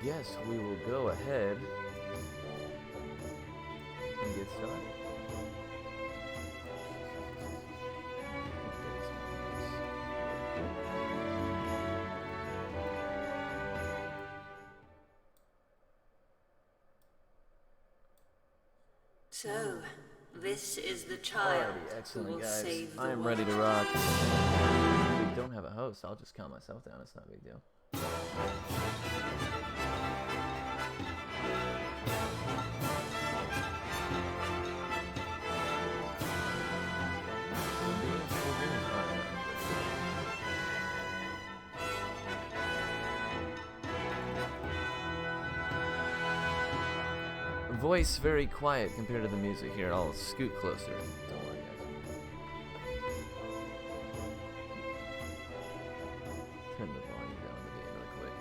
guess we will go ahead and get started. So, this is the child Alrighty, who excellent, will guys. save the I'm world. ready to rock. If we don't have a host, I'll just count myself down. It's not a big deal. Voice very quiet compared to the music here. I'll scoot closer. Don't worry, guys. Turn the volume down on the game real quick.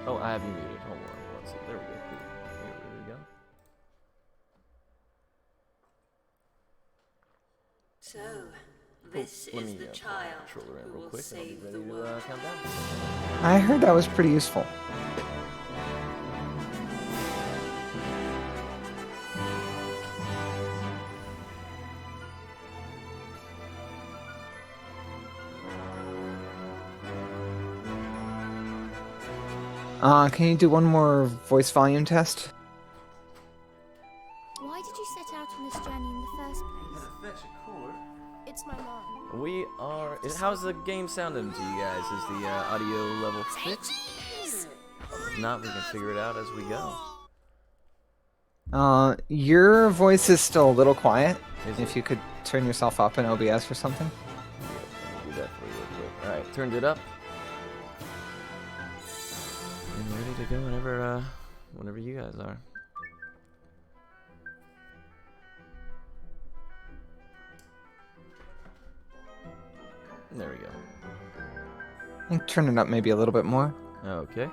Oh, I have you muted. Hold on one second. There we go. Cool. Here we go. So, this Let is me the pull my child controller in who real will quick. And I'll be save ready the to world. count down. I heard that was pretty useful. Can you do one more voice volume test? Why did you set out on this journey in the first place? Fetch a cord. It's my mom. We are. How's the game sounding to you guys? Is the audio level fixed? If not, we can figure it out as we go. Your voice is still a little quiet. Is If it? you could turn yourself up in OBS or something. Yeah, let me do that for you real quick. Alright, turned it up. And ready to go whenever you guys are. There we go. I think turn it up maybe a little bit more. Okay.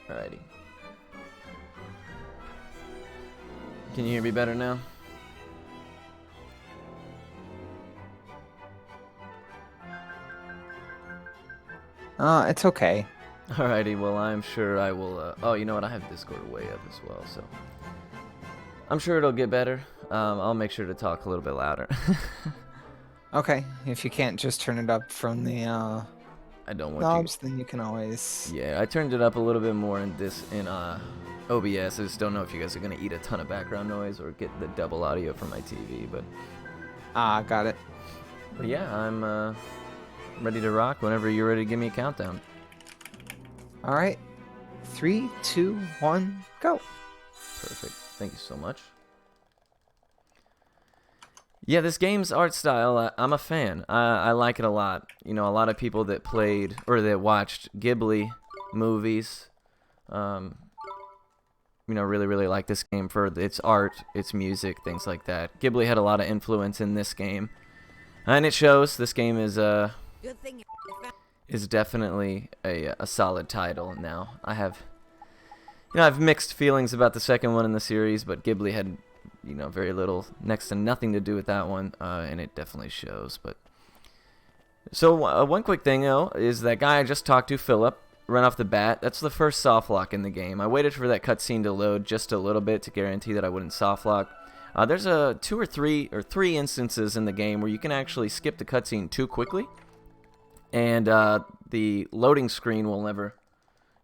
Alrighty. Can you hear me better now? It's okay. Alrighty, well, I'm sure I will, oh, you know what, I have Discord way up as well, so I'm sure it'll get better. I'll make sure to talk a little bit louder. Okay, if you can't just turn it up from the I don't want knobs, then you can always... Yeah, I turned it up a little bit more in OBS. I just don't know if you guys are gonna eat a ton of background noise or get the double audio from my TV, but Got it. yeah, I'm ready to rock whenever you're ready to give me a countdown. Alright. 3, 2, 1, go. Perfect. Thank you so much. Yeah, this game's art style, I'm a fan. I like it a lot. You know, a lot of people that played or that watched Ghibli movies, you know, really like this game for its art, its music, things like that. Ghibli had a lot of influence in this game, and it shows. This game is definitely a solid title. Now, I have mixed feelings about the second one in the series, but Ghibli had, you know, very little, next to nothing to do with that one, and it definitely shows. But so one quick thing though is that guy I just talked to, Philip, right off the bat. That's the first soft lock in the game. I waited for that cutscene to load just a little bit to guarantee that I wouldn't soft lock. There's two or three instances in the game where you can actually skip the cutscene too quickly, and the loading screen will never,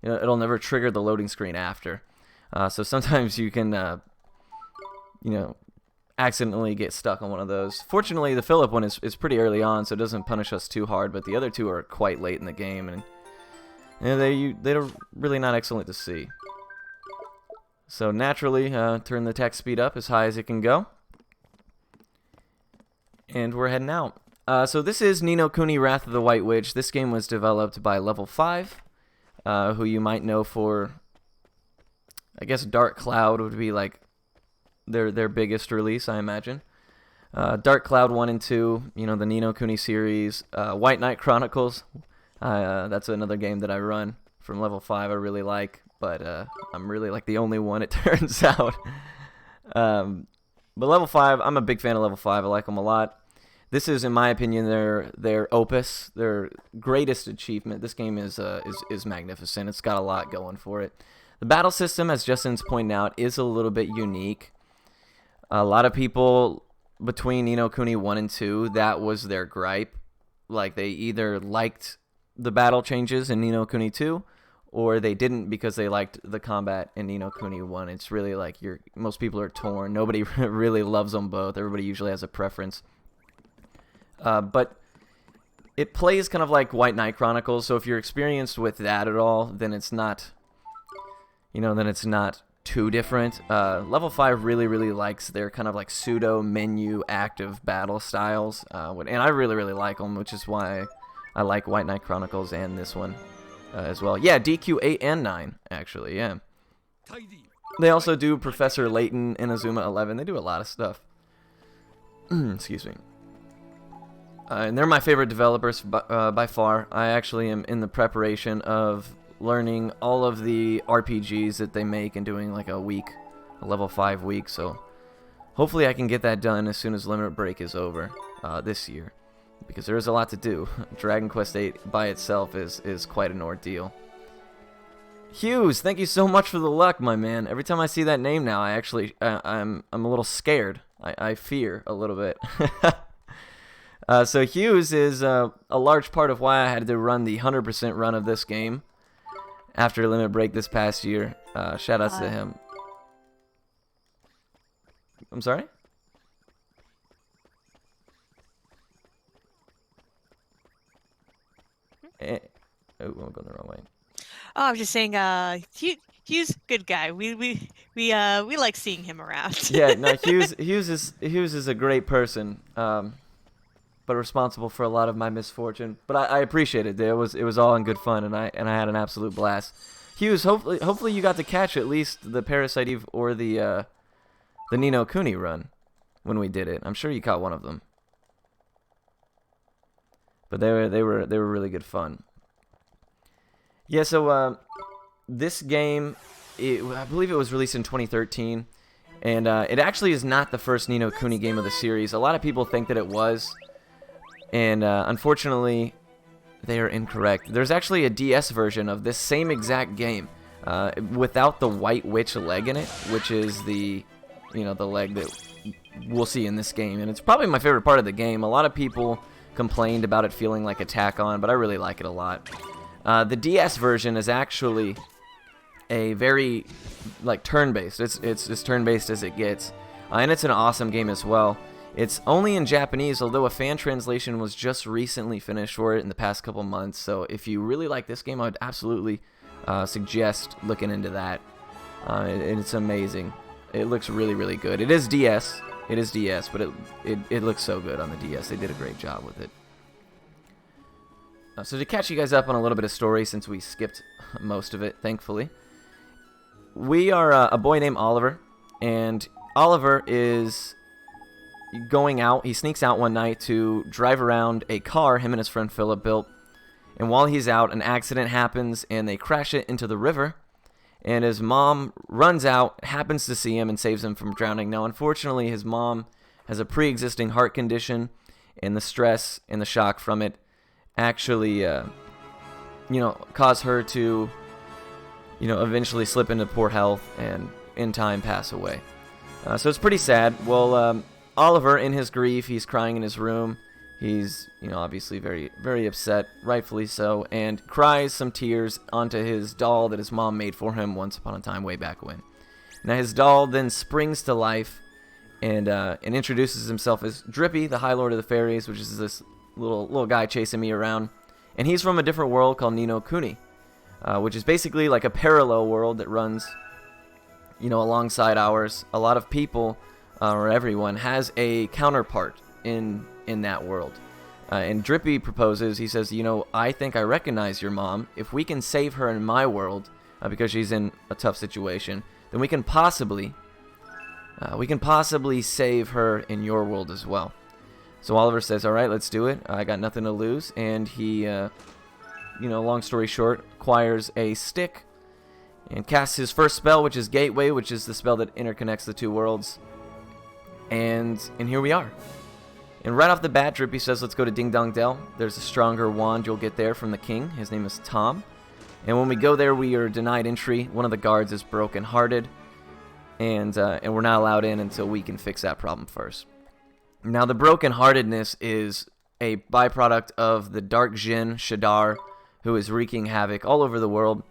you know, it'll never trigger the loading screen after. So sometimes you can, you know, accidentally get stuck on one of those. Fortunately, the Philip one is pretty early on, so it doesn't punish us too hard, but the other two are quite late in the game, and you know, they're really not excellent to see. So naturally, turn the text speed up as high as it can go. And we're heading out. So this is Ni no Kuni Wrath of the White Witch. This game was developed by Level 5, who you might know for, I guess Dark Cloud would be like their biggest release, I imagine. Dark Cloud 1 and 2, you know, the Ni no Kuni series. White Knight Chronicles, that's another game that I run from Level 5 I really like, but I'm really like the only one, it turns out. But Level 5, I'm a big fan of Level 5. I like them a lot. This is, in my opinion, their opus, their greatest achievement. This game is magnificent. It's got a lot going for it. The battle system, as Justin's pointed out, is a little bit unique. A lot of people between Ni no Kuni 1 and 2, that was their gripe. Like, they either liked the battle changes in Ni no Kuni 2, or they didn't because they liked the combat in Ni no Kuni 1. It's really like most people are torn. Nobody really loves them both. Everybody usually has a preference. But it plays kind of like White Knight Chronicles, so if you're experienced with that at all, then it's not, too different. Level 5 really likes their kind of like pseudo menu active battle styles, and I really like them, which is why I like White Knight Chronicles and this one as well. Yeah, DQ 8 and 9 actually. Yeah. They also do Professor Layton and Azuma 11. They do a lot of stuff. Excuse me. And they're my favorite developers by far. I actually am in the preparation of learning all of the RPGs that they make and doing like a level 5 week. So hopefully I can get that done as soon as Limit Break is over this year, because there is a lot to do. Dragon Quest VIII by itself is quite an ordeal. Hughes, thank you so much for the luck, my man. Every time I see that name now, I'm a little scared. I fear a little bit. So Hughes is a large part of why I had to run the 100% run of this game after Limit Break this past year. Shout outs to him. I'm sorry? Oh, I'm going the wrong way. Oh, I was just saying, Hughes, good guy. We like seeing him around. Yeah, no, Hughes is a great person. But responsible for a lot of my misfortune. But I appreciate it. It was all in good fun, and I had an absolute blast. Hughes, hopefully you got to catch at least the Parasite Eve or the Ni no Kuni run when we did it. I'm sure you caught one of them. But they were really good fun. Yeah. So this game, I believe it was released in 2013, and it actually is not the first Ni no Kuni game of the series. A lot of people think that it was. And unfortunately, they are incorrect. There's actually a DS version of this same exact game without the White Witch leg in it, which is the leg that we'll see in this game. And it's probably my favorite part of the game. A lot of people complained about it feeling like Attack On, but I really like it a lot. The DS version is actually a very turn-based. It's as turn-based as it gets, and it's an awesome game as well. It's only in Japanese, although a fan translation was just recently finished for it in the past couple months. So if you really like this game, I would absolutely suggest looking into that. And it's amazing. It looks really good. It is DS, but it looks so good on the DS. They did a great job with it. So to catch you guys up on a little bit of story, since we skipped most of it, thankfully, we are a boy named Oliver, and Oliver is going out. He sneaks out one night to drive around a car him and his friend Philip built, and while he's out, an accident happens and they crash it into the river, and his mom runs out, happens to see him, and saves him from drowning. Now unfortunately, his mom has a pre-existing heart condition, and the stress and the shock from it actually cause her to eventually slip into poor health and in time pass away. So it's pretty sad. Well, Oliver, in his grief, he's crying in his room. He's, obviously very, very upset, rightfully so, and cries some tears onto his doll that his mom made for him once upon a time way back when. Now, his doll then springs to life and introduces himself as Drippy, the High Lord of the Fairies, which is this little guy chasing me around. And he's from a different world called Ni no Kuni, which is basically like a parallel world that runs, alongside ours. A lot of people, or everyone, has a counterpart in that world. And Drippy proposes, he says, I think I recognize your mom. If we can save her in my world, because she's in a tough situation, then we can possibly save her in your world as well. So Oliver says, all right, let's do it. I got nothing to lose. And he, long story short, acquires a stick and casts his first spell, which is Gateway, which is the spell that interconnects the two worlds. And here we are. And right off the bat, Drippy says, let's go to Ding Dong Dell. There's a stronger wand you'll get there from the king. His name is Tom. And when we go there, we are denied entry. One of the guards is broken-hearted. And we're not allowed in until we can fix that problem first. Now, the broken-heartedness is a byproduct of the Dark Jinn, Shadar, who is wreaking havoc all over the world.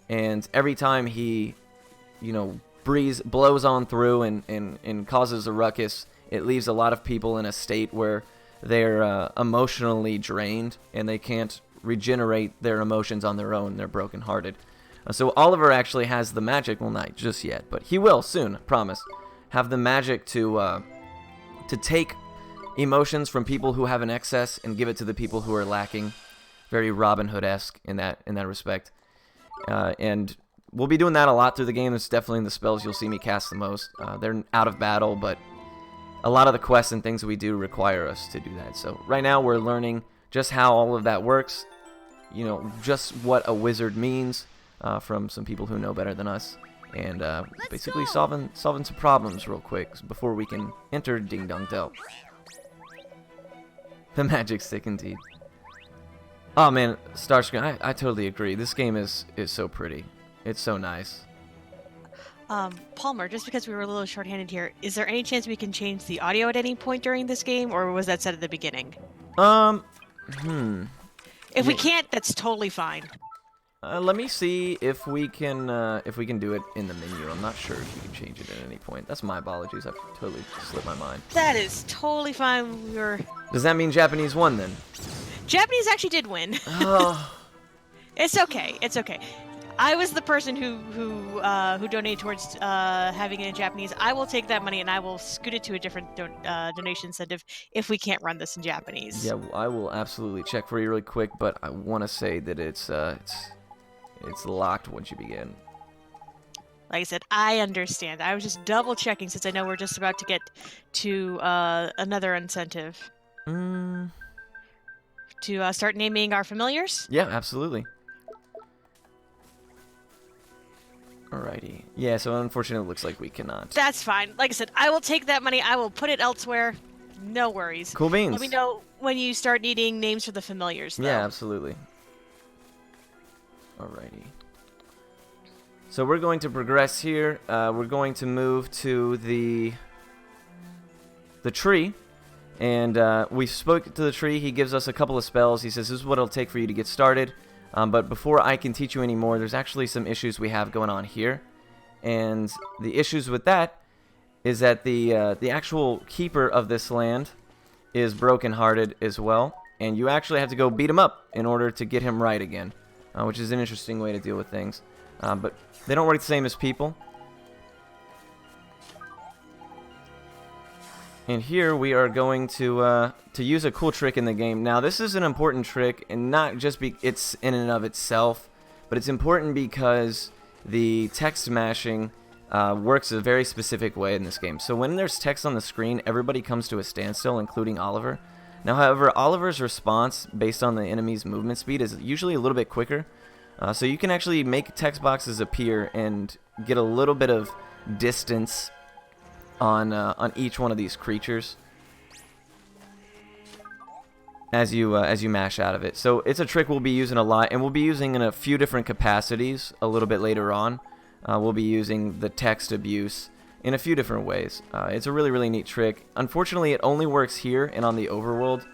And every time he, blows on through and causes a ruckus, it leaves a lot of people in a state where they're emotionally drained and they can't regenerate their emotions on their own. They're brokenhearted. So Oliver actually has the magic, well, not just yet, but he will soon, I promise, have the magic to take emotions from people who have an excess and give it to the people who are lacking. Very Robin Hood-esque in that respect. And we'll be doing that a lot through the game. It's definitely the spells you'll see me cast the most. They're out of battle, but a lot of the quests and things we do require us to do that. So right now we're learning just how all of that works, just what a wizard means from some people who know better than us, and basically solving some problems real quick before we can enter Ding Dong Dell. The magic stick indeed. Oh man, Starscream, I totally agree. This game is so pretty. It's so nice. Palmer, just because we were a little short-handed here, is there any chance we can change the audio at any point during this game, or was that set at the beginning? If we can't, that's totally fine. Let me see if we can do it in the menu. I'm not sure if you can change it at any point. That's my apologies. I totally slipped my mind. That is totally fine. Does that mean Japanese won then? Japanese actually did win. Oh. It's okay. It's okay. I was the person who donated towards having it in Japanese. I will take that money and I will scoot it to a different donation incentive if we can't run this in Japanese. Yeah, I will absolutely check for you really quick, but I want to say that it's locked once you begin. Like I said, I understand. I was just double checking since I know we're just about to get to another incentive. To start naming our familiars? Yeah, absolutely. Alrighty. Yeah, so unfortunately it looks like we cannot. That's fine. Like I said, I will take that money. I will put it elsewhere. No worries. Cool beans. Let me know when you start needing names for the familiars, though. Yeah, absolutely. Alrighty. So we're going to progress here. We're going to move to the tree. And we spoke to the tree. He gives us a couple of spells. He says, this is what it'll take for you to get started. But before I can teach you any more, there's actually some issues we have going on here. And the issues with that is that the actual keeper of this land is brokenhearted as well. And you actually have to go beat him up in order to get him right again. Which is an interesting way to deal with things. But they don't work the same as people. And here we are going to use a cool trick in the game. Now this is an important trick, and not just it's in and of itself, but it's important because the text mashing works a very specific way in this game. So when there's text on the screen, everybody comes to a standstill, including Oliver. Now, however, Oliver's response based on the enemy's movement speed is usually a little bit quicker. So you can actually make text boxes appear and get a little bit of distance on each one of these creatures as you mash out of it. So it's a trick we'll be using a lot, and we'll be using in a few different capacities a little bit later on. We'll be using the text abuse in a few different ways. It's a really, really neat trick. Unfortunately, it only works here and on the overworld,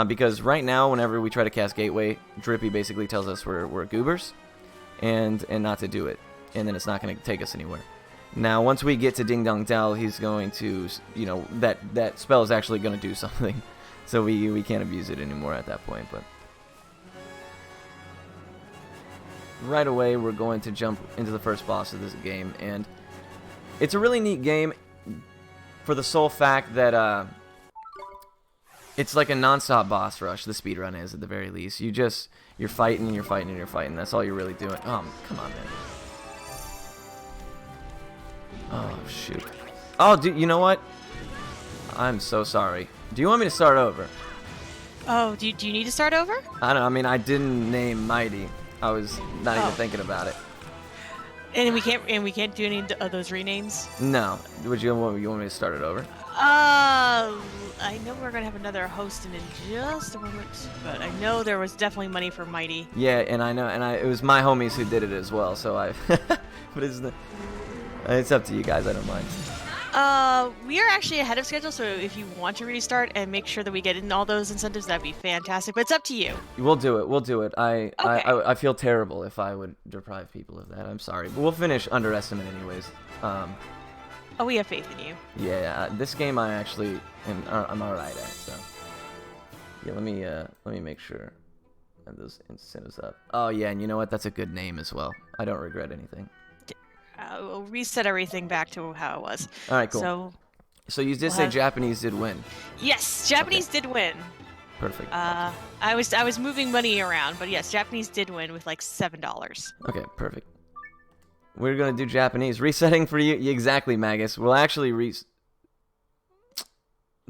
because right now, whenever we try to cast Gateway, Drippy basically tells us we're goobers and not to do it, and then it's not going to take us anywhere. Now, once we get to Ding Dong Dell, he's going to, that spell is actually going to do something. So we can't abuse it anymore at that point. But right away, we're going to jump into the first boss of this game. And it's a really neat game for the sole fact that it's like a non-stop boss rush. The speedrun is, at the very least. You're fighting and you're fighting and you're fighting. That's all you're really doing. Oh, come on, man. Oh, shoot. Oh, dude, you know what? I'm so sorry. Do you want me to start over? Oh, do you need to start over? I don't know. I mean, I didn't name Mighty. I was not even thinking about it. And we can't do any of those renames? No. You want me to start it over? I know we're gonna have another host in just a moment, but I know there was definitely money for Mighty. Yeah, and I know, and it was my homies who did it as well. So but it's up to you guys. I don't mind. We are actually ahead of schedule, so if you want to restart and make sure that we get in all those incentives, that'd be fantastic. But it's up to you. We'll do it. We'll do it. Okay. I feel terrible if I would deprive people of that. I'm sorry, but we'll finish Underestimate anyways. Oh, we have faith in you. Yeah, this game I actually I'm alright at. So yeah, let me make sure I have those incentives up. Oh yeah, and you know what? That's a good name as well. I don't regret anything. We'll reset everything back to how it was. All right, cool. So you did say Japanese did win. Yes, Japanese did win. Perfect. I was moving money around, but yes, Japanese did win with like $7. Okay, perfect. We're gonna do Japanese resetting for you. Exactly, Magus. We'll actually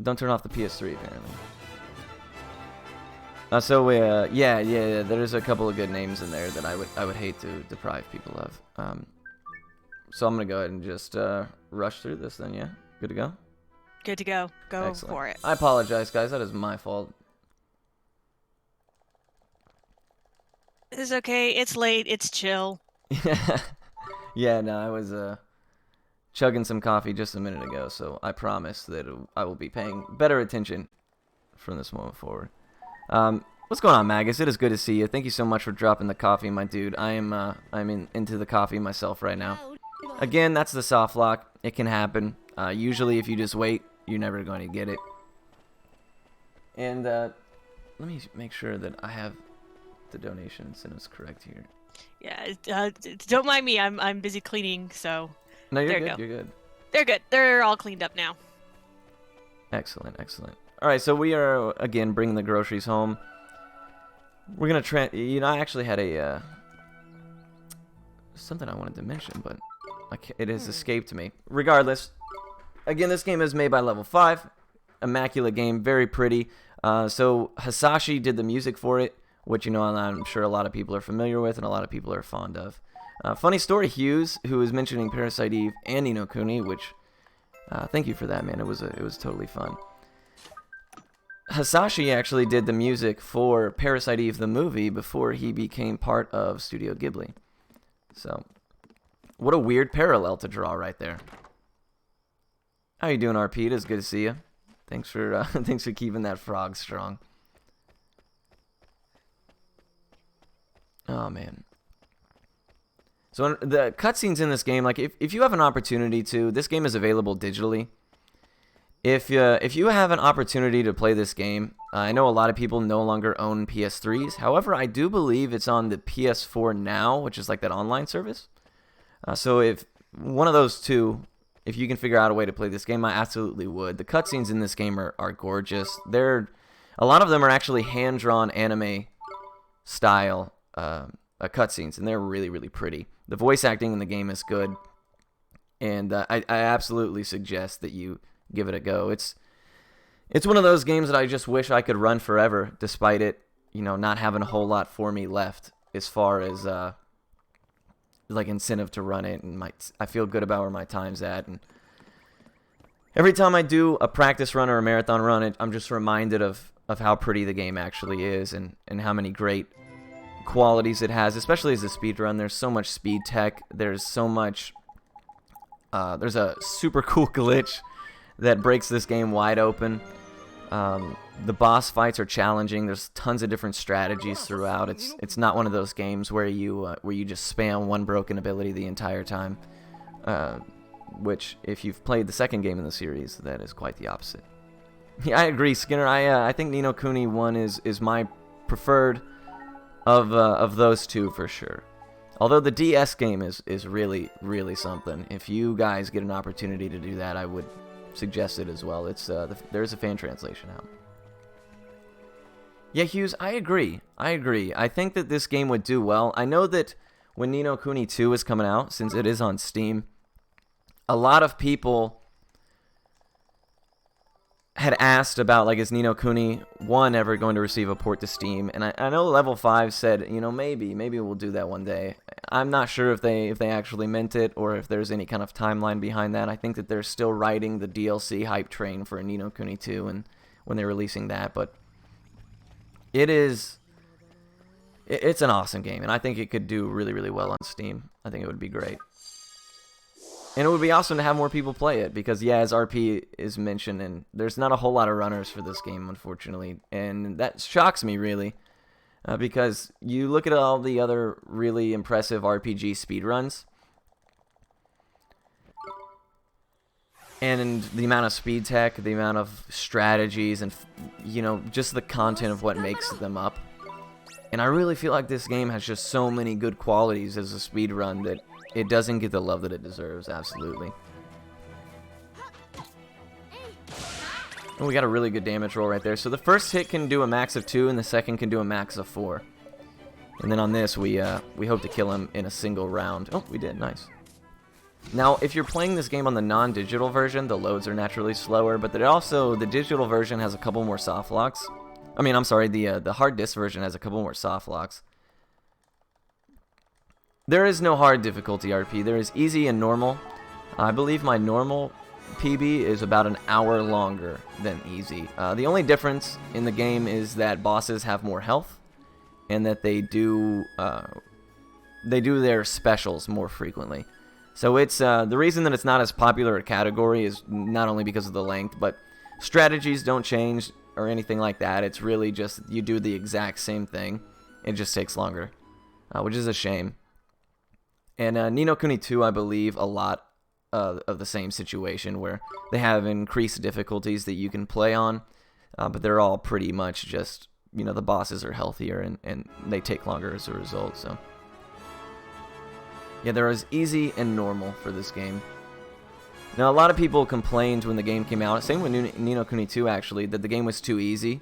Don't turn off the PS3 apparently. Yeah. There's a couple of good names in there that I would hate to deprive people of. So I'm gonna go ahead and just rush through this then. Yeah, good to go. Good to go. Go Excellent. for it. I apologize, guys. That is my fault. It's okay. It's late. It's chill. Yeah, no, I was chugging some coffee just a minute ago, so I promise that I will be paying better attention from this moment forward. What's going on, Magus? It is good to see you. Thank you so much for dropping the coffee, my dude. I'm into the coffee myself right now. Again, that's the soft lock. It can happen. Usually, if you just wait, you're never going to get it. And let me make sure that I have the donation incentives correct here. Yeah, don't mind me. I'm busy cleaning, so. No, you're there good. you go. You're good. They're good. They're all cleaned up now. Excellent, excellent. All right, so we are again bringing the groceries home. We're gonna I actually had a something I wanted to mention, but it has escaped me. Regardless, again, this game is made by Level 5. Immaculate game, very pretty. So Hasashi did the music for it, which I'm sure a lot of people are familiar with and a lot of people are fond of. Funny story, Hughes, who was mentioning Parasite Eve and Ni no Kuni, which thank you for that, man. It was totally fun. Hasashi actually did the music for Parasite Eve the movie before he became part of Studio Ghibli. So, what a weird parallel to draw right there. How you doing, RP? It is good to see you. Thanks for thanks for keeping that frog strong. Oh man. So the cutscenes in this game, like if you have an opportunity to, this game is available digitally. If you have an opportunity to play this game, I know a lot of people no longer own PS3s. However, I do believe it's on the PS4 now, which is like that online service. So if one of those two, if you can figure out a way to play this game, I absolutely would. The cutscenes in this game are gorgeous. A lot of them are actually hand-drawn anime style cutscenes, and they're really, really pretty. The voice acting in the game is good, and I absolutely suggest that you give it a go. It's one of those games that I just wish I could run forever, despite it, not having a whole lot for me left as far as like incentive to run it, and I feel good about where my time's at. And every time I do a practice run or a marathon run, I'm just reminded of how pretty the game actually is, and how many great qualities it has, especially as a speed run. There's so much speed tech. There's so much. There's a super cool glitch that breaks this game wide open. The boss fights are challenging. There's tons of different strategies throughout. It's not one of those games where you just spam one broken ability the entire time. Which, if you've played the second game in the series, that is quite the opposite. Yeah, I agree, Skinner. I think Ni no Kuni 1 is my preferred of those two for sure. Although the DS game is really, really something. If you guys get an opportunity to do that, I would suggest it as well. There's a fan translation out. Yeah, Hughes, I agree. I think that this game would do well. I know that when Ni no Kuni 2 is coming out, since it is on Steam, a lot of people had asked about, like, is Ni no Kuni 1 ever going to receive a port to Steam? And I know Level 5 said, maybe we'll do that one day. I'm not sure if they actually meant it, or if there's any kind of timeline behind that. I think that they're still riding the DLC hype train for Ni no Kuni 2, and when they're releasing that, but it's an awesome game, and I think it could do really, really well on Steam. I think it would be great. And it would be awesome to have more people play it, because, yeah, as RP is mentioned, and there's not a whole lot of runners for this game, unfortunately, and that shocks me, really, because you look at all the other really impressive RPG speedruns, and the amount of speed tech, the amount of strategies, and, you know, just the content of what makes them up. And I really feel like this game has just so many good qualities as a speedrun that it doesn't get the love that it deserves, absolutely. And we got a really good damage roll right there. So the first hit can do a max of 2, and the second can do a max of 4. And then on this, we hope to kill him in a single round. Oh, we did, nice. Now, if you're playing this game on the non-digital version, the loads are naturally slower, but the digital version has a couple more soft locks. I mean, I'm sorry, the hard disk version has a couple more soft locks. There is no hard difficulty RP. There is easy and normal. I believe my normal PB is about an hour longer than easy. The only difference in the game is that bosses have more health, and that they do their specials more frequently. So it's the reason that it's not as popular a category is not only because of the length, but strategies don't change or anything like that. It's really just you do the exact same thing. It just takes longer, which is a shame. And Ni no Kuni 2, I believe, a lot of the same situation where they have increased difficulties that you can play on, but they're all pretty much just, you know, the bosses are healthier and they take longer as a result, so. Yeah, there is easy and normal for this game. Now, a lot of people complained when the game came out, same with Ni no Kuni 2 actually, that the game was too easy.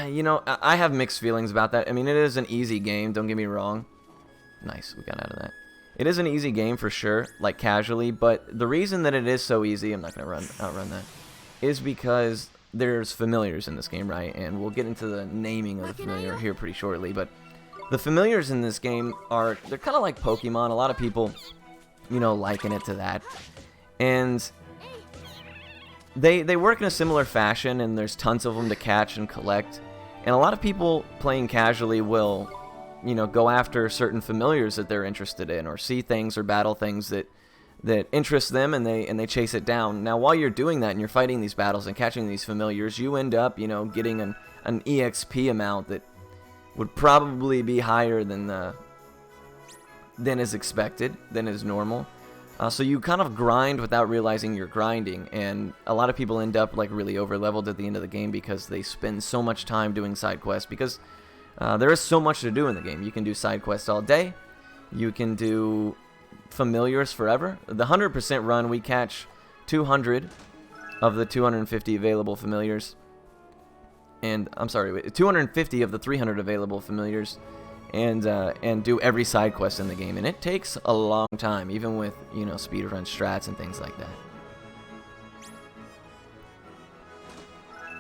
You know, I have mixed feelings about that. I mean, it is an easy game, don't get me wrong. Nice, we got out of that. It is an easy game for sure, like casually, but the reason that it is so easy, I'm not going to outrun that, is because there's familiars in this game, right? And we'll get into the naming of the familiar here pretty shortly, but the familiars in this game they're kind of like Pokemon. A lot of people, you know, liken it to that. And they work in a similar fashion, and there's tons of them to catch and collect. And a lot of people playing casually will, you know, go after certain familiars that they're interested in, or see things or battle things that interest them, and they chase it down. Now, while you're doing that and you're fighting these battles and catching these familiars, you end up, you know, getting an EXP amount that would probably be higher than is expected, than is normal. So you kind of grind without realizing you're grinding, and a lot of people end up like really over leveled at the end of the game because they spend so much time doing side quests, because there is so much to do in the game. You can do side quests all day, you can do familiars forever. The 100% run, we catch 200 of the 250 available familiars, and I'm sorry, 250 of the 300 available familiars, and do every side quest in the game, and it takes a long time, even with, you know, speedrun strats and things like that.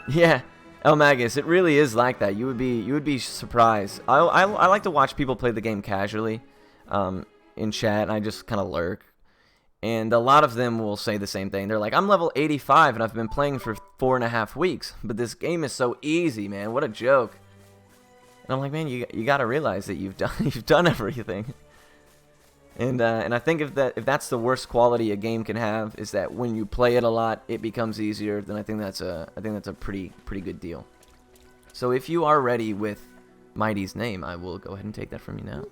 Yeah, El Magus, it really is like that. You would be surprised. I like to watch people play the game casually, in chat, and I just kind of lurk. And a lot of them will say the same thing. They're like, I'm level 85 and I've been playing for 4.5 weeks, but this game is so easy, man. What a joke. And I'm like, man, you got to realize that you've done everything. And I think if that's the worst quality a game can have, is that when you play it a lot, it becomes easier. Then I think that's a pretty good deal. So if you are ready with Mighty's name, I will go ahead and take that from you now.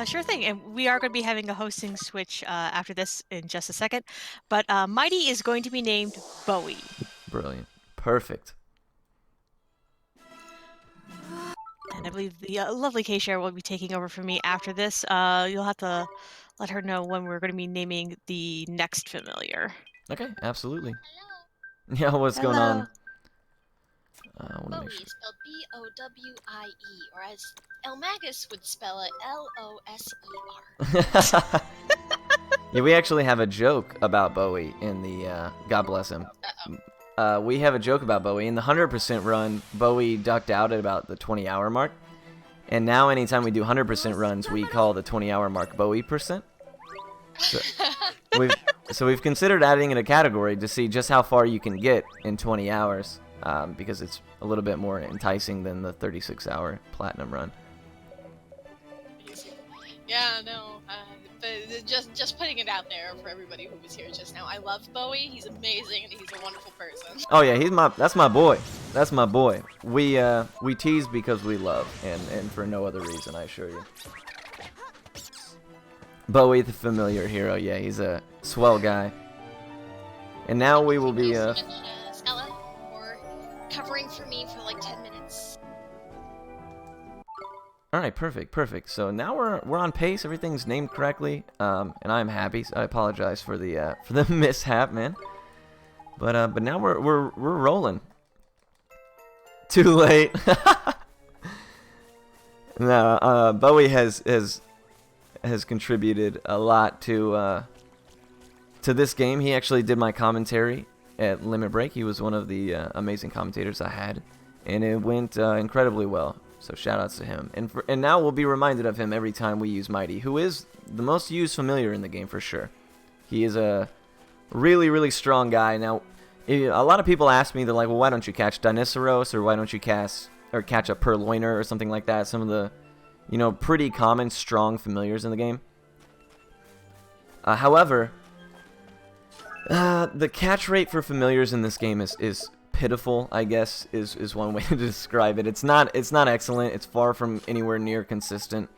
Sure thing, and we are going to be having a hosting switch after this in just a second. But Mighty is going to be named Bowie. Brilliant. Perfect. And I believe the lovely K-Share will be taking over for me after this. You'll have to let her know when we're going to be naming the next familiar. Okay, absolutely. Yeah, what's going on? I want to make sure. Spelled B-O-W-I-E, or as El Magus would spell it, L-O-S-E-R. Yeah, we actually have a joke about Bowie in the God bless him. We have a joke about Bowie. In the 100% run, Bowie ducked out at about the 20-hour mark. And now anytime we do 100% runs, we call the 20-hour mark Bowie %. So we've considered adding in a category to see just how far you can get in 20 hours, because it's a little bit more enticing than the 36-hour platinum run. Yeah, no, but just putting it out there for everybody who was here just now. I love Bowie. He's amazing and he's a wonderful person. Oh yeah, that's my boy. That's my boy. We tease because we love, and for no other reason, I assure you. Bowie, the familiar hero. Yeah, he's a swell guy. And now we will be Stella, or covering for me for like 10 minutes. All right, perfect. So now we're on pace. Everything's named correctly, and I'm happy. So I apologize for the mishap, man. But now we're rolling. Too late. No, Bowie has contributed a lot to this game. He actually did my commentary at Limit Break. He was one of the amazing commentators I had, and it went incredibly well. So shoutouts to him. And now we'll be reminded of him every time we use Mighty, who is the most used familiar in the game for sure. He is a really strong guy. Now, a lot of people ask me, they're like, well, why don't you catch Dinosaurus, or why don't you catch a Purloiner or something like that? Some of the, pretty common strong familiars in the game. However, the catch rate for familiars in this game is pitiful, I guess, is one way to describe it. It's not excellent. It's far from anywhere near consistent.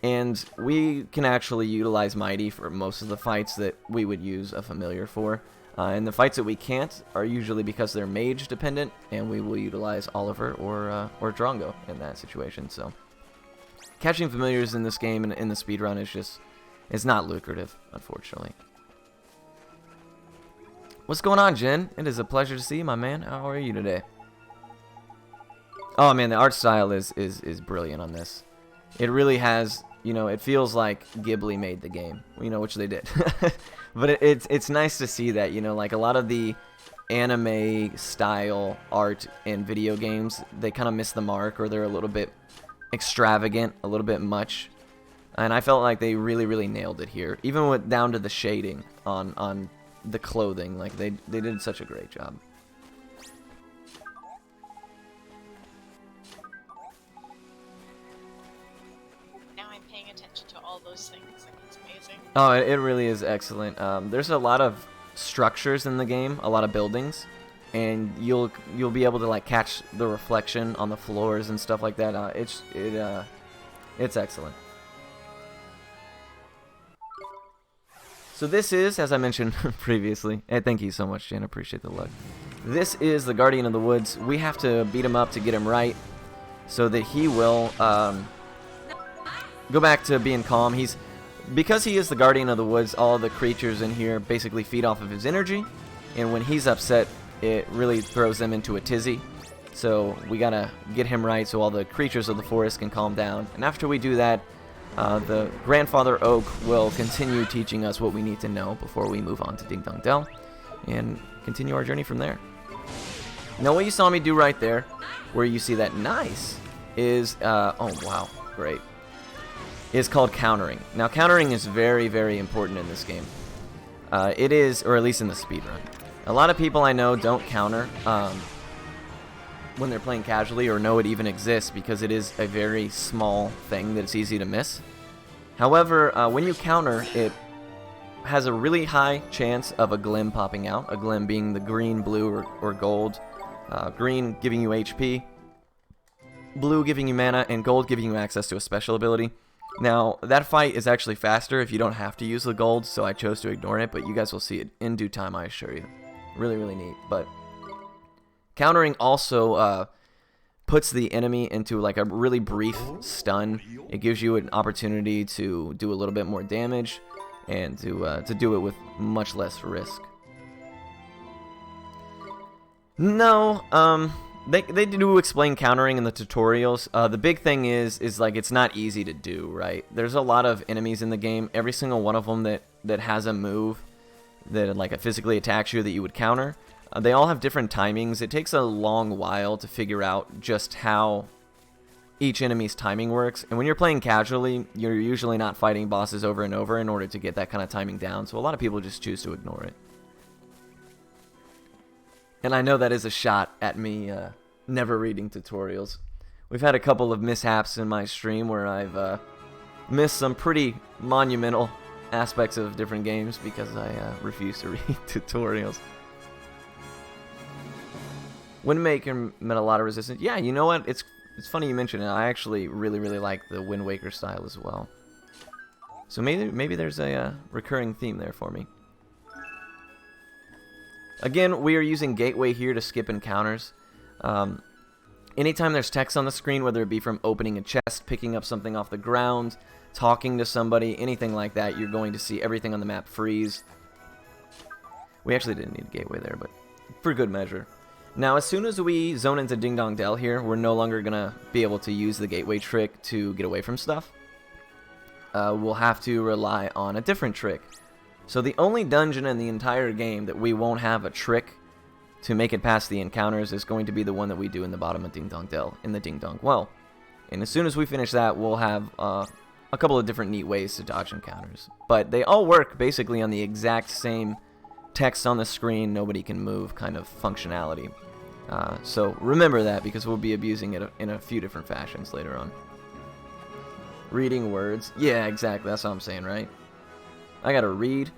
And we can actually utilize Mighty for most of the fights that we would use a familiar for. And the fights that we can't are usually because they're mage dependent, and we will utilize Oliver or Drongo in that situation. So catching familiars in this game and in the speedrun is not lucrative, unfortunately. What's going on, Jen? It is a pleasure to see you, my man. How are you today? Oh man, the art style is brilliant on this. It really has, it feels like Ghibli made the game, which they did. But it's nice to see that, like a lot of the anime style art in video games, they kind of miss the mark, or they're a little bit extravagant, a little bit much. And I felt like they really nailed it here, even down to the shading on the clothing. Like they did such a great job. Now I'm paying attention to all those things. Like, it's amazing. Oh, it really is excellent. There's a lot of structures in the game, a lot of buildings, and you'll be able to like catch the reflection on the floors and stuff like that. It's excellent. So this is, as I mentioned previously, and thank you so much, Jen, appreciate the luck. This is the Guardian of the Woods. We have to beat him up to get him right, so that he will go back to being calm. Because he is the Guardian of the Woods, all the creatures in here basically feed off of his energy, and when he's upset, it really throws them into a tizzy. So we gotta get him right so all the creatures of the forest can calm down. And after we do that, the Grandfather Oak will continue teaching us what we need to know before we move on to Ding Dong Dell and continue our journey from there. Now, what you saw me do right there, where you see that nice, is, oh wow, great, is called countering. Now, countering is very important in this game. It is, or at least in the speedrun. A lot of people I know don't counter when they're playing casually, or know it even exists, because it is a very small thing that it's easy to miss. However, when you counter, it has a really high chance of a glim popping out. A glim being the green, blue, or gold. Green giving you HP, blue giving you mana, and gold giving you access to a special ability. Now, that fight is actually faster if you don't have to use the gold, so I chose to ignore it, but you guys will see it in due time, I assure you. Really neat. But countering also puts the enemy into like a really brief stun. It gives you an opportunity to do a little bit more damage, and to do it with much less risk. No, they do explain countering in the tutorials. The big thing is like it's not easy to do, right? There's a lot of enemies in the game. Every single one of them that has a move that like physically attacks you that you would counter. They all have different timings. It takes a long while to figure out just how each enemy's timing works. And when you're playing casually, you're usually not fighting bosses over and over in order to get that kind of timing down. So a lot of people just choose to ignore it. And I know that is a shot at me never reading tutorials. We've had a couple of mishaps in my stream where I've missed some pretty monumental aspects of different games because I refuse to read tutorials. Wind Waker met a lot of resistance. Yeah, you know what? It's funny you mention it. I actually really like the Wind Waker style as well. So maybe there's a recurring theme there for me. Again, we are using Gateway here to skip encounters. Anytime there's text on the screen, whether it be from opening a chest, picking up something off the ground, talking to somebody, anything like that, you're going to see everything on the map freeze. We actually didn't need a gateway there, but for good measure. Now, as soon as we zone into Ding Dong Dell here, we're no longer going to be able to use the gateway trick to get away from stuff. We'll have to rely on a different trick. So the only dungeon in the entire game that we won't have a trick to make it past the encounters is going to be the one that we do in the bottom of Ding Dong Dell, in the Ding Dong Well. And as soon as we finish that, we'll have a couple of different neat ways to dodge encounters. But they all work basically on the exact same text on the screen, nobody can move kind of functionality. So remember that, because we'll be abusing it in a few different fashions later on. Reading words. Yeah, exactly. That's what I'm saying, right? I gotta read.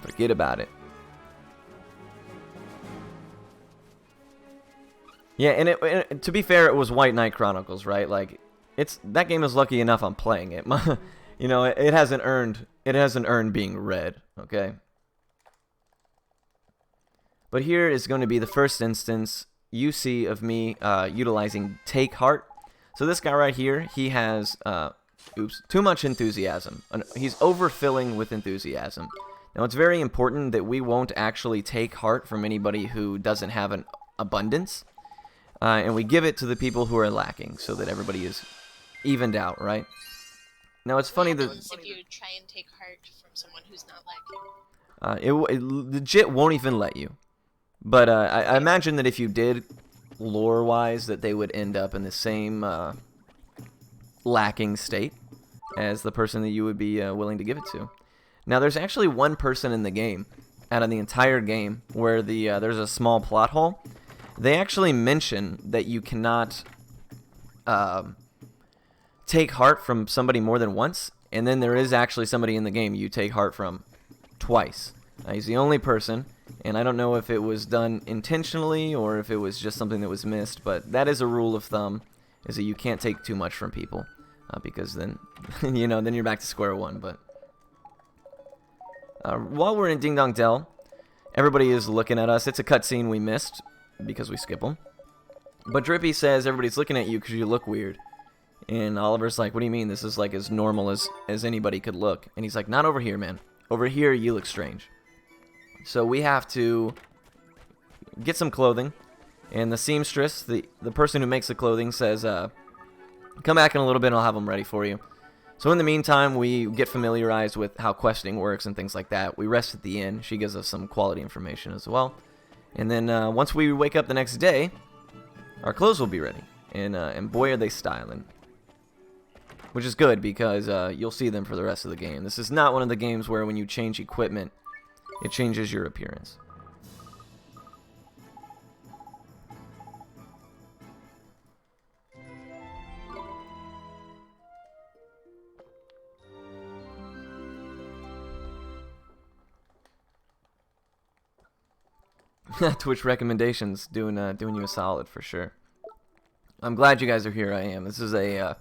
Forget about it. Yeah, and to be fair, it was White Knight Chronicles, right? Like, that game is lucky enough I'm playing it. You know, it hasn't earned being read, okay? But here is going to be the first instance you see of me utilizing Take Heart. So this guy right here, he has too much enthusiasm. He's overfilling with enthusiasm. Now, it's very important that we won't actually take heart from anybody who doesn't have an abundance. And we give it to the people who are lacking, so that everybody is evened out, right? Now, it's funny that if you try and take heart from someone who's not lacking. It legit won't even let you. But I imagine that if you did, lore-wise, that they would end up in the same lacking state as the person that you would be willing to give it to. Now, there's actually one person in the game, out of the entire game, where there's a small plot hole. They actually mention that you cannot take heart from somebody more than once, and then there is actually somebody in the game you take heart from twice. He's the only person, and I don't know if it was done intentionally or if it was just something that was missed, but that is a rule of thumb, is that you can't take too much from people, because then, you know, then you're back to square one. But while we're in Ding Dong Dell, everybody is looking at us. It's a cutscene we missed because we skip them. But Drippy says everybody's looking at you because you look weird. And Oliver's like, what do you mean? This is like as normal as anybody could look. And he's like, not over here, man. Over here, you look strange. So we have to get some clothing. And the seamstress, the person who makes the clothing, says, come back in a little bit and I'll have them ready for you. So in the meantime, we get familiarized with how questing works and things like that. We rest at the inn. She gives us some quality information as well. And then once we wake up the next day, our clothes will be ready. And boy, are they styling. Which is good, because you'll see them for the rest of the game. This is not one of the games where when you change equipment, it changes your appearance. Twitch recommendations doing you a solid for sure. I'm glad you guys are here. I am. This is a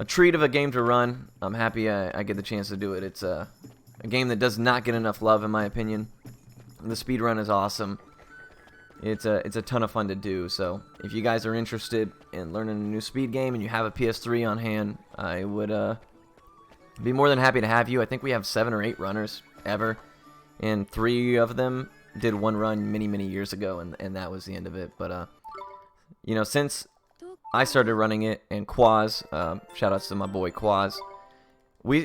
treat of a game to run. I'm happy I get the chance to do it. It's a game that does not get enough love, in my opinion. The speedrun is awesome. It's a ton of fun to do. So if you guys are interested in learning a new speed game and you have a PS3 on hand, I would be more than happy to have you. I think we have 7 or 8 runners ever, and 3 of them did one run many years ago, and that was the end of it. But you know, since I started running it, and Quaz, shout outs to my boy Quaz,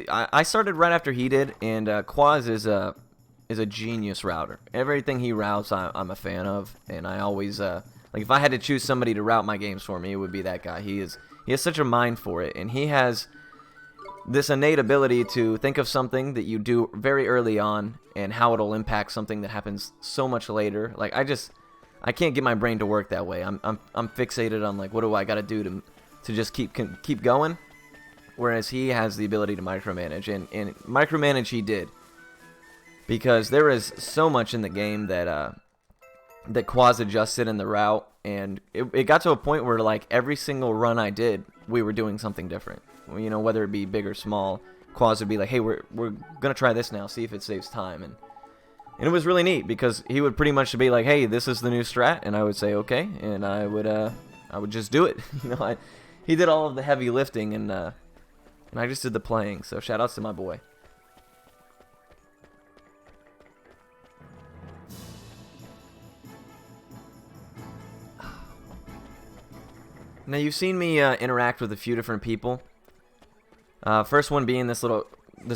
I started right after he did, and Quaz is a genius router. Everything he routes I'm a fan of, and I always Like if I had to choose somebody to route my games for me, it would be that guy. He has such a mind for it, and he has this innate ability to think of something that you do very early on and how it'll impact something that happens so much later. Like I can't get my brain to work that way. I'm fixated on like what do I got to do to just keep going. Whereas he has the ability to micromanage, and micromanage he did, because there is so much in the game that Quaz adjusted in the route, and it got to a point where like every single run I did, we were doing something different. You know, whether it be big or small, Quaz would be like, hey, we're gonna try this now, see if it saves time, and it was really neat because he would pretty much be like, hey, this is the new strat, and I would say okay, and I would just do it. You know, he did all of the heavy lifting, and I just did the playing. So shout outs to my boy. Now you've seen me interact with a few different people. First one being this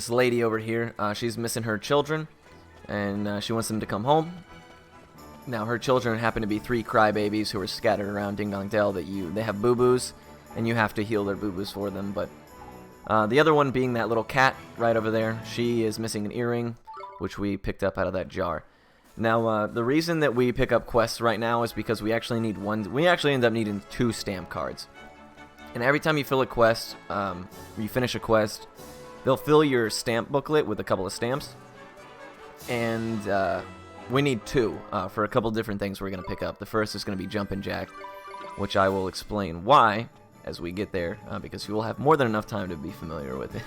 lady over here. She's missing her children, and she wants them to come home. Now her children happen to be 3 crybabies who are scattered around Ding Dong Dell. They have boo-boos, and you have to heal their boo-boos for them. But the other one being that little cat right over there. She is missing an earring, which we picked up out of that jar. Now, the reason that we pick up quests right now is because we actually need one. We actually end up needing 2 stamp cards. And every time you fill a quest, you finish a quest, they'll fill your stamp booklet with a couple of stamps. And we need 2 for a couple different things we're going to pick up. The first is going to be Jumpin' Jack, which I will explain why as we get there, because you will have more than enough time to be familiar with it.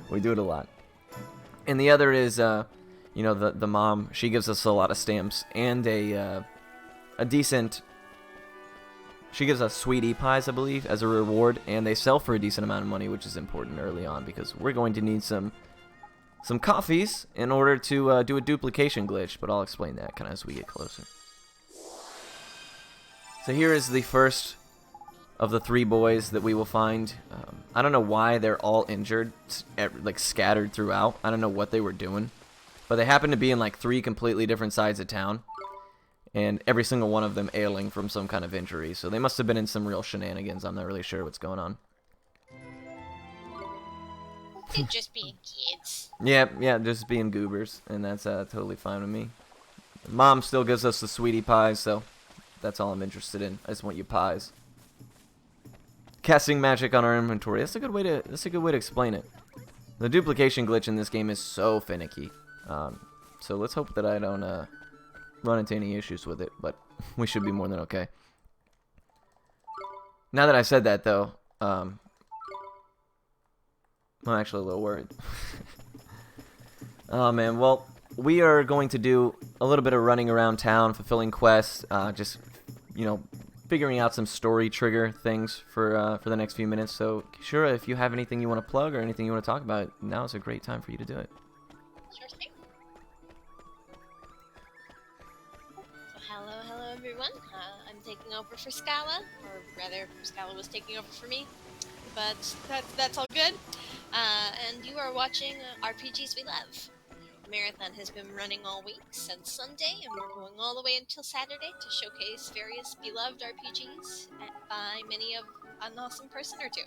We do it a lot. And the other is, you know, the mom. She gives us a lot of stamps and a decent. She gives us sweetie pies, I believe, as a reward, and they sell for a decent amount of money, which is important early on because we're going to need some coffees in order to do a duplication glitch. But I'll explain that kind of as we get closer. So here is the first of the 3 boys that we will find. I don't know why they're all injured, like scattered throughout. I don't know what they were doing. But they happen to be in like 3 completely different sides of town. And every single one of them ailing from some kind of injury. So they must have been in some real shenanigans. I'm not really sure what's going on. They're just being kids. Yeah, just being goobers. And that's totally fine with me. Mom still gives us the sweetie pies, so that's all I'm interested in. I just want you pies. Casting magic on our inventory. That's a good way to explain it. The duplication glitch in this game is so finicky. So let's hope that I don't run into any issues with it, but we should be more than okay. Now that I said that, though, I'm actually a little worried. Oh man, well, we are going to do a little bit of running around town, fulfilling quests, just, you know, figuring out some story trigger things for the next few minutes. So, Shura, if you have anything you want to plug or anything you want to talk about, now is a great time for you to do it. Sure thing. So hello everyone. I'm taking over for Scala, or rather, Scala was taking over for me, but that's all good. And you are watching RPGs We Love. The marathon has been running all week since Sunday, and we're going all the way until Saturday to showcase various beloved RPGs by many of an awesome person or 2.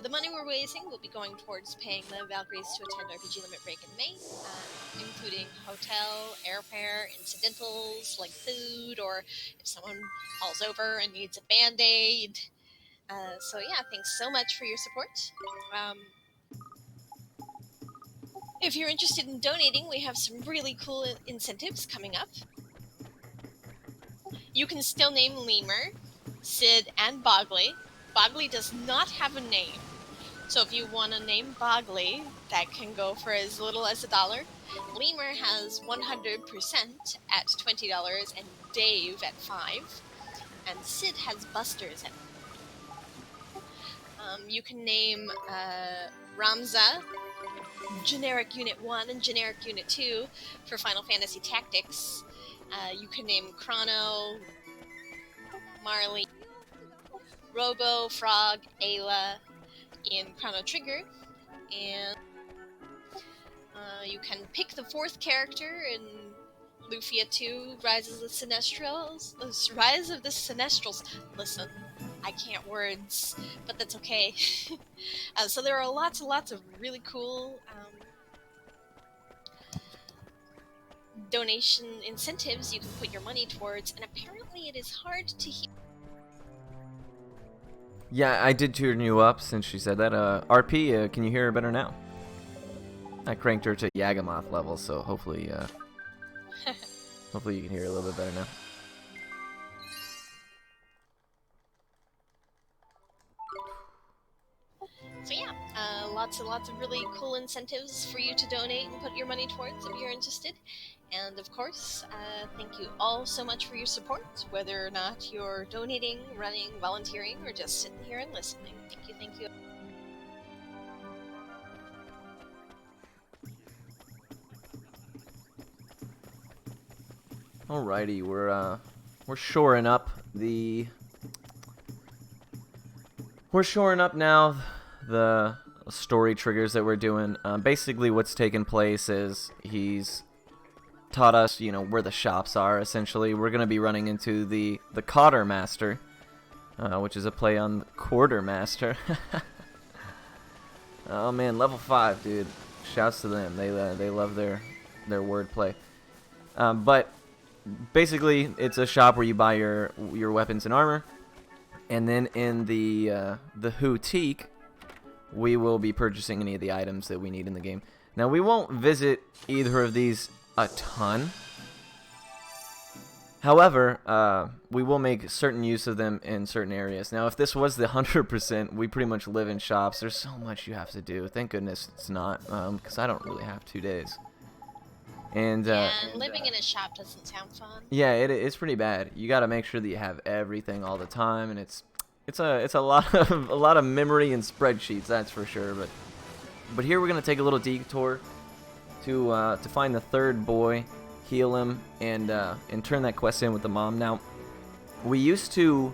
The money we're raising will be going towards paying the Valkyries to attend RPG Limit Break in May, including hotel, airfare, incidentals like food, or if someone falls over and needs a band-aid. So yeah, thanks so much for your support. If you're interested in donating, we have some really cool incentives coming up. You can still name Lemur, Sid, and Bogley. Bogley does not have a name. So if you want to name Bogley, that can go for as little as $1. Lemur has 100% at $20 and Dave at $5. And Sid has Busters at you can name Ramza, Generic Unit 1 and Generic Unit 2 for Final Fantasy Tactics. You can name Chrono, Marley, Robo, Frog, Ayla in Chrono Trigger. And you can pick the 4th character and Lufia 2, Rise of the Sinestrals. Rise of the Sinestrals. Listen, I can't words, but that's okay. So there are lots and lots of really cool donation incentives you can put your money towards, and apparently it is hard to hear. Yeah, I did turn you up since she said that. RP, can you hear her better now? I cranked her to Yagamoth level, so hopefully, hopefully you can hear her a little bit better now. So yeah, lots and lots of really cool incentives for you to donate and put your money towards if you're interested. And of course, thank you all so much for your support, whether or not you're donating, running, volunteering, or just sitting here and listening. Thank you, thank you. Alrighty, we're shoring up the. We're shoring up now the story triggers that we're doing. Basically, what's taken place is he's taught us, you know, where the shops are. Essentially, we're gonna be running into the Cotter Master, which is a play on Quartermaster. Oh man, level 5, dude. Shouts to them. They love their wordplay. But basically, it's a shop where you buy your weapons and armor, and then in the boutique, we will be purchasing any of the items that we need in the game. Now, we won't visit either of these a ton. However, we will make certain use of them in certain areas. Now, if this was the 100%, we pretty much live in shops. There's so much you have to do. Thank goodness it's not, because I don't really have 2 days. And living in a shop doesn't sound fun. yeah, it's pretty bad. You got to make sure that you have everything all the time, and it's a lot of memory and spreadsheets, that's for sure. But here we're gonna take a little detour to find the third boy, heal him, and turn that quest in with the mom. Now, we used to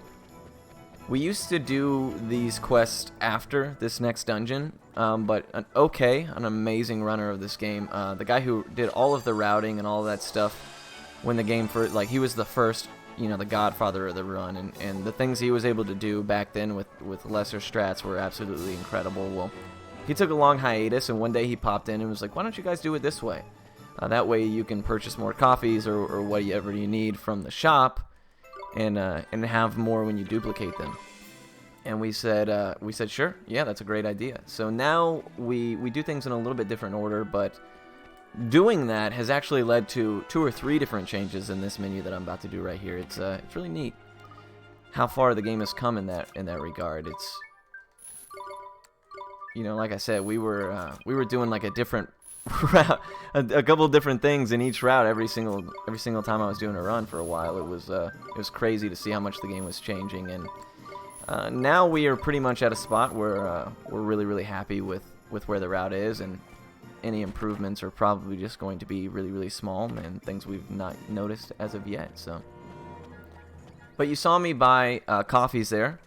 do these quests after this next dungeon, but an amazing runner of this game, the guy who did all of the routing and all of that stuff when the game first, like, he was the first, you know, the godfather of the run, and the things he was able to do back then with lesser strats were absolutely incredible. Well, he took a long hiatus, and one day he popped in and was like, why don't you guys do it this way? That way you can purchase more coffees or whatever you need from the shop, and have more when you duplicate them. And we said sure, yeah, that's a great idea. So now we do things in a little bit different order, but doing that has actually led to 2 or 3 different changes in this menu that I'm about to do right here. It's really neat how far the game has come in that regard. It's, you know, like I said, we were doing like a different route, a couple different things in each route every single time I was doing a run for a while. It was crazy to see how much the game was changing, and now we are pretty much at a spot where we're really happy with where the route is, and any improvements are probably just going to be really small and things we've not noticed as of yet. So, but you saw me buy coffees there.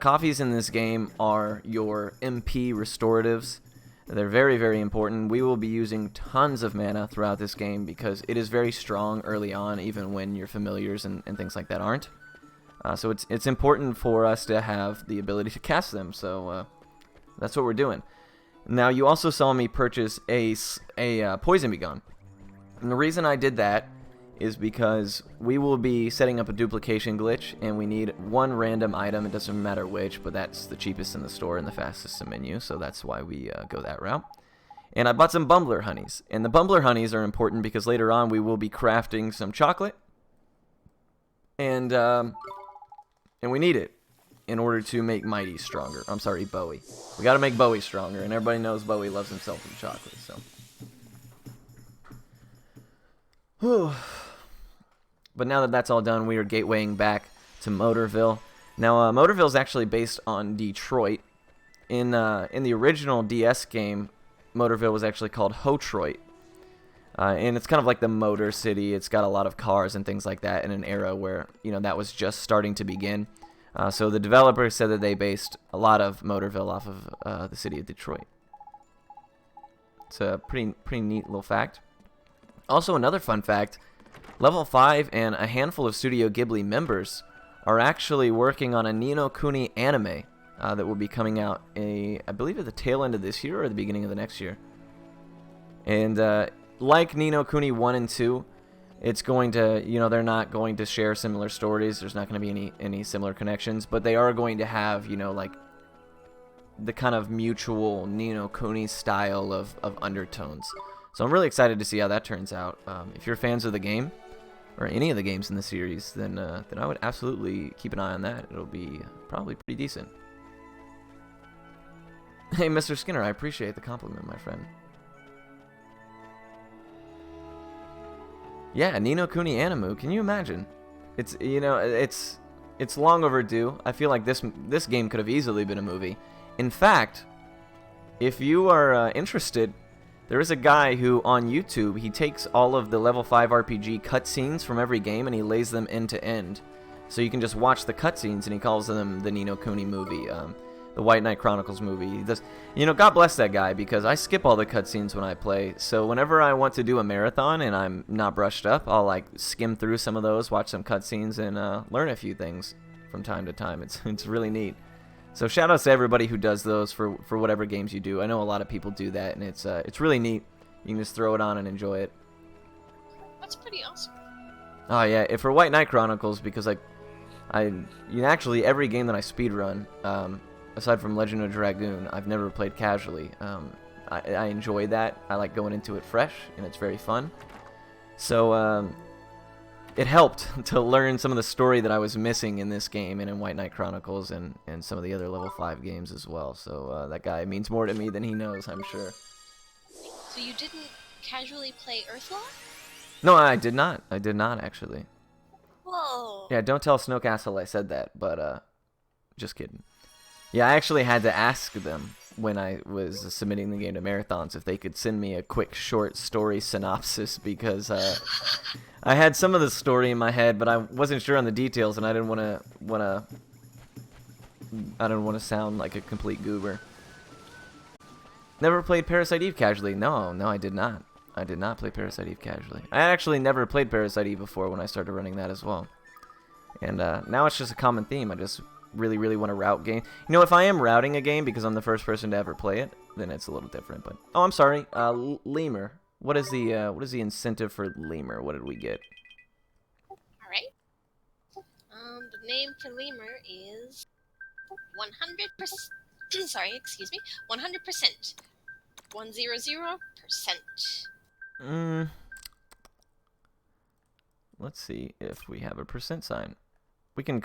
Coffees in this game are your MP restoratives. They're very important. We will be using tons of mana throughout this game because it is very strong early on, even when your familiars and things like that aren't. So it's important for us to have the ability to cast them. So that's what we're doing. Now, you also saw me purchase a Poison Begone. And the reason I did that is because we will be setting up a duplication glitch, and we need one random item. It doesn't matter which, but that's the cheapest in the store and the fastest in menu, so that's why we go that route. And I bought some Bumbler Honeys. And the Bumbler Honeys are important because later on we will be crafting some chocolate. And we need it in order to make Mighty stronger. I'm sorry, Bowie. We gotta make Bowie stronger, and everybody knows Bowie loves himself some chocolate, so. Whew. But now that that's all done, we are gatewaying back to Motorville. Now, Motorville is actually based on Detroit. In the original DS game, Motorville was actually called Hotroit. And it's kind of like the Motor City. It's got a lot of cars and things like that in an era where, you know, that was just starting to begin. So the developer said that they based a lot of Motorville off of the city of Detroit. It's a pretty neat little fact. Also, another fun fact, Level 5 and a handful of Studio Ghibli members are actually working on a Ni no Kuni anime that will be coming out, I believe, at the tail end of this year or the beginning of the next year. And like Ni no Kuni 1 and 2, it's going to, they're not going to share similar stories. There's not going to be any similar connections, but they are going to have, like, the kind of mutual Ni no Kuni style of undertones. So I'm really excited to see how that turns out. If you're fans of the game, or any of the games in the series, then I would absolutely keep an eye on that. It'll be probably pretty decent. Hey, Mr. Skinner, I appreciate the compliment, my friend. Yeah, Ni no Kuni Animu. Can you imagine? It's it's long overdue. I feel like this game could have easily been a movie. In fact, if you are interested, there is a guy who on YouTube, he takes all of the level 5 RPG cutscenes from every game and he lays them end to end. So you can just watch the cutscenes, and he calls them the Ni no Kuni movie, the White Knight Chronicles movie. God bless that guy, because I skip all the cutscenes when I play. So whenever I want to do a marathon and I'm not brushed up, I'll like skim through some of those, watch some cutscenes, and learn a few things from time to time. It's really neat. So shout outs to everybody who does those for whatever games you do. I know a lot of people do that, and it's really neat. You can just throw it on and enjoy it. That's pretty awesome. Oh yeah, for White Knight Chronicles, because actually every game that I speedrun, aside from Legend of Dragoon, I've never played casually. I enjoy that. I like going into it fresh, and it's very fun. So it helped to learn some of the story that I was missing in this game and in White Knight Chronicles and some of the other level 5 games as well. So that guy means more to me than he knows, I'm sure. So you didn't casually play Earthlock? No, I did not. I did not, actually. Whoa. Yeah, don't tell Snowcastle I said that, but just kidding. Yeah, I actually had to ask them when I was submitting the game to marathons if they could send me a quick short story synopsis, because I had some of the story in my head, but I wasn't sure on the details, and I didn't want to sound like a complete goober. Never played Parasite Eve casually. No, I did not. I did not play Parasite Eve casually. I actually never played Parasite Eve before when I started running that as well. And now it's just a common theme. I just really want to route game. If I am routing a game because I'm the first person to ever play it, then it's a little different. But oh, I'm sorry, Lemur. What is the incentive for Lemur? What did we get? All right. The name for Lemur is 100%. Sorry, excuse me. 100%. 100%. Let's see if we have a percent sign. We can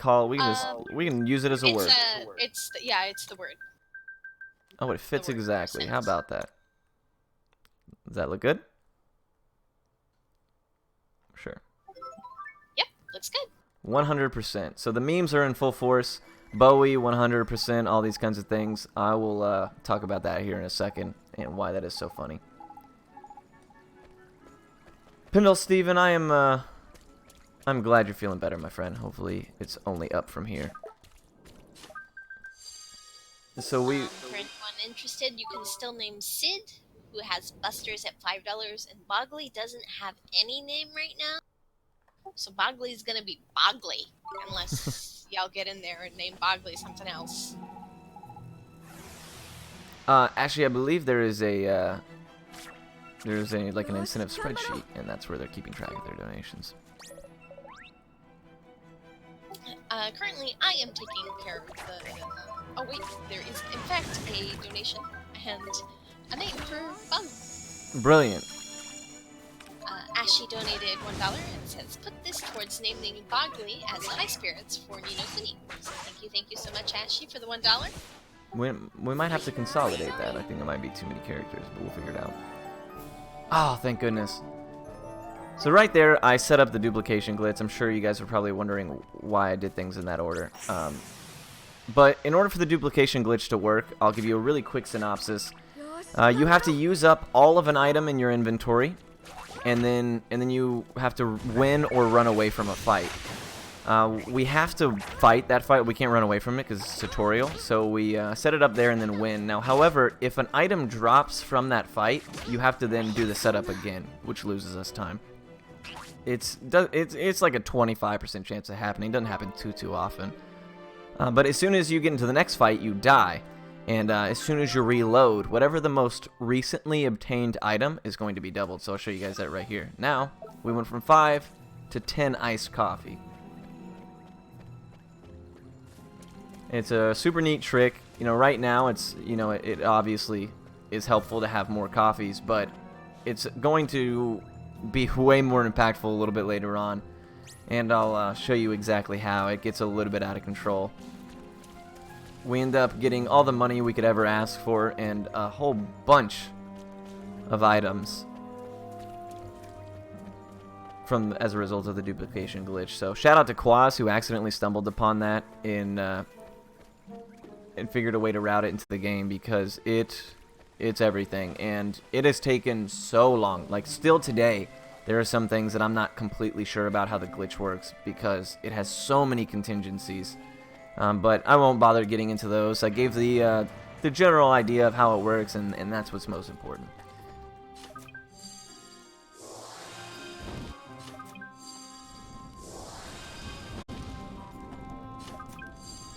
use it as a word. It's the word. Oh, it fits word exactly. percent. How about that? Does that look good? Sure. Yep, looks good. 100%. So the memes are in full force. Bowie, 100%, all these kinds of things. I will talk about that here in a second and why that is so funny. Pindle Steven, I'm glad you're feeling better, my friend. Hopefully it's only up from here. So for anyone interested, you can still name Sid, who has Busters at $5, and Bogley doesn't have any name right now. So Bogley's gonna be Bogley, unless y'all get in there and name Bogley something else. Actually, I believe there's an incentive spreadsheet, and that's where they're keeping track of their donations. Currently, I am taking care of the... oh wait, there is in fact a donation and a name for fun. Brilliant. Ashy donated $1 and says, "Put this towards naming Bogley as high spirits for Ni no Kuni." So thank you so much, Ashy, for the $1. We might have to consolidate that. I think there might be too many characters, but we'll figure it out. Oh, thank goodness. So right there, I set up the duplication glitch. I'm sure you guys are probably wondering why I did things in that order. But in order for the duplication glitch to work, I'll give you a really quick synopsis. You have to use up all of an item in your inventory, and then you have to win or run away from a fight. We have to fight that fight. We can't run away from it because it's tutorial. So we set it up there and then win. Now, however, if an item drops from that fight, you have to then do the setup again, which loses us time. it's like a 25% chance of happening. It doesn't happen too often. But as soon as you get into the next fight, you die. And as soon as you reload, whatever the most recently obtained item is going to be doubled. So I'll show you guys that right here. Now, we went from 5 to 10 iced coffee. It's a super neat trick. You know, right now it's, you know, it obviously is helpful to have more coffees, but it's going to be way more impactful a little bit later on. And I'll show you exactly how it gets a little bit out of control. We end up getting all the money we could ever ask for and a whole bunch of items as a result of the duplication glitch. So shout out to Quaz, who accidentally stumbled upon that and figured a way to route it into the game, because it's everything, and it has taken so long. Like, still today, there are some things that I'm not completely sure about how the glitch works, because it has so many contingencies. But I won't bother getting into those. I gave the general idea of how it works, and that's what's most important.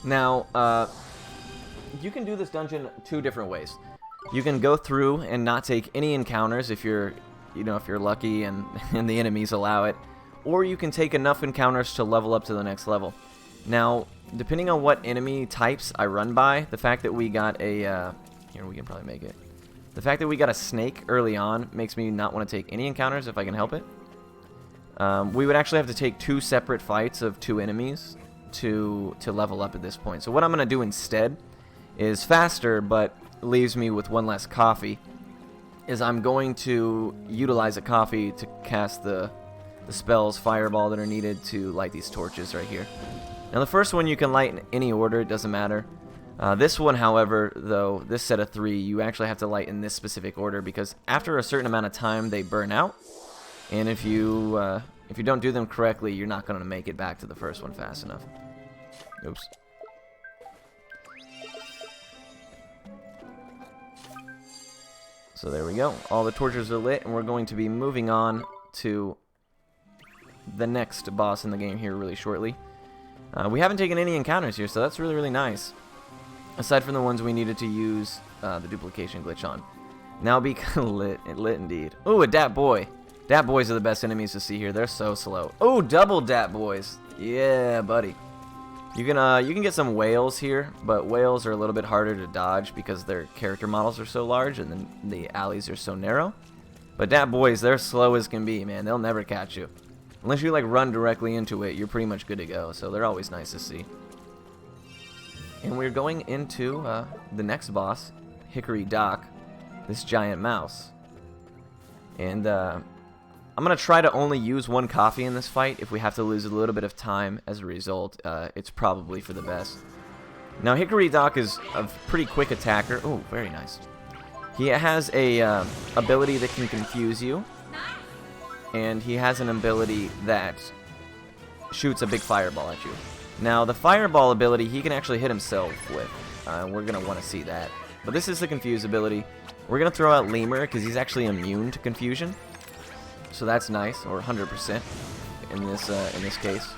Now, you can do this dungeon 2 different ways. You can go through and not take any encounters if you're lucky and the enemies allow it, or you can take enough encounters to level up to the next level. Now, depending on what enemy types I run by, the fact that we got a here, we can probably make it. The fact that we got a snake early on makes me not want to take any encounters if I can help it. We would actually have to take 2 separate fights of 2 enemies to level up at this point. So what I'm going to do instead is faster, but leaves me with 1 less coffee, is I'm going to utilize a coffee to cast the spells Fireball that are needed to light these torches right here. Now the first one you can light in any order, it doesn't matter. This one, however, though, this set of 3, you actually have to light in this specific order, because after a certain amount of time they burn out, and if you don't do them correctly, you're not going to make it back to the first one fast enough. Oops. So there we go. All the torches are lit, and we're going to be moving on to the next boss in the game here really shortly. We haven't taken any encounters here, so that's really, really nice. Aside from the ones we needed to use the duplication glitch on. Now be lit indeed. Ooh, a Dat Boy. Dat Boys are the best enemies to see here. They're so slow. Ooh, double Dat Boys. Yeah, buddy. You can get some whales here, but whales are a little bit harder to dodge because their character models are so large and then the alleys are so narrow. But Dat Boys, they're slow as can be, man. They'll never catch you. Unless you like run directly into it, you're pretty much good to go. So they're always nice to see. And we're going into the next boss, Hickory Dock, this giant mouse. And I'm going to try to only use 1 coffee in this fight. If we have to lose a little bit of time as a result, it's probably for the best. Now, Hickory Dock is a pretty quick attacker. Oh, very nice. He has a ability that can confuse you. And he has an ability that shoots a big fireball at you. Now, the fireball ability, he can actually hit himself with. We're going to want to see that. But this is the confuse ability. We're going to throw out Lemur because he's actually immune to confusion. So that's nice, or 100% in this case.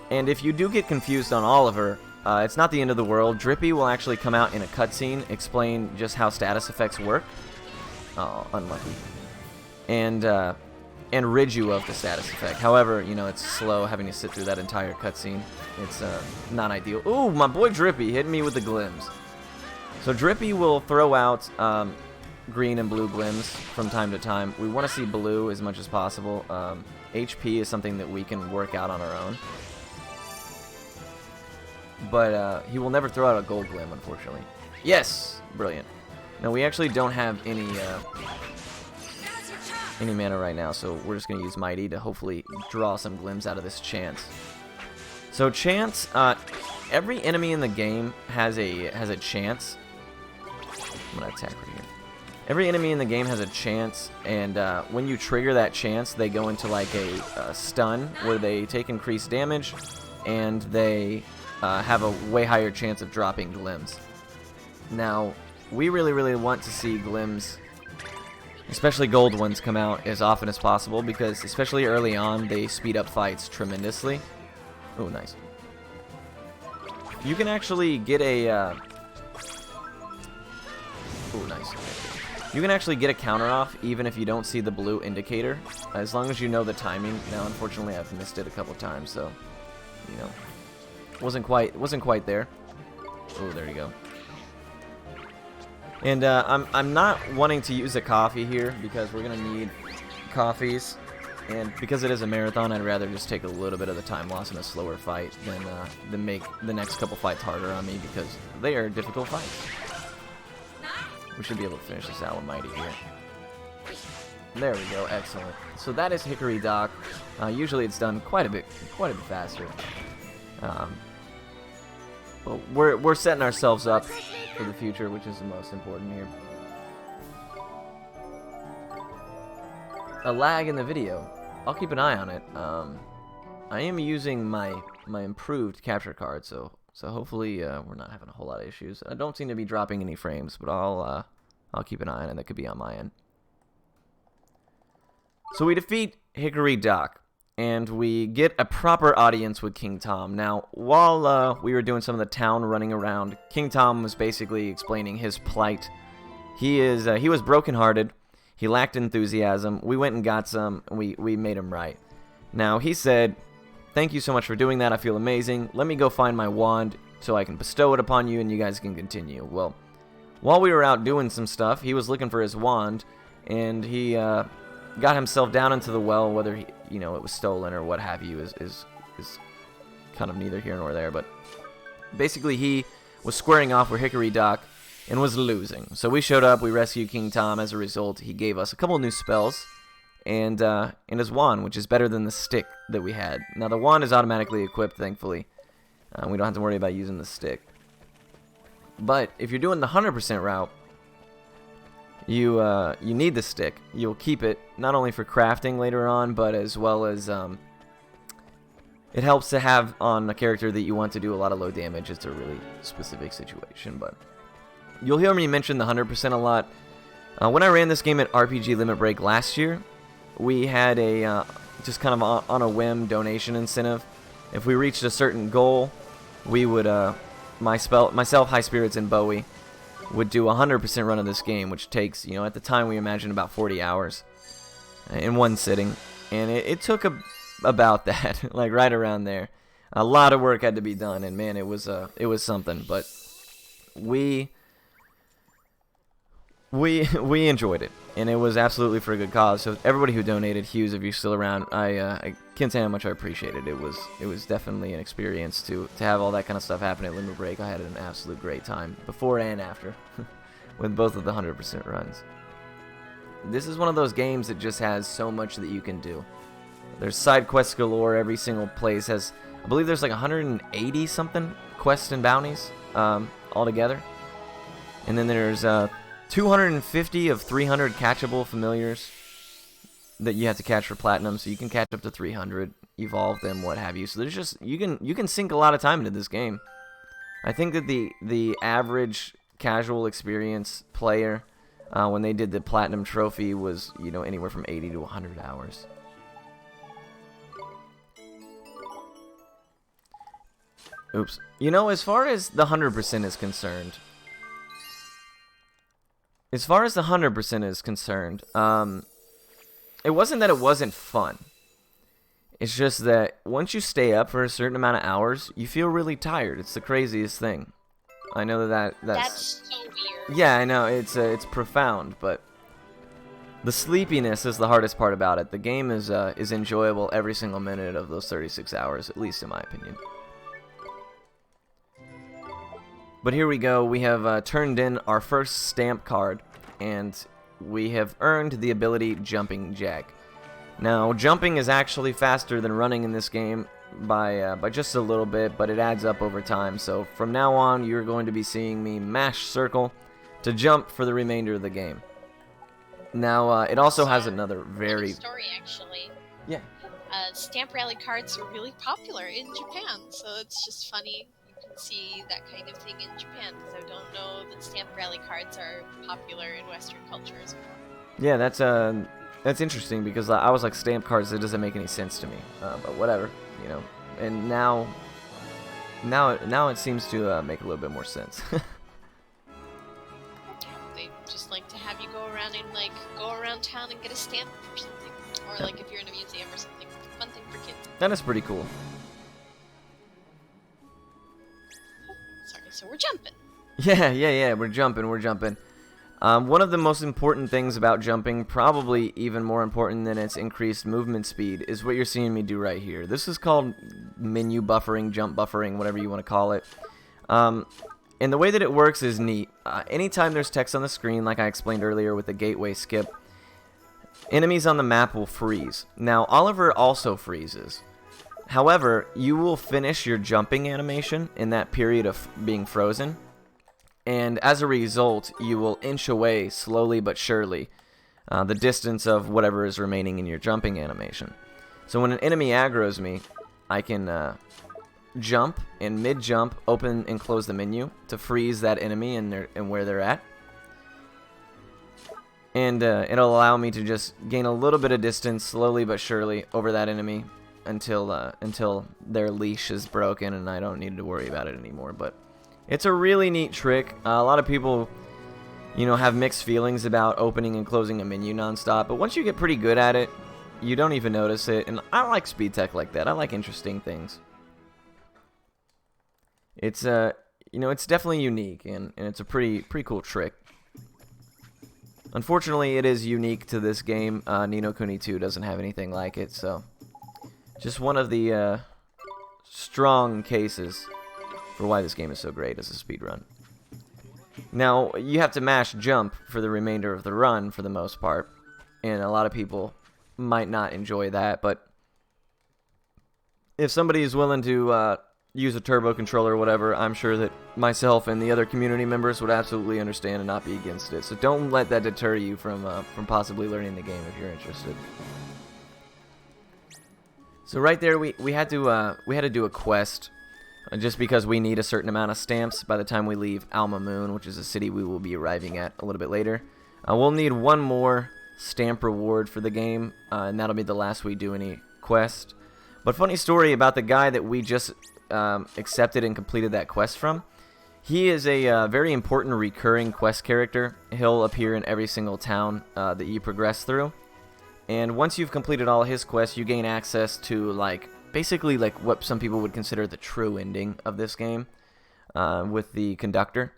And if you do get confused on Oliver, it's not the end of the world. Drippy will actually come out in a cutscene, explain just how status effects work. Oh, unlucky. And rid you of the status effect. However, you know, it's slow having to sit through that entire cutscene. It's not ideal. Ooh, my boy Drippy hitting me with the glims. So Drippy will throw out green and blue glims from time to time. We want to see blue as much as possible. HP is something that we can work out on our own. But he will never throw out a gold glim, unfortunately. Yes! Brilliant. Now, we actually don't have any mana right now, so we're just going to use Mighty to hopefully draw some glims out of this chance. So chance, every enemy in the game has a chance. I'm going to attack right here. Every enemy in the game has a chance, and when you trigger that chance, they go into like a stun where they take increased damage, and they have a way higher chance of dropping glims. Now, we really, really want to see glims especially gold ones, come out as often as possible, because especially early on, they speed up fights tremendously. Oh, nice. You can actually get a... oh, nice. You can actually get a counter off even if you don't see the blue indicator, as long as you know the timing. Now, unfortunately, I've missed it a couple times, so, you know, wasn't quite there. Oh, there you go. And I'm not wanting to use a coffee here because we're gonna need coffees, and because it is a marathon, I'd rather just take a little bit of the time loss in a slower fight than make the next couple fights harder on me, because they are difficult fights. We should be able to finish this out with Mighty here. There we go, excellent. So that is Hickory Dock. Usually it's done quite a bit faster. But we're setting ourselves up for the future, which is the most important here. A lag in the video. I'll keep an eye on it. I am using my improved capture card, so hopefully we're not having a whole lot of issues. I don't seem to be dropping any frames, but I'll keep an eye on it. That could be on my end. So we defeat Hickory Dock, and we get a proper audience with King Tom. Now, while we were doing some of the town running around, King Tom was basically explaining his plight. He was brokenhearted. He lacked enthusiasm. We went and got some, and we made him right. Now, he said, "Thank you so much for doing that. I feel amazing. Let me go find my wand so I can bestow it upon you, and you guys can continue." Well, while we were out doing some stuff, he was looking for his wand, and he got himself down into the well. Whether it was stolen or what have you is kind of neither here nor there. But basically, he was squaring off with Hickory Dock and was losing. So we showed up. We rescued King Tom. As a result, he gave us a couple new spells and his wand, which is better than the stick that we had. Now the wand is automatically equipped, thankfully. We don't have to worry about using the stick. But if you're doing the 100% route, you need the stick. You'll keep it not only for crafting later on, but as well as it helps to have on a character that you want to do a lot of low damage. It's a really specific situation, but you'll hear me mention the 100% a lot. When I ran this game at RPG Limit Break last year, we had a just kind of on a whim donation incentive. If we reached a certain goal, we would myself, High Spirits, and Bowie would do a 100% run of this game, which takes, at the time we imagined about 40 hours in one sitting, and it took about that, like right around there. A lot of work had to be done, and man, it was something. But we enjoyed it, and it was absolutely for a good cause. So everybody who donated, Hughes, if you're still around, I can't say how much I appreciate it. It was definitely an experience to have all that kind of stuff happen at Limit Break. I had an absolute great time before and after with both of the 100% runs. This is one of those games that just has so much that you can do. There's side quests galore. Every single place has, I believe there's like 180 something quests and bounties altogether, and then there's 250 of 300 catchable familiars that you have to catch for platinum, so you can catch up to 300, evolve them, what have you. So there's just you can sink a lot of time into this game. I think that the average casual experience player when they did the platinum trophy was anywhere from 80 to 100 hours. Oops. As far as the 100% is concerned, it wasn't that it wasn't fun. It's just that once you stay up for a certain amount of hours, you feel really tired. It's the craziest thing. I know that's so weird. Yeah, I know it's profound, but the sleepiness is the hardest part about it. The game is enjoyable every single minute of those 36 hours, at least in my opinion. But here we go. We have turned in our first stamp card, and we have earned the ability Jumping Jack. Now, jumping is actually faster than running in this game by just a little bit, but it adds up over time. So from now on, you're going to be seeing me mash circle to jump for the remainder of the game. Now, it also has another very... story, actually. Yeah. Stamp rally cards are really popular in Japan, so it's just funny you can see that kind of thing in Japan, because I don't know that stamp rally cards are popular in Western culture as well. Yeah, that's interesting because I was like, stamp cards, it doesn't make any sense to me. But whatever, you know. And now it seems to make a little bit more sense. They just like to have you go around and like go around town and get a stamp or something, or like if you're in a museum or something. Fun thing for kids. That is pretty cool. Sorry, so we're jumping. Yeah, we're jumping. One of the most important things about jumping, probably even more important than its increased movement speed, is what you're seeing me do right here. This is called menu buffering, jump buffering, whatever you want to call it. And the way that it works is neat. Anytime there's text on the screen, like I explained earlier with the gateway skip, enemies on the map will freeze. Now, Oliver also freezes. However, you will finish your jumping animation in that period of being frozen. And as a result, you will inch away slowly but surely the distance of whatever is remaining in your jumping animation. So when an enemy aggroes me, I can jump, and mid-jump, open and close the menu to freeze that enemy and where they're at. And it'll allow me to just gain a little bit of distance slowly but surely over that enemy until their leash is broken and I don't need to worry about it anymore. But it's a really neat trick. A lot of people, you know, have mixed feelings about opening and closing a menu nonstop, but once you get pretty good at it, you don't even notice it. And I like speed tech like that. I like interesting things. It's you know, it's definitely unique, and it's a pretty cool trick. Unfortunately, it is unique to this game. Ni no Kuni 2 doesn't have anything like it, so just one of the strong cases for why this game is so great as a speedrun. Now, you have to mash jump for the remainder of the run for the most part, and a lot of people might not enjoy that, but if somebody is willing to use a turbo controller or whatever, I'm sure that myself and the other community members would absolutely understand and not be against it. So don't let that deter you from possibly learning the game if you're interested. So right there, we had to do a quest. Just because we need a certain amount of stamps by the time we leave Alma Moon, which is a city we will be arriving at a little bit later. We'll need one more stamp reward for the game, and that'll be the last we do any quest. But funny story about the guy that we just accepted and completed that quest from. He is a very important recurring quest character. He'll appear in every single town that you progress through. And once you've completed all his quests, you gain access to basically like what some people would consider the true ending of this game with the conductor.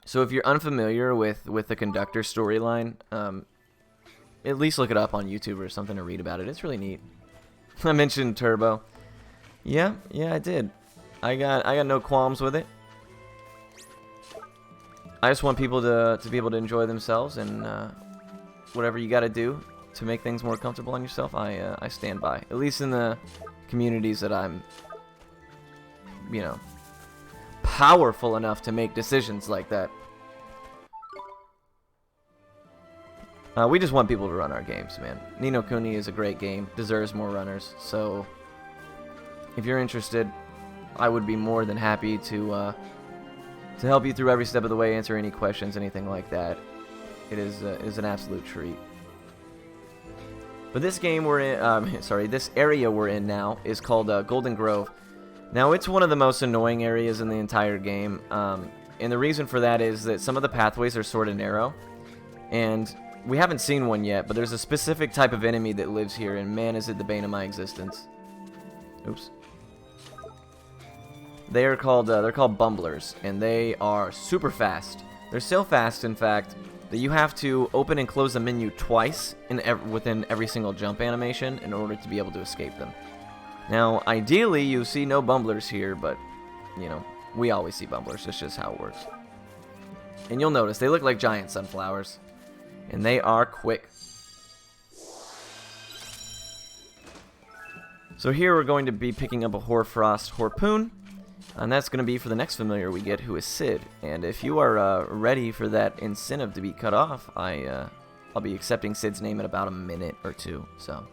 So if you're unfamiliar with the conductor storyline, at least look it up on YouTube or something to read about it. It's really neat. I mentioned Turbo. Yeah, I did. I got no qualms with it. I just want people to be able to enjoy themselves, and whatever you got to do to make things more comfortable on yourself, I stand by. At least in the communities that I'm, you know, powerful enough to make decisions like that. We just want people to run our games, man. Ni no Kuni is a great game, deserves more runners. So if you're interested, I would be more than happy to help you through every step of the way, answer any questions, anything like that. It is an absolute treat. But this game we're in, this area we're in now is called Golden Grove. Now, it's one of the most annoying areas in the entire game, and the reason for that is that some of the pathways are sort of narrow, and we haven't seen one yet, but there's a specific type of enemy that lives here, and man, is it the bane of my existence. Oops. They're called bumblers, and they are super fast. They're so fast, in fact, that you have to open and close the menu twice within every single jump animation in order to be able to escape them. Now, ideally, you see no bumblers here, but, you know, we always see bumblers. That's just how it works. And you'll notice, they look like giant sunflowers, and they are quick. So here we're going to be picking up a Hoarfrost Harpoon, and that's going to be for the next familiar we get, who is Sid. And if you are ready for that incentive to be cut off, I'll be accepting Sid's name in about a minute or two. So,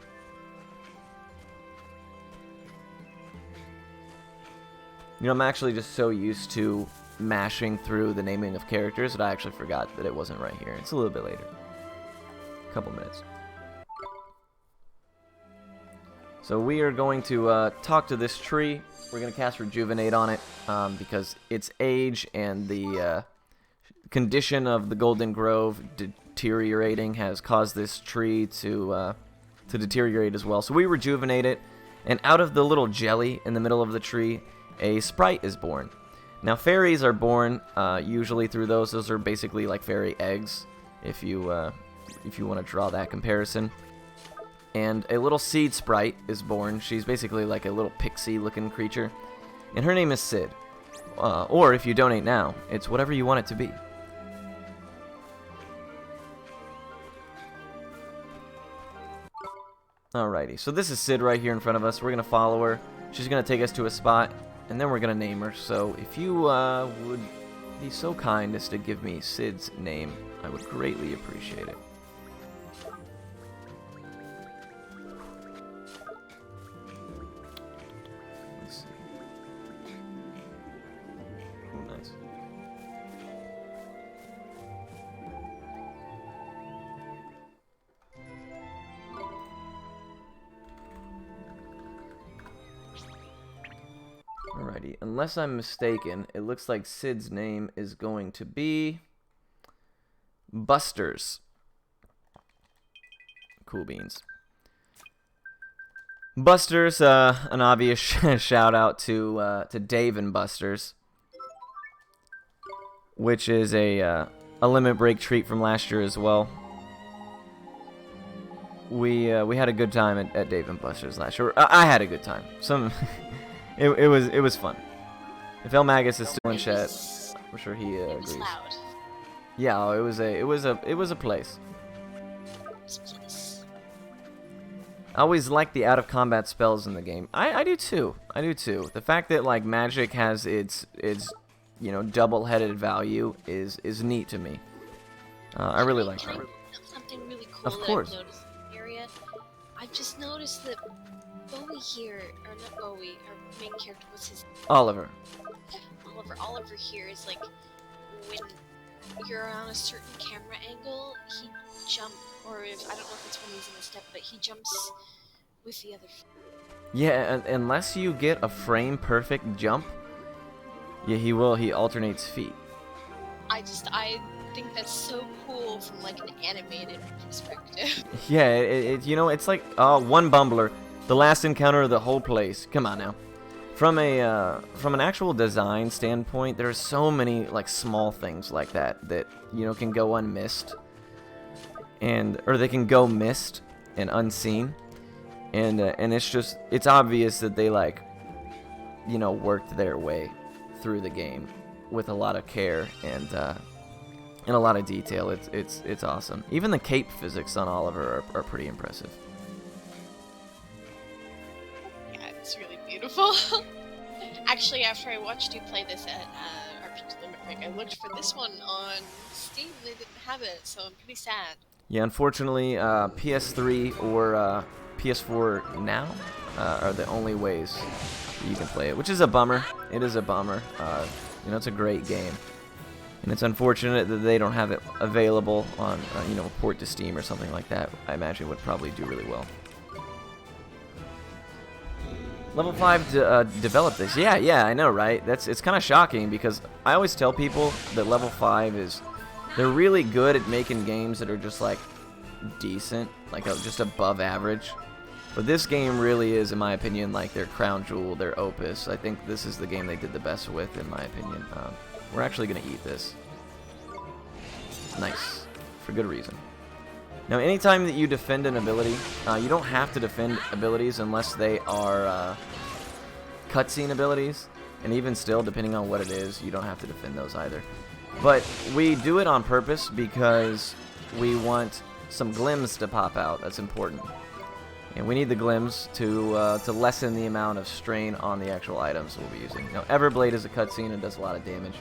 you know, I'm actually just so used to mashing through the naming of characters that I actually forgot that it wasn't right here. It's a little bit later. couple minutes. So we are going to talk to this tree. We're going to cast Rejuvenate on it because its age and the condition of the Golden Grove deteriorating has caused this tree to deteriorate as well. So we rejuvenate it, and out of the little jelly in the middle of the tree, a sprite is born. Now fairies are born usually through those. Those are basically like fairy eggs, if you want to draw that comparison. And a little seed sprite is born. She's basically like a little pixie-looking creature, and her name is Sid. Or if you donate now, it's whatever you want it to be. Alrighty, so this is Sid right here in front of us. We're gonna follow her. She's gonna take us to a spot, and then we're gonna name her. So if you would be so kind as to give me Sid's name, I would greatly appreciate it. Let's see. Oh, nice. Alrighty, unless I'm mistaken, it looks like Sid's name is going to be Busters. Cool beans. Busters, an obvious shout out to Dave and Busters, which is a limit break treat from last year as well. We had a good time at Dave and Busters last year. I had a good time. It was fun. If El Magus is still in chat, I'm sure he It was agrees. loud. Yeah, it was a place. I always like the out of combat spells in the game. I do too. I do too. The fact that like magic has its double-headed value is neat to me. I really like that. Something really cool Of course. that I've noticed in the area. I've just noticed that Bowie here, or not Bowie, our main character, what's his Oliver. Oliver here is like, when you're on a certain camera angle, he jumps, or if, I don't know if it's when he's in a step, but he jumps with the other foot. Yeah, unless you get a frame perfect jump, yeah, he alternates feet. I think that's so cool from like an animated perspective. Yeah, it's like one bumbler, the last encounter of the whole place. Come on now. From an actual design standpoint, there are so many like small things like that can go unmissed, or they can go missed and unseen, and it's obvious that they worked their way through the game with a lot of care and a lot of detail. It's awesome. Even the cape physics on Oliver are pretty impressive. Yeah, it's really beautiful. Actually, after I watched you play this at RPG Limit Break, I looked for this one on Steam. They didn't have it, so I'm pretty sad. Yeah, unfortunately, PS3 or PS4 now are the only ways you can play it, which is a bummer. It is a bummer. It's a great game, and it's unfortunate that they don't have it available on port to Steam or something like that. I imagine would probably do really well. Level 5 developed this. Yeah, I know, right? It's kind of shocking because I always tell people that Level 5 they're really good at making games that are just like decent, like just above average. But this game really is, in my opinion, like their crown jewel, their opus. I think this is the game they did the best with, in my opinion. We're actually gonna eat this. Nice, for good reason. Now, anytime that you defend an ability, you don't have to defend abilities unless they are cutscene abilities. And even still, depending on what it is, you don't have to defend those either. But we do it on purpose because we want some glims to pop out. That's important. And we need the glims to lessen the amount of strain on the actual items we'll be using. Now, Everblade is a cutscene and does a lot of damage.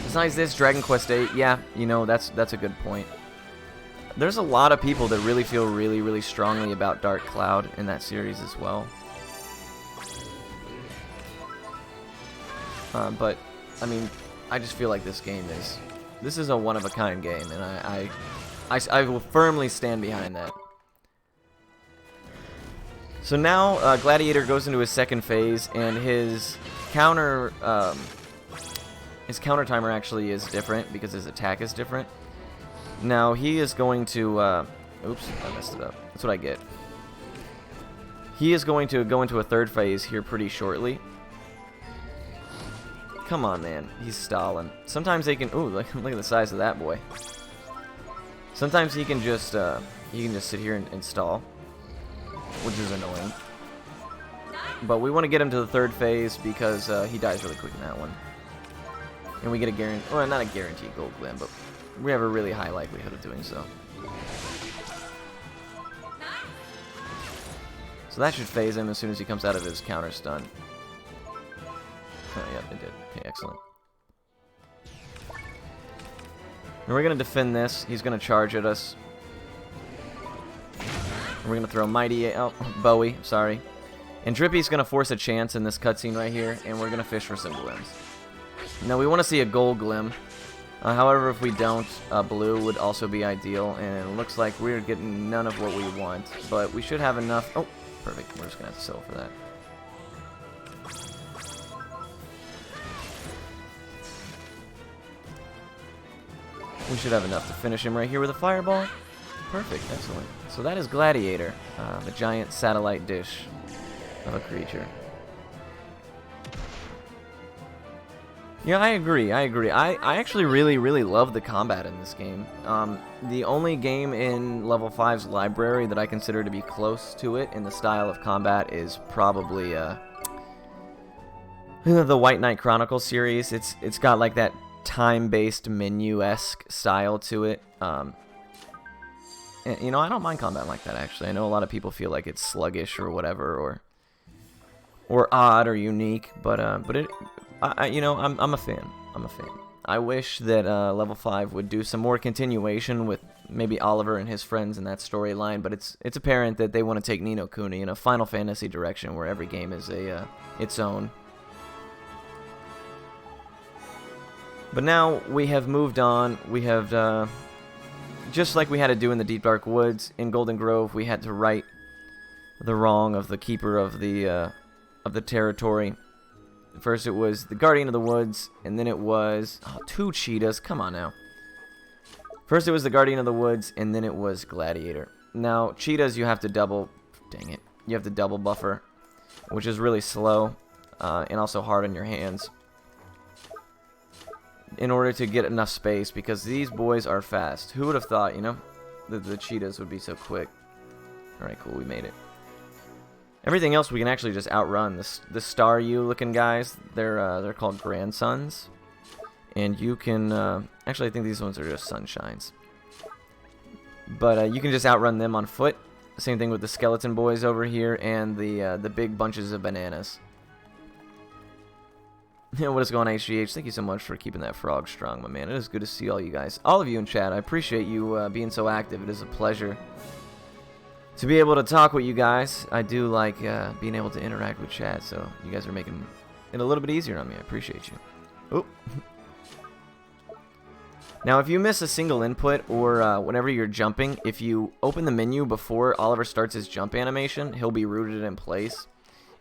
Besides this, Dragon Quest VIII, yeah, that's a good point. There's a lot of people that really feel really, really strongly about Dark Cloud in that series as well. But, I mean, I just feel like this is a one-of-a-kind game, and I will firmly stand behind that. So now Gladiator goes into his second phase, and his counter timer actually is different because his attack is different. Now he is going to oops, I messed it up. That's what I get. He is going to go into a third phase here pretty shortly. Come on, man. He's stalling. Sometimes they can... Ooh, look at the size of that boy. Sometimes he can just sit here and stall, which is annoying. But we want to get him to the third phase because he dies really quick in that one. And we get a guarantee... Well, not a guaranteed gold glim, but we have a really high likelihood of doing so. So that should phase him as soon as he comes out of his counter stun. Oh, yeah, it did. Okay, excellent. And we're going to defend this. He's going to charge at us. And we're going to throw Mighty... Oh, Bowie, sorry. And Drippy's going to force a chance in this cutscene right here, and we're going to fish for some glims. Now, we want to see a gold glim. However, if we don't, blue would also be ideal, and it looks like we're getting none of what we want. But we should have enough... Oh, perfect. We're just going to have to sell for that. We should have enough to finish him right here with a fireball. Perfect, excellent. So that is Gladiator, the giant satellite dish of a creature. Yeah, I agree. I actually really love the combat in this game. The only game in Level 5's library that I consider to be close to it in the style of combat is probably the White Knight Chronicles series. It's got like that time-based menu-esque style to it. And, you know, I don't mind combat like that, actually. I know a lot of people feel like it's sluggish or whatever, or odd or unique, but you know, I'm a fan. I'm a fan. I wish that Level 5 would do some more continuation with maybe Oliver and his friends in that storyline, but it's apparent that they want to take Ni no Kuni in a Final Fantasy direction where every game is its own. But now we have moved on. We have, just like we had to do in the Deep Dark Woods, in Golden Grove, we had to right the wrong of the Keeper of the territory. First it was the Guardian of the Woods, and then it was... Oh, 2 cheetahs, come on now. First it was the Guardian of the Woods, and then it was Gladiator. Now, cheetahs you have to double... Dang it. You have to double buffer, which is really slow, and also hard on your hands, in order to get enough space, because these boys are fast. Who would have thought, you know, that the cheetahs would be so quick? Alright, cool, we made it. Everything else we can actually just outrun. The Star U looking guys, they're called Grandsons. And you can, actually I think these ones are just Sunshines. But you can just outrun them on foot. Same thing with the Skeleton Boys over here, and the big bunches of bananas. What is going on, HGH? Thank you so much for keeping that frog strong, my man. It is good to see all you guys. All of you in chat. I appreciate you being so active. It is a pleasure to be able to talk with you guys. I do like being able to interact with chat, so you guys are making it a little bit easier on me. I appreciate you. Oh. Now, if you miss a single input, or whenever you're jumping, if you open the menu before Oliver starts his jump animation, he'll be rooted in place.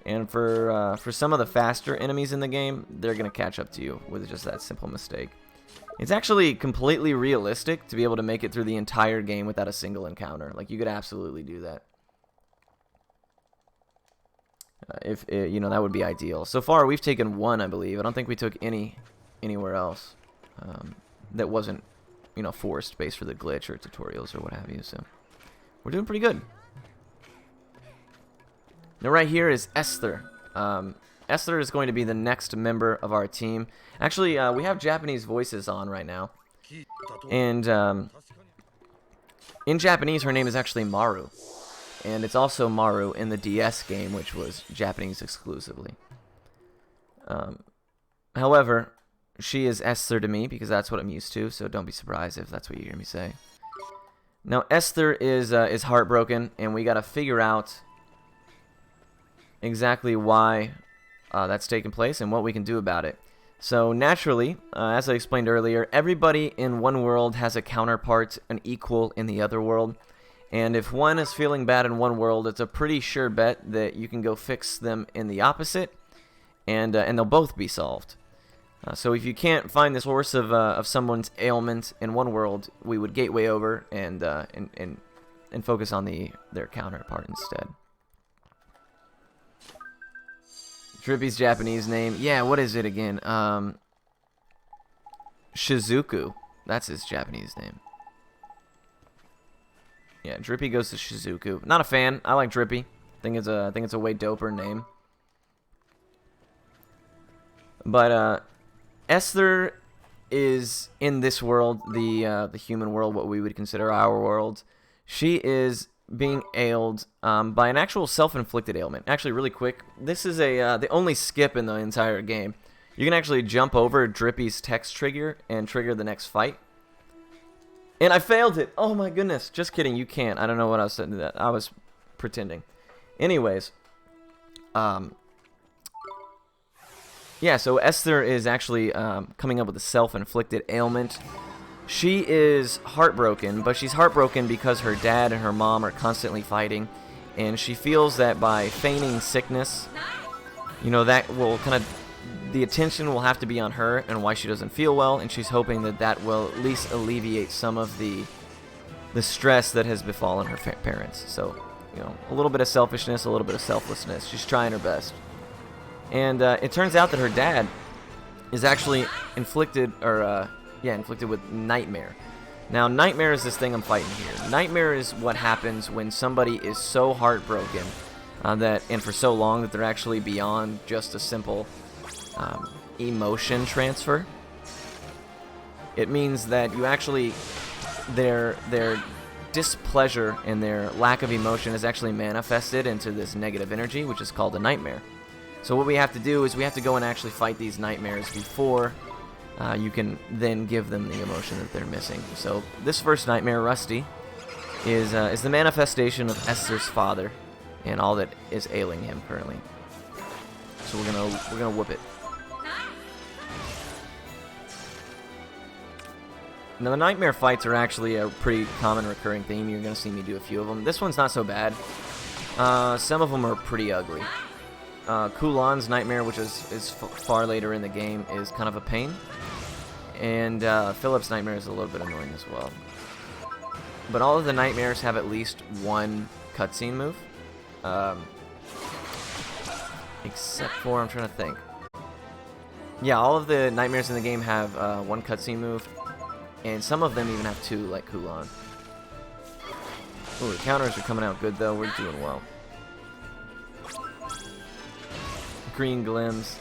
And for some of the faster enemies in the game, they're going to catch up to you with just that simple mistake. It's actually completely realistic to be able to make it through the entire game without a single encounter. Like, you could absolutely do that. If you know, that would be ideal. So far, we've taken 1, I believe. I don't think we took anywhere else that wasn't, you know, forced based for the glitch or tutorials or what have you. So we're doing pretty good. Now right here is Esther. Esther is going to be the next member of our team. Actually, we have Japanese voices on right now. And in Japanese, her name is actually Maru. And it's also Maru in the DS game, which was Japanese exclusively. However, she is Esther to me because that's what I'm used to, so don't be surprised if that's what you hear me say. Now, Esther is heartbroken, and we got to figure out exactly why that's taken place and what we can do about it. So naturally, as I explained earlier, everybody in one world has a counterpart, an equal in the other world. And if one is feeling bad in one world, it's a pretty sure bet that you can go fix them in the opposite, and they'll both be solved. So if you can't find the source of someone's ailment in one world, we would gateway over and focus on their counterpart instead. Drippy's Japanese name, yeah, what is it again? Shizuku, that's his Japanese name. Yeah, Drippy goes to Shizuku. Not a fan. I like Drippy. I think it's a way doper name. But Esther is in this world, the human world, what we would consider our world. She is being ailed by an actual self-inflicted ailment. Actually, really quick, this is the only skip in the entire game. You can actually jump over Drippy's text trigger and trigger the next fight. And I failed it. Oh my goodness. Just kidding. You can't. I don't know what I was saying to that. I was pretending. Anyways, yeah. So Esther is actually coming up with a self-inflicted ailment. She is heartbroken, but she's heartbroken because her dad and her mom are constantly fighting, and she feels that by feigning sickness, you know, that will kind of, the attention will have to be on her and why she doesn't feel well, and she's hoping that that will at least alleviate some of the stress that has befallen her parents. So, you know, a little bit of selfishness, a little bit of selflessness. She's trying her best. And it turns out that her dad is actually inflicted with nightmare. Now, nightmare is this thing I'm fighting here. Nightmare is what happens when somebody is so heartbroken and for so long that they're actually beyond just a simple emotion transfer. It means that you actually, their displeasure and their lack of emotion is actually manifested into this negative energy, which is called a nightmare. So what we have to do is we have to go and actually fight these nightmares before you can then give them the emotion that they're missing. So this first nightmare, Rusty, is the manifestation of Esther's father and all that is ailing him currently. So we're gonna whoop it. Now the nightmare fights are actually a pretty common recurring theme. You're gonna see me do a few of them. This one's not so bad. Some of them are pretty ugly. Kulan's nightmare, which is far later in the game, is kind of a pain. And Philip's nightmare is a little bit annoying as well. But all of the nightmares have at least one cutscene move. Except for, I'm trying to think. Yeah, all of the nightmares in the game have one cutscene move. And some of them even have two, like Kulan. Ooh, the counters are coming out good, though. We're doing well. Green glims.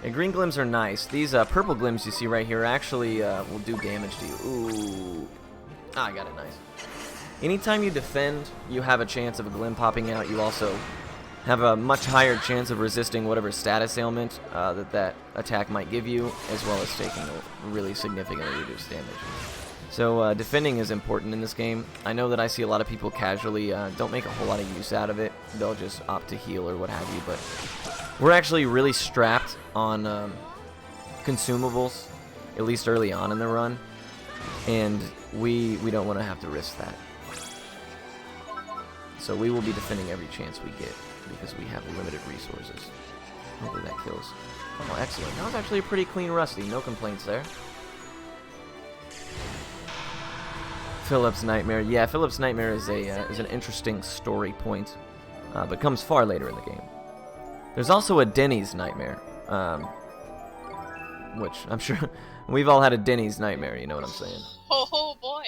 Yeah, green glims are nice. These purple glims you see right here actually will do damage to you. Ooh. Ah, I got it, nice. Anytime you defend, you have a chance of a glim popping out. You also have a much higher chance of resisting whatever status ailment that attack might give you, as well as taking a really significantly reduced damage. So defending is important in this game. I know that I see a lot of people casually don't make a whole lot of use out of it. They'll just opt to heal or what have you, but we're actually really strapped on consumables, at least early on in the run, and we don't want to have to risk that. So we will be defending every chance we get because we have limited resources. Hopefully that kills. Oh, excellent. That was actually a pretty clean Rusty. No complaints there. Philip's Nightmare. Yeah, Philip's Nightmare is an interesting story point, but comes far later in the game. There's also a Denny's Nightmare, which I'm sure we've all had a Denny's Nightmare, you know what I'm saying? Oh boy.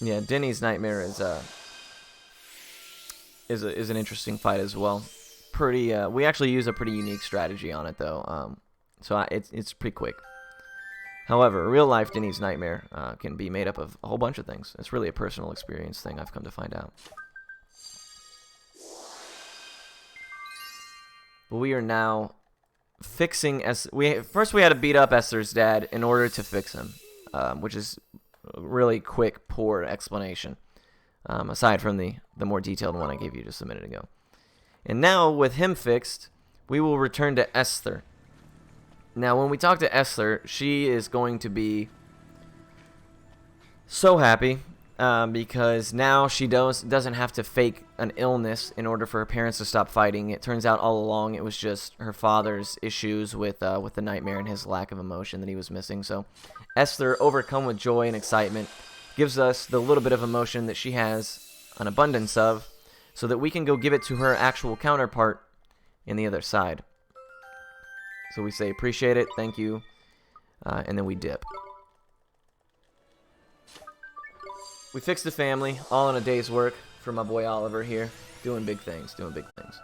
Yeah, Denny's Nightmare is an interesting fight as well. Pretty we actually use a pretty unique strategy on it though. So it's pretty quick. However, real life Denny's Nightmare can be made up of a whole bunch of things. It's really a personal experience thing, I've come to find out. But we are now fixing first we had to beat up Esther's dad in order to fix him, which is a really quick, poor explanation. Aside from the more detailed one I gave you just a minute ago. And now, with him fixed, we will return to Esther. Now, when we talk to Esther, she is going to be so happy because now she doesn't have to fake an illness in order for her parents to stop fighting. It turns out all along it was just her father's issues with the nightmare and his lack of emotion that he was missing. So Esther, overcome with joy and excitement, gives us the little bit of emotion that she has an abundance of so that we can go give it to her actual counterpart in the other side. So we say, appreciate it, thank you, and then we dip. We fixed the family, all in a day's work for my boy Oliver here. Doing big things, doing big things.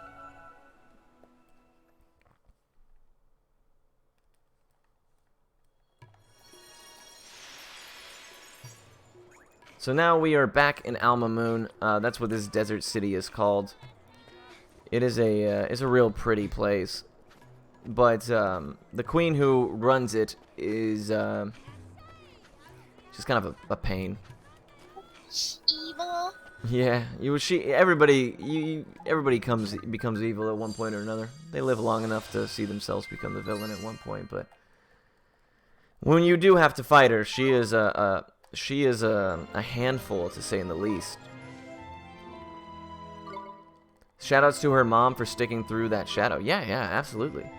So now we are back in Alma Moon. That's what this desert city is called. It is a real pretty place. But the queen who runs it is just kind of a pain. Evil. Yeah, everybody becomes evil at one point or another. They live long enough to see themselves become the villain at one point, but when you do have to fight her, she is a handful, to say in the least. Shoutouts to her mom for sticking through that shadow. Yeah, absolutely.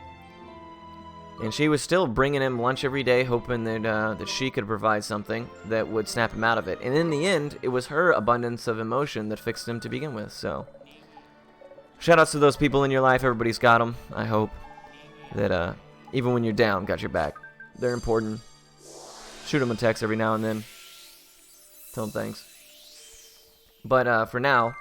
And she was still bringing him lunch every day, hoping that she could provide something that would snap him out of it. And in the end, it was her abundance of emotion that fixed him to begin with. So, shoutouts to those people in your life. Everybody's got them. I hope that even when you're down, got your back. They're important. Shoot them a text every now and then. Tell them thanks. But for now,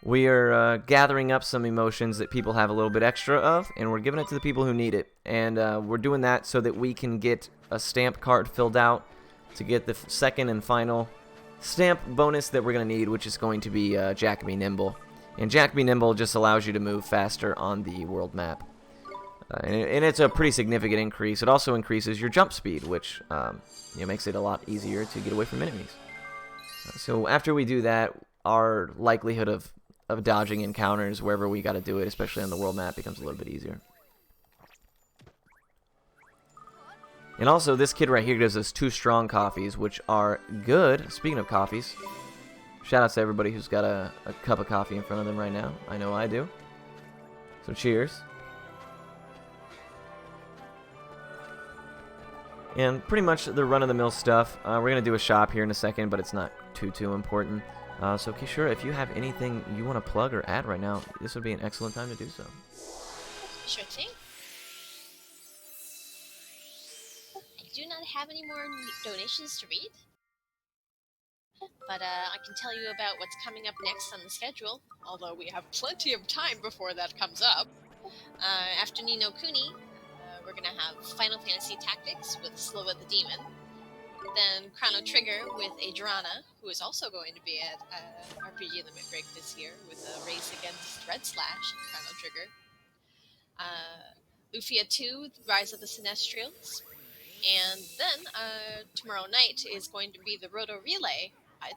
we are gathering up some emotions that people have a little bit extra of, and we're giving it to the people who need it. And we're doing that so that we can get a stamp card filled out to get the second and final stamp bonus that we're going to need, which is going to be Jack Be Nimble. And Jack Be Nimble just allows you to move faster on the world map. And it's a pretty significant increase. It also increases your jump speed, which makes it a lot easier to get away from enemies. So after we do that, our likelihood of dodging encounters wherever we got to do it, especially on the world map, becomes a little bit easier. And also, this kid right here gives us 2 strong coffees, which are good. Speaking of coffees, shout out to everybody who's got a cup of coffee in front of them right now. I know I do. So cheers. And pretty much the run-of-the-mill stuff. We're going to do a shop here in a second, but it's not too important. So Kishura, if you have anything you want to plug or add right now, this would be an excellent time to do so. Sure thing. I do not have any more donations to read, but I can tell you about what's coming up next on the schedule, although we have plenty of time before that comes up. After Ni no Kuni, we're going to have Final Fantasy Tactics with Slova the Demon, then Chrono Trigger with Adriana, who is also going to be at RPG in the Midbreak this year with a race against Red Slash and Chrono Trigger. Lufia 2, Rise of the Sinestриals. And then tomorrow night is going to be the Roto Relay, a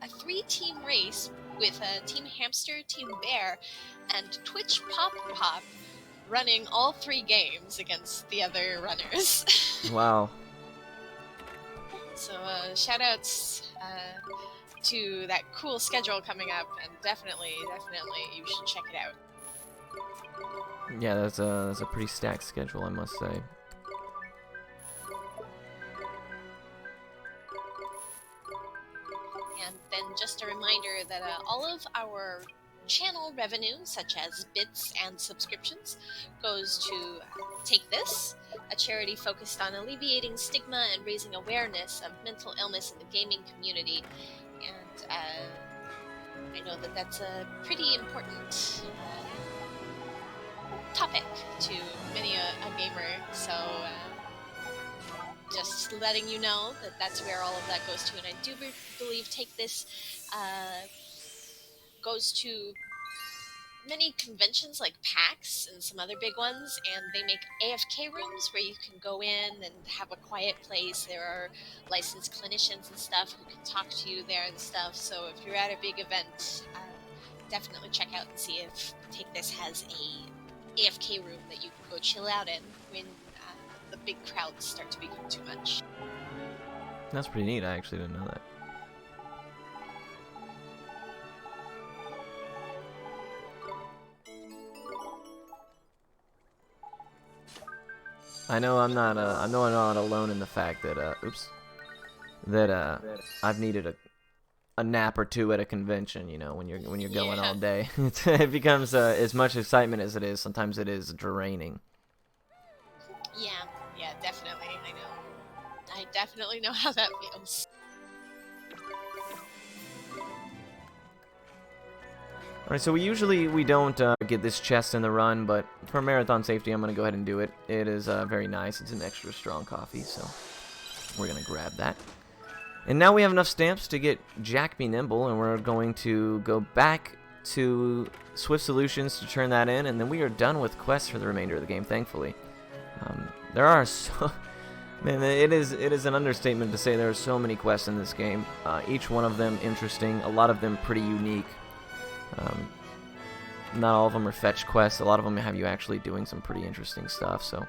3-team race with Team Hamster, Team Bear, and Twitch Pop Pop running all 3 games against the other runners. Wow. So shoutouts to that cool schedule coming up, and definitely you should check it out. Yeah, that's a pretty stacked schedule, I must say. And then just a reminder that all of our channel revenue, such as bits and subscriptions, goes to Take This, a charity focused on alleviating stigma and raising awareness of mental illness in the gaming community. And I know that that's a pretty important topic to many a gamer, so just letting you know that that's where all of that goes to. And I do believe Take This goes to many conventions like PAX and some other big ones, and they make AFK rooms where you can go in and have a quiet place. There are licensed clinicians and stuff who can talk to you there and stuff. So if you're at a big event, definitely check out and see if Take This has a AFK room that you can go chill out in when the big crowds start to become too much. That's pretty neat. I actually didn't know that. I know I'm not alone in the fact that I've needed a nap or two at a convention. You know, when you're going all day, it becomes as much excitement as it is. Sometimes it is draining. Yeah, definitely. I definitely know how that feels. Alright, so we don't get this chest in the run, but for marathon safety, I'm going to go ahead and do it. It is very nice. It's an extra strong coffee, so we're going to grab that. And now we have enough stamps to get Jack Be Nimble, and we're going to go back to Swift Solutions to turn that in, and then we are done with quests for the remainder of the game, thankfully. There are so... Man, it is an understatement to say there are so many quests in this game. Each one of them interesting, a lot of them pretty unique. Not all of them are fetch quests. A lot of them have you actually doing some pretty interesting stuff. So,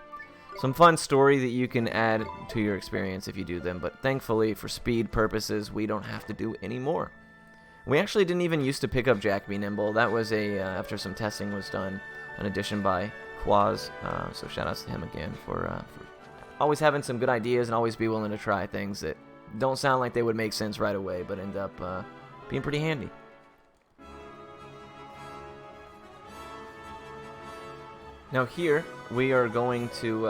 some fun story that you can add to your experience if you do them. But thankfully, for speed purposes, we don't have to do any more. We actually didn't even used to pick up Jack Be Nimble. That was after some testing was done, an addition by Quaz. So shout outs to him again for always having some good ideas and always be willing to try things that don't sound like they would make sense right away, but end up being pretty handy. Now here, we are going to,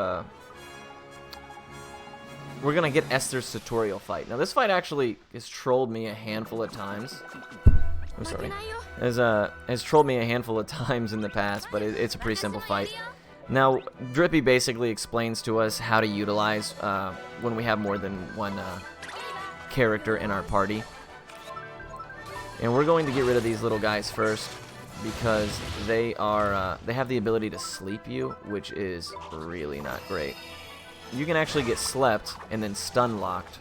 we're going to get Esther's tutorial fight. Now this fight actually has trolled me a handful of times. I'm sorry. Has trolled me a handful of times in the past, but it's a pretty simple fight. Now, Drippy basically explains to us how to utilize when we have more than one character in our party. And we're going to get rid of these little guys first, because they have the ability to sleep you, which is really not great. You can actually get slept and then stun locked,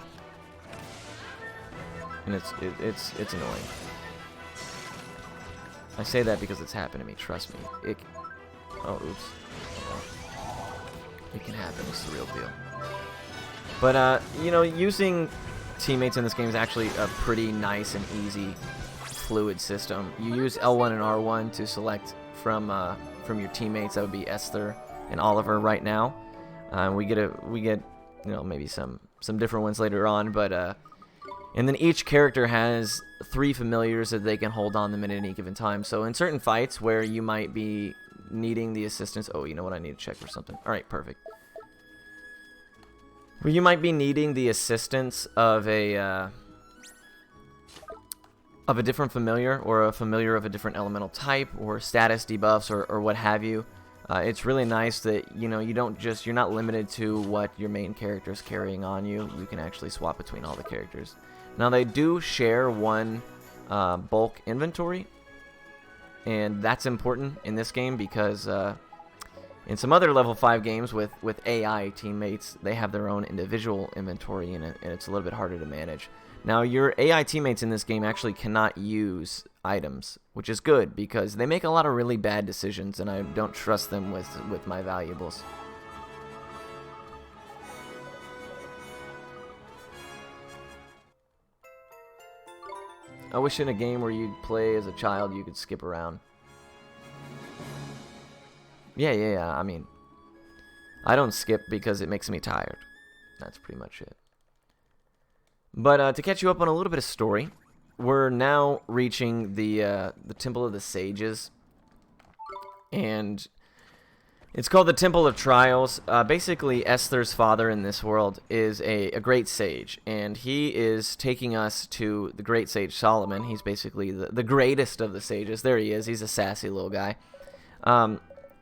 and it's annoying. I say that because it's happened to me. Trust me. Oh, oops. It can happen. It's the real deal. But you know, using teammates in this game is actually a pretty nice and easy, fluid system. You use L1 and R1 to select from your teammates. That would be Esther and Oliver right now. We get you know, maybe some different ones later on, but and then each character has 3 familiars that they can hold on them at any given time. So in certain fights where you might be needing the assistance, oh, you know what, I need to check for something. All right, perfect. Where you might be needing the assistance of a different familiar, or a familiar of a different elemental type, or status debuffs, or what have you. It's really nice that, you know, you're not limited to what your main character is carrying on you. You can actually swap between all the characters. Now they do share one bulk inventory, and that's important in this game because in some other level 5 games with AI teammates, they have their own individual inventory in it, and it's a little bit harder to manage. Now, your AI teammates in this game actually cannot use items, which is good because they make a lot of really bad decisions, and I don't trust them with my valuables. I wish in a game where you'd play as a child, you could skip around. Yeah. I mean, I don't skip because it makes me tired. That's pretty much it. But to catch you up on a little bit of story, we're now reaching the Temple of the Sages, and it's called the Temple of Trials. Basically, Esther's father in this world is a great sage, and he is taking us to the great sage Solomon. He's basically the greatest of the sages. There he is. He's a sassy little guy.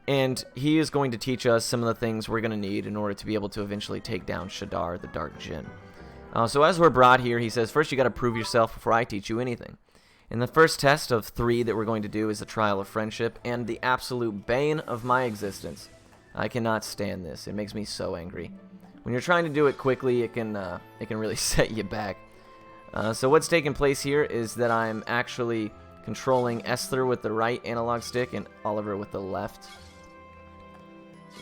And he is going to teach us some of the things we're going to need in order to be able to eventually take down Shadar, the Dark Djinn. So as we're brought here, he says, first you got to prove yourself before I teach you anything. And the first test of 3 that we're going to do is the Trial of Friendship, and the absolute bane of my existence. I cannot stand this. It makes me so angry. When you're trying to do it quickly, it can really set you back. So what's taking place here is that I'm actually controlling Esther with the right analog stick and Oliver with the left.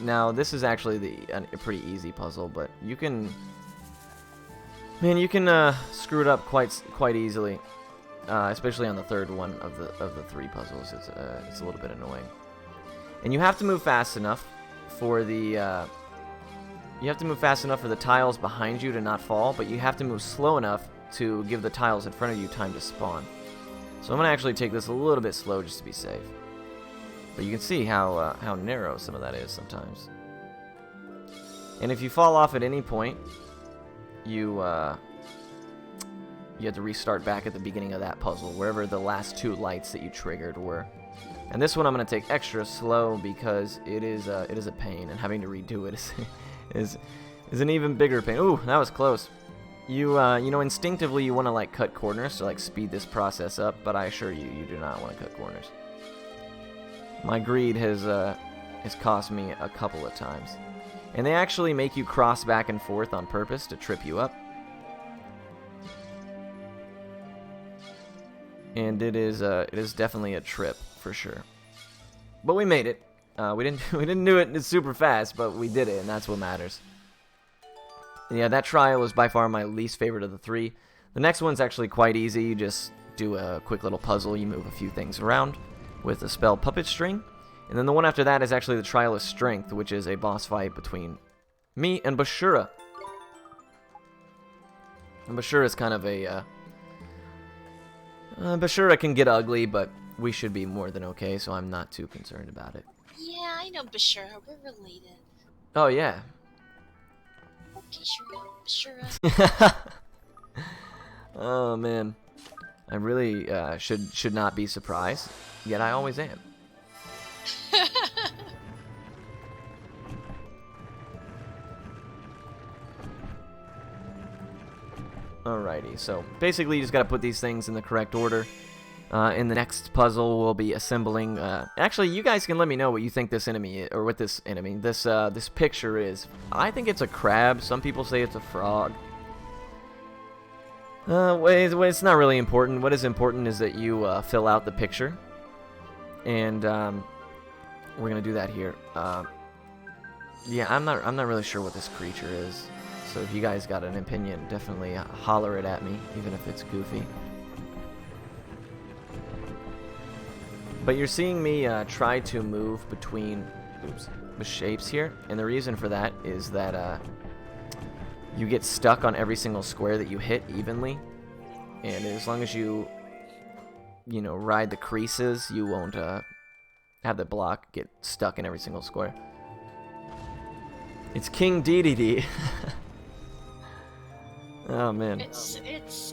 Now, this is actually a pretty easy puzzle, but you can... Man, you can screw it up quite easily. Especially on the third one of the 3 puzzles. It's a little bit annoying. And you have to move fast enough for the... You have to move fast enough for the tiles behind you to not fall, but you have to move slow enough to give the tiles in front of you time to spawn. So I'm going to actually take this a little bit slow just to be safe. But you can see how narrow some of that is sometimes. And if you fall off at any point, you have to restart back at the beginning of that puzzle, wherever the last 2 lights that you triggered were. And this one I'm going to take extra slow because it is a pain, and having to redo it is an even bigger pain. Ooh, that was close. You know, instinctively you want to like cut corners to like speed this process up, but I assure you, you do not want to cut corners. My greed has cost me a couple of times, and they actually make you cross back and forth on purpose to trip you up. And it is definitely a trip for sure. But we made it. We didn't do it super fast, but we did it, and that's what matters. And yeah, that trial is by far my least favorite of the 3. The next one's actually quite easy. You just do a quick little puzzle. You move a few things around with the spell Puppet String. And then the one after that is actually the Trial of Strength, which is a boss fight between me and Bashura. And Bashura is kind of a... Bashura can get ugly, but we should be more than okay, so I'm not too concerned about it. Yeah, I know Bashura. We're related. Oh, yeah. Okay, sure, Bashura. Oh, man. I really should not be surprised, yet I always am. Alrighty, so basically you just gotta put these things in the correct order. In the next puzzle, we'll be assembling... actually, you guys can let me know what you think this enemy is, or what this enemy, this picture is. I think it's a crab. Some people say it's a frog. It's not really important. What is important is that you fill out the picture. And we're gonna do that here. Yeah, I'm not really sure what this creature is. So if you guys got an opinion, definitely holler it at me, even if it's goofy. But you're seeing me try to move between the shapes here, and the reason for that is that you get stuck on every single square that you hit evenly, and as long as you know, ride the creases, you won't have the block get stuck in every single square. It's King Dedede. Oh man. It's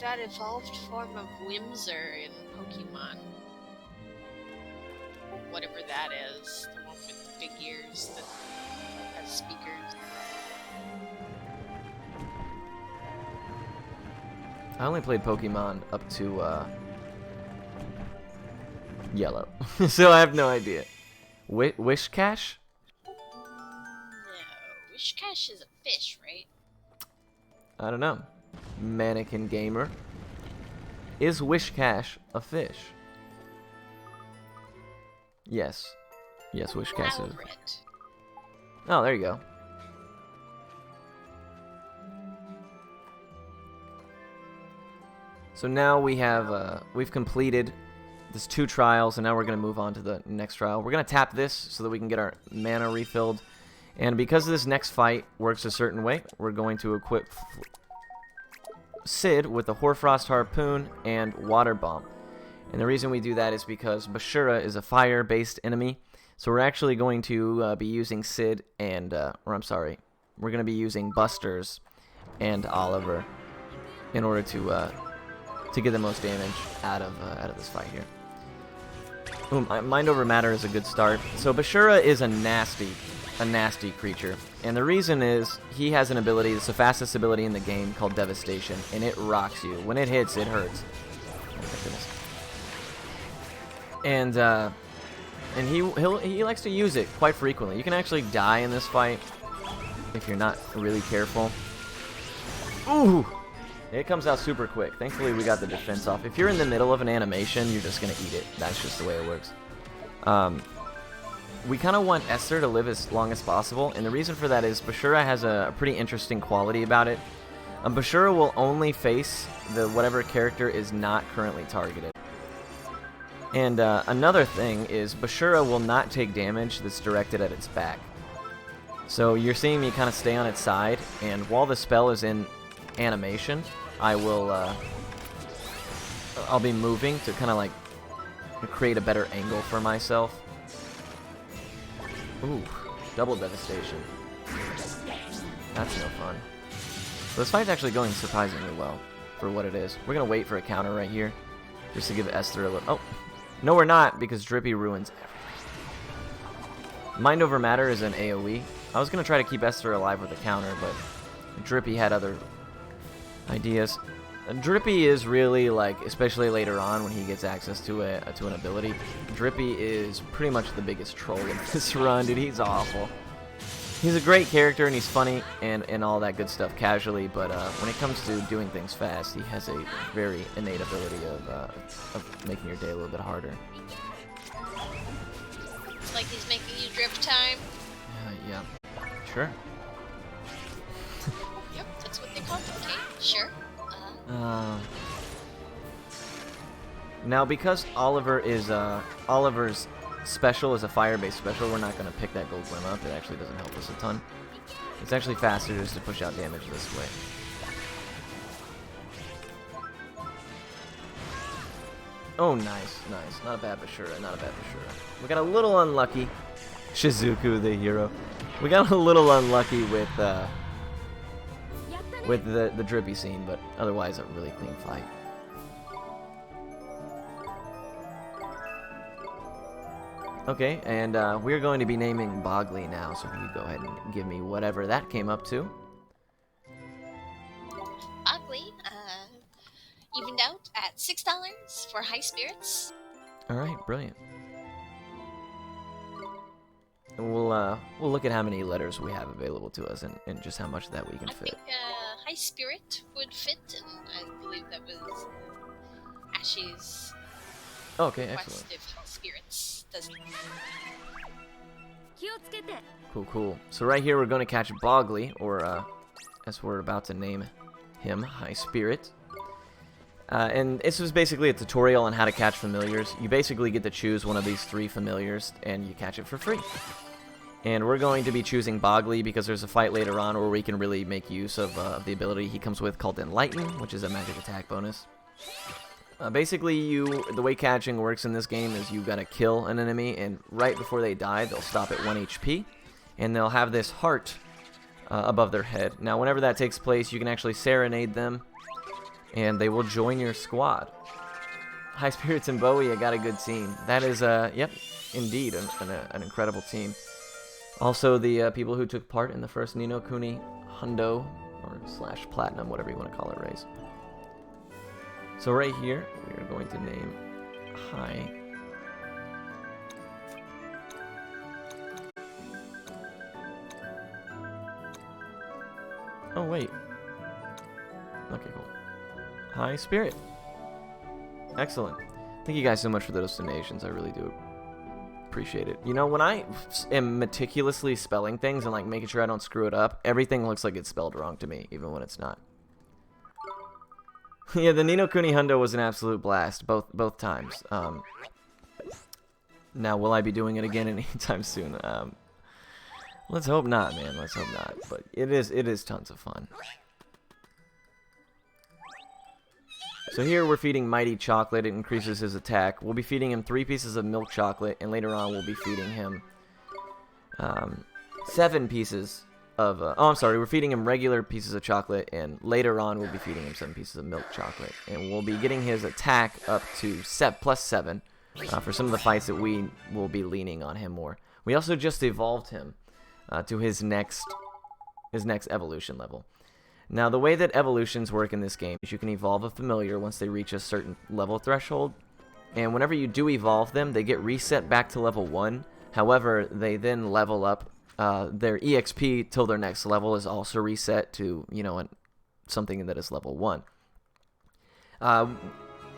that evolved form of Whimsor in Pokemon. Whatever that is, the one with the big ears that has speakers. I only played Pokemon up to Yellow, so I have no idea. Wishcash? No, Wishcash is a fish, right? I don't know. Mannequin Gamer. Is Wishcash a fish? Yes. Yes, Wishcash is. Oh, there you go. So now we have, we've completed this 2 trials, and now we're going to move on to the next trial. We're going to tap this so that we can get our mana refilled. And because this next fight works a certain way, we're going to equip Sid with the Hoarfrost Harpoon and Water Bomb. And the reason we do that is because Bashura is a fire-based enemy. So we're actually going to be using Sid and, or I'm sorry, we're going to be using Busters and Oliver in order to get the most damage out of this fight here. Ooh, Mind Over Matter is a good start. So Bashura is a nasty creature, and the reason is he has an ability, it's the fastest ability in the game, called Devastation, and it rocks you. When it hits, it hurts. Oh my goodness. And he likes to use it quite frequently. You can actually die in this fight if you're not really careful. Ooh! It comes out super quick. Thankfully, we got the defense off. If you're in the middle of an animation, you're just going to eat it. That's just the way it works. We kind of want Esther to live as long as possible, and the reason for that is Bashura has a pretty interesting quality about it. Bashura will only face whatever character is not currently targeted. And another thing is Bashura will not take damage that's directed at its back. So you're seeing me kind of stay on its side, and while the spell is in animation, I'll be moving to kind of like create a better angle for myself. Ooh, double devastation. That's no fun. So this fight's actually going surprisingly well for what it is. We're gonna wait for a counter right here, just to give Esther a little. Oh, no, we're not, because Drippy ruins everything. Mind over matter is an AOE. I was gonna try to keep Esther alive with a counter, but Drippy had other ideas. Drippy is really, like, especially later on when he gets access to an ability, Drippy is pretty much the biggest troll in this run, dude. He's awful. He's a great character and he's funny and all that good stuff casually, but when it comes to doing things fast, he has a very innate ability of making your day a little bit harder. It's like he's making you drip time. Yeah. Sure. Yep, that's what they call it. Okay, sure. Now, because Oliver's special is a fire-based special, we're not going to pick that gold glim up. It actually doesn't help us a ton. It's actually faster just to push out damage this way. Oh, nice. Not a bad Bashura, We got a little unlucky. Shizuku, the hero. We got a little unlucky with the Drippy scene, but otherwise a really clean fight. Okay, and we're going to be naming Bogley now, so if you go ahead and give me whatever that came up to. Bogley, evened out at $6 for high spirits. Alright, brilliant. And we'll look at how many letters we have available to us and just how much of that we can fit. I think high spirit would fit, and I believe that was Ashy's Okay, request excellent. if high spirits doesn't. Cool. So right here we're going to catch Bogley, or as we're about to name him, High Spirit. And this was basically a tutorial on how to catch familiars. You basically get to choose one of these 3 familiars, and you catch it for free. And we're going to be choosing Bogley because there's a fight later on where we can really make use of the ability he comes with called Enlighten, which is a magic attack bonus. Basically, the way catching works in this game is you gotta kill an enemy, and right before they die, they'll stop at 1 HP, and they'll have this heart above their head. Now, whenever that takes place, you can actually serenade them, and they will join your squad. High Spirits and Bowie, I got a good team. That is, yep, indeed, an incredible team. Also, the people who took part in the first Ni no Kuni Hundo, or / Platinum, whatever you want to call it, race. So right here, we are going to name High. Oh, wait. Okay, cool. High Spirit. Excellent. Thank you guys so much for those donations. I really do appreciate it. You know, when I am meticulously spelling things and like making sure I don't screw it up, everything looks like it's spelled wrong to me, even when it's not. Yeah, the Ni no Kuni Hundo was an absolute blast, both times. Now, will I be doing it again anytime soon? Let's hope not, man. Let's hope not. But it is tons of fun. So here we're feeding Mighty Chocolate. It increases his attack. We'll be feeding him 3 pieces of milk chocolate, and later on we'll be feeding him 7 pieces of... oh, I'm sorry. We're feeding him regular pieces of chocolate, and later on we'll be feeding him 7 pieces of milk chocolate. And we'll be getting his attack up to +7 for some of the fights that we will be leaning on him more. We also just evolved him to his next evolution level. Now, the way that evolutions work in this game is you can evolve a familiar once they reach a certain level threshold, and whenever you do evolve them, they get reset back to level 1. However, they then level up. Their EXP till their next level is also reset to, you know, something that is level 1.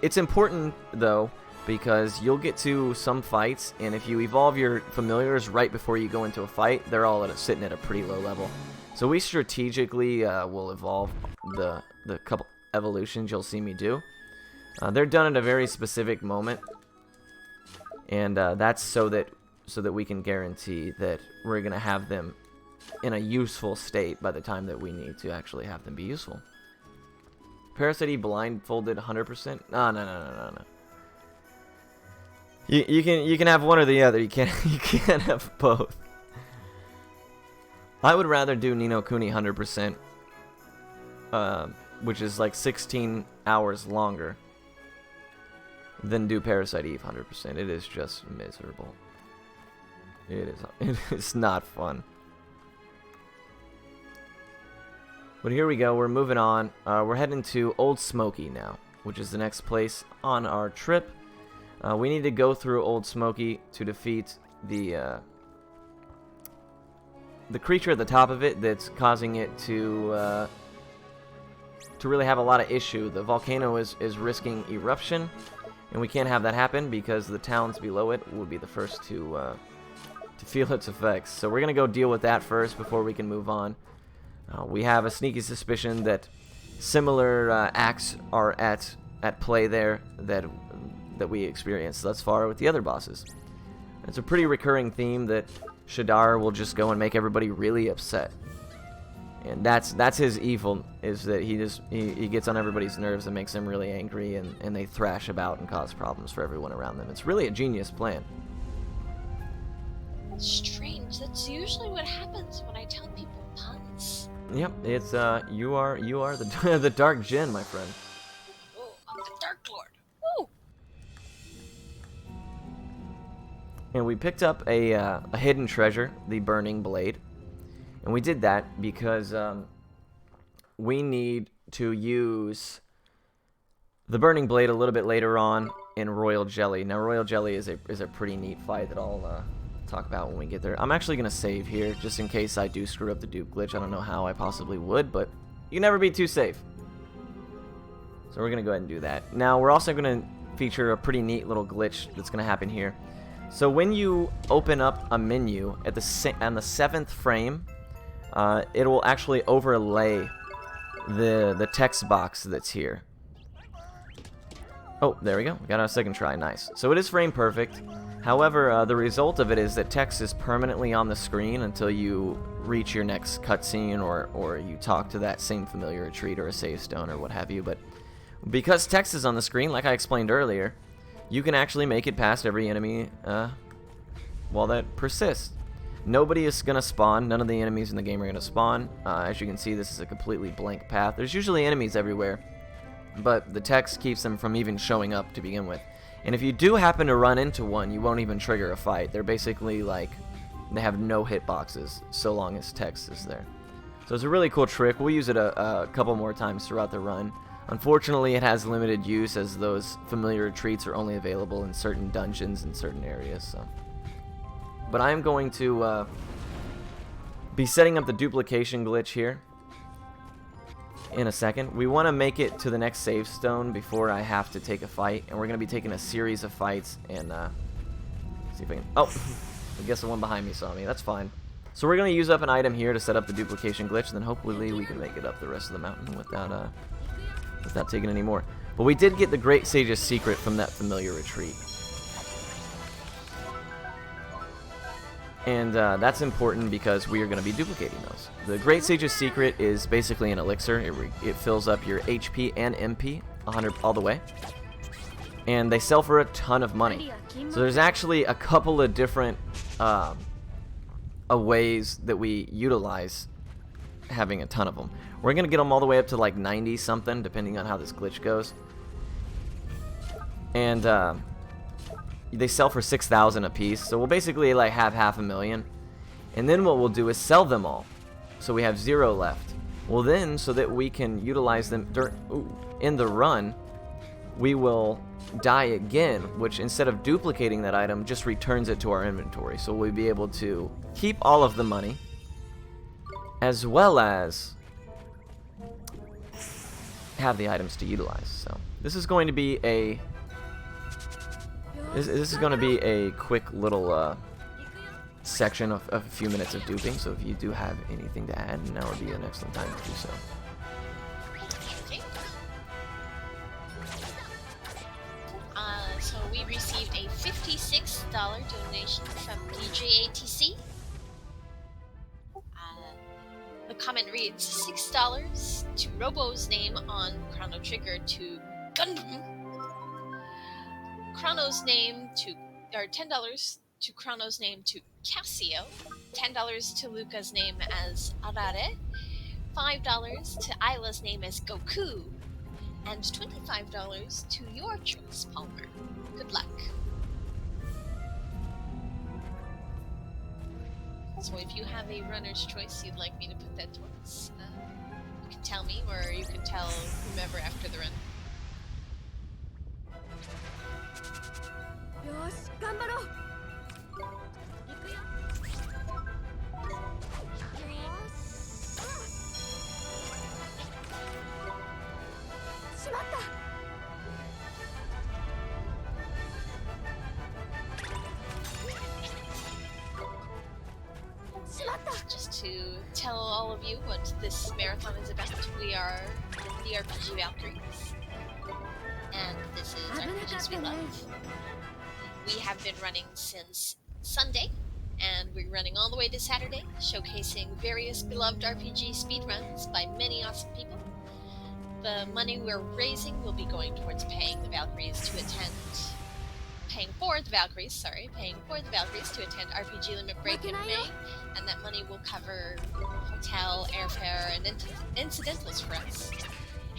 It's important, though, because you'll get to some fights, and if you evolve your familiars right before you go into a fight, they're all sitting at a pretty low level. So we strategically will evolve the couple evolutions you'll see me do. They're done at a very specific moment, and that's so that we can guarantee that we're going to have them in a useful state by the time that we need to actually have them be useful. Parasite blindfolded 100%? No. You can have one or the other. You can't have both. I would rather do Ni no Kuni 100%, which is like 16 hours longer, than do Parasite Eve 100%. It is just miserable. It is not fun. But here we go, we're moving on. We're heading to Old Smoky now, which is the next place on our trip. We need to go through Old Smoky to defeat the creature at the top of it that's causing it to really have a lot of issue. The volcano is risking eruption, and we can't have that happen because the towns below it will be the first to feel its effects. So we're going to go deal with that first before we can move on. We have a sneaky suspicion that similar acts are at play there that we experienced thus far with the other bosses. It's a pretty recurring theme that Shadar will just go and make everybody really upset. And that's his evil, is that he gets on everybody's nerves and makes them really angry, and they thrash about and cause problems for everyone around them. It's really a genius plan. Strange. That's usually what happens when I tell people puns. Yep, it's you are the the Dark Djinn, my friend. Oh, I'm the Dark Lord. Woo! And we picked up a hidden treasure, the Burning Blade, and we did that because we need to use the Burning Blade a little bit later on in Royal Jelly. Now, Royal Jelly is a pretty neat fight that I'll talk about when we get there. I'm actually going to save here, just in case I do screw up the dupe glitch. I don't know how I possibly would, but you can never be too safe. So we're going to go ahead and do that. Now, we're also going to feature a pretty neat little glitch that's going to happen here. So when you open up a menu at on the 7th frame, it will actually overlay the text box that's here. Oh, there we go. We got our second try. Nice. So it is frame perfect. However, the result of it is that text is permanently on the screen until you reach your next cutscene or you talk to that same familiar retreat or a save stone or what have you. But because text is on the screen, like I explained earlier, you can actually make it past every enemy while that persists. Nobody is going to spawn. None of the enemies in the game are going to spawn. As you can see, this is a completely blank path. There's usually enemies everywhere, but the text keeps them from even showing up to begin with. And if you do happen to run into one, you won't even trigger a fight. They're basically like, they have no hitboxes so long as text is there. So it's a really cool trick. We'll use it a couple more times throughout the run. Unfortunately, it has limited use as those familiar retreats are only available in certain dungeons in certain areas. So. But I am going to be setting up the duplication glitch here in a second. We want to make it to the next save stone before I have to take a fight, and we're going to be taking a series of fights and see if I can... Oh, I guess the one behind me saw me. That's fine. So we're going to use up an item here to set up the duplication glitch, and then hopefully we can make it up the rest of the mountain without taking any more. But we did get the Great Sage's secret from that familiar retreat. And that's important because we are going to be duplicating those. The Great Sage's secret is basically an elixir. It fills up your HP and MP 100 all the way. And they sell for a ton of money. So there's actually a couple of different ways that we utilize having a ton of them. We're going to get them all the way up to like 90 something, depending on how this glitch goes. And they sell for 6,000 a piece, so we'll basically like have 500,000. And then what we'll do is sell them all, so we have 0 left. Well then, so that we can utilize them in the run, we will die again, which instead of duplicating that item, just returns it to our inventory. So we'll be able to keep all of the money, as well as have the items to utilize. So this is going to be a quick little section of a few minutes of duping. So if you do have anything to add, now would be an excellent time to do so. Okay. So we received a $56 donation from DJATC. The comment reads $6 to Robo's name on Chrono Trigger to Gundam. Chrono's name to, or $10 to Chrono's name to Casio. $10 to Luca's name as Arare. $5 to Isla's name as Goku. And $25 to your choice, Palmer. Good luck. So if you have a runner's choice you'd like me to put that towards, you can tell me, or you can tell whomever after the run. Just to tell all of you what this marathon is about, we are the RPG Valkyries, and this is RPGs we love. We have been running since Sunday, and we're running all the way to Saturday, showcasing various beloved RPG speedruns by many awesome people. The money we're raising will be going towards paying for the Valkyries to attend RPG Limit Break in May, and that money will cover hotel, airfare, and incidentals for us.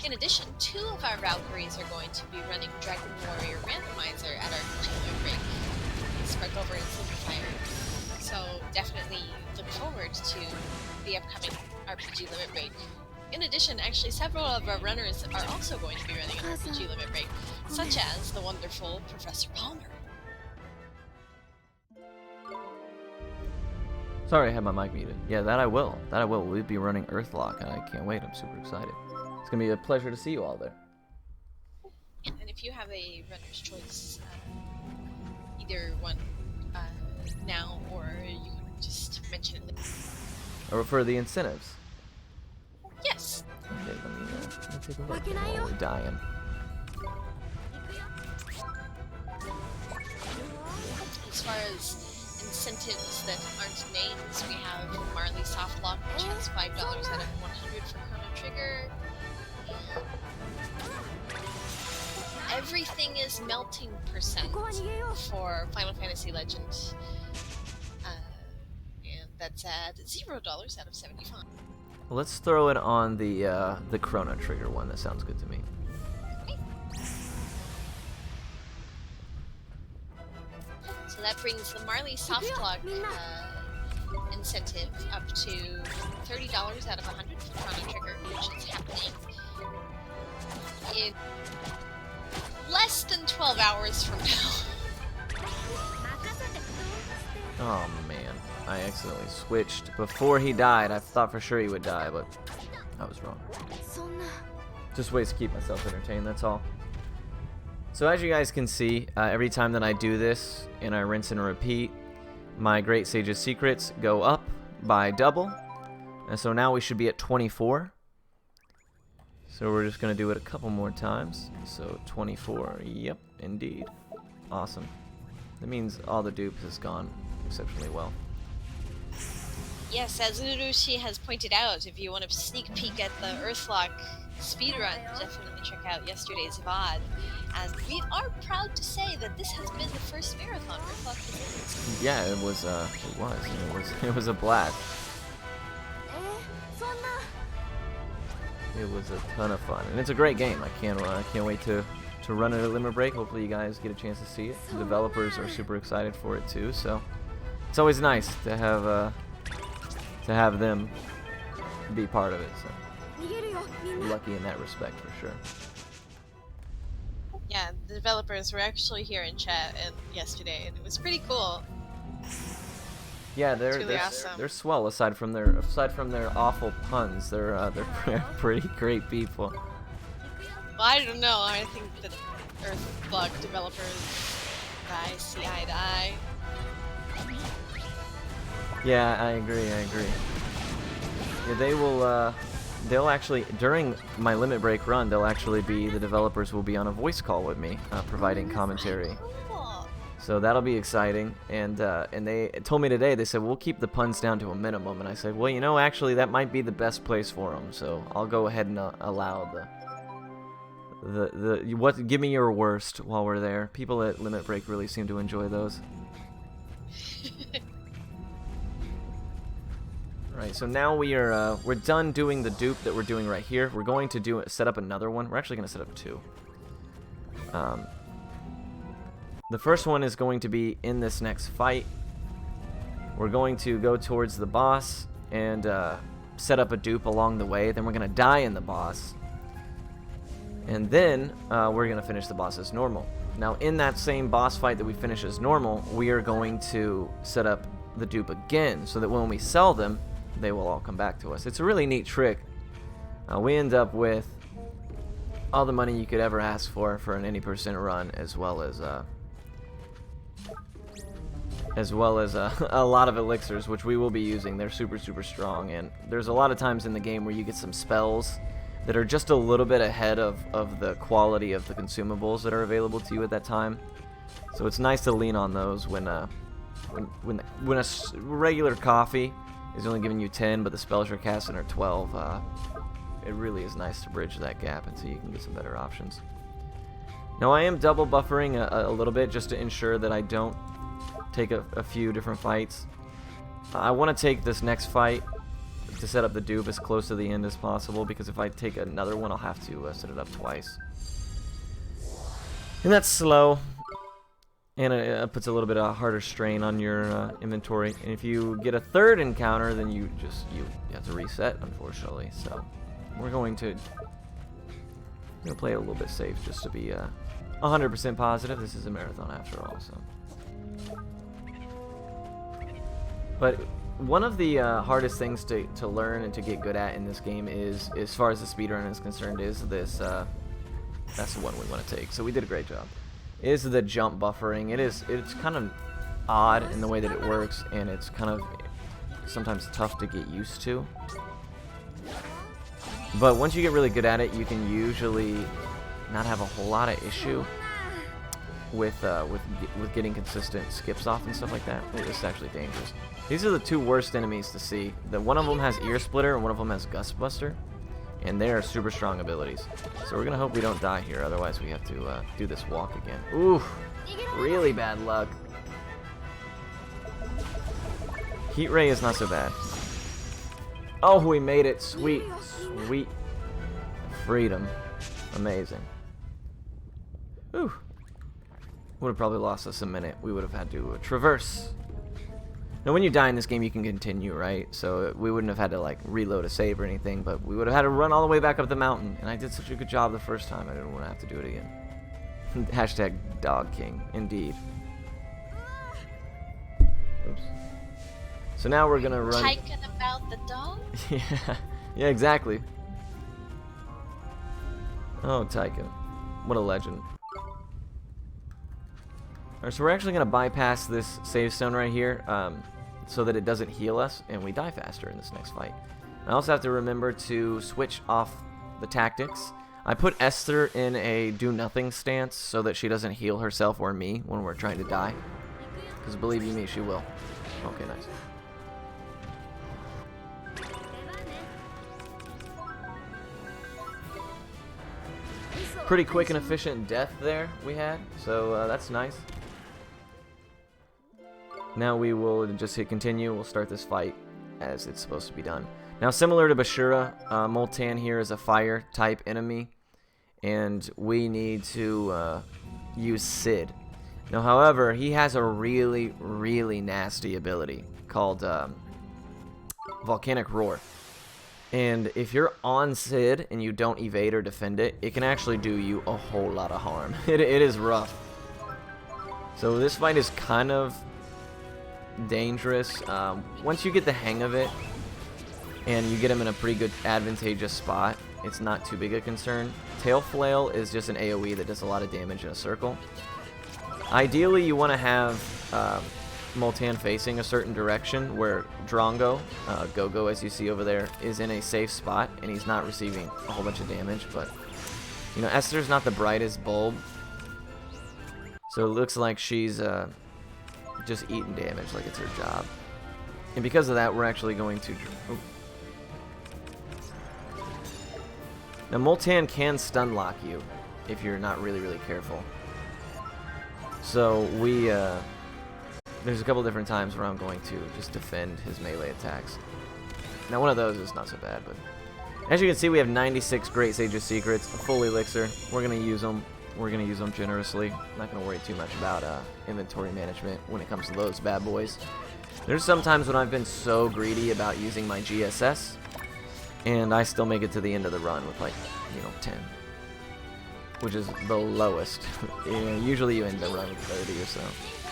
In addition, 2 of our Valkyries are going to be running Dragon Warrior Randomizer at RPG Limit Break, Sparkover and Silverfire. So definitely look forward to the upcoming RPG Limit Break. In addition, actually, several of our runners are also going to be running an RPG Limit Break, such as the wonderful Professor Palmer. Sorry, I had my mic muted. Yeah, that I will. We'll be running Earthlock, and I can't wait. I'm super excited. It's going to be a pleasure to see you all there. And if you have a runner's choice, either one now, or you can just mention it later. Or for the incentives. Yes. Okay, let me take a look while we're dying. As far as incentives that aren't names, we have Marley Softlock, which has $5 out of 100 for Chrono Trigger. And everything is melting percent for Final Fantasy Legend. And that's at $0 out of 75. Let's throw it on the Chrono Trigger one. That sounds good to me. So that brings the Marley Softlock incentive up to $30 out of 100 for Chrono Trigger, which is happening in less than 12 hours from now. Oh man, I accidentally switched before he died. I thought for sure he would die, but I was wrong. Just ways to keep myself entertained, that's all. So as you guys can see, every time that I do this and I rinse and repeat, my Great Sage's Secrets go up by double. And so now we should be at 24. So we're just going to do it a couple more times. So 24, yep, indeed. Awesome. That means all the dupes has gone exceptionally well. Yes, as Urushi has pointed out, if you want to sneak peek at the Earthlock speedrun, definitely check out yesterday's VOD. And we are proud to say that this has been the first marathon Earthlock has been. Yeah, it was a blast. It was a ton of fun, and it's a great game. I can't wait to run it at Limit Break. Hopefully you guys get a chance to see it. The developers are super excited for it too, so it's always nice to have them be part of it. So lucky in that respect for sure. Yeah, the developers were actually here in chat yesterday, and it was pretty cool. Yeah, really awesome. They're swell. Aside from their awful puns, they're pretty great people. Well, I don't know. I think that Earthblock developers see eye to eye. Yeah, I agree. Yeah, they will. They'll actually, during my limit break run, the developers will be on a voice call with me, providing commentary. Cool. So that'll be exciting. And they told me today, they said, we'll keep the puns down to a minimum. And I said, well, you know, actually, that might be the best place for them. So I'll go ahead and allow give me your worst while we're there. People at limit break really seem to enjoy those. Right, so now we're done doing the dupe that we're doing right here. We're going to set up another one. We're actually going to set up two. The first one is going to be in this next fight. We're going to go towards the boss and set up a dupe along the way. Then we're going to die in the boss. And then we're going to finish the boss as normal. Now, in that same boss fight that we finish as normal, we are going to set up the dupe again so that when we sell them, they will all come back to us. It's a really neat trick. We end up with all the money you could ever ask for an any percent run, as well as a lot of elixirs, which we will be using. They're super strong, and there's a lot of times in the game where you get some spells that are just a little bit ahead of the quality of the consumables that are available to you at that time. So it's nice to lean on those when a regular coffee is only giving you 10, but the spells you're casting are 12. It really is nice to bridge that gap until you can get some better options. Now I am double buffering a little bit just to ensure that I don't take a few different fights. I want to take this next fight to set up the dupe as close to the end as possible, because if I take another one, I'll have to set it up twice. And that's slow. And it puts a little bit of harder strain on your inventory. And if you get a third encounter, then you have to reset, unfortunately. So we're going to play it a little bit safe just to be 100% positive. This is a marathon after all. So, but one of the hardest things to learn and to get good at in this game is, as far as the speedrun is concerned, is this. That's the one we want to take. So we did a great job. Is the jump buffering. It's kind of odd in the way that it works, and it's kind of sometimes tough to get used to. But once you get really good at it, you can usually not have a whole lot of issue with getting consistent skips off and stuff like that. Ooh, this is actually dangerous. These are the two worst enemies to see. One of them has Ear Splitter and one of them has Gust Buster. And they are super strong abilities. So we're going to hope we don't die here. Otherwise, we have to do this walk again. Ooh, really bad luck. Heat Ray is not so bad. Oh, we made it. Sweet. Sweet. Freedom. Amazing. Ooh. Would have probably lost us a minute. We would have had to traverse. Now, when you die in this game, you can continue, right? So we wouldn't have had to, like, reload a save or anything, but we would have had to run all the way back up the mountain. And I did such a good job the first time, I didn't want to have to do it again. Hashtag Dog King, indeed. Oops. So now we're gonna run. Tyking about the dog? Yeah, exactly. Oh, Tyken. What a legend. Alright, so we're actually gonna bypass this save stone right here, so that it doesn't heal us, and we die faster in this next fight. I also have to remember to switch off the tactics. I put Esther in a do-nothing stance so that she doesn't heal herself or me when we're trying to die. Because believe you me, she will. Okay, nice. Pretty quick and efficient death there we had, so that's nice. Now we will just hit continue. We'll start this fight as it's supposed to be done. Now, similar to Bashira, Moltan here is a fire type enemy, and we need to use Sid. Now, however, he has a really, really nasty ability called Volcanic Roar. And if you're on Sid and you don't evade or defend it, it can actually do you a whole lot of harm. It is rough. So this fight is kind of dangerous. Once you get the hang of it and you get him in a pretty good advantageous spot, it's not too big a concern. Tail Flail is just an AoE that does a lot of damage in a circle. Ideally, you want to have Moltan facing a certain direction where Drongo, Go-Go as you see over there, is in a safe spot and he's not receiving a whole bunch of damage. But, you know, Esther's not the brightest bulb, so it looks like she's just eating damage like it's her job. And because of that, we're actually going to... Oh. Now, Moltan can stun lock you if you're not really careful. So we, there's a couple different times where I'm going to just defend his melee attacks. Now, one of those is not so bad, but as you can see, we have 96 Great Sage's Secrets, a full elixir. We're going to use them. We're going to use them generously. I'm not going to worry too much about inventory management when it comes to those bad boys. There's some times when I've been so greedy about using my GSS, and I still make it to the end of the run with, like, you know, 10. Which is the lowest. Yeah, usually you end the run with 30 or so. I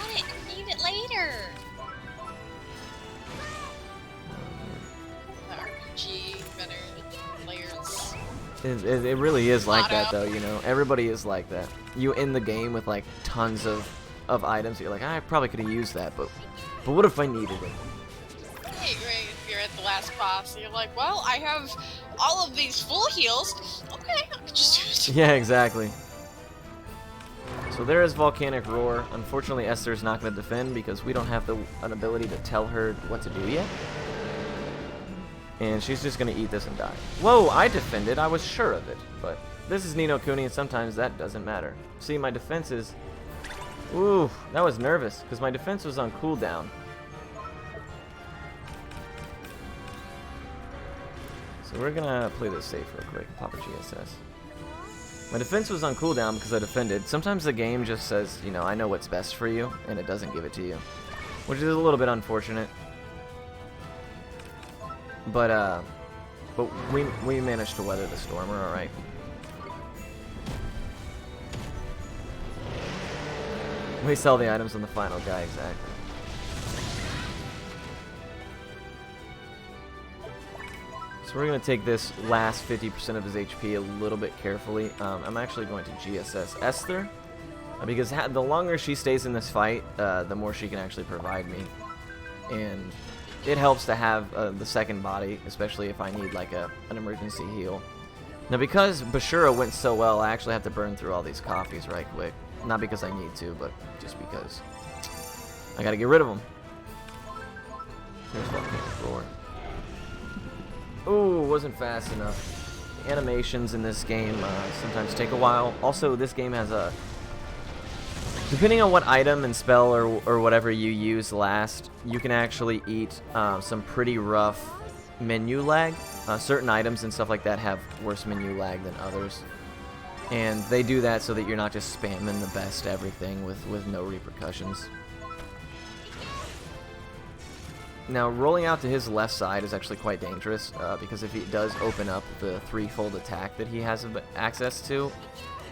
want it. I need it later. The RPG, better layers. It really is like that, though, you know. Everybody is like that. You end the game with, like, tons of items. You're like, I probably could have used that, but what if I needed it? Hey, right, if you're at the last boss, you're like, well, I have all of these full heals. Okay, I could just use it. Yeah, exactly. So there is Volcanic Roar. Unfortunately, Esther's not going to defend because we don't have an ability to tell her what to do yet. And she's just going to eat this and die. Whoa, I defended. I was sure of it. But this is Ni no Kuni, and sometimes that doesn't matter. See, my defense is... Ooh, that was nervous because my defense was on cooldown. So we're gonna play this safe real quick and pop a GSS. My defense was on cooldown because I defended. Sometimes the game just says, you know, I know what's best for you, and it doesn't give it to you, which is a little bit unfortunate. But we managed to weather the storm. We're all right. We sell the items on the final guy, exactly. So we're going to take this last 50% of his HP a little bit carefully. I'm actually going to GSS Esther, because the longer she stays in this fight, the more she can actually provide me. And it helps to have the second body, especially if I need like an emergency heal. Now, because Bashura went so well, I actually have to burn through all these coffees right quick. Not because I need to, but just because. I gotta get rid of them. Here's Volcanic Roar. Ooh, wasn't fast enough. The animations in this game sometimes take a while. Also, this game has a... Depending on what item and spell or whatever you use last, you can actually eat some pretty rough menu lag. Certain items and stuff like that have worse menu lag than others. And they do that so that you're not just spamming the best everything with no repercussions. Now, rolling out to his left side is actually quite dangerous, because if he does open up the threefold attack that he has access to,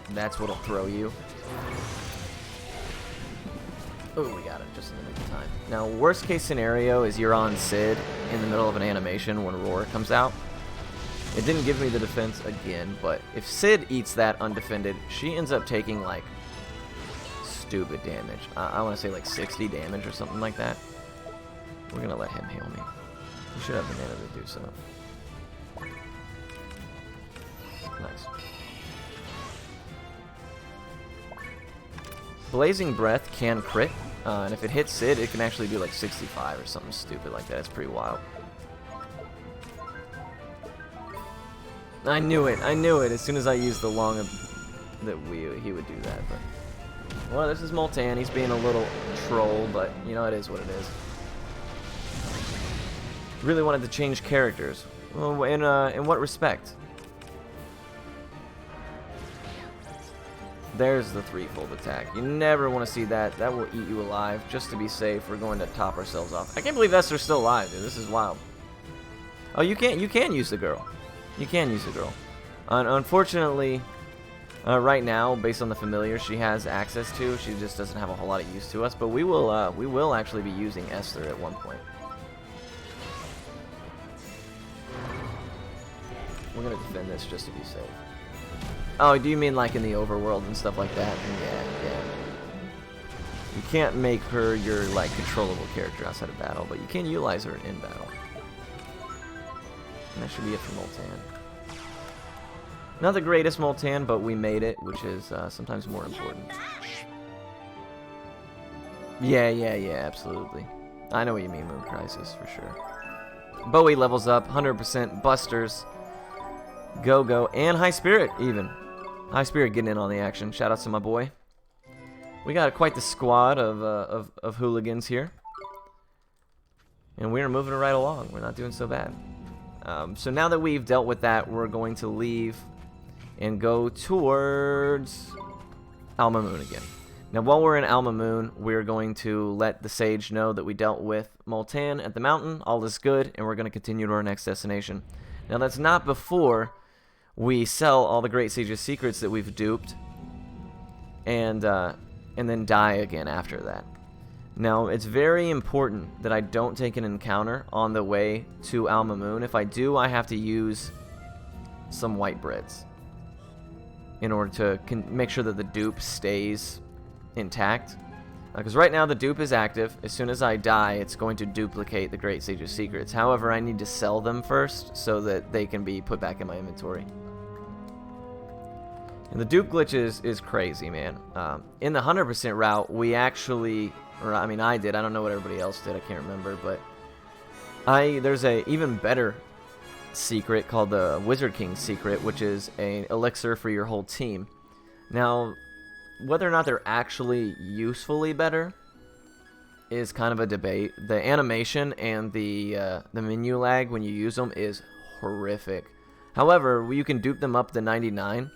that's what'll throw you. Oh, we got him just in the nick of time. Now, worst case scenario is you're on Sid in the middle of an animation when Roar comes out. It didn't give me the defense again, but if Sid eats that undefended, she ends up taking, like, stupid damage. I want to say, like, 60 damage or something like that. We're going to let him heal me. He should have the mana to do so. Nice. Blazing Breath can crit, and if it hits Sid, it can actually do, like, 65 or something stupid like that. It's pretty wild. I knew it. I knew it. As soon as I used the long that he would do that. But well, this is Moltan. He's being a little troll, but you know, it is what it is. Really wanted to change characters. Well, in what respect? There's the threefold attack. You never want to see that. That will eat you alive. Just to be safe, we're going to top ourselves off. I can't believe Esther's still alive, dude. This is wild. Oh, you can use the girl. You can use the girl. Unfortunately, right now, based on the familiar she has access to, she just doesn't have a whole lot of use to us. But we will actually be using Esther at one point. We're gonna defend this just to be safe. Oh, do you mean like in the overworld and stuff like that? Yeah, yeah. You can't make her your like controllable character outside of battle, but you can utilize her in battle. And that should be it for Moltan. Not the greatest Moltan, but we made it, which is sometimes more important. Yeah, absolutely. I know what you mean, Moon Crisis, for sure. Bowie levels up, 100%, Busters, Go-Go, and High Spirit, even. High Spirit getting in on the action. Shout out to my boy. We got quite the squad of hooligans here. And we're moving right along. We're not doing so bad. So now that we've dealt with that, we're going to leave and go towards Alma Moon again. Now, while we're in Alma Moon, we're going to let the Sage know that we dealt with Moltan at the mountain. All is good, and we're going to continue to our next destination. Now, that's not before we sell all the Great Sage's secrets that we've duped, and then die again after that. Now, it's very important that I don't take an encounter on the way to Alma Moon. If I do, I have to use some white breads in order to make sure that the dupe stays intact. Because right now the dupe is active. As soon as I die, it's going to duplicate the Great Sage's secrets. However, I need to sell them first so that they can be put back in my inventory. And the dupe glitch is crazy, man. In the 100% route, we actually, or I mean I did, I don't know what everybody else did, I can't remember, but there's a even better secret called the Wizard King secret, which is an elixir for your whole team. Now, whether or not they're actually usefully better is kind of a debate. The animation and the menu lag when you use them is horrific. However, you can dupe them up to 99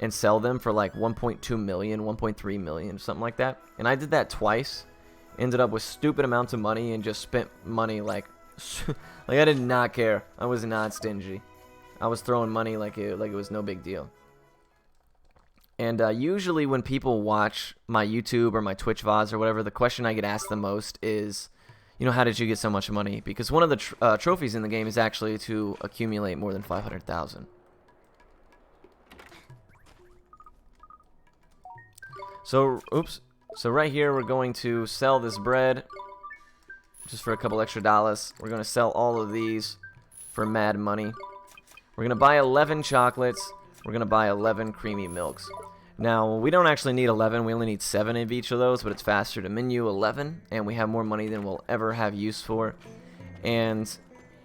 and sell them for like 1.2 million, 1.3 million, something like that. And I did that twice. Ended up with stupid amounts of money and just spent money like like I did not care. I was not stingy. I was throwing money like it was no big deal. And usually when people watch my YouTube or my Twitch VODs or whatever, the question I get asked the most is, you know, how did you get so much money? Because one of the trophies in the game is actually to accumulate more than 500,000. So, oops. So right here we're going to sell this bread just for a couple extra dollars. We're going to sell all of these for mad money. We're going to buy 11 chocolates. We're going to buy 11 creamy milks. Now, we don't actually need 11. We only need 7 of each of those, but it's faster to menu 11, and we have more money than we'll ever have use for. And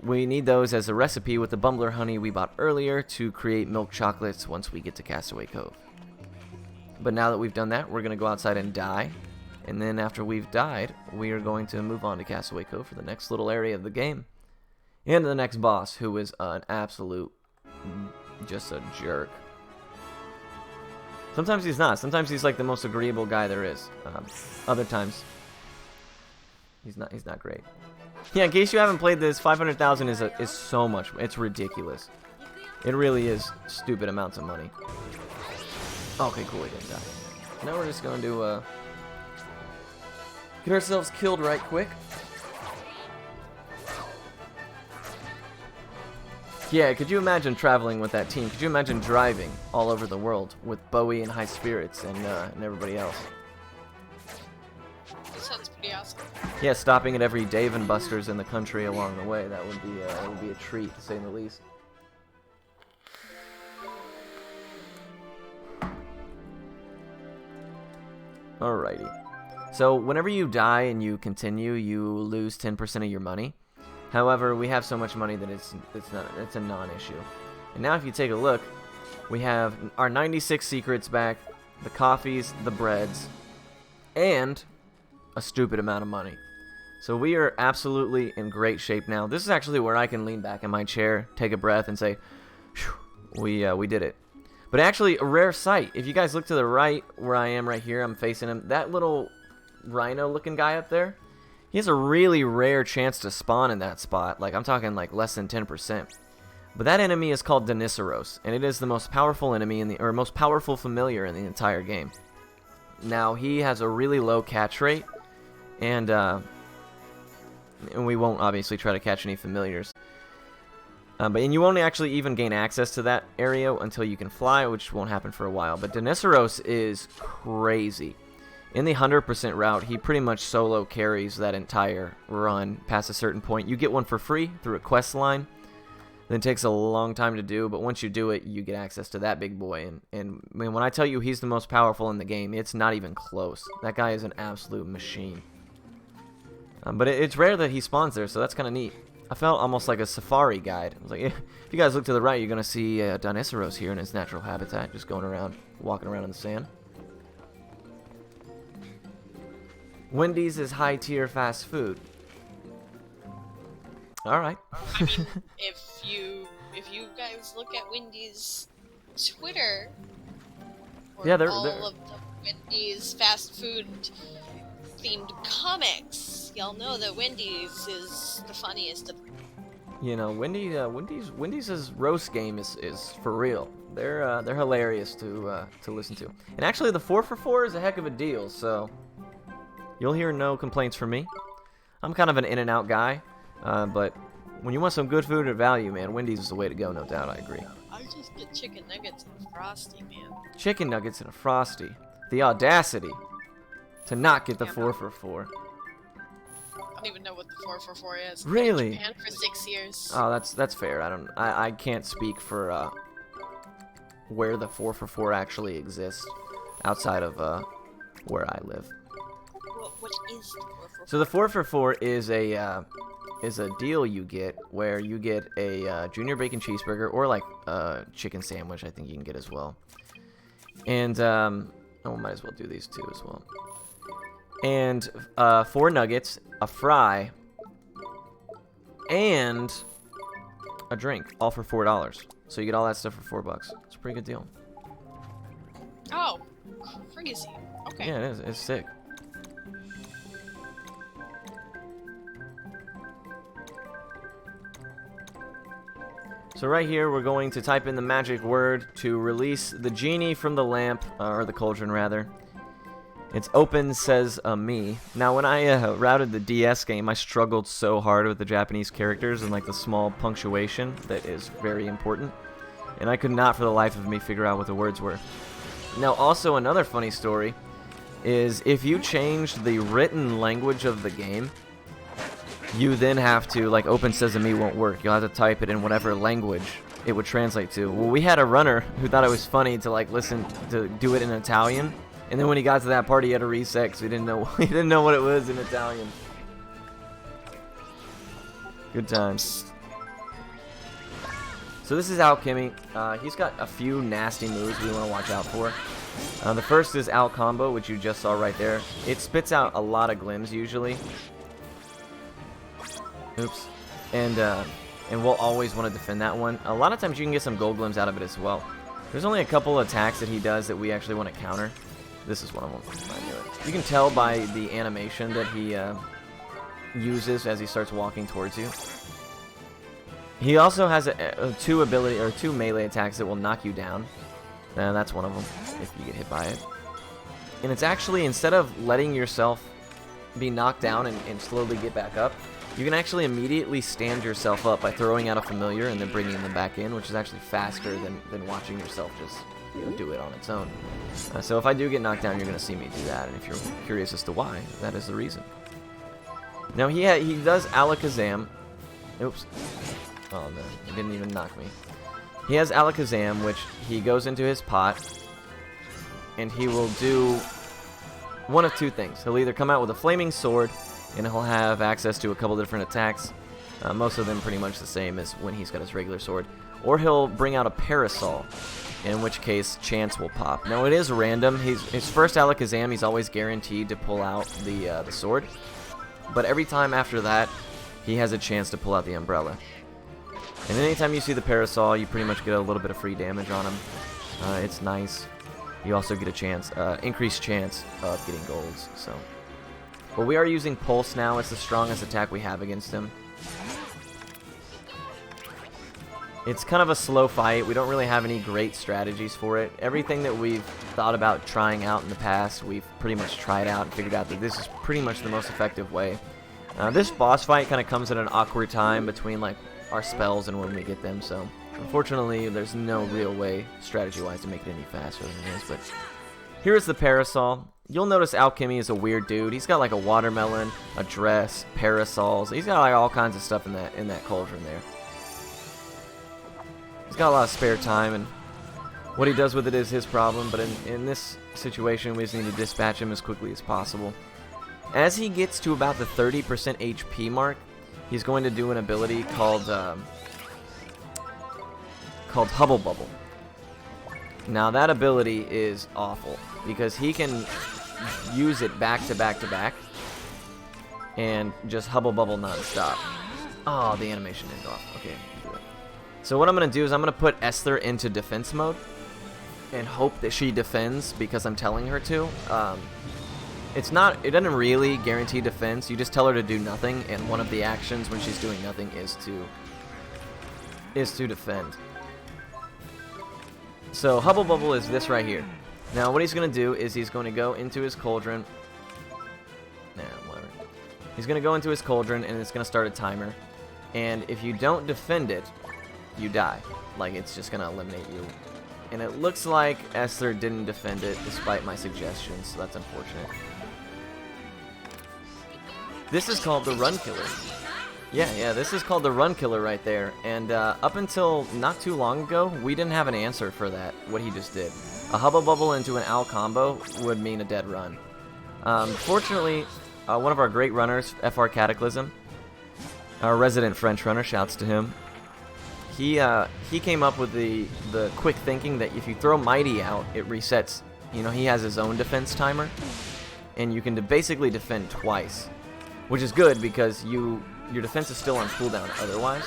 we need those as a recipe with the bumbler honey we bought earlier to create milk chocolates once we get to Castaway Cove. But now that we've done that, we're going to go outside and die. And then after we've died, we are going to move on to Castaway Cove for the next little area of the game. And the next boss, who is an absolute, just a jerk. Sometimes he's not. Sometimes he's like the most agreeable guy there is. Other times, he's not great. Yeah, in case you haven't played this, 500,000 is so much. It's ridiculous. It really is stupid amounts of money. Okay, cool, he didn't die. Now we're just going to get ourselves killed right quick. Yeah, could you imagine traveling with that team? Could you imagine driving all over the world with Bowie and High Spirits and everybody else? That sounds pretty awesome. Yeah, stopping at every Dave and Buster's in the country along the way. That would be a treat, to say the least. Alrighty. So whenever you die and you continue, you lose 10% of your money. However, we have so much money that it's a non-issue. And now if you take a look, we have our 96 secrets back, the coffees, the breads, and a stupid amount of money. So we are absolutely in great shape now. This is actually where I can lean back in my chair, take a breath, and say, we did it. But actually, a rare sight. If you guys look to the right, where I am right here, I'm facing him. That little rhino-looking guy up there, he has a really rare chance to spawn in that spot. Like, I'm talking like less than 10%. But that enemy is called Deniceros, and it is the most powerful enemy or most powerful familiar in the entire game. Now, he has a really low catch rate, and we won't obviously try to catch any familiars. And you won't actually even gain access to that area until you can fly, which won't happen for a while. But Denisseros is crazy. In the 100% route, he pretty much solo carries that entire run past a certain point. You get one for free through a quest line. Then it takes a long time to do, but once you do it, you get access to that big boy. And I mean, when I tell you he's the most powerful in the game, it's not even close. That guy is an absolute machine. But it's rare that he spawns there, so that's kind of neat. I felt almost like a safari guide. I was like, if you guys look to the right, you're going to see Denisseros here in his natural habitat, just going around, walking around in the sand. Wendy's is high-tier fast food. Alright. I mean, if you guys look at Wendy's Twitter, or Yeah, they're all of the Wendy's fast food themed comics, y'all know that Wendy's is the funniest of them. You know, Wendy's roast game is for real. They're hilarious to listen to. And actually, the 4 for 4 is a heck of a deal. So you'll hear no complaints from me. I'm kind of an in-and-out guy, but when you want some good food at value, man, Wendy's is the way to go. No doubt, I agree. I just get chicken nuggets and Frosty, man. Chicken nuggets and a Frosty. The audacity to not get the 4 for 4. I don't even know what the 4 for 4 is. I've been Really? in Japan for 6 years. Oh, that's fair. I can't speak for where the 4 for 4 actually exists outside of where I live. What is the 4 for 4? So the 4 for 4 is a deal you get where you get a junior bacon cheeseburger or like a chicken sandwich. I think you can get as well. And might as well do these two as well. And 4 nuggets, a fry, and a drink, all for $4. So you get all that stuff for $4. It's a pretty good deal. Oh, crazy. Okay. Yeah, it is. It's sick. So right here, we're going to type in the magic word to release the genie from the lamp, or the cauldron rather. It's open, says me. Now, when I routed the DS game, I struggled so hard with the Japanese characters and like the small punctuation that is very important. And I could not for the life of me figure out what the words were. Now, also another funny story is if you changed the written language of the game, you then have to, like, Open Sesame won't work. You'll have to type it in whatever language it would translate to. Well, we had a runner who thought it was funny to, like, listen to do it in Italian, and then when he got to that part, he had to reset because he didn't know what it was in Italian. Good times. So this is Alchemy. He's got a few nasty moves we want to watch out for. The first is Al Combo, which you just saw right there. It spits out a lot of glims usually. Oops. And we'll always want to defend that one. A lot of times you can get some gold glims out of it as well. There's only a couple attacks that he does that we actually want to counter. This is one of them. I knew it. You can tell by the animation that he uses as he starts walking towards you. He also has two melee attacks that will knock you down. That's one of them if you get hit by it. And it's actually, instead of letting yourself be knocked down and slowly get back up, you can actually immediately stand yourself up by throwing out a familiar and then bringing them back in, which is actually faster than watching yourself just do it on its own. So if I do get knocked down, you're going to see me do that, and if you're curious as to why, that is the reason. Now he does Alakazam. Oops. Oh no, he didn't even knock me. He has Alakazam, which he goes into his pot, and he will do one of two things. He'll either come out with a flaming sword, and he'll have access to a couple different attacks, most of them pretty much the same as when he's got his regular sword, or he'll bring out a parasol, in which case chance will pop. Now it is random. His first Alakazam, he's always guaranteed to pull out the sword, but every time after that, he has a chance to pull out the umbrella. And anytime you see the parasol, you pretty much get a little bit of free damage on him. It's nice. You also get a chance, increased chance of getting golds. So, but we are using Pulse now. It's the strongest attack we have against him. It's kind of a slow fight. We don't really have any great strategies for it. Everything that we've thought about trying out in the past, we've pretty much tried out and figured out that this is pretty much the most effective way. This boss fight kind of comes at an awkward time between like our spells and when we get them. So unfortunately, there's no real way, strategy-wise, to make it any faster than it is. But here's the parasol. You'll notice Alchemy is a weird dude. He's got like a watermelon, a dress, parasols. He's got like all kinds of stuff in that cauldron there. He's got a lot of spare time, and what he does with it is his problem, but in this situation, we just need to dispatch him as quickly as possible. As he gets to about the 30% HP mark, he's going to do an ability called Hubble Bubble. Now that ability is awful, because he can use it back to back to back, and just Hubble Bubble non-stop. Oh, the animation is off. Okay, do it. So what I'm going to do is I'm going to put Esther into defense mode, and hope that she defends because I'm telling her to. It doesn't really guarantee defense. You just tell her to do nothing, and one of the actions when she's doing nothing is to defend. So Hubble Bubble is this right here. Now what he's gonna do is he's going to go into his cauldron. Nah, whatever. He's gonna go into his cauldron and it's gonna start a timer. And if you don't defend it, you die. Like, it's just gonna eliminate you. And it looks like Esther didn't defend it despite my suggestions, so that's unfortunate. This is called the Run Killer. Yeah, this is called the Run Killer right there. And up until not too long ago, we didn't have an answer for that, what he just did. A Hubble Bubble into an Owl combo would mean a dead run. Fortunately, one of our great runners, FR Cataclysm, our resident French runner, shouts to him. He came up with the quick thinking that if you throw Mighty out, it resets. You know, he has his own defense timer, and you can basically defend twice, which is good because your defense is still on cooldown otherwise.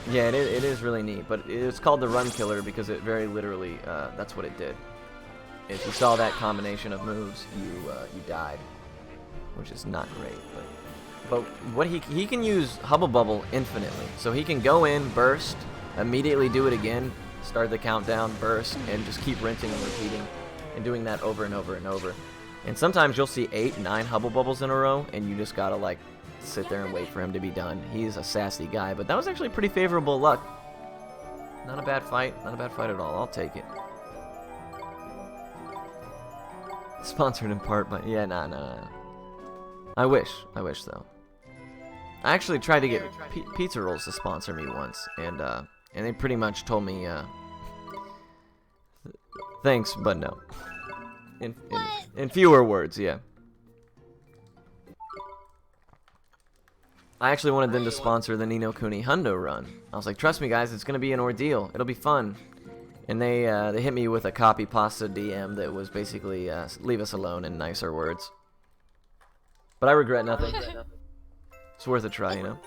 Yeah, it is really neat, but it's called the Run Killer because it very literally, that's what it did. If you saw that combination of moves, you died, which is not great. But what he can use Hubble Bubble infinitely, so he can go in, burst, immediately do it again, start the countdown, burst, and just keep rinsing and repeating, and doing that over and over and over. And sometimes you'll see 8, 9 Hubble Bubbles in a row, and you just gotta like sit there and wait for him to be done. He's a sassy guy, but that was actually pretty favorable luck. Not a bad fight, not a bad fight at all. I'll take it. Sponsored in part by no. I wish though. I actually tried to get Pizza Rolls to sponsor me once, and they pretty much told me thanks, but no. In fewer words, yeah. I actually wanted them to sponsor the Ni no Kuni Hundo run. I was like, trust me guys, it's gonna be an ordeal. It'll be fun. And they hit me with a copy pasta DM that was basically leave us alone in nicer words. But I regret nothing. It's worth a try, you know.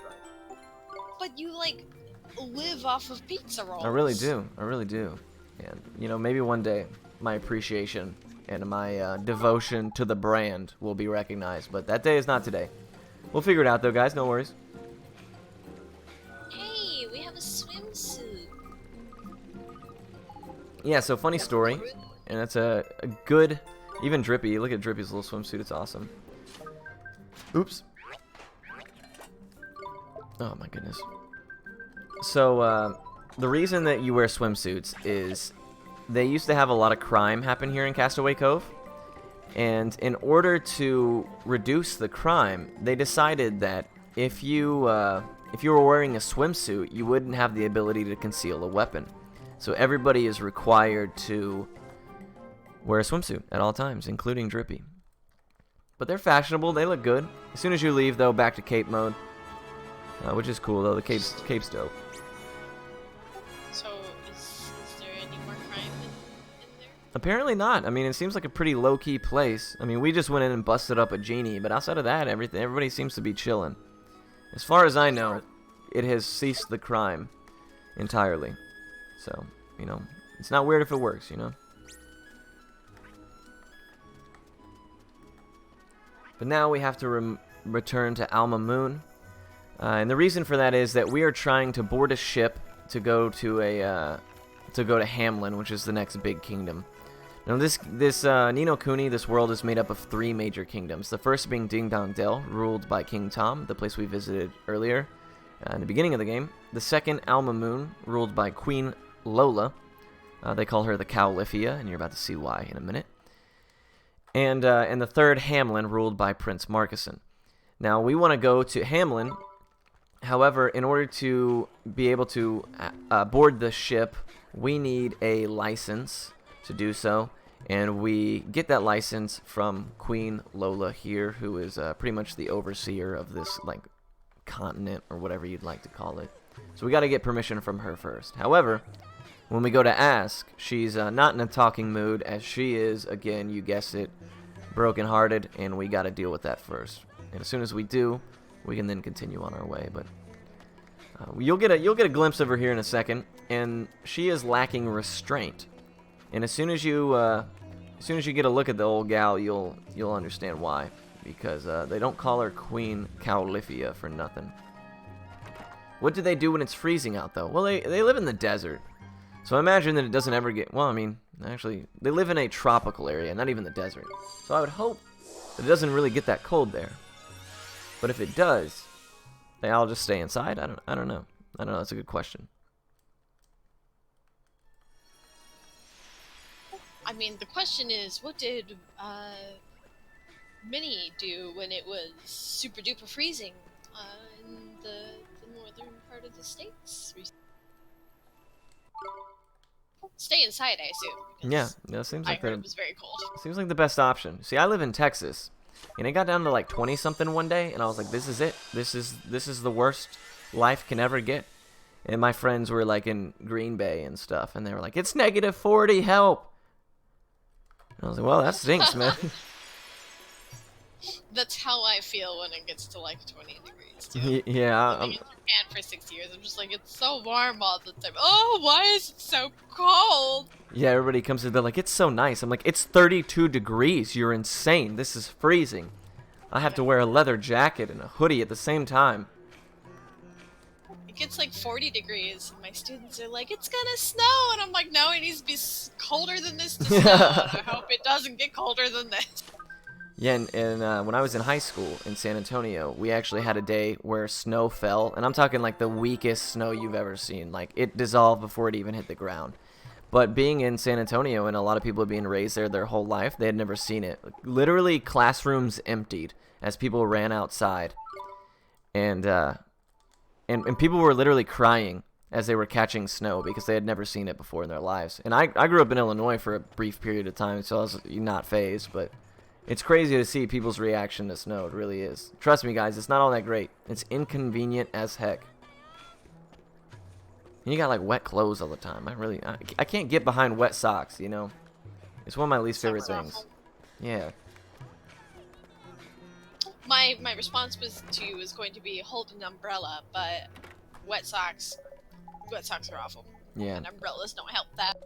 But you like live off of pizza rolls. I really do. I really do. And you know, maybe one day my appreciation and my devotion to the brand will be recognized. But that day is not today. We'll figure it out though, guys. No worries. Hey, we have a swimsuit. Yeah. So funny story, and that's a good. Even Drippy. Look at Drippy's little swimsuit. It's awesome. Oops. Oh my goodness. So the reason that you wear swimsuits is they used to have a lot of crime happen here in Castaway Cove, and in order to reduce the crime, they decided that if you were wearing a swimsuit, you wouldn't have the ability to conceal a weapon. So everybody is required to wear a swimsuit at all times, including Drippy. But they're fashionable. They look good. As soon as you leave, though, back to cape mode. Which is cool, though. The cape's dope. So, is there any more crime in there? Apparently not. I mean, it seems like a pretty low-key place. I mean, we just went in and busted up a genie, but outside of that, everybody seems to be chilling. As far as I know, it has ceased the crime entirely. So, you know, it's not weird if it works, you know? But now we have to return to Alma Moon. And the reason for that is that we are trying to board a ship to go to Hamlin, which is the next big kingdom. Now this Ni no Kuni, this world is made up of 3 major kingdoms. The first being Ding Dong Dell, ruled by King Tom, the place we visited earlier. in the beginning of the game. The second, Alma Moon, ruled by Queen Lola. They call her the Cowlifia, and you're about to see why in a minute. And the third, Hamlin, ruled by Prince Marcuson. Now, we want to go to Hamlin. However, in order to be able to board the ship, we need a license to do so. And we get that license from Queen Lola here, who is pretty much the overseer of this like continent or whatever you'd like to call it. So we got to get permission from her first. However, when we go to ask, she's not in a talking mood, as she is, again, you guessed it, brokenhearted, and we got to deal with that first. And as soon as we do, we can then continue on our way. But you'll get a glimpse of her here in a second, and she is lacking restraint. And as soon as you get a look at the old gal, you'll understand why. Because they don't call her Queen Cowlifia for nothing. What do they do when it's freezing out, though? Well, they live in the desert. So I imagine that it doesn't ever get... Well, I mean, actually, they live in a tropical area, not even the desert. So I would hope that it doesn't really get that cold there. But if it does, they all just stay inside? I don't know. That's a good question. I mean, the question is, what did Minnie do when it was super duper freezing in the northern part of the states? Stay inside, I assume. Yeah, it seems like it was very cold. Seems like the best option. See, I live in Texas, and it got down to like 20 something one day, and I was like, this is it. This is the worst life can ever get. And my friends were like in Green Bay and stuff, and they were like, it's negative 40, help. And I was like, well, that stinks, man. That's how I feel when it gets to like 20 degrees, too. Yeah. Living in Japan for 6 years, I'm just like, it's so warm all the time. Oh, why is it so cold? Yeah, everybody comes to, they're like, it's so nice. I'm like, it's 32 degrees. You're insane. This is freezing. I have to wear a leather jacket and a hoodie at the same time. It gets like 40 degrees, and my students are like, it's gonna snow! And I'm like, no, it needs to be colder than this to snow. And I hope it doesn't get colder than this. Yeah, and when I was in high school in San Antonio, we actually had a day where snow fell, and I'm talking like the weakest snow you've ever seen. Like, it dissolved before it even hit the ground. But being in San Antonio, and a lot of people being raised there their whole life, they had never seen it. Literally, classrooms emptied as people ran outside. And people were literally crying as they were catching snow because they had never seen it before in their lives. And I grew up in Illinois for a brief period of time, so I was not phased, but... It's crazy to see people's reaction to snow. It really is. Trust me, guys. It's not all that great. It's inconvenient as heck. And you got, like, wet clothes all the time. I can't get behind wet socks, you know? It's one of my least favorite things. Yeah. My response was going to be hold an umbrella, but wet socks are awful. Yeah. And umbrellas don't help that.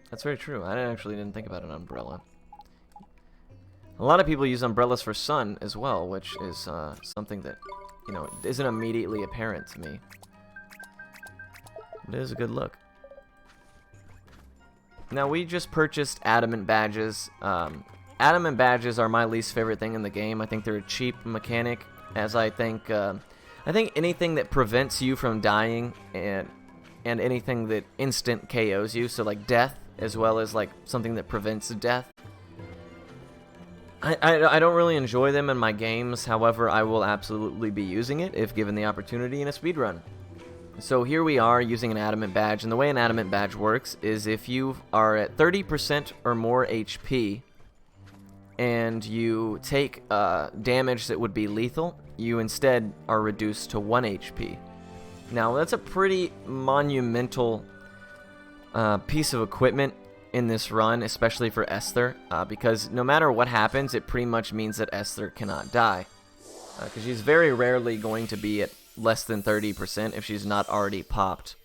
That's very true. I actually didn't think about an umbrella. A lot of people use umbrellas for sun as well, which is something that, you know, isn't immediately apparent to me. But it is a good look. Now, we just purchased adamant badges. Adamant badges are my least favorite thing in the game. I think they're a cheap mechanic, as I think anything that prevents you from dying and anything that instant KOs you, so like death, as well as like something that prevents death. I don't really enjoy them in my games. However, I will absolutely be using it if given the opportunity in a speedrun. So here we are using an adamant badge, and the way an adamant badge works is if you are at 30% or more HP and you take damage that would be lethal, you instead are reduced to 1 HP. Now, that's a pretty monumental piece of equipment in this run, especially for Esther, because no matter what happens, it pretty much means that Esther cannot die, because she's very rarely going to be at less than 30% if she's not already popped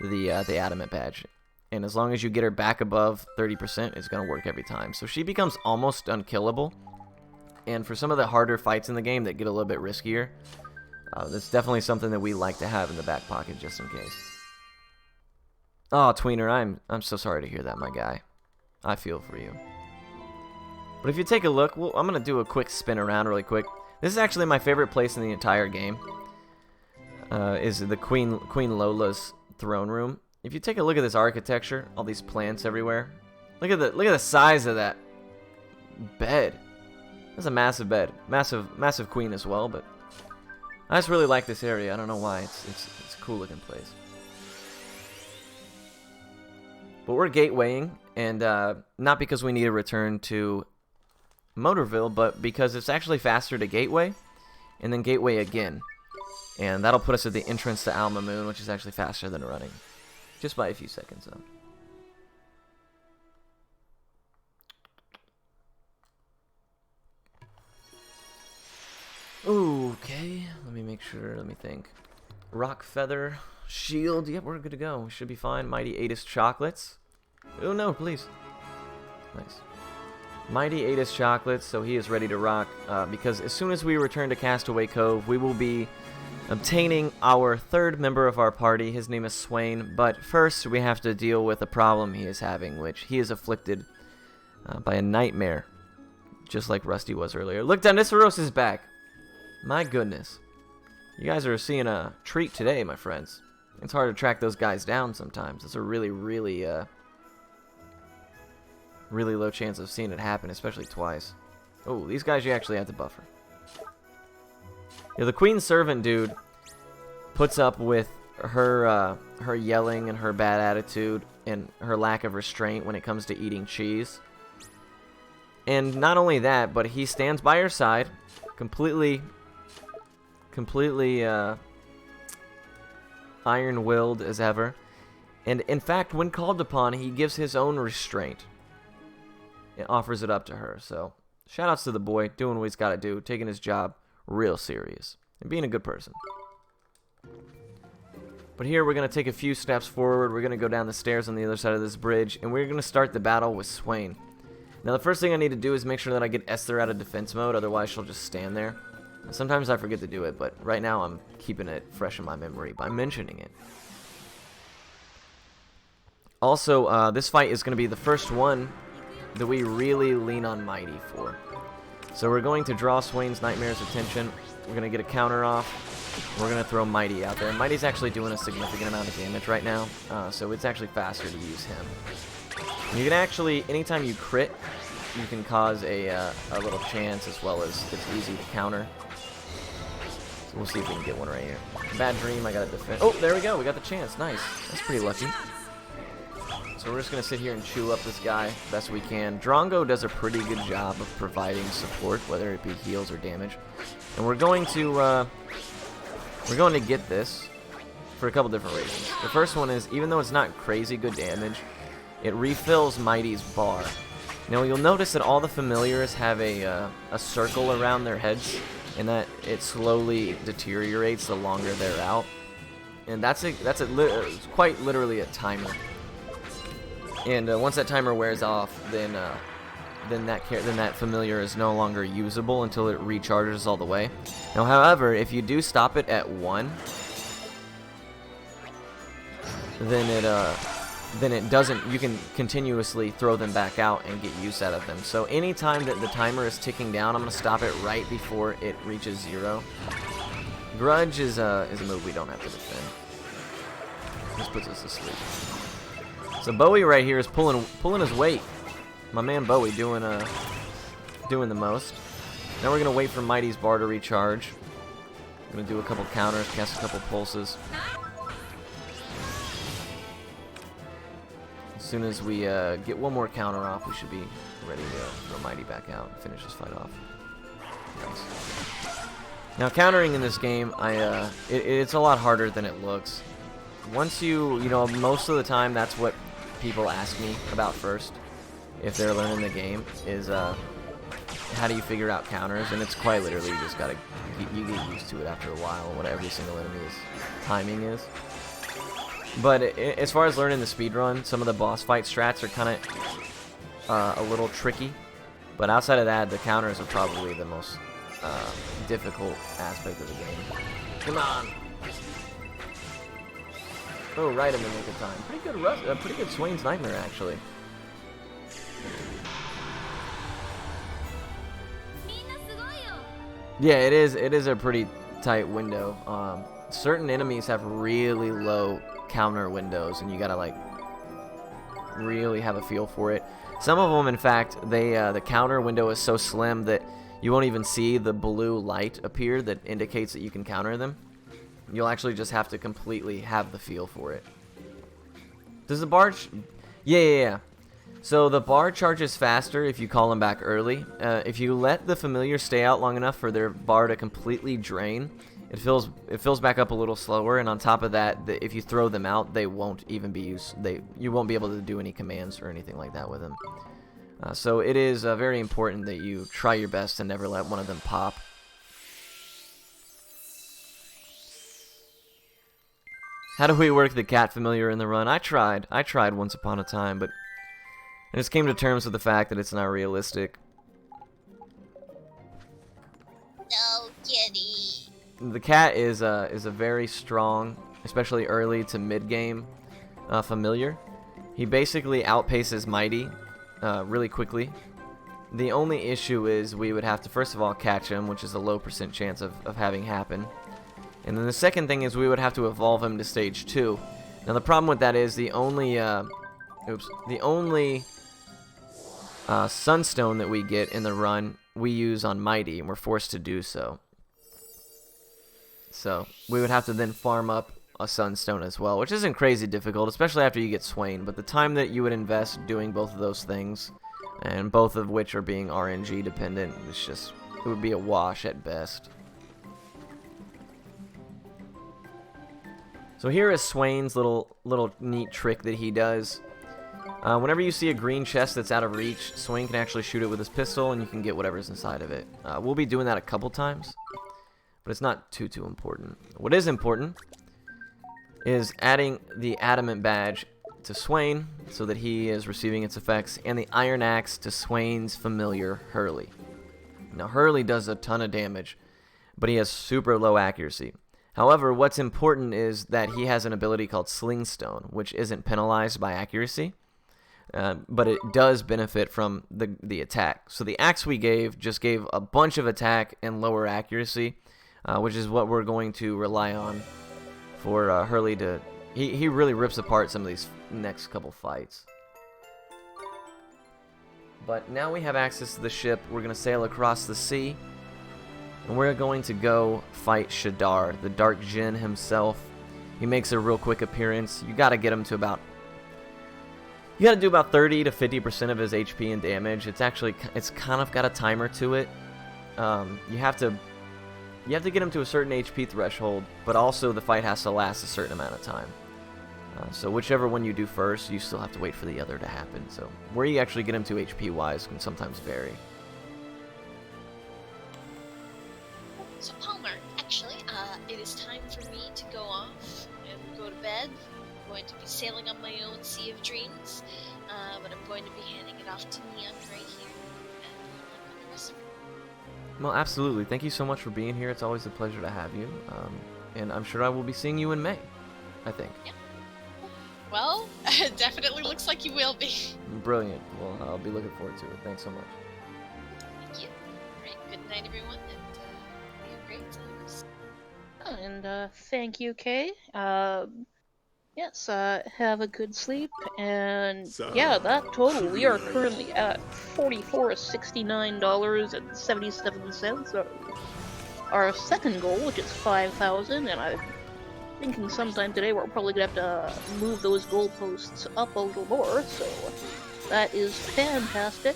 the adamant badge. And as long as you get her back above 30%, it's going to work every time. So she becomes almost unkillable, and for some of the harder fights in the game that get a little bit riskier, that's definitely something that we like to have in the back pocket just in case. Oh, Tweener, I'm so sorry to hear that, my guy. I feel for you. But if you take a look, I'm going to do a quick spin around really quick. This is actually my favorite place in the entire game. is the Queen Lola's throne room. If you take a look at this architecture, all these plants everywhere. Look at the size of that bed. That's a massive bed. Massive queen as well, but I just really like this area. I don't know why. It's a cool looking place. But we're gatewaying, and not because we need to return to Motorville, but because it's actually faster to gateway, and then gateway again. And that'll put us at the entrance to Alma Moon, which is actually faster than running. Just by a few seconds, though. Okay, let me make sure, let me think. Rock Feather, Shield, yep, we're good to go. We should be fine. Mighty Atis Chocolates. Oh no, please. Nice. Mighty Atis Chocolates, so he is ready to rock, because as soon as we return to Castaway Cove, we will be obtaining our third member of our party. His name is Swain, but first we have to deal with a problem he is having, which he is afflicted by a nightmare, just like Rusty was earlier. Look, Deniceros is back. My goodness. You guys are seeing a treat today, my friends. It's hard to track those guys down sometimes. It's a really, really low chance of seeing it happen, especially twice. Oh, these guys you actually have to buffer. Yeah, the Queen's Servant dude puts up with her yelling and her bad attitude and her lack of restraint when it comes to eating cheese. And not only that, but he stands by her side, completely iron-willed as ever. And in fact, when called upon, he gives his own restraint and offers it up to her. So, shout-outs to the boy, doing what he's got to do, taking his job real serious, and being a good person. But here, we're going to take a few steps forward. We're going to go down the stairs on the other side of this bridge, and we're going to start the battle with Swain. Now, the first thing I need to do is make sure that I get Esther out of defense mode, otherwise she'll just stand there. Sometimes I forget to do it, but right now I'm keeping it fresh in my memory by mentioning it. Also, this fight is going to be the first one that we really lean on Mighty for. So we're going to draw Swain's Nightmare's attention. We're going to get a counter off. We're going to throw Mighty out there. Mighty's actually doing a significant amount of damage right now, so it's actually faster to use him. You can actually, anytime you crit, you can cause a little chance, as well as it's easy to counter. So we'll see if we can get one right here. Bad Dream, I got to defend. Oh, there we go. We got the chance. Nice. That's pretty lucky. So we're just going to sit here and chew up this guy best we can. Drongo does a pretty good job of providing support, whether it be heals or damage. And we're going to get this for a couple different reasons. The first one is, even though it's not crazy good damage, it refills Mighty's bar. Now you'll notice that all the familiars have a circle around their heads, and that it slowly deteriorates the longer they're out. And that's quite literally a timer. And once that timer wears off, then that familiar is no longer usable until it recharges all the way. Now, however, if you do stop it at 1, then it doesn't. You can continuously throw them back out and get use out of them. So anytime that the timer is ticking down, I'm gonna stop it right before it reaches 0. Grudge is a move we don't have to defend. This puts us to sleep. So Bowie right here is pulling his weight. My man Bowie doing the most. Now we're gonna wait for Mighty's bar to recharge. Gonna do a couple counters, cast a couple pulses. As soon as we get one more counter off, we should be ready to throw Mighty back out and finish this fight off. Nice. Now countering in this game, it's a lot harder than it looks. Once you know, most of the time that's what people ask me about first, if they're learning the game, is how do you figure out counters? And it's quite literally you just gotta you get used to it after a while, what every single enemy's timing is. But as far as learning the speedrun, some of the boss fight strats are kind of a little tricky. But outside of that, the counters are probably the most difficult aspect of the game. Come on! Oh, right in the nick of time. Pretty good Swain's Nightmare, actually. Yeah, it is a pretty tight window. certain enemies have really low counter windows, and you gotta like really have a feel for it. Some of them, in fact, the counter window is so slim that you won't even see the blue light appear that indicates that you can counter them. You'll actually just have to completely have the feel for it. Does the bar... Yeah. So the bar charges faster if you call them back early. If you let the familiar stay out long enough for their bar to completely drain, it fills back up a little slower. And on top of that, if you throw them out, they won't even be used. You won't be able to do any commands or anything like that with them. So it is very important that you try your best to never let one of them pop. How do we work the cat familiar in the run? I tried once upon a time, but I just came to terms with the fact that it's not realistic. No, kitty. The cat is a very strong, especially early to mid-game familiar. He basically outpaces Mighty really quickly. The only issue is we would have to first of all catch him, which is a low % chance of having happen. And then the second thing is we would have to evolve him to stage 2. Now the problem with that is the only sunstone that we get in the run we use on Mighty, and we're forced to do so. So we would have to then farm up a sunstone as well, which isn't crazy difficult, especially after you get Swain. But the time that you would invest doing both of those things, and both of which are being RNG dependent, it would be a wash at best. So here is Swain's little neat trick that he does. Whenever you see a green chest that's out of reach, Swain can actually shoot it with his pistol, and you can get whatever's inside of it. We'll be doing that a couple times, but it's not too important. What is important is adding the Adamant Badge to Swain, so that he is receiving its effects, and the Iron Axe to Swain's familiar, Hurley. Now, Hurley does a ton of damage, but he has super low accuracy. However, what's important is that he has an ability called Sling Stone, which isn't penalized by accuracy, but it does benefit from the attack. So the axe we just gave a bunch of attack and lower accuracy, which is what we're going to rely on for Hurley to... He really rips apart some of these next couple fights. But now we have access to the ship. We're going to sail across the sea. And we're going to go fight Shadar, the Dark Djinn himself. He makes a real quick appearance. You got to get him to about... You got to do about 30 to 50% of his HP and damage. It's kind of got a timer to it. You have to get him to a certain HP threshold, but also the fight has to last a certain amount of time. So whichever one you do first, you still have to wait for the other to happen. So where you actually get him to HP-wise can sometimes vary. So Palmer, actually, it is time for me to go off and go to bed. I'm going to be sailing on my own sea of dreams, but I'm going to be handing it off to Neon right here. And good luck on the rest of it. Well, absolutely. Thank you so much for being here. It's always a pleasure to have you. And I'm sure I will be seeing you in May, I think. Yep. Well, it definitely looks like you will be. Brilliant. Well, I'll be looking forward to it. Thanks so much. Thank you. Alright, good night everyone, and be a great times. And thank you, Kay. Yes, have a good sleep, and yeah, that total, we are currently at $4469.77. Our second goal, which is 5,000, and I'm thinking sometime today we're probably gonna have to move those goalposts up a little more, so that is fantastic.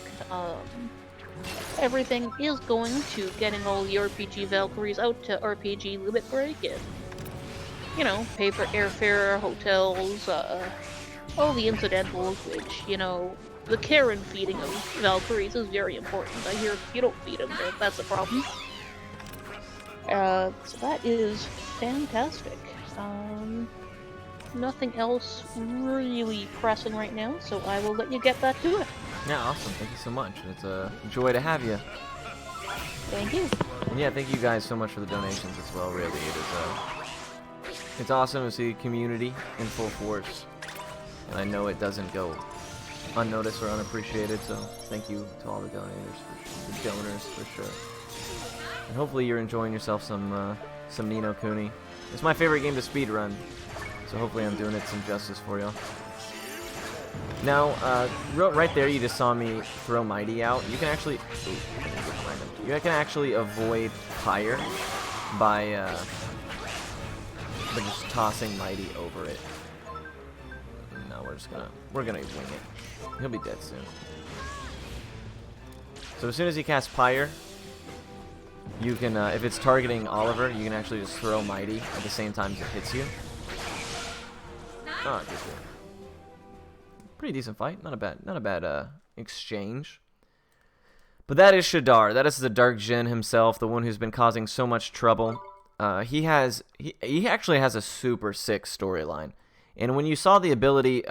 Everything is going to getting all the RPG Valkyries out to RPG Limit Break, and you know, pay for airfare, hotels, all the incidentals, which, you know, the care and feeding of Valkyries is very important. I hear if you don't feed them, that's a problem. So that is fantastic. Nothing else really pressing right now, so I will let you get back to it. Yeah, awesome. Thank you so much. It's a joy to have you. Thank you. And yeah, thank you guys so much for the donations as well, really. It's awesome to see a community in full force, and I know it doesn't go unnoticed or unappreciated, so thank you to all the donors for sure. And hopefully you're enjoying yourself some Ni no Kuni. It's my favorite game to speedrun, so hopefully I'm doing it some justice for you. Now, right there, you just saw me throw Mighty out. You can actually, you can actually avoid fire by just tossing Mighty over it. No, we're gonna wing it. He'll be dead soon. So as soon as he casts Pyre, you can, if it's targeting Oliver, you can actually just throw Mighty at the same time as it hits you. Oh, good. Pretty decent fight. Not a bad exchange. But that is Shadar. That is the Dark Djinn himself, the one who's been causing so much trouble. He actually has a super sick storyline. And when you saw the ability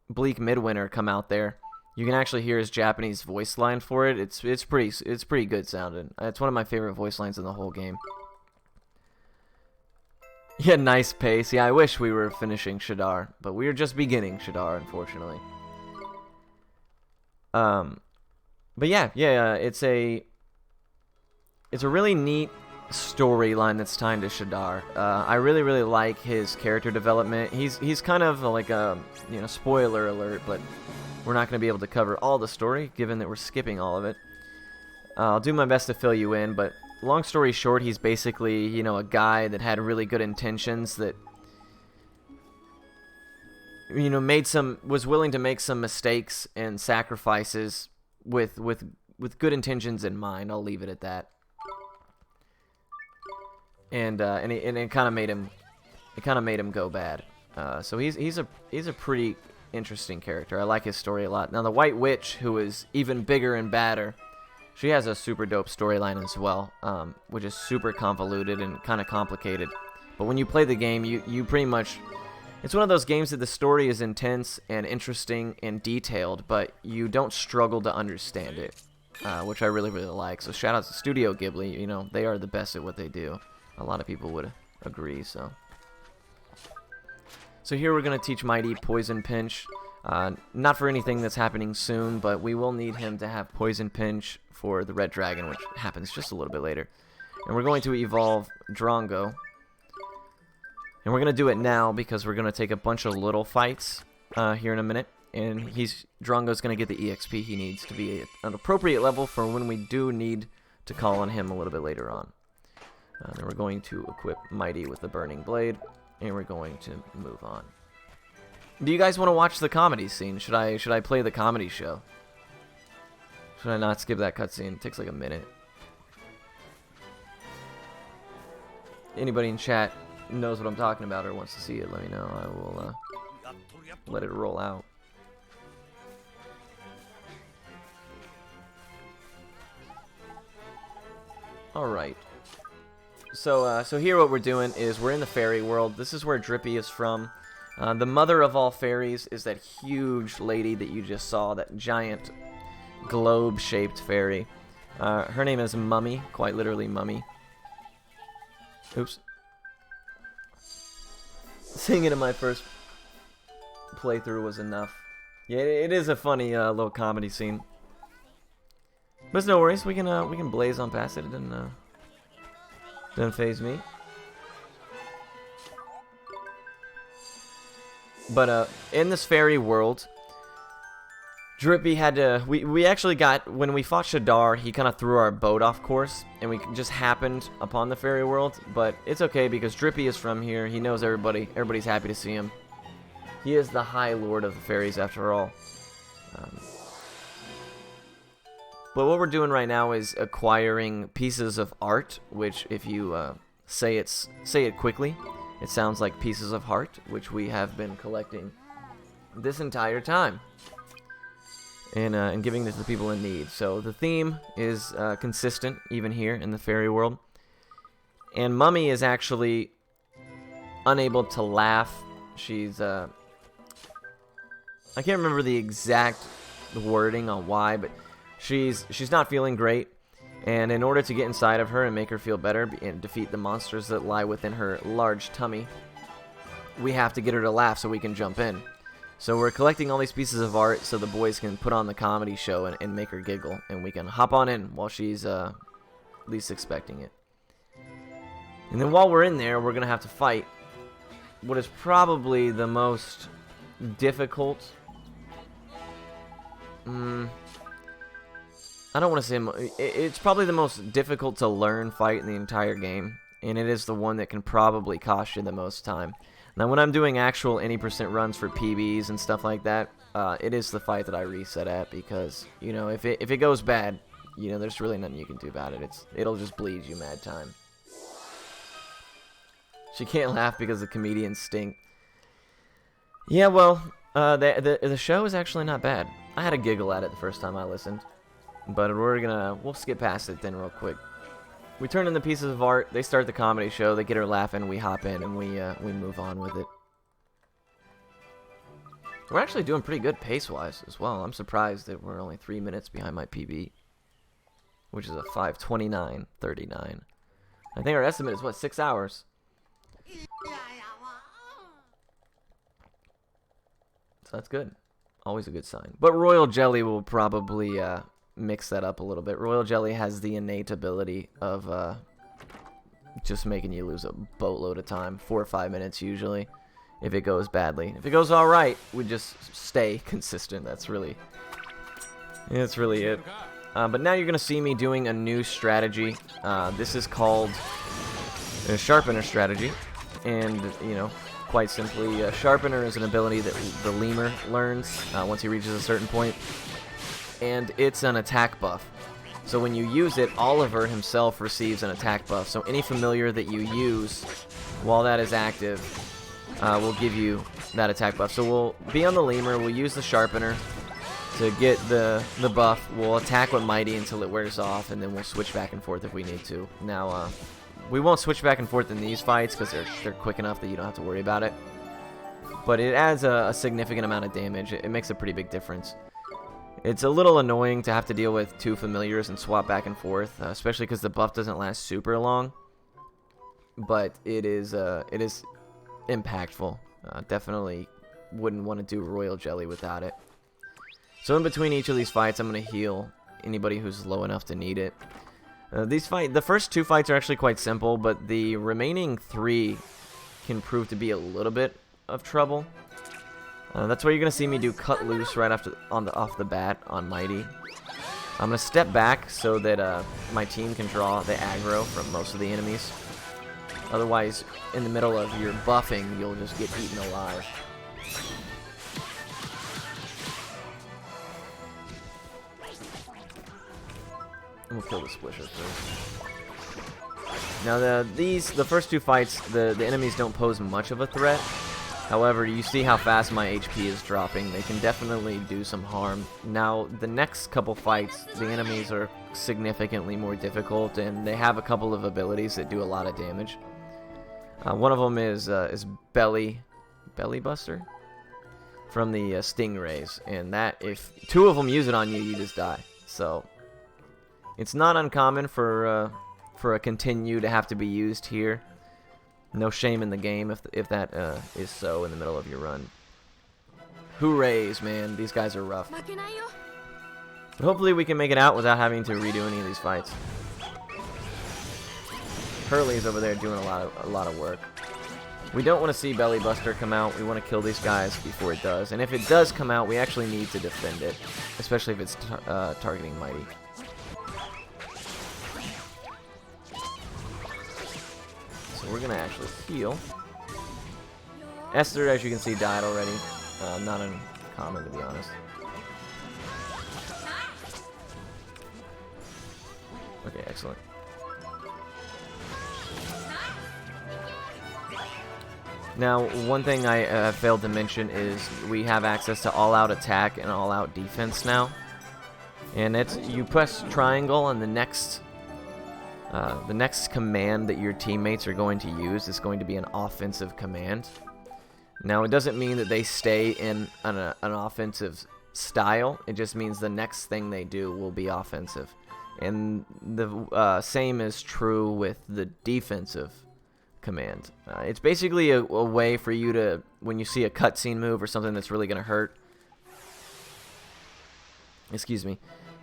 Bleak Midwinter come out there, you can actually hear his Japanese voice line for it. It's pretty good sounding. It's one of my favorite voice lines in the whole game. Yeah, nice pace. Yeah, I wish we were finishing Shadar, but we are just beginning Shadar, unfortunately. But yeah, it's a really neat storyline that's tied to Shadar. I really like his character development. He's kind of like a, you know, spoiler alert, but we're not going to be able to cover all the story, given that we're skipping all of it. I'll do my best to fill you in, but long story short, he's basically, you know, a guy that had really good intentions that, you know, was willing to make some mistakes and sacrifices with good intentions in mind. I'll leave it at that. And it kind of made him go bad. So he's a pretty interesting character. I like his story a lot. Now the White Witch, who is even bigger and badder, she has a super dope storyline as well, which is super convoluted and kind of complicated. But when you play the game, you pretty much, it's one of those games that the story is intense and interesting and detailed, but you don't struggle to understand it, which I really like. So shout out to Studio Ghibli. You know, they are the best at what they do. A lot of people would agree. So here we're gonna teach Mighty Poison Pinch. Not for anything that's happening soon, but we will need him to have Poison Pinch for the Red Dragon, which happens just a little bit later. And we're going to evolve Drongo. And we're going to do it now because we're going to take a bunch of little fights here in a minute. And Drongo's going to get the EXP he needs to be at an appropriate level for when we do need to call on him a little bit later on. Then we're going to equip Mighty with the Burning Blade. And we're going to move on. Do you guys want to watch the comedy scene? Should I play the comedy show? Should I not skip that cutscene? It takes like a minute. Anybody in chat knows what I'm talking about or wants to see it, let me know. I will let it roll out. Alright. So here what we're doing is we're in the fairy world. This is where Drippy is from. The mother of all fairies is that huge lady that you just saw, that giant globe-shaped fairy. Her name is Mummy, quite literally Mummy. Oops. Seeing it in my first playthrough was enough. Yeah, it is a funny little comedy scene. But it's no worries, we can blaze on past it. It didn't faze me. But in this fairy world, Drippy had to... We actually got... When we fought Shadar, he kind of threw our boat off course, and we just happened upon the fairy world. But it's okay, because Drippy is from here. He knows everybody. Everybody's happy to see him. He is the High Lord of the Fairies, after all. But what we're doing right now is acquiring pieces of art, which if you say it quickly, it sounds like pieces of heart, which we have been collecting this entire time. And giving this to the people in need. So the theme is consistent, even here in the fairy world. And Mummy is actually unable to laugh. She's, I can't remember the exact wording on why, but she's not feeling great. And in order to get inside of her and make her feel better and defeat the monsters that lie within her large tummy, we have to get her to laugh so we can jump in. So we're collecting all these pieces of art so the boys can put on the comedy show and make her giggle. And we can hop on in while she's least expecting it. And then while we're in there, we're going to have to fight what is probably the most difficult. I don't want to say it's probably the most difficult to learn fight in the entire game, and it is the one that can probably cost you the most time. Now, when I'm doing actual any % runs for PBs and stuff like that, it is the fight that I reset at because, you know, if it goes bad, you know, there's really nothing you can do about it. It'll just bleed you mad time. She can't laugh because the comedians stink. Yeah, well, the show is actually not bad. I had a giggle at it the first time I listened, but we'll skip past it then real quick. We turn in the pieces of art. They start the comedy show. They get her laughing. We hop in and we move on with it. We're actually doing pretty good pace-wise as well. I'm surprised that we're only 3 minutes behind my PB, which is a 5:29:39. I think our estimate is what, 6 hours. So that's good. Always a good sign. But Royal Jelly will probably mix that up a little bit. Royal Jelly has the innate ability of just making you lose a boatload of time. 4 or 5 minutes usually, if it goes badly. If it goes alright, we just stay consistent. That's really it. But now you're going to see me doing a new strategy. This is called a Sharpener strategy. And, you know, quite simply, Sharpener is an ability that the lemur learns once he reaches a certain point. And it's an attack buff. So when you use it, Oliver himself receives an attack buff. So any familiar that you use while that is active will give you that attack buff. So we'll be on the lemur, we'll use the Sharpener to get the buff. We'll attack with Mighty until it wears off, and then we'll switch back and forth if we need to. Now, we won't switch back and forth in these fights because they're quick enough that you don't have to worry about it. But it adds a significant amount of damage. It makes a pretty big difference. It's a little annoying to have to deal with 2 familiars and swap back and forth, especially because the buff doesn't last super long. But it is impactful. Definitely wouldn't want to do Royal Jelly without it. So in between each of these fights, I'm going to heal anybody who's low enough to need it. The first 2 fights are actually quite simple, but the remaining 3 can prove to be a little bit of trouble. That's why you're gonna see me do Cut Loose right off the bat on Mighty. I'm gonna step back so that my team can draw the aggro from most of the enemies. Otherwise, in the middle of your buffing, you'll just get eaten alive. We'll kill the Splisher first. Now the first 2 fights, the enemies don't pose much of a threat. However, you see how fast my HP is dropping. They can definitely do some harm. Now, the next couple fights, the enemies are significantly more difficult, and they have a couple of abilities that do a lot of damage. One of them is Belly Buster from the Stingrays, and that if 2 of them use it on you, you just die. So it's not uncommon for a continue to have to be used here. No shame in the game if that is so in the middle of your run. Hoorays, man. These guys are rough. But hopefully we can make it out without having to redo any of these fights. Hurley's over there doing a lot of work. We don't want to see Belly Buster come out. We want to kill these guys before it does. And if it does come out, we actually need to defend it, especially if it's targeting Mighty. So we're going to actually heal. Esther, as you can see, died already. Not uncommon, to be honest. Okay, excellent. Now, one thing I failed to mention is we have access to all-out attack and all-out defense now. And you press triangle, and the next command that your teammates are going to use is going to be an offensive command. Now, it doesn't mean that they stay in an offensive style. It just means the next thing they do will be offensive. And the same is true with the defensive command. It's basically a way for you to, when you see a cutscene move or something that's really going to hurt, excuse me,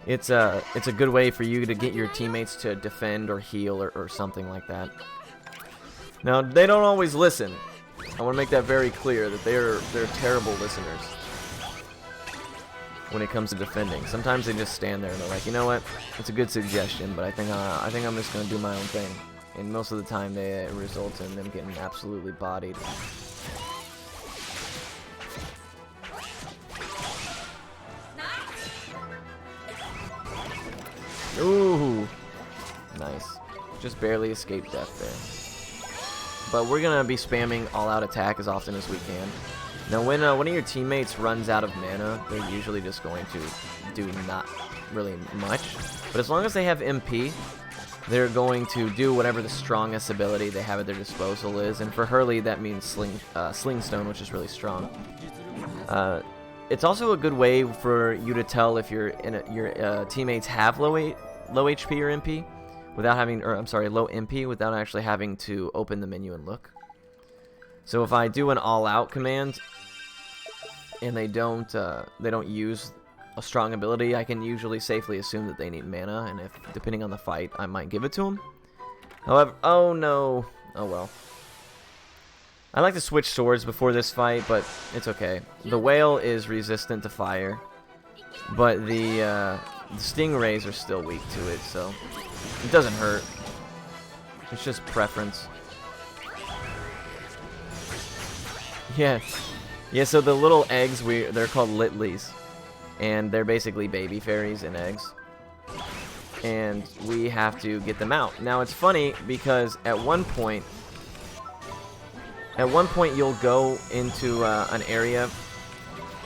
it's a good way for you to get your teammates to defend or heal or something like that. Now, they don't always listen. I want to make that very clear that they're terrible listeners when it comes to defending. Sometimes they just stand there and they're like, you know what? It's a good suggestion, but I think I'm just gonna do my own thing. And most of the time, it results in them getting absolutely bodied. Ooh, nice. Just barely escaped death there. But we're gonna be spamming all-out attack as often as we can. Now, when one of your teammates runs out of mana, they're usually just going to do not really much. But as long as they have MP, they're going to do whatever the strongest ability they have at their disposal is. And for Hurley, that means Sling Stone, which is really strong. It's also a good way for you to tell if your teammates have low HP or MP without having, or I'm sorry, low MP without actually having to open the menu and look. So if I do an all-out command and they don't use a strong ability, I can usually safely assume that they need mana, and if depending on the fight, I might give it to them. However, oh no, oh well. I like to switch swords before this fight, but it's okay. The whale is resistant to fire, but the stingrays are still weak to it, so it doesn't hurt. It's just preference. Yeah, so the little eggs, they're called Litleys, and they're basically baby fairies and eggs. And we have to get them out. Now it's funny because at one point you'll go into an area.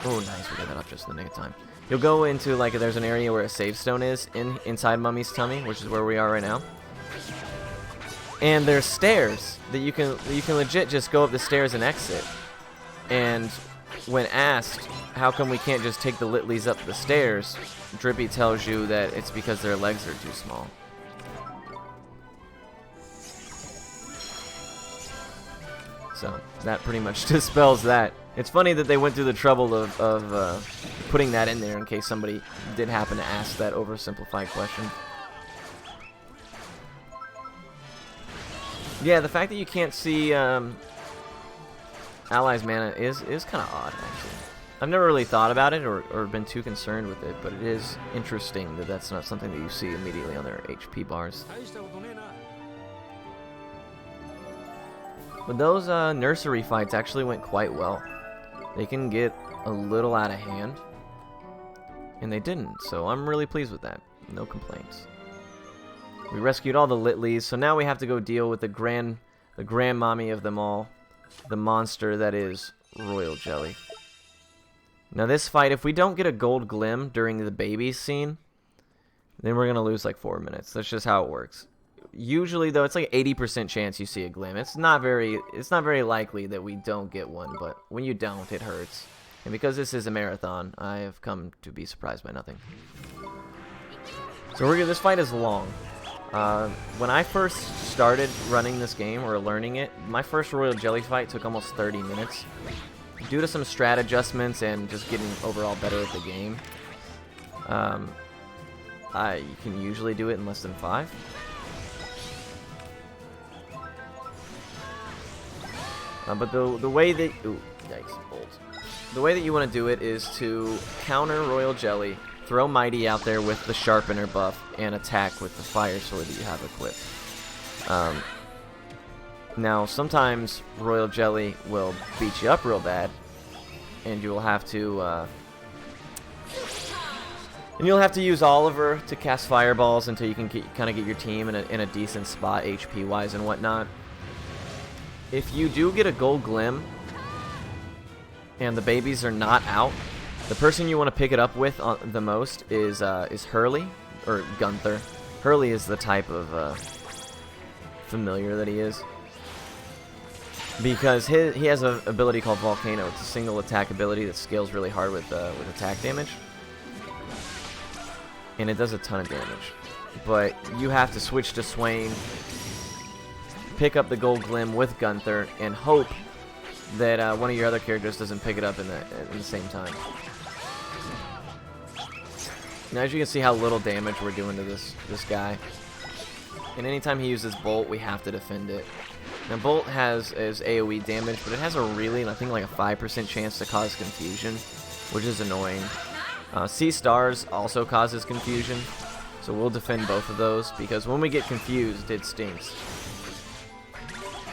Oh, nice, we got that up just in the nick of time. You'll go into, like, there's an area where a save stone is inside Mummy's tummy, which is where we are right now. And there's stairs that you can legit just go up the stairs and exit. And when asked, how come we can't just take the Litleys up the stairs, Drippy tells you that it's because their legs are too small. So that pretty much dispels that. It's funny that they went through the trouble of putting that in there in case somebody did happen to ask that oversimplified question. Yeah, the fact that you can't see allies' mana is kind of odd, actually. I've never really thought about it or been too concerned with it, but it is interesting that that's not something that you see immediately on their HP bars. But those nursery fights actually went quite well. They can get a little out of hand, and they didn't, so I'm really pleased with that. No complaints. We rescued all the Litleys, so now we have to go deal with the grandmommy of them all, the monster that is Royal Jelly. Now this fight, if we don't get a gold glim during the baby scene, then we're gonna lose like 4 minutes. That's just how it works. Usually though, it's like 80% chance you see a glim. It's not very likely that we don't get one, but when you don't, it hurts. And because this is a marathon, I have come to be surprised by nothing. So this fight is long. When I first started running this game, or learning it, my first Royal Jelly fight took almost 30 minutes. Due to some strat adjustments and just getting overall better at the game, you can usually do it in less than 5. But the way that... Ooh, yikes, bolt. The way that you want to do it is to counter Royal Jelly, throw Mighty out there with the Sharpener buff, and attack with the Fire Sword that you have equipped. Now, sometimes Royal Jelly will beat you up real bad, and you'll have to use Oliver to cast fireballs until you can kind of get your team in a decent spot, HP-wise and whatnot. If you do get a gold glim, and the babies are not out, the person you want to pick it up with the most is Hurley, or Gunther. Hurley is the type of familiar that he is. Because he has an ability called Volcano. It's a single attack ability that scales really hard with attack damage. And it does a ton of damage. But you have to switch to Swain, pick up the gold glim with Gunther, and hope that one of your other characters doesn't pick it up in the same time. Now, as you can see how little damage we're doing to this guy. And anytime he uses Bolt, we have to defend it. Now Bolt is AoE damage, but it has a really, I think, like a 5% chance to cause confusion, which is annoying. Sea Stars also causes confusion, so we'll defend both of those, because when we get confused, it stinks.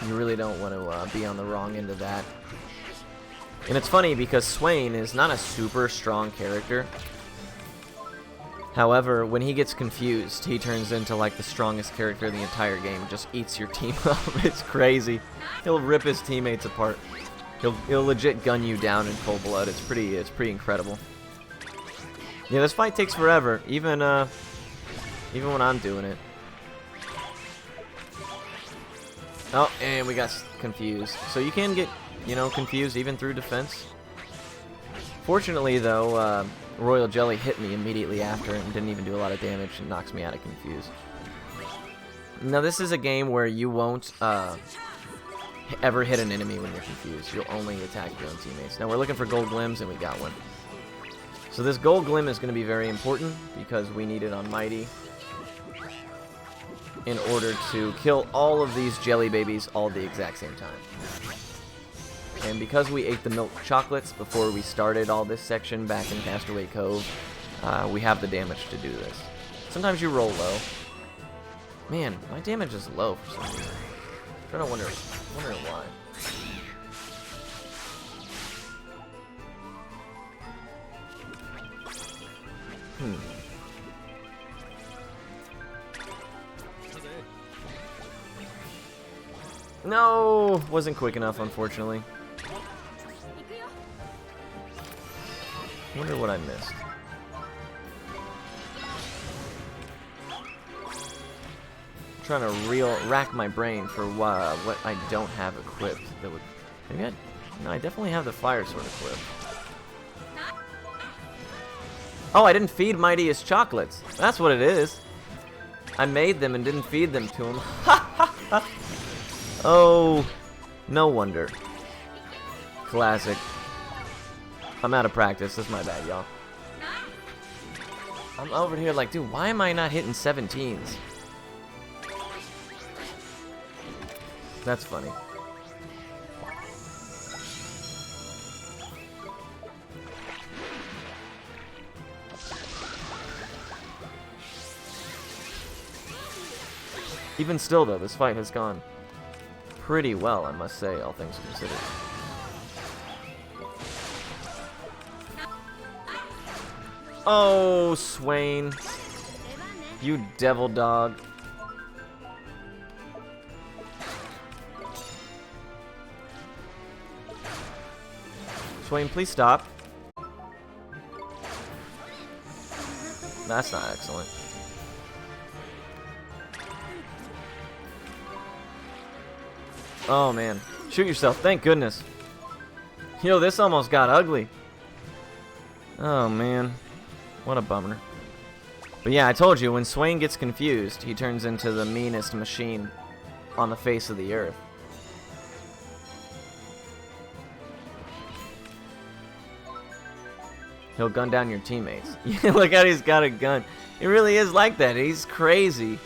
You really don't want to be on the wrong end of that. And it's funny because Swain is not a super strong character. However, when he gets confused, he turns into like the strongest character in the entire game. Just eats your team up. It's crazy. He'll rip his teammates apart. He'll legit gun you down in cold blood. It's pretty incredible. Yeah, this fight takes forever, even when I'm doing it. Oh, and we got confused. So you can get, confused even through defense. Fortunately, though, Royal Jelly hit me immediately after and didn't even do a lot of damage and knocks me out of confused. Now, this is a game where you won't ever hit an enemy when you're confused. You'll only attack your own teammates. Now, we're looking for gold glims, and we got one. So this gold glim is going to be very important because we need it on Mighty in order to kill all of these jelly babies all at the exact same time. And because we ate the milk chocolates before we started all this section back in Castaway Cove, we have the damage to do this. Sometimes you roll low. Man, my damage is low for some reason. I'm trying to wonder why. No, wasn't quick enough, unfortunately. Wonder what I missed. I'm trying to rack my brain for what I don't have equipped. That would maybe I definitely have the fire sword equipped. Oh, I didn't feed Mighty his chocolates. That's what it is. I made them and didn't feed them to him. Oh, no wonder. Classic. I'm out of practice. That's my bad, y'all. I'm over here like, dude, why am I not hitting 17s? That's funny. Even still, though, this fight has gone pretty well, I must say, all things considered. Oh, Swain. You devil dog. Swain, please stop. That's not excellent. Oh, man. Shoot yourself. Thank goodness. Yo, this almost got ugly. Oh, man. What a bummer. But yeah, I told you, when Swain gets confused, he turns into the meanest machine on the face of the earth. He'll gun down your teammates. Look how he's got a gun. It really is like that. He's crazy.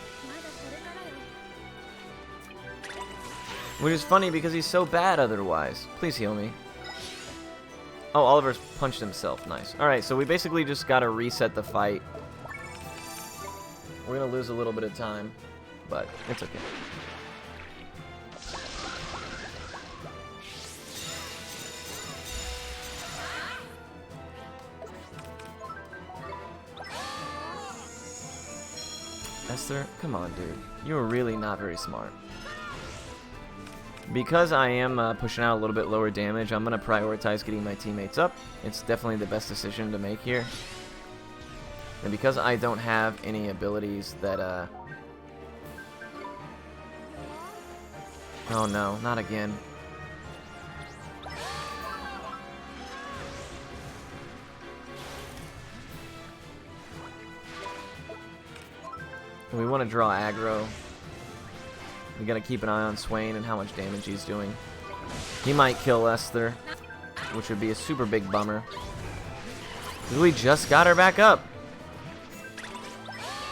Which is funny because he's so bad otherwise. Please heal me. Oh, Oliver's punched himself. Nice. Alright, so we basically just gotta reset the fight. We're gonna lose a little bit of time, but it's okay. Esther, come on, dude. You are really not very smart. Because I am pushing out a little bit lower damage, I'm going to prioritize getting my teammates up. It's definitely the best decision to make here. And because I don't have any abilities that... Oh no, not again. We want to draw aggro. We gotta keep an eye on Swain and how much damage he's doing. He might kill Esther, which would be a super big bummer. We just got her back up.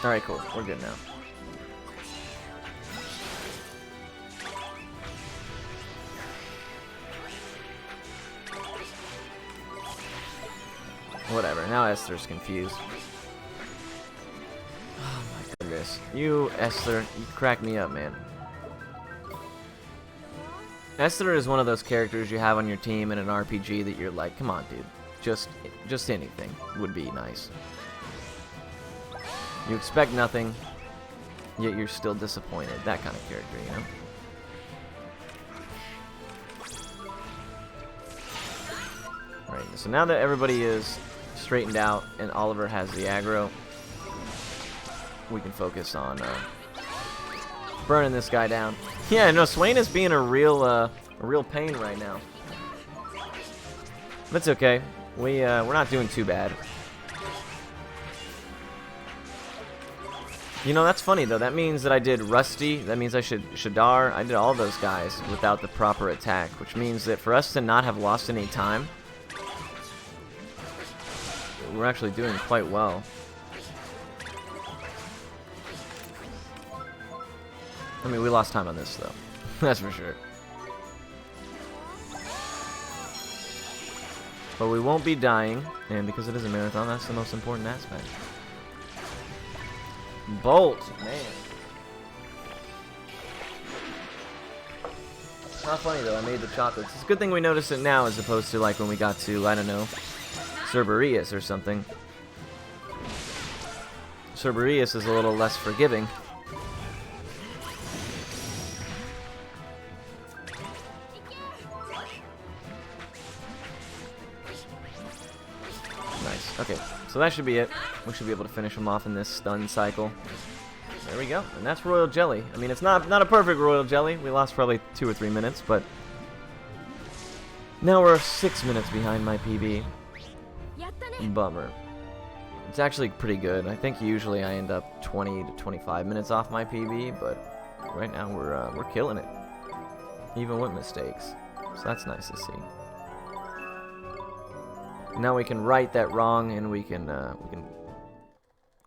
Alright, cool. We're good now. Whatever, now Esther's confused. Oh my goodness. You, Esther, you crack me up, man. Esther is one of those characters you have on your team in an RPG that you're like, come on, dude. Just anything would be nice. You expect nothing, yet you're still disappointed. That kind of character, you know? Right, so now that everybody is straightened out and Oliver has the aggro, we can focus on burning this guy down. Yeah, no, Swain is being a real pain right now. That's okay. We're not doing too bad. You know, that's funny though. That means that I did Rusty. That means I should Shadar. I did all those guys without the proper attack, which means that for us to not have lost any time, we're actually doing quite well. I mean, we lost time on this though. That's for sure. But we won't be dying, and because it is a marathon, that's the most important aspect. Bolt, man. It's not funny though, I made the chocolates. It's a good thing we noticed it now as opposed to like when we got to, I don't know, Cerberus or something. Cerberus is a little less forgiving. Nice. Okay, so that should be it. We should be able to finish him off in this stun cycle. There we go. And that's Royal Jelly. I mean, it's not a perfect Royal Jelly. We lost probably 2 or 3 minutes, but now we're 6 minutes behind my PB. Bummer. It's actually pretty good. I think usually I end up 20 to 25 minutes off my PB, but right now we're killing it, even with mistakes. So that's nice to see. Now we can right that wrong, and we can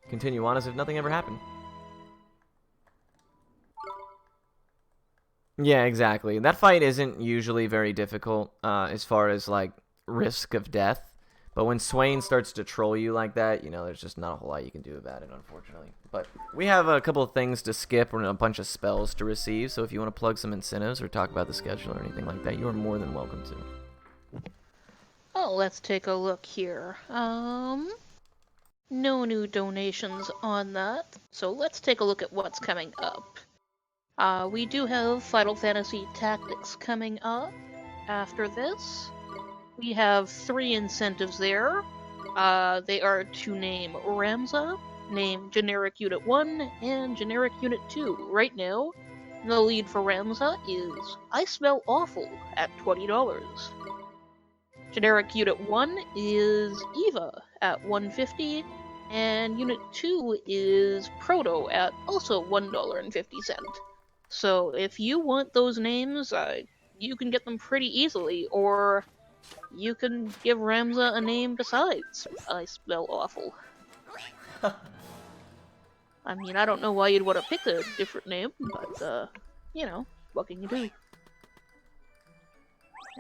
continue on as if nothing ever happened. Yeah, exactly. That fight isn't usually very difficult as far as like risk of death. But when Swain starts to troll you like that, you know, there's just not a whole lot you can do about it, unfortunately. But we have a couple of things to skip and a bunch of spells to receive, so if you want to plug some incentives or talk about the schedule or anything like that, you are more than welcome to. Oh, let's take a look here. No new donations on that, so let's take a look at what's coming up. We do have Final Fantasy Tactics coming up after this. We have 3 incentives there. They are to name Ramza, name Generic Unit 1, and Generic Unit 2. Right now, the lead for Ramza is I Smell Awful at $20. Generic Unit 1 is Eva at $1.50, and Unit 2 is Proto at also $1.50. So if you want those names, you can get them pretty easily, or you can give Ramza a name besides I Smell Awful. I mean, I don't know why you'd want to pick a different name, but, you know, what can you do?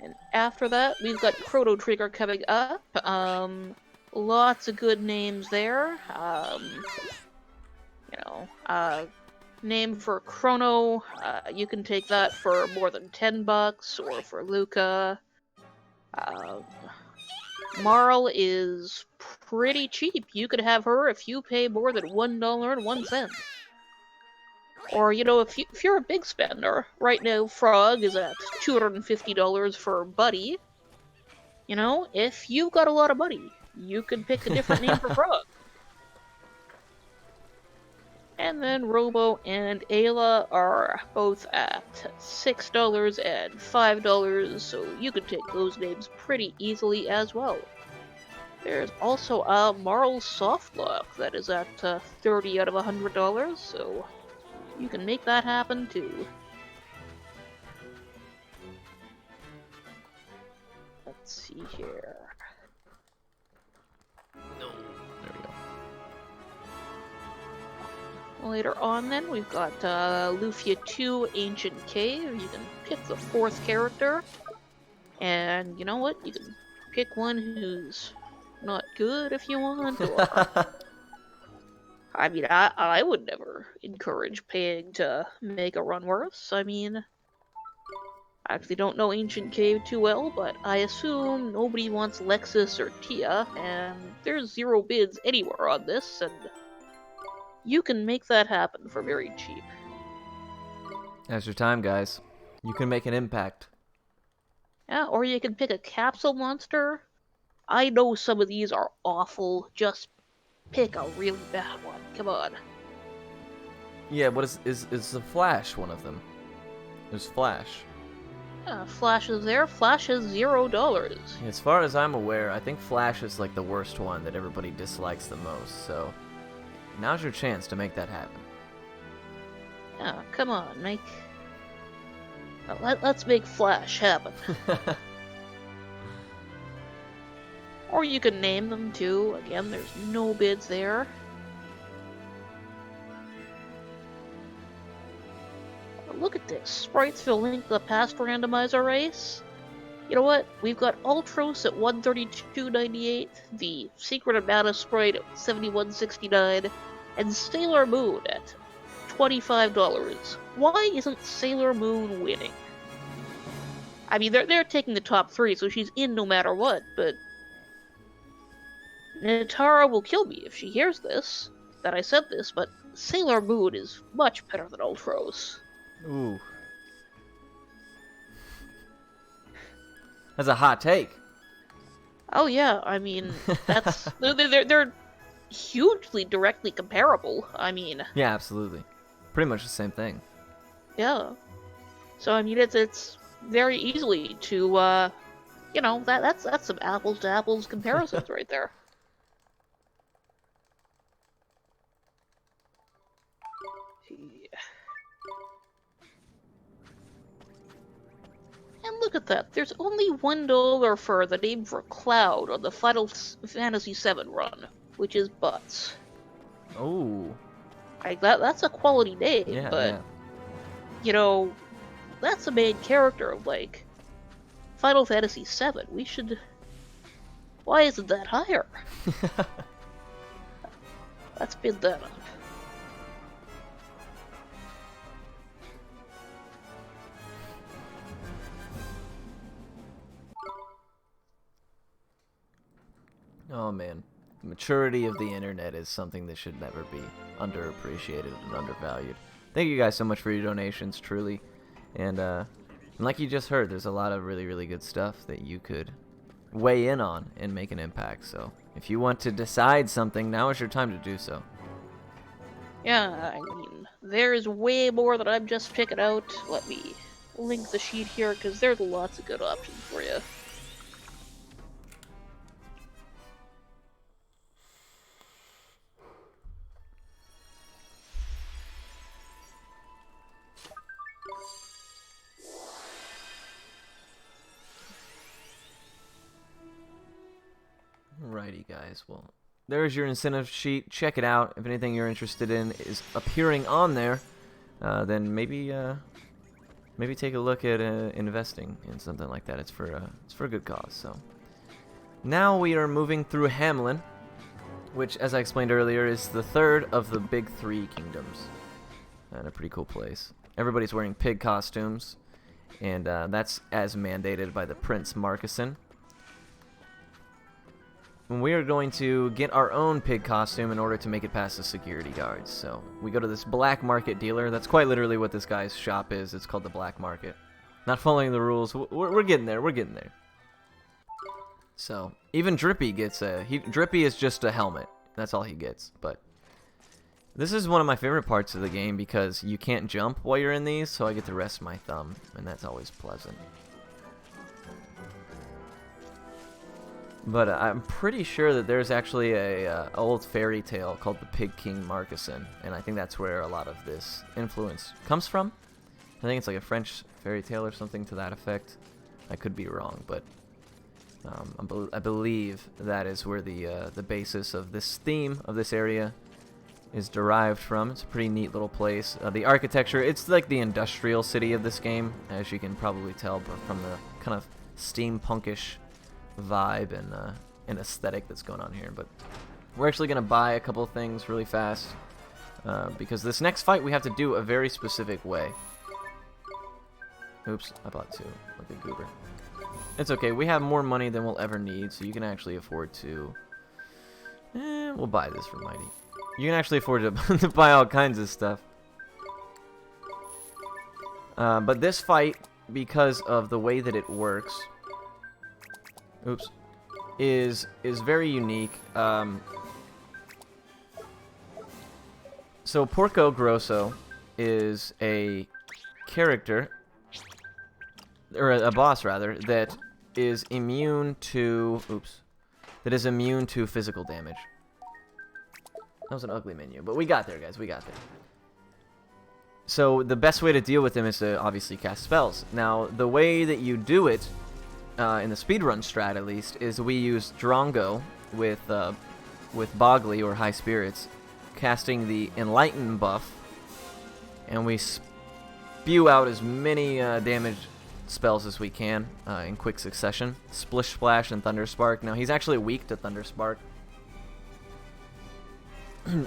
And after that, we've got Proto Trigger coming up. Lots of good names there. Name for Chrono, you can take that for more than $10, or for Luca. Marl is pretty cheap. You could have her if you pay more than $1.01. Or, you know, if you're a big spender, right now Frog is at $250 for Buddy. You know, if you've got a lot of money, you can pick a different name for Frog. And then Robo and Ayla are both at $6 and $5, so you can take those names pretty easily as well. There's also a Marl Softlock that is at $30 out of $100, so you can make that happen too. Let's see here. No. There we go. Later on then, we've got Lufia 2 Ancient Cave. You can pick the 4th character. And you know what? You can pick one who's not good if you want, or... I mean, I would never encourage paying to make a run worse. I mean, I actually don't know Ancient Cave too well, but I assume nobody wants Lexus or Tia, and there's 0 bids anywhere on this, and you can make that happen for very cheap. Now's your time, guys. You can make an impact. Yeah, or you can pick a capsule monster. I know some of these are awful, just pick a really bad one. Come on. Yeah, what is the Flash one of them? There's Flash. Flash is there. Flash is $0. As far as I'm aware, I think Flash is like the worst one that everybody dislikes the most, so now's your chance to make that happen. Yeah, come on, make... Let's make Flash happen. Or you can name them too. Again, there's no bids there. Look at this. Spritesville Link the past randomizer race. You know what? We've got Ultros at 132.98, the Secret of Mana Sprite at 71.69, and Sailor Moon at $25. Why isn't Sailor Moon winning? I mean, they're taking the top 3, so she's in no matter what, but Natara will kill me if she hears this, that I said this, but Sailor Moon is much better than Ultros. Ooh. That's a hot take. Oh yeah, I mean, that's... they're hugely directly comparable, I mean... Yeah, absolutely. Pretty much the same thing. Yeah. So, I mean, it's very easily to, you know, that's some apples-to-apples comparisons right there. And look at that, there's only $1 for the name for Cloud on the Final Fantasy VII run, which is butts. Oh. Like, that's a quality name, Yeah, but, yeah. you know, that's the main character of, like, Final Fantasy VII. We should... Why isn't that higher? Let's bid that up. Oh man, the maturity of the internet is something that should never be underappreciated and undervalued. Thank you guys so much for your donations, truly. And like you just heard, there's a lot of really, really good stuff that you could weigh in on and make an impact. So if you want to decide something, now is your time to do so. Yeah, I mean, there's way more that I'm just picking out. Let me link the sheet here, because there's lots of good options for you. Alrighty, guys. Well, there's your incentive sheet. Check it out. If anything you're interested in is appearing on there, then maybe take a look at investing in something like that. It's for a good cause. So now we are moving through Hamlin, which, as I explained earlier, is the third of the big 3 kingdoms, and a pretty cool place. Everybody's wearing pig costumes, and that's as mandated by the Prince Marquesan. We are going to get our own pig costume in order to make it past the security guards. So we go to this black market dealer. That's quite literally what this guy's shop is. It's called the black market. Not following the rules. We're getting there. We're getting there. So even Drippy gets Drippy is just a helmet. That's all he gets. But this is one of my favorite parts of the game because you can't jump while you're in these, so I get to rest my thumb, and that's always pleasant. But I'm pretty sure that there's actually a old fairy tale called the Pig King Marquesan, and I think that's where a lot of this influence comes from. I think it's like a French fairy tale or something to that effect. I could be wrong, but I believe that is where the basis of this theme of this area is derived from. It's a pretty neat little place. The architecture, it's like the industrial city of this game, as you can probably tell from the kind of steampunkish vibe and an aesthetic that's going on here. But we're actually going to buy a couple things really fast because this next fight we have to do a very specific way. Oops, I bought 2, like a goober. It's okay, we have more money than we'll ever need, so you can actually afford to... we'll buy this for Mighty. You can actually afford to, to buy all kinds of stuff. But this fight, because of the way that it works... Oops. Is very unique. So Porco Grosso is a character... or a boss rather, that is immune to physical damage. That was an ugly menu, but we got there, guys. We got there. So the best way to deal with him is to obviously cast spells. Now, the way that you do it, in the speedrun strat at least, is we use Drongo with Bogley or High Spirits, casting the Enlighten buff, and we spew out as many damage spells as we can in quick succession. Splish Splash and Thunder Spark. Now he's actually weak to Thunder Spark,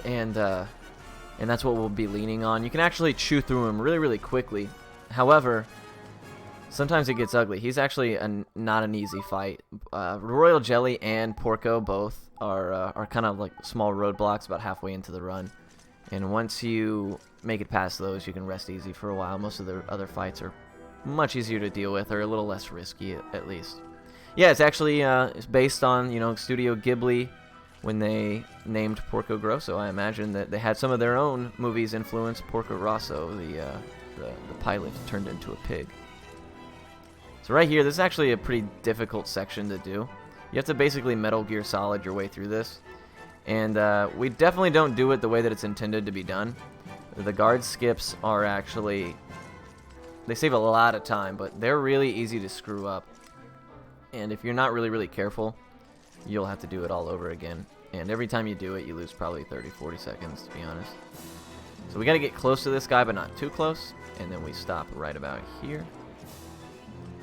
and that's what we'll be leaning on. You can actually chew through him really, really quickly. However, sometimes it gets ugly. He's actually not an easy fight. Royal Jelly and Porco both are kind of like small roadblocks about halfway into the run, and once you make it past those, you can rest easy for a while. Most of the other fights are much easier to deal with, or a little less risky at least. Yeah, it's actually it's based on, you know, Studio Ghibli when they named Porco Grosso. I imagine that they had some of their own movies influence Porco Rosso, the pilot turned into a pig. So right here, this is actually a pretty difficult section to do. You have to basically Metal Gear Solid your way through this, and we definitely don't do it the way that it's intended to be done. The guard skips are actually... they save a lot of time, but they're really easy to screw up. And if you're not really, really careful, you'll have to do it all over again. And every time you do it, you lose probably 30, 40 seconds, to be honest. So we got to get close to this guy, but not too close. And then we stop right about here.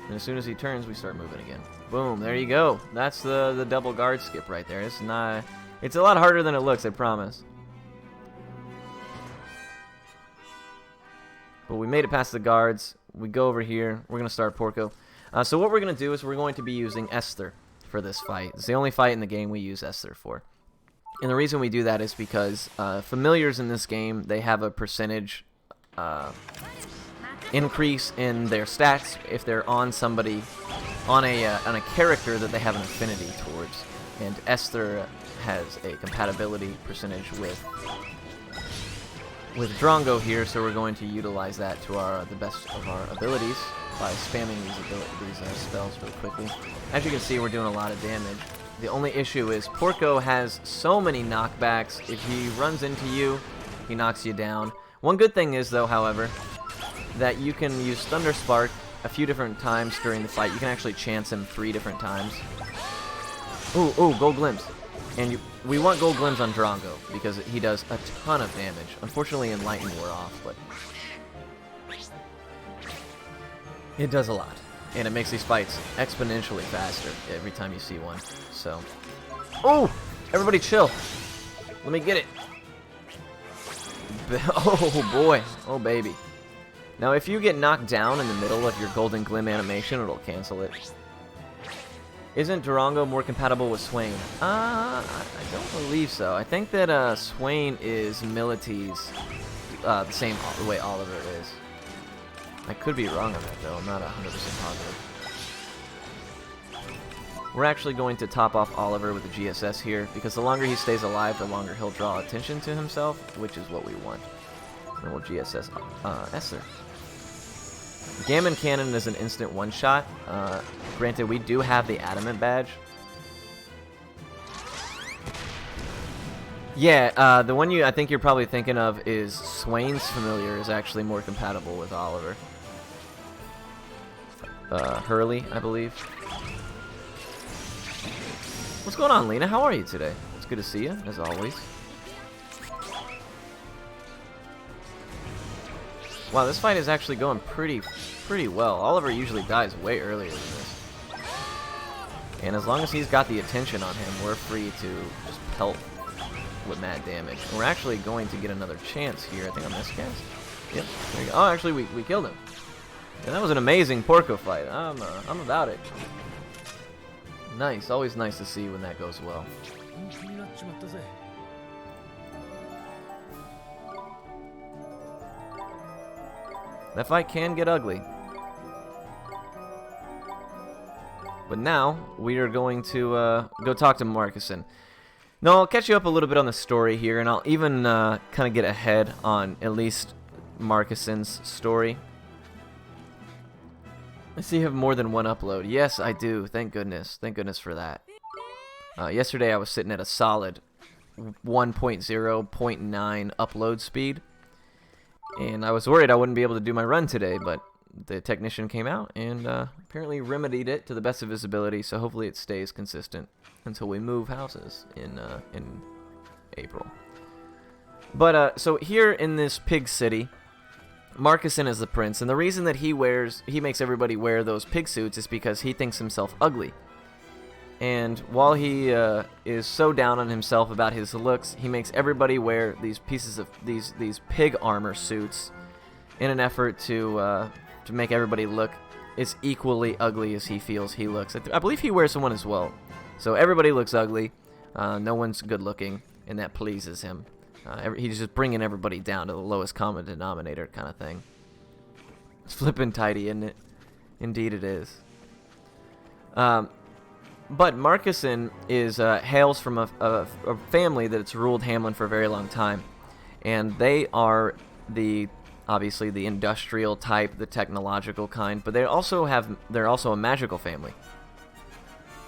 And as soon as he turns, we start moving again. Boom, there you go. That's the double guard skip right there. It's not... it's a lot harder than it looks, I promise. But we made it past the guards. We go over here. We're going to start Porco. So what we're going to do is we're going to be using Esther for this fight. It's the only fight in the game we use Esther for. And the reason we do that is because familiars in this game, they have a percentage increase in their stats if they're on somebody, on a character that they have an affinity towards. And Esther has a compatibility percentage with Drongo here, so we're going to utilize that to the best of our abilities by spamming these spells really quickly. As you can see, we're doing a lot of damage. The only issue is Porco has so many knockbacks. If he runs into you, he knocks you down. One good thing is, though, however, that you can use Thunder Spark a few different times during the fight. You can actually chance him 3 different times. Ooh, Gold Glimpse. And we want Gold Glimpse on Drongo, because he does a ton of damage. Unfortunately, Enlighten we're off, but it does a lot. And it makes these fights exponentially faster every time you see one. So, oh! Everybody chill. Let me get it. Oh, boy. Oh, baby. Now, if you get knocked down in the middle of your Golden Glim animation, it'll cancel it. Isn't Durango more compatible with Swain? I don't believe so. I think that Swain is Mility's the same way Oliver is. I could be wrong on that, though. I'm not 100% positive. We're actually going to top off Oliver with the GSS here, because the longer he stays alive, the longer he'll draw attention to himself, which is what we want. And we'll GSS Esther. Gammon Cannon is an instant one-shot. Granted, we do have the Adamant badge. Yeah, the one I think you're probably thinking of is Swain's Familiar is actually more compatible with Oliver. Hurley, I believe. What's going on, Lena? How are you today? It's good to see you, as always. Wow, this fight is actually going pretty well. Oliver usually dies way earlier than this. And as long as he's got the attention on him, we're free to just pelt with mad damage. And we're actually going to get another chance here, I think, on this cast. Yep, there you go. Oh, actually, we killed him. And that was an amazing Porco fight. I'm about it. Nice, always nice to see when that goes well. That fight can get ugly. But now, we are going to go talk to Marcuson. No, I'll catch you up a little bit on the story here, and I'll even kind of get ahead on at least Marcuson's story. I see you have more than one upload. Yes, I do. Thank goodness. Thank goodness for that. Yesterday, I was sitting at a solid 1.0.9 upload speed. And I was worried I wouldn't be able to do my run today, but the technician came out and apparently remedied it to the best of his ability, so hopefully it stays consistent until we move houses in April. But so here in this pig city, Marcuson is the prince, and the reason that he makes everybody wear those pig suits is because he thinks himself ugly. And while he is so down on himself about his looks, he makes everybody wear these pieces of these pig armor suits in an effort to make everybody look as equally ugly as he feels he looks. I believe he wears one as well. So everybody looks ugly. No one's good looking, and that pleases him. He's just bringing everybody down to the lowest common denominator kind of thing. It's flippin' tidy, isn't it? Indeed it is. But Marcuson hails from a family that's ruled Hamlin for a very long time. And they are obviously the industrial type, the technological kind, but they're also a magical family.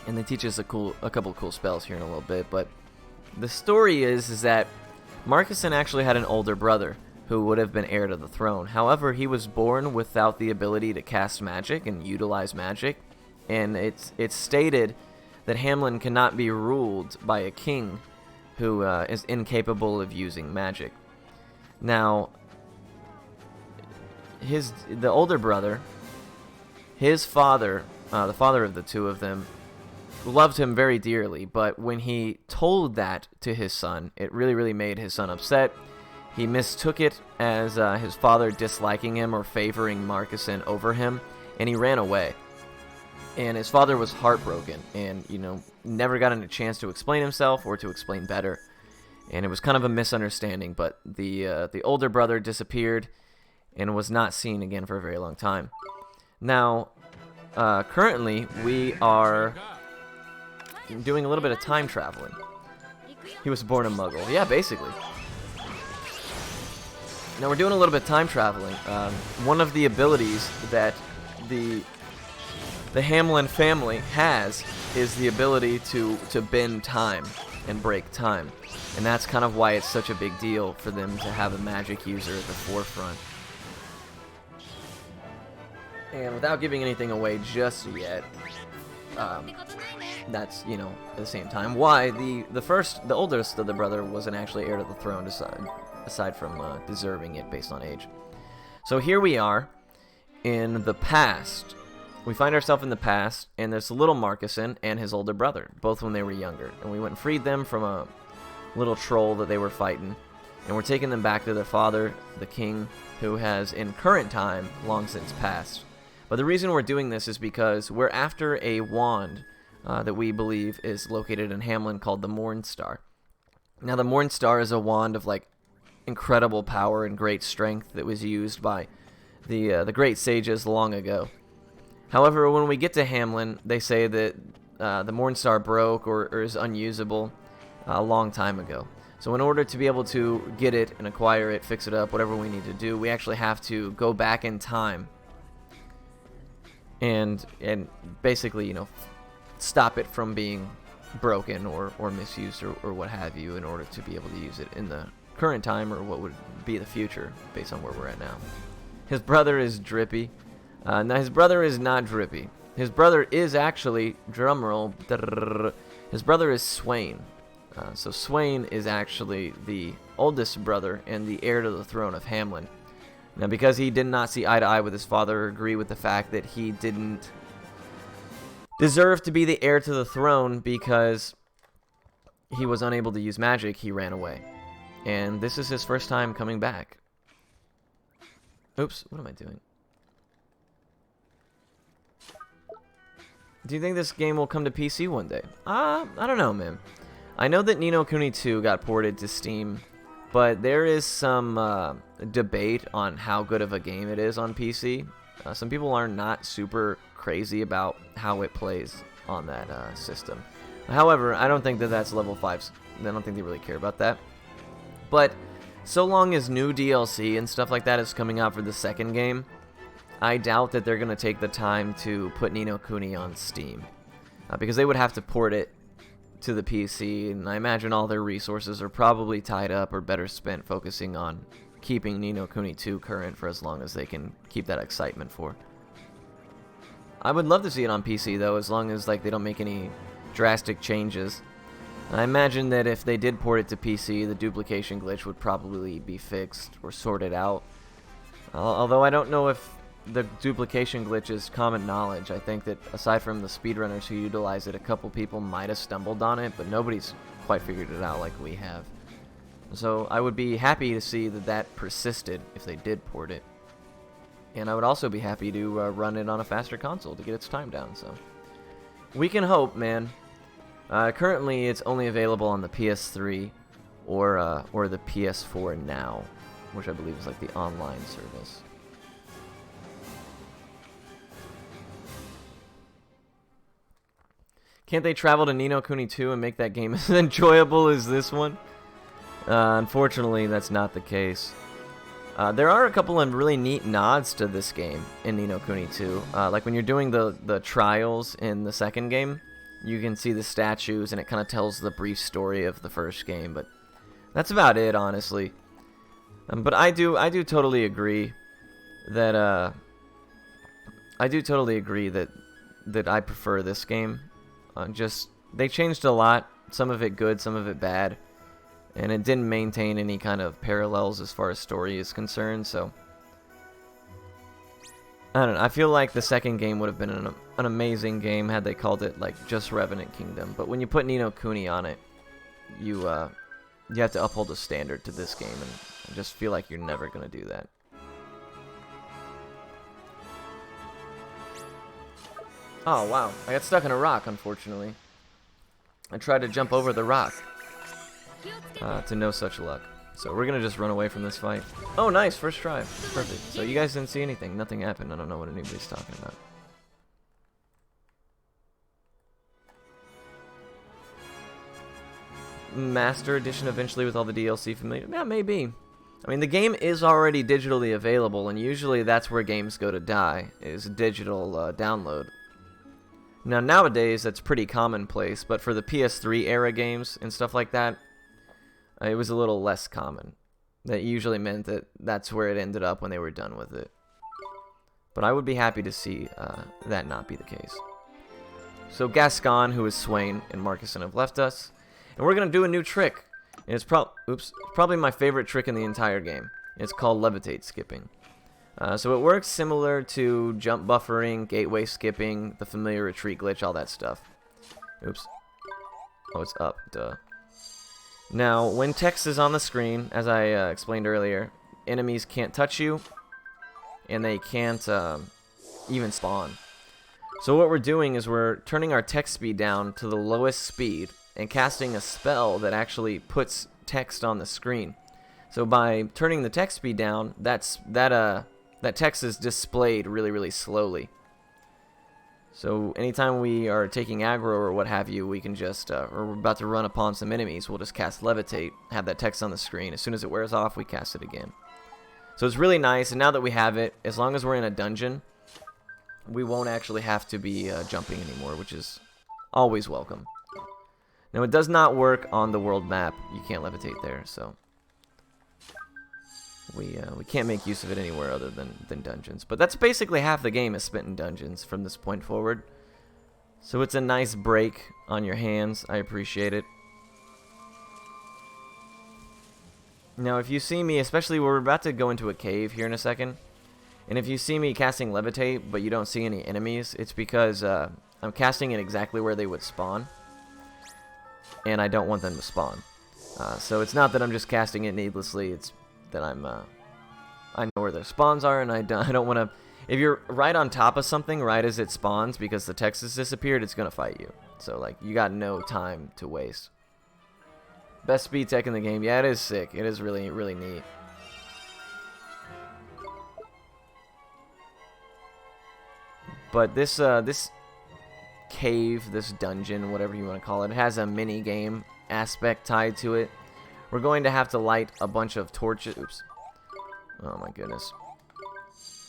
And they teach us a couple cool spells here in a little bit, but the story is that Marcuson actually had an older brother who would have been heir to the throne. However, he was born without the ability to cast magic and utilize magic, and it's stated that Hamlin cannot be ruled by a king who is incapable of using magic. Now, the older brother, his father, the father of the two of them, loved him very dearly, but when he told that to his son, it really, really made his son upset. He mistook it as his father disliking him or favoring Marcuson over him, and he ran away. And his father was heartbroken and, never got a chance to explain himself or to explain better. And it was kind of a misunderstanding, but the older brother disappeared and was not seen again for a very long time. Now, currently, we are doing a little bit of time traveling. He was born a Muggle. Yeah, basically. Now, we're doing a little bit of time traveling. One of the abilities that the Hamlin family has is the ability to bend time and break time. And that's kind of why it's such a big deal for them to have a magic user at the forefront. And without giving anything away just yet, that's, at the same time, why the oldest of the brother wasn't actually heir to the throne, aside from deserving it based on age. So here we are in the past. We find ourselves in the past, and there's little Marcuson and his older brother, both when they were younger. And we went and freed them from a little troll that they were fighting. And we're taking them back to their father, the king, who has, in current time, long since passed. But the reason we're doing this is because we're after a wand that we believe is located in Hamlin called the Mornstar. Now, the Mornstar is a wand of, incredible power and great strength that was used by the great sages long ago. However, when we get to Hamlin, they say that the Mornstar broke or is unusable a long time ago. So in order to be able to get it and acquire it, fix it up, whatever we need to do, we actually have to go back in time and basically, stop it from being broken or misused or what have you in order to be able to use it in the current time or what would be the future based on where we're at now. His brother is Drippy. Now, his brother is not Drippy. His brother is actually, drumroll, his brother is Swain. So Swain is actually the oldest brother and the heir to the throne of Hamlin. Now, because he did not see eye to eye with his father or agree with the fact that he didn't deserved to be the heir to the throne because he was unable to use magic. He ran away. And this is his first time coming back. Oops, what am I doing? Do you think this game will come to PC one day? I don't know, man. I know that Ni no Kuni 2 got ported to Steam, but there is some debate on how good of a game it is on PC. Some people are not super crazy about how it plays on that system. However, I don't think that that's level 5's. I don't think they really care about that. But so long as new DLC and stuff like that is coming out for the second game, I doubt that they're going to take the time to put Ni no Kuni on Steam. Because they would have to port it to the PC, and I imagine all their resources are probably tied up or better spent focusing on keeping Ni no Kuni 2 current for as long as they can keep that excitement for. I would love to see it on PC though, as long as like they don't make any drastic changes. I imagine that if they did port it to PC, the duplication glitch would probably be fixed or sorted out. Although I don't know if the duplication glitch is common knowledge. I think that aside from the speedrunners who utilize it, a couple people might have stumbled on it, but nobody's quite figured it out like we have. So I would be happy to see that that persisted if they did port it. And I would also be happy to run it on a faster console to get its time down. So we can hope, man. Currently, it's only available on the PS3 or the PS4 now, which I believe is like the online service. Can't they travel to Ni no Kuni 2 and make that game as enjoyable as this one? Unfortunately, that's not the case. There are a couple of really neat nods to this game in Ni no Kuni 2. Like when you're doing the trials in the second game, you can see the statues and it kind of tells the brief story of the first game, but that's about it, honestly. But I do totally agree that that I prefer this game. Just they changed a lot, some of it good, some of it bad, and it didn't maintain any kind of parallels as far as story is concerned. So I don't know. I feel like the second game would have been an amazing game had they called it like just Revenant Kingdom. But when you put Ni no Kuni on it, you have to uphold a standard to this game, and I just feel like you're never gonna do that. Oh, wow. I got stuck in a rock, unfortunately. I tried to jump over the rock. To no such luck. So we're going to just run away from this fight. Oh, nice. First try. Perfect. So you guys didn't see anything. Nothing happened. I don't know what anybody's talking about. Master Edition eventually with all the DLC familiar? Yeah, maybe. I mean, the game is already digitally available, and usually that's where games go to die, is digital download. Now, nowadays, that's pretty commonplace, but for the PS3 era games and stuff like that, it was a little less common. That usually meant that that's where it ended up when they were done with it. But I would be happy to see that not be the case. So Gascon, who is Swain, and Marcuson have left us, and we're going to do a new trick. And it's probably my favorite trick in the entire game. It's called levitate skipping. So it works similar to jump buffering, gateway skipping, the familiar retreat glitch, all that stuff. Oops. Oh, it's up. Duh. Now, when text is on the screen, as I explained earlier, enemies can't touch you, and they can't even spawn. So what we're doing is we're turning our text speed down to the lowest speed and casting a spell that actually puts text on the screen. So by turning the text speed down, that text is displayed really, really slowly. So anytime we are taking aggro or what have you, we can just, or we're about to run upon some enemies, we'll just cast Levitate, have that text on the screen. As soon as it wears off, we cast it again. So it's really nice, and now that we have it, as long as we're in a dungeon, we won't actually have to be jumping anymore, which is always welcome. Now it does not work on the world map. You can't levitate there, so we can't make use of it anywhere other than dungeons. But that's basically half the game is spent in dungeons from this point forward. So it's a nice break on your hands. I appreciate it. Now if you see me, especially we're about to go into a cave here in a second, and if you see me casting levitate but you don't see any enemies, it's because I'm casting it exactly where they would spawn, and I don't want them to spawn. So it's not that I'm just casting it needlessly, it's that I know where their spawns are, and I don't want to... If you're right on top of something right as it spawns because the text has disappeared, it's going to fight you. So, like, you got no time to waste. Best speed tech in the game. Yeah, it is sick. It is really, really neat. But this cave, this dungeon, whatever you want to call it, has a mini game aspect tied to it. We're going to have to light a bunch of torches. Oops. Oh my goodness.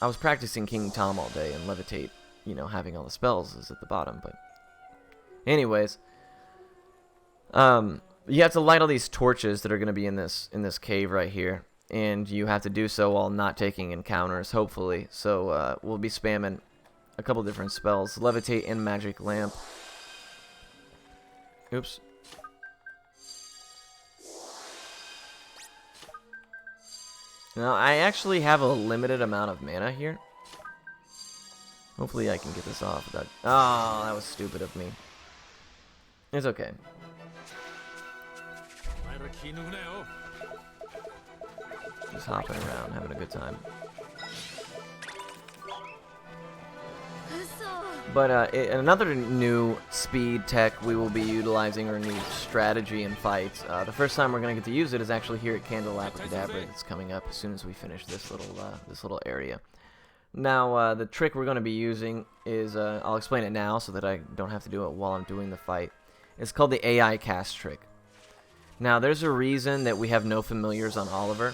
I was practicing King Tom all day, and levitate, you know, having all the spells is at the bottom, but anyways, you have to light all these torches that are going to be in this cave right here, and you have to do so while not taking encounters, hopefully. So we'll be spamming a couple different spells, levitate and magic lamp. Oops. Now, I actually have a limited amount of mana here. Hopefully I can get this off without... Oh, that was stupid of me. It's okay. Just hopping around, having a good time. But another new speed tech we will be utilizing, or new strategy in fights. The first time we're going to get to use it is actually here at Candelabra. It's coming up as soon as we finish this little area. Now, the trick we're going to be using is, I'll explain it now so that I don't have to do it while I'm doing the fight. It's called the AI cast trick. Now, there's a reason that we have no familiars on Oliver.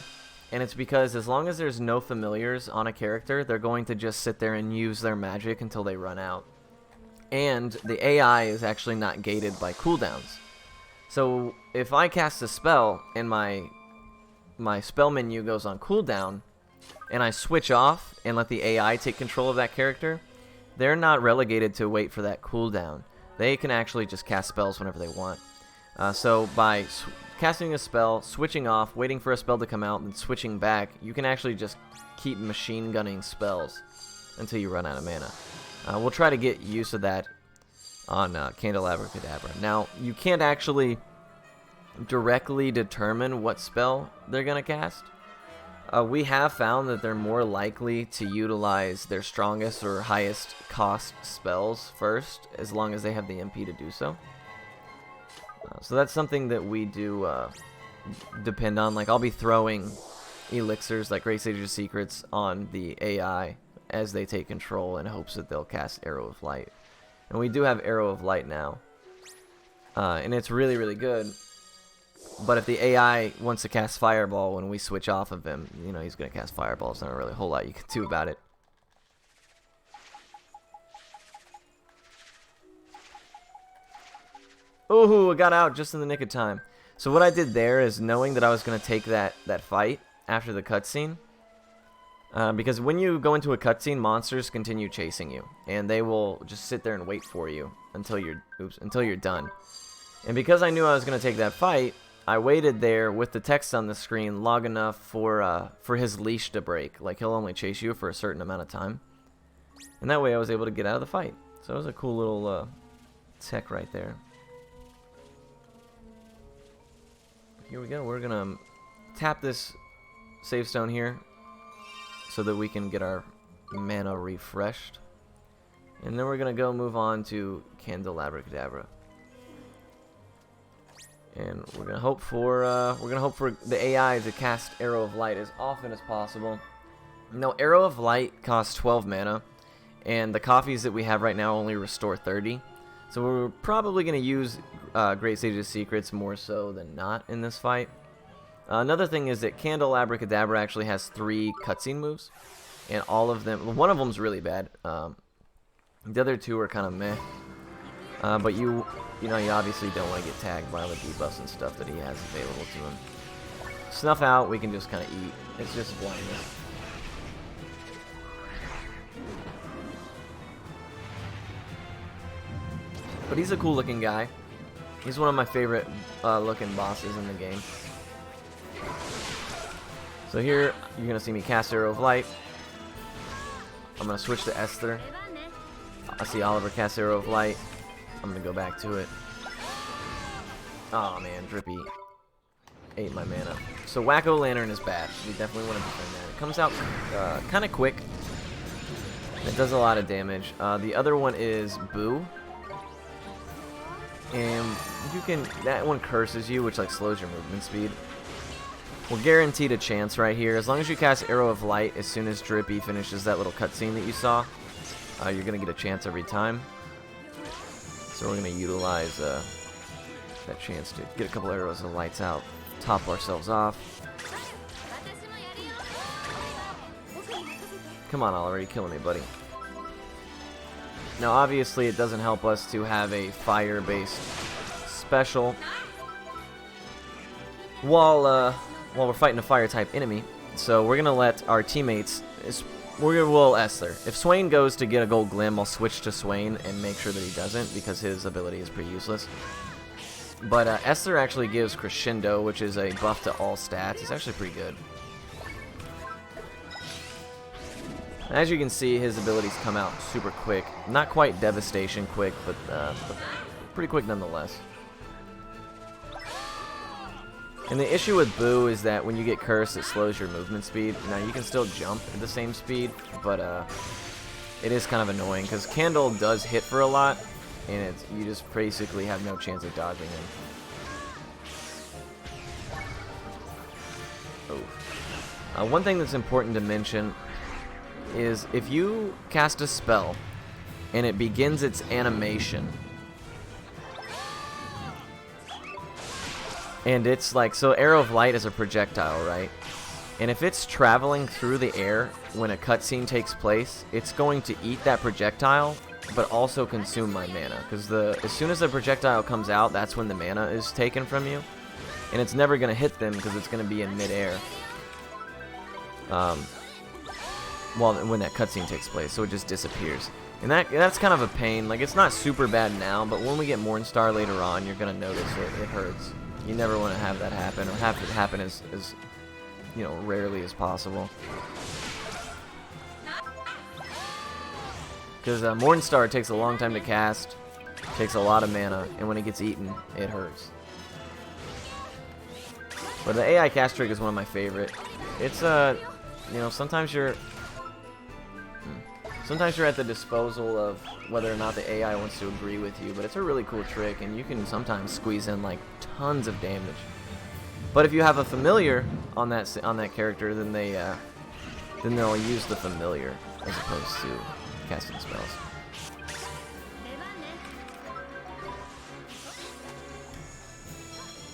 And it's because as long as there's no familiars on a character, they're going to just sit there and use their magic until they run out. And the AI is actually not gated by cooldowns. So if I cast a spell and my spell menu goes on cooldown, and I switch off and let the AI take control of that character, they're not relegated to wait for that cooldown. They can actually just cast spells whenever they want. So by casting a spell, switching off, waiting for a spell to come out, and switching back, you can actually just keep machine gunning spells until you run out of mana. We'll try to get use of that on Candelabra. Now, you can't actually directly determine what spell they're going to cast. We have found that they're more likely to utilize their strongest or highest cost spells first, as long as they have the MP to do so. So that's something that we do depend on. Like, I'll be throwing elixirs like Great Sage's Secrets on the AI as they take control in hopes that they'll cast Arrow of Light. And we do have Arrow of Light now. And it's really, really good. But if the AI wants to cast Fireball when we switch off of him, you know, he's going to cast Fireball. There's not really a whole lot you can do about it. Ooh, I got out just in the nick of time. So what I did there is, knowing that I was going to take that fight after the cutscene, because when you go into a cutscene, monsters continue chasing you, and they will just sit there and wait for you until you're done. And because I knew I was going to take that fight, I waited there with the text on the screen long enough for his leash to break. Like, he'll only chase you for a certain amount of time, and that way I was able to get out of the fight. So it was a cool little tech right there. Here we go. We're gonna tap this save stone here so that we can get our mana refreshed, and then we're gonna go move on to Candelabra, and we're gonna hope for the AI to cast Arrow of Light as often as possible. Now, Arrow of Light costs 12 mana, and the coffees that we have right now only restore 30. So we're probably going to use Great Sage's Secrets more so than not in this fight. Another thing is that Candelabra actually has 3 cutscene moves, and all of them, one of them's really bad. The other 2 are kind of meh. But you obviously don't want to get tagged by all the debuffs and stuff that he has available to him. Snuff out, we can just kind of eat. It's just blindness. But he's a cool looking guy. He's one of my favorite looking bosses in the game. So here, you're going to see me cast Arrow of Light. I'm going to switch to Esther. I see Oliver cast Arrow of Light. I'm gonna go back to it. Oh man, Drippy ate my mana. So Whack-O-Lantern is bad. We definitely want to defend that. It comes out kind of quick. It does a lot of damage. The other one is Boo. And you can, that one curses you, which like slows your movement speed. We're guaranteed a chance right here. As long as you cast Arrow of Light as soon as Drippy finishes that little cutscene that you saw, you're going to get a chance every time. So we're going to utilize that chance to get a couple arrows of lights out, top ourselves off. Come on, Oliver, you're killing me, buddy. Now, obviously, it doesn't help us to have a fire-based special while we're fighting a fire-type enemy. So we're gonna let our teammates. We're gonna roll Esther. If Swain goes to get a gold glim, I'll switch to Swain and make sure that he doesn't, because his ability is pretty useless. But Esther actually gives Crescendo, which is a buff to all stats. It's actually pretty good. As you can see, his abilities come out super quick. Not quite Devastation quick, but pretty quick nonetheless. And the issue with Boo is that when you get cursed, it slows your movement speed. Now, you can still jump at the same speed, but it is kind of annoying, because Candle does hit for a lot, and you just basically have no chance of dodging him. Oh. One thing that's important to mention is if you cast a spell and it begins its animation, and it's like, so Arrow of Light is a projectile, right? And if it's traveling through the air when a cutscene takes place, it's going to eat that projectile but also consume my mana, because as soon as the projectile comes out, that's when the mana is taken from you, and it's never going to hit them because it's going to be in midair. Well, when that cutscene takes place, so it just disappears. And that's kind of a pain. Like, it's not super bad now, but when we get Mornstar later on, you're going to notice it hurts. You never want to have that happen, or have it happen as rarely as possible. Because Mornstar takes a long time to cast, takes a lot of mana, and when it gets eaten, it hurts. But the AI cast trick is one of my favorite. It's sometimes you're at the disposal of whether or not the AI wants to agree with you, but it's a really cool trick, and you can sometimes squeeze in like tons of damage. But if you have a familiar on that character, then they'll use the familiar as opposed to casting spells.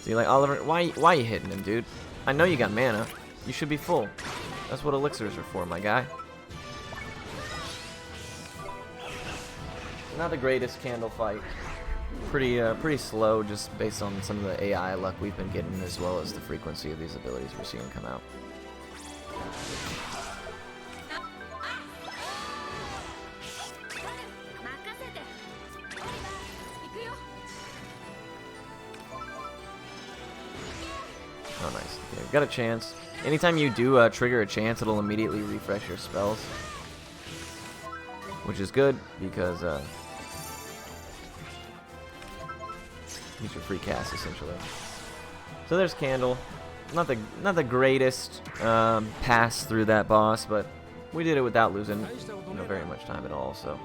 See, like, Oliver, why are you hitting him, dude? I know you got mana. You should be full. That's what elixirs are for, my guy. Not the greatest Candle fight. Pretty slow, just based on some of the AI luck we've been getting, as well as the frequency of these abilities we're seeing come out. Oh, nice. Okay, we've got a chance. Anytime you do trigger a chance, it'll immediately refresh your spells, which is good because use your free cast essentially. So there's Candle. Not the greatest pass through that boss, but we did it without losing very much time at all. So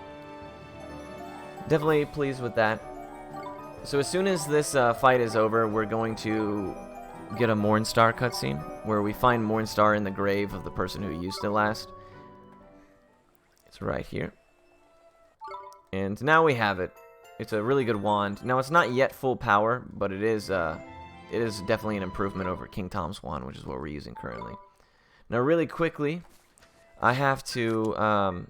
definitely pleased with that. So as soon as this fight is over, we're going to get a Mornstar cutscene where we find Mornstar in the grave of the person who used it last. It's right here. And now we have it. It's a really good wand. Now it's not yet full power, but it is definitely an improvement over King Tom's wand, which is what we're using currently. Now really quickly, I have to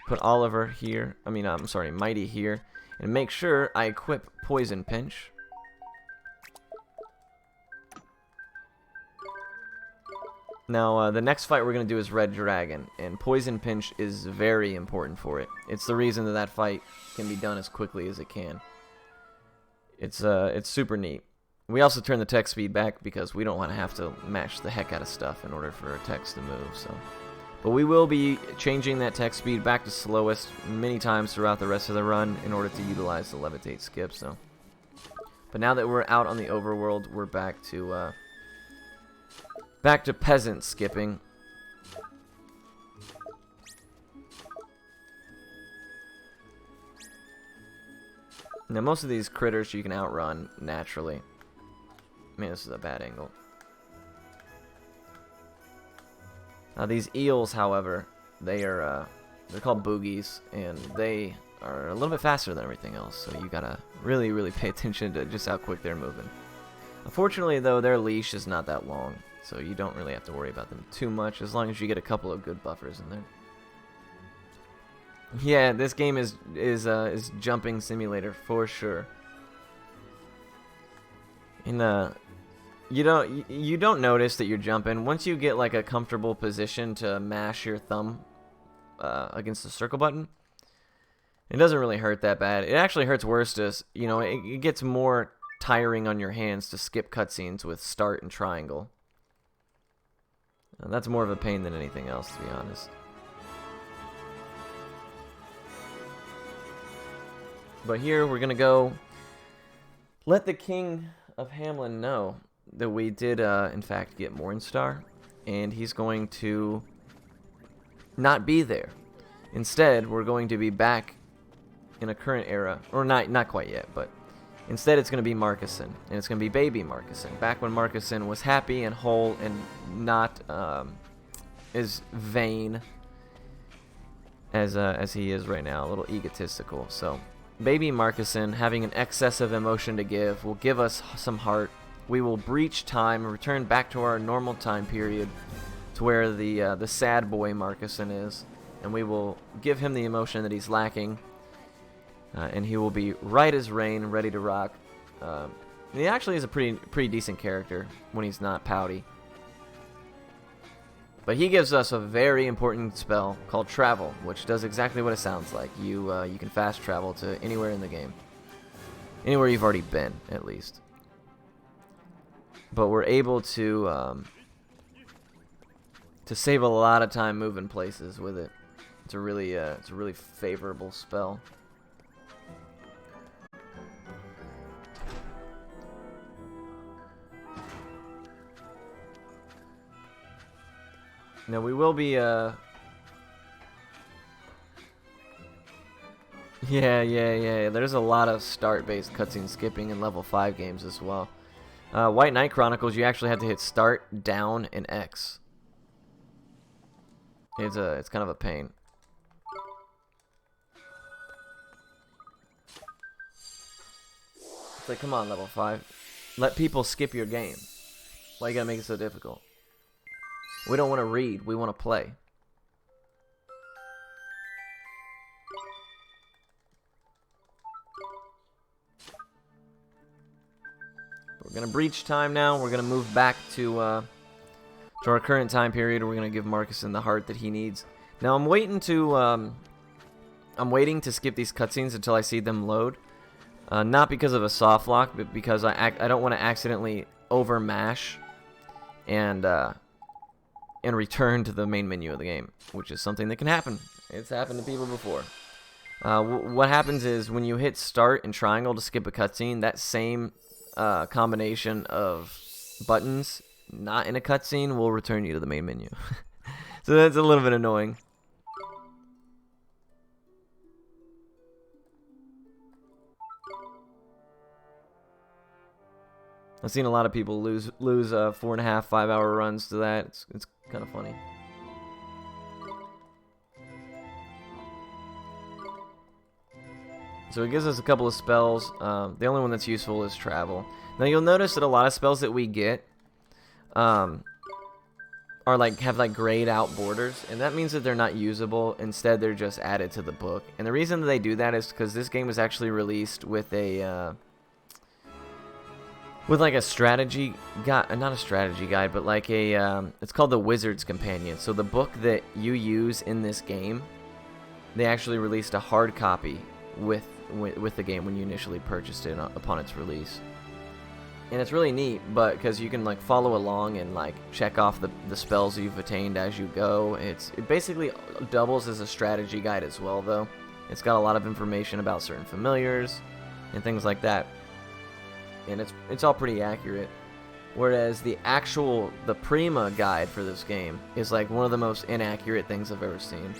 put Oliver here. Mighty here, and make sure I equip Poison Pinch. Now, the next fight we're going to do is Red Dragon, and Poison Pinch is very important for it. It's the reason that fight can be done as quickly as it can. It's super neat. We also turn the text speed back because we don't want to have to mash the heck out of stuff in order for our text to move. So, But we will be changing that text speed back to slowest many times throughout the rest of the run in order to utilize the levitate skip. So, but now that we're out on the overworld, we're back to peasant skipping. Now most of these critters you can outrun naturally. Man, this is a bad angle. Now these eels, however, they're called boogies, and they are a little bit faster than everything else. So you gotta really pay attention to just how quick they're moving. Unfortunately, though, their leash is not that long, so you don't really have to worry about them too much as long as you get a couple of good buffers in there. Yeah, this game is jumping simulator for sure. And you don't notice that you're jumping once you get like a comfortable position to mash your thumb against the circle button. It doesn't really hurt that bad. It actually hurts worse to, it gets more tiring on your hands to skip cutscenes with start and triangle. That's more of a pain than anything else, to be honest. But here we're gonna go let the King of Hamlin know that we did in fact get Mornstar, and he's going to not be there. Instead, we're going to be back in a current era, or not quite yet, but instead it's going to be Marcuson, and it's going to be baby Marcuson, back when Marcuson was happy and whole and not as vain as he is right now, a little egotistical. So baby Marcuson, having an excess of emotion to give, will give us some heart. We will breach time and return back to our normal time period, to where the sad boy Marcuson is, and we will give him the emotion that he's lacking, and he will be right as rain, ready to rock. He actually is a pretty decent character when he's not pouty. But he gives us a very important spell called Travel, which does exactly what it sounds like. You can fast travel to anywhere in the game. Anywhere you've already been, at least. But we're able to save a lot of time moving places with it. It's a really favorable spell. Now we will be yeah. There's a lot of start-based cutscene skipping in level 5 games as well. White Knight Chronicles, you actually have to hit start, down, and X. It's kind of a pain. It's like, come on, level 5. Let people skip your game. Why you gotta make it so difficult? We don't want to read, we want to play. We're going to breach time now. We're going to move back to our current time period. We're going to give Marcuson the heart that he needs. Now I'm waiting to skip these cutscenes until I see them load. Not because of a soft lock, but because I don't want to accidentally overmash and return to the main menu of the game, which is something that can happen. It's happened to people before. What happens is when you hit start and triangle to skip a cutscene, that same combination of buttons not in a cutscene will return you to the main menu. So that's a little bit annoying. I've seen a lot of people lose 4.5, 5 hour runs to that. It's kind of funny. So it gives us a couple of spells. The only one that's useful is Travel. Now you'll notice that a lot of spells that we get have grayed out borders, and that means that they're not usable. Instead, they're just added to the book. And the reason that they do that is because this game was actually released with a strategy guide, not a strategy guide, but like it's called the Wizard's Companion. So the book that you use in this game, they actually released a hard copy with the game when you initially purchased it upon its release. And it's really neat, but because you can like follow along and like check off the spells you've attained as you go. It basically doubles as a strategy guide as well, though. It's got a lot of information about certain familiars and things like that, and it's all pretty accurate. Whereas the Prima guide for this game is like one of the most inaccurate things I've ever seen,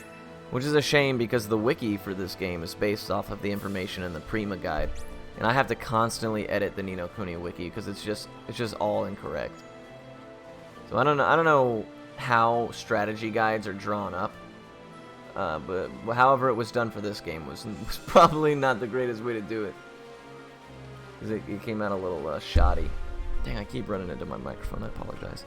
which is a shame because the wiki for this game is based off of the information in the Prima guide. And I have to constantly edit the Ni no Kuni wiki because it's just all incorrect. So I don't know how strategy guides are drawn up, but however it was done for this game was probably not the greatest way to do it, because it came out a little shoddy. Dang, I keep running into my microphone. I apologize.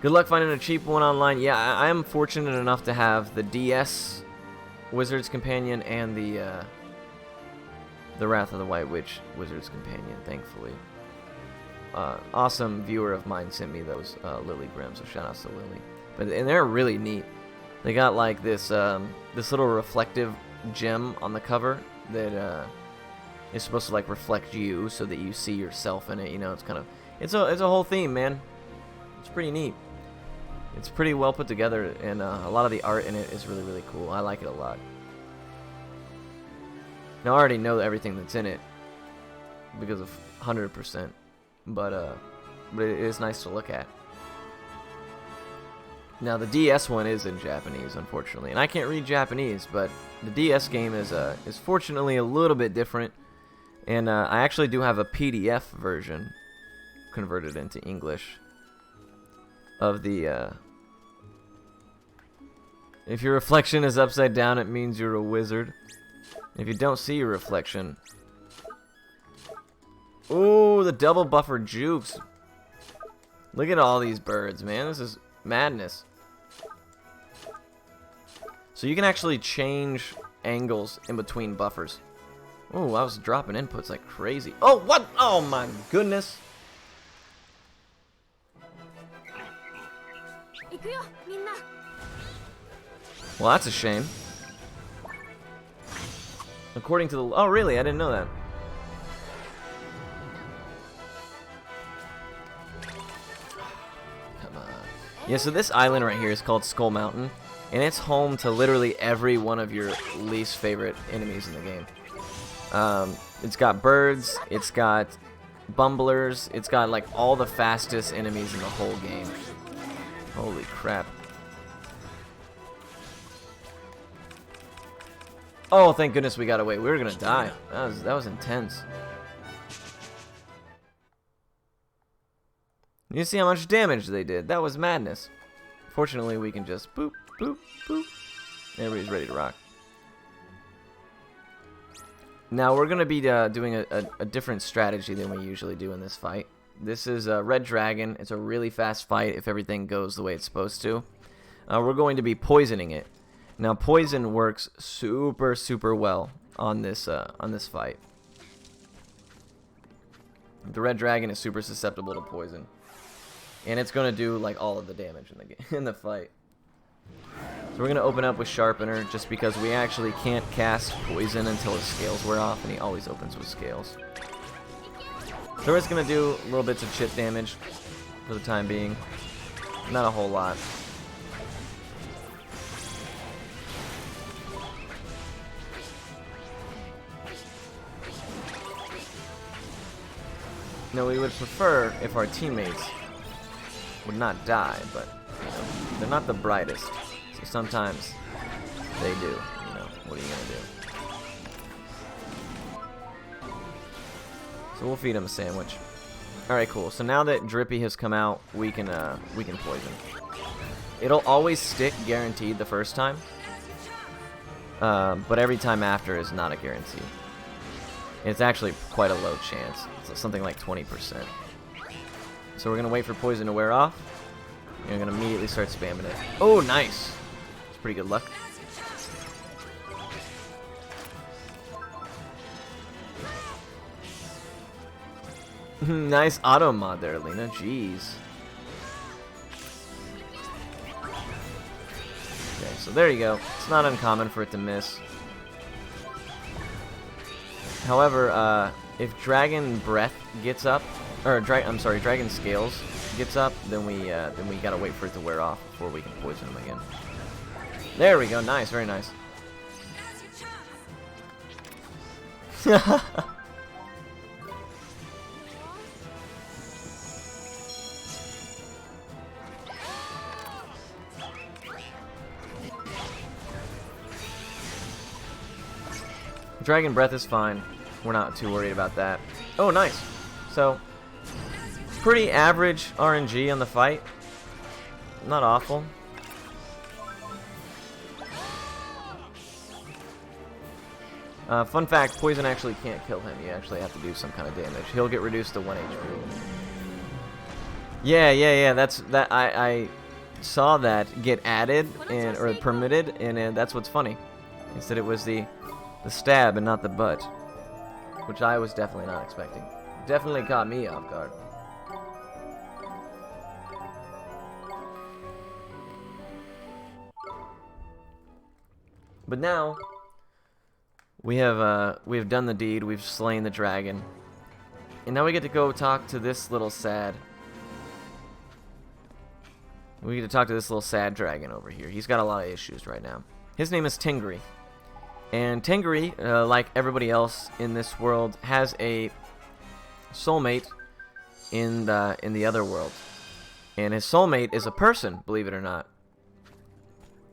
Good luck finding a cheap one online. Yeah, I am fortunate enough to have the DS Wizard's Companion and the Wrath of the White Witch Wizard's Companion, thankfully. Awesome viewer of mine sent me those, Lily Grimm, so shout outs to Lily. And they're really neat. They got like this little reflective gem on the cover that is supposed to like reflect you so that you see yourself in it. You know, it's a whole theme, man. It's pretty neat. It's pretty well put together, and a lot of the art in it is really, really cool. I like it a lot. Now, I already know everything that's in it because of 100%, but it is nice to look at. Now, the DS one is in Japanese, unfortunately, and I can't read Japanese, but the DS game is fortunately a little bit different, and I actually do have a PDF version converted into English of the if your reflection is upside down, it means you're a wizard. If you don't see your reflection... Ooh, the double buffer jukes. Look at all these birds, man. This is madness. So you can actually change angles in between buffers. Ooh, I was dropping inputs like crazy. Oh, what? Oh, my goodness. Well, that's a shame. According to the... Oh, really? I didn't know that. Come on. Yeah, so this island right here is called Skull Mountain, and it's home to literally every one of your least favorite enemies in the game. It's got birds, it's got bumblers, it's got like all the fastest enemies in the whole game. Holy crap. Oh, thank goodness we got away. We were gonna die. That was intense. You see how much damage they did? That was madness. Fortunately, we can just boop, boop, boop. Everybody's ready to rock. Now we're gonna be doing a different strategy than we usually do in this fight. This is Red Dragon. It's a really fast fight if everything goes the way it's supposed to. We're going to be poisoning it. Now, poison works super, super well on this fight. The Red Dragon is super susceptible to poison, and it's going to do like all of the damage in the fight. So we're going to open up with Sharpener just because we actually can't cast poison until his scales wear off, and he always opens with scales. So we're just going to do little bits of chip damage for the time being. Not a whole lot. Now, we would prefer if our teammates would not die, but you know, they're not the brightest, so sometimes they do. You know, what are you gonna do? So we'll feed him a sandwich. All right, cool. So now that Drippy has come out, we can poison. It'll always stick, guaranteed, the first time, but every time after is not a guarantee. It's actually quite a low chance. It's something like 20%. So we're going to wait for poison to wear off. And we're going to immediately start spamming it. Oh, nice. It's pretty good luck. Nice auto mod there, Lena. Jeez. Okay, so there you go. It's not uncommon for it to miss. However, if Dragon Breath gets up, or I'm sorry, Dragon Scales gets up, then we gotta wait for it to wear off before we can poison him again. There we go. Nice, very nice. Dragon Breath is fine. We're not too worried about that. Oh, nice. So, pretty average RNG on the fight. Not awful. Fun fact, poison actually can't kill him. You actually have to do some kind of damage. He'll get reduced to 1 HP. Yeah. That I saw that get added or permitted, and that's what's funny. Instead, it was the stab and not the butt, which I was definitely not expecting. Definitely caught me off guard. But now we have done the deed. We've slain the dragon, and now we get to go talk to this little sad. We get to talk to this little sad dragon over here. He's got a lot of issues right now. His name is Tingri. And Tingri, like everybody else in this world, has a soulmate in the other world. And his soulmate is a person, believe it or not.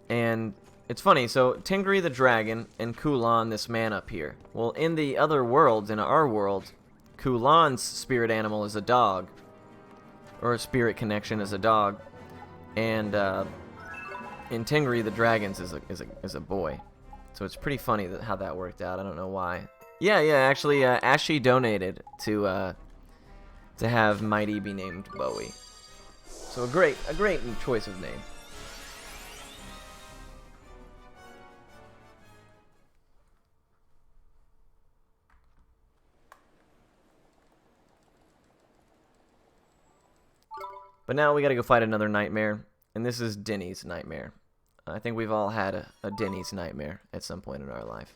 And it's funny, so Tingri the dragon and Kulan, this man up here. Well, in the other world, in our world, Kulan's spirit animal is a dog. Or a spirit connection is a dog. And in Tingri the dragon's is a boy. So it's pretty funny how that worked out. I don't know why. Yeah. Actually, Ashi donated to have Mighty be named Bowie. So a great choice of name. But now we gotta go fight another nightmare, and this is Denny's nightmare. I think we've all had a Denny's nightmare at some point in our life,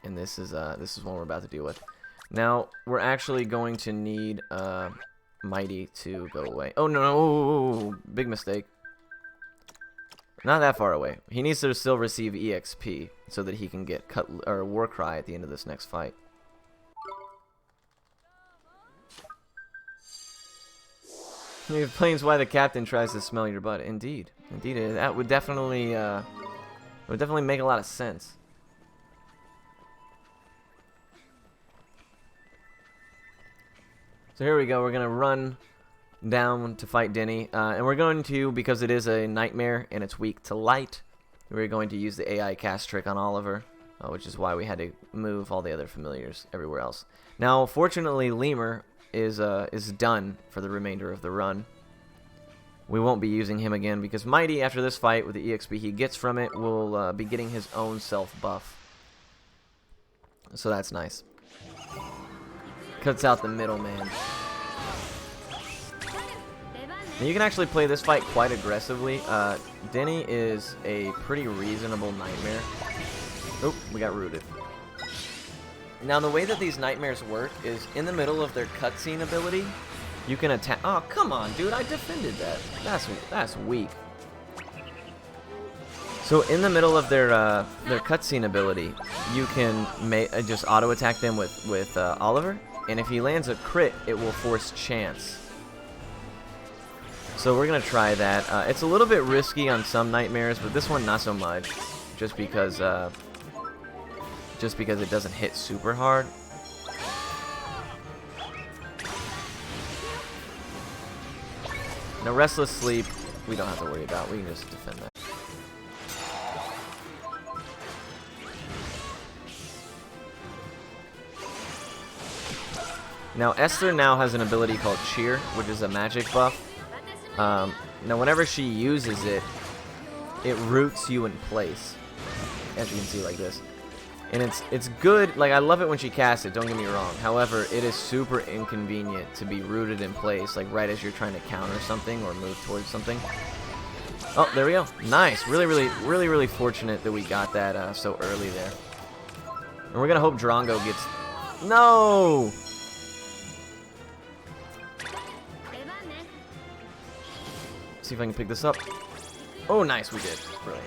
and this is one we're about to deal with. Now we're actually going to need Mighty to go away. Oh no! Big mistake. Not that far away. He needs to still receive EXP so that he can get Warcry at the end of this next fight. It explains why the captain tries to smell your butt. Indeed, that would definitely make a lot of sense. So here we go. We're gonna run down to fight Denny, and we're going to, because it is a nightmare and it's weak to light, we're going to use the AI cast trick on Oliver, which is why we had to move all the other familiars everywhere else. Now, fortunately, Lemur is done for the remainder of the run. We won't be using him again because Mighty, after this fight with the EXP he gets from it, will be getting his own self buff. So that's nice. Cuts out the middleman. Now you can actually play this fight quite aggressively. Denny is a pretty reasonable nightmare. Oh, we got rooted. Now the way that these nightmares work is in the middle of their cutscene ability, you can attack. Oh, come on, dude! I defended that. That's weak. So in the middle of their cutscene ability, you can just auto attack them with Oliver, and if he lands a crit, it will force chance. So we're gonna try that. It's a little bit risky on some nightmares, but this one not so much, just because it doesn't hit super hard. Now Restless Sleep, we don't have to worry about. We can just defend that. Now Esther now has an ability called Cheer, which is a magic buff. Now whenever she uses it, it roots you in place, as you can see like this. And it's good. Like, I love it when she casts it, don't get me wrong. However, it is super inconvenient to be rooted in place, like right as you're trying to counter something or move towards something. Oh, there we go. Nice. Really fortunate that we got that so early there. And we're gonna hope Drongo No! See if I can pick this up. Oh, nice, we did. Brilliant.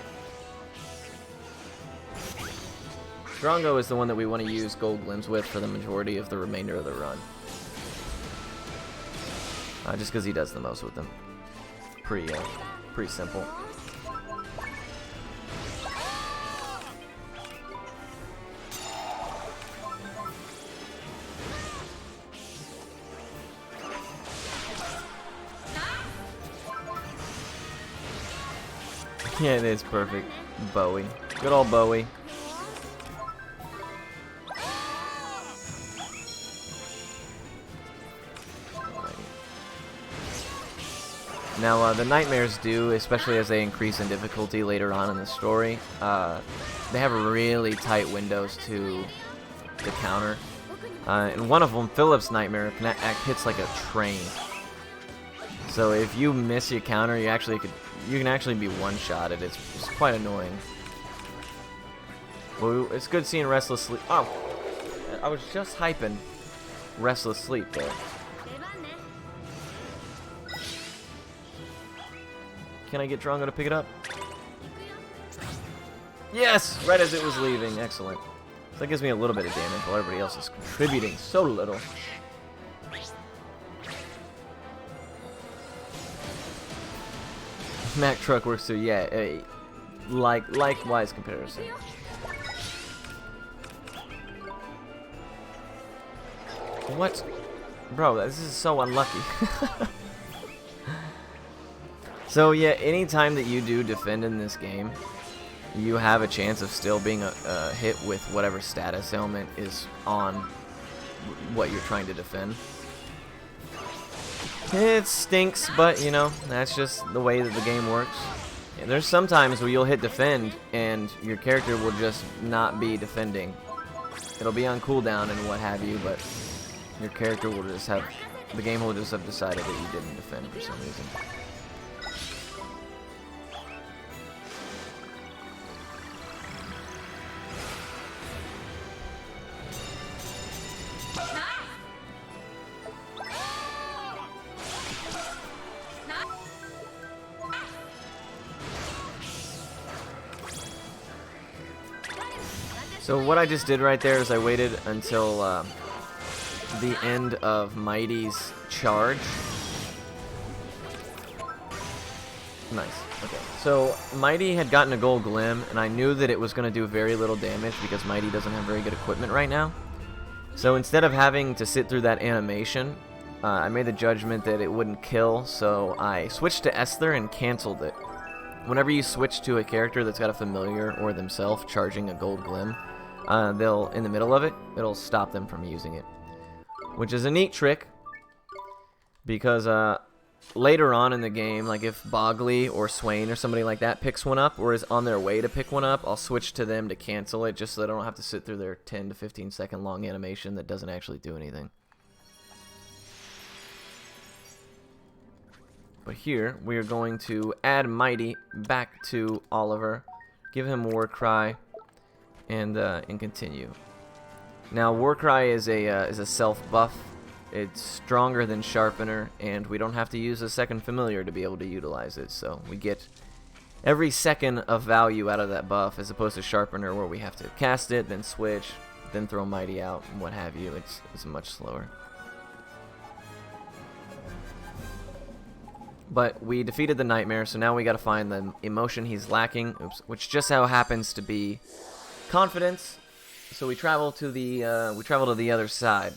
Drongo is the one that we want to use gold glims with for the majority of the remainder of the run. Just because he does the most with them. Pretty simple. Yeah, it is perfect. Bowie. Good old Bowie. Now, the nightmares do, especially as they increase in difficulty later on in the story, they have really tight windows to counter. And one of them, Philip's nightmare, hits like a train. So if you miss your counter, you can actually be one-shotted. It's quite annoying. Well, it's good seeing Restless Sleep. Oh, I was just hyping Restless Sleep there. Can I get Drongo to pick it up? Yes! Right as it was leaving. Excellent. So that gives me a little bit of damage while everybody else is contributing so little. Mack Truck works too. Yeah, likewise comparison. What? Bro, this is so unlucky. So yeah, anytime that you do defend in this game, you have a chance of still being hit with whatever status ailment is on what you're trying to defend. It stinks, but you know, that's just the way that the game works. Yeah, there's some times where you'll hit defend and your character will just not be defending. It'll be on cooldown and what have you, but your character will just have, the game will just have decided that you didn't defend for some reason. So what I just did right there is I waited until the end of Mighty's charge. Nice. Okay. So Mighty had gotten a gold glim, and I knew that it was going to do very little damage because Mighty doesn't have very good equipment right now. So instead of having to sit through that animation, I made the judgment that it wouldn't kill, so I switched to Esther and canceled it. Whenever you switch to a character that's got a familiar or themselves charging a gold glim, they'll, in the middle of it, it'll stop them from using it. Which is a neat trick, because later on in the game, like if Bogley or Swain or somebody like that picks one up or is on their way to pick one up, I'll switch to them to cancel it just so they don't have to sit through their 10 to 15 second long animation that doesn't actually do anything. But here, we are going to add Mighty back to Oliver, give him Warcry, and continue. Now, Warcry is a self buff. It's stronger than Sharpener, and we don't have to use a second familiar to be able to utilize it. So we get every second of value out of that buff, as opposed to Sharpener, where we have to cast it, then switch, then throw Mighty out, and what have you. It's much slower. But we defeated the nightmare, so now we gotta find the emotion he's lacking, which just so happens to be confidence. So we travel to the other side,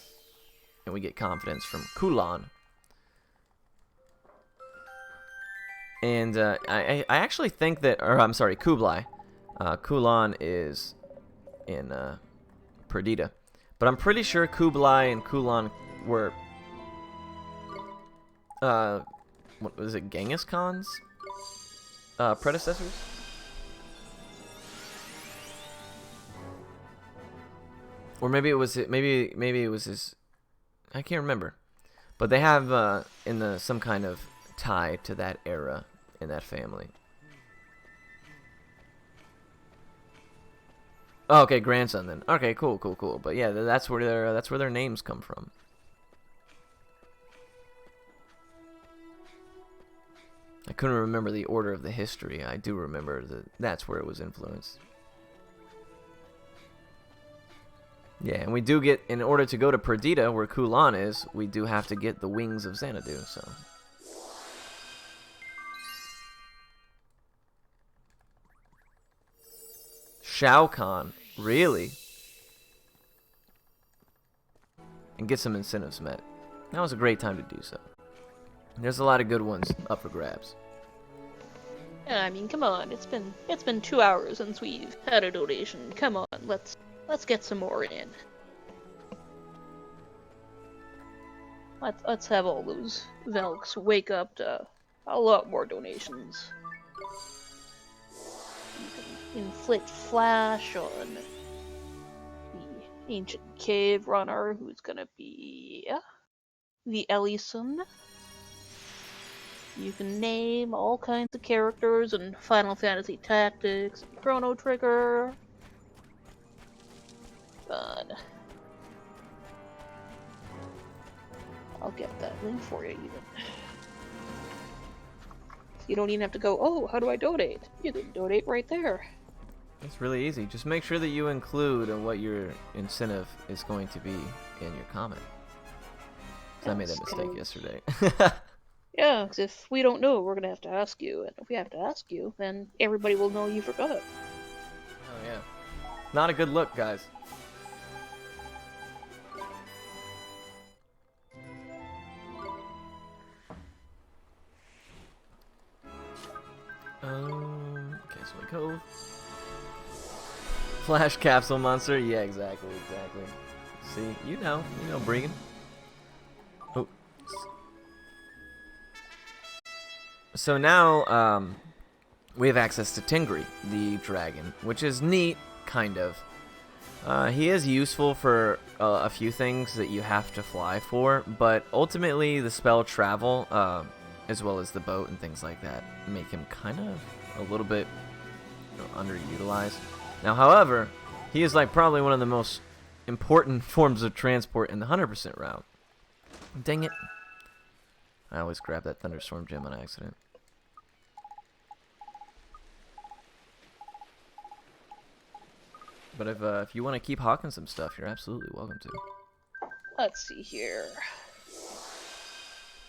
and we get confidence from Kulan. And I actually think that, or I'm sorry, Kublai. Kulan is in Perdita, but I'm pretty sure Kublai and Kulan were what was it, Genghis Khan's predecessors? Or maybe it was maybe it was his, I can't remember. But they have some kind of tie to that era in that family. Oh, okay, grandson then. Okay, cool, cool, cool. But yeah, that's where their names come from. I couldn't remember the order of the history. I do remember that that's where it was influenced. Yeah, and we do get, in order to go to Perdita, where Kulan is, we do have to get the wings of Xanadu, so. Shao Kahn, really? And get some incentives met. That was a great time to do so. There's a lot of good ones up for grabs. Yeah, I mean, come on. It's been 2 hours since we've had a donation. Come on, let's get some more in. Let's have all those Velks wake up to a lot more donations. You can inflict flash on the ancient cave runner, who's gonna be the Ellison. You can name all kinds of characters in Final Fantasy Tactics, Chrono Trigger. But I'll get that link for you even. You don't even have to go, oh, how do I donate? You can donate right there. It's really easy. Just make sure that you include what your incentive is going to be in your comment. 'Cause I made that mistake yesterday. Yeah, 'cause if we don't know, we're gonna have to ask you, and if we have to ask you, then everybody will know you forgot. Oh yeah. Not a good look, guys. Castle Cove. Flash capsule monster. Yeah, exactly. See, you know, Bregan. Oh. So now, we have access to Tingri, the dragon, which is neat, kind of. He is useful for a few things that you have to fly for, but ultimately the spell travel, as well as the boat and things like that, make him kind of a little bit underutilized. Now, however, he is like probably one of the most important forms of transport in the 100% route. Dang it. I always grab that thunderstorm gem on accident. But if you want to keep hawking some stuff, you're absolutely welcome to. Let's see here.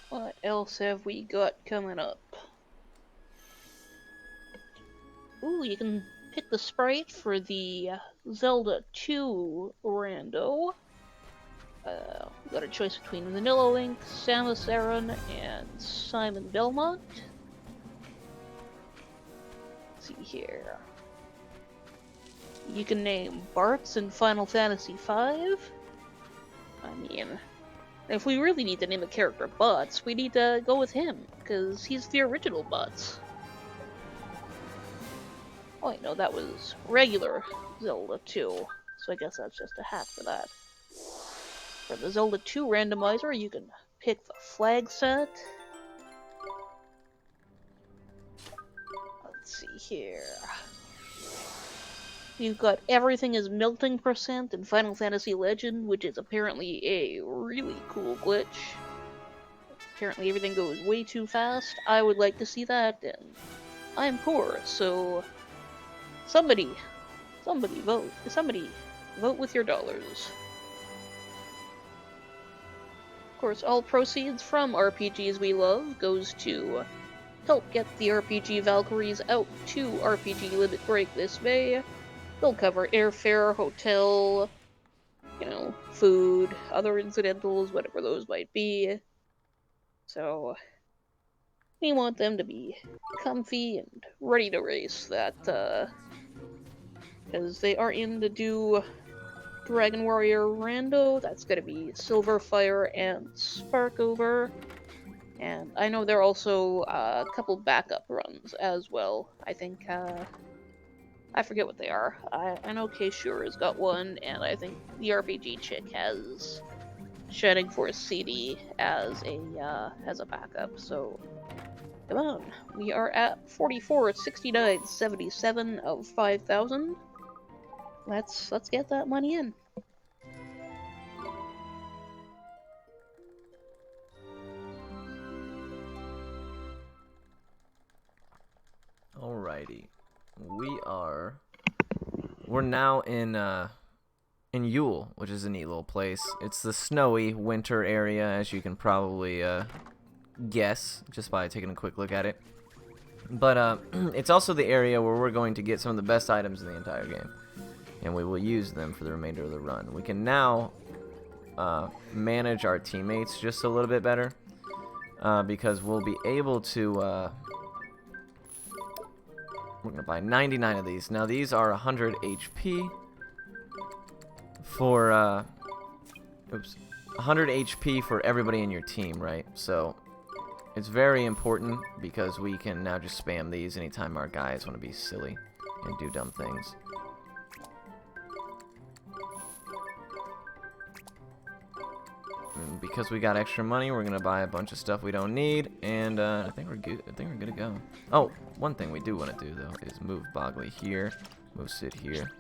What else have we got coming up? Ooh, you can pick the sprite for the Zelda 2 rando. We got a choice between Vanilla Link, Samus Aran, and Simon Belmont. Let's see here. You can name Bartz in Final Fantasy V. I mean, if we really need to name a character Butts, we need to go with him, because he's the original Butts. Oh, wait, no, that was regular Zelda 2, so I guess that's just a hack for that. For the Zelda 2 randomizer, you can pick the flag set. Let's see here. You've got everything is melting percent in Final Fantasy Legend, which is apparently a really cool glitch. Apparently everything goes way too fast. I would like to see that, and I'm poor, so somebody vote. Somebody vote with your dollars. Of course, all proceeds from RPGs we love goes to help get the RPG Valkyries out to RPG Limit Break this May. They'll cover airfare, hotel, food, other incidentals, whatever those might be. So, we want them to be comfy and ready to race that, because they are in to do Dragon Warrior Rando. That's gonna be Silverfire and Sparkover. And I know there are also a couple backup runs as well. I think, I forget what they are. I know K-Shure has got one, and I think the RPG chick has Shining Force CD as a backup. So come on, we are at 44, 69, 77 of 5,000. let's get that money in. Alrighty. We're now in Yule, which is a neat little place. It's the snowy winter area, as you can probably guess just by taking a quick look at it. But it's also the area where we're going to get some of the best items in the entire game, and we will use them for the remainder of the run. We can now manage our teammates just a little bit better, because we'll be able to... we're going to buy 99 of these. Now, these are 100 HP for... 100 HP for everybody in your team, right? So... it's very important because we can now just spam these anytime our guys want to be silly and do dumb things. And because we got extra money, we're gonna buy a bunch of stuff we don't need, and I think we're good. I think we're good to go. Oh, one thing we do want to do though is move Bogley here, move Sid here.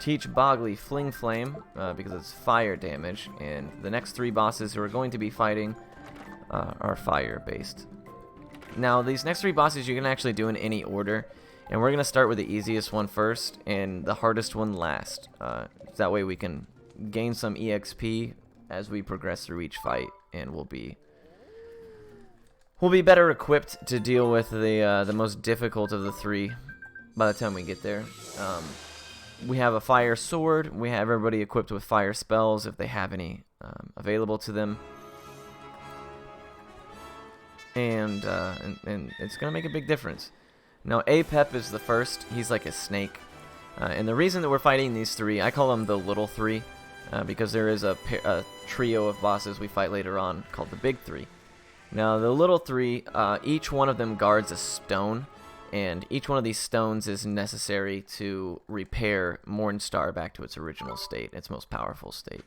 Teach Bogley Fling Flame because it's fire damage, and the next 3 bosses who are going to be fighting are fire-based. Now, these next 3 bosses you can actually do in any order, and we're going to start with the easiest one first and the hardest one last. That way we can gain some EXP as we progress through each fight, and we'll be better equipped to deal with the most difficult of the 3 by the time we get there. We have a fire sword. We have everybody equipped with fire spells if they have any available to them. And it's going to make a big difference. Now, Apep is the first. He's like a snake. And the reason that we're fighting these 3, I call them the little 3, because there is a trio of bosses we fight later on called the big 3. Now, the little 3, each one of them guards a stone, and each one of these stones is necessary to repair Mornstar back to its original state, its most powerful state.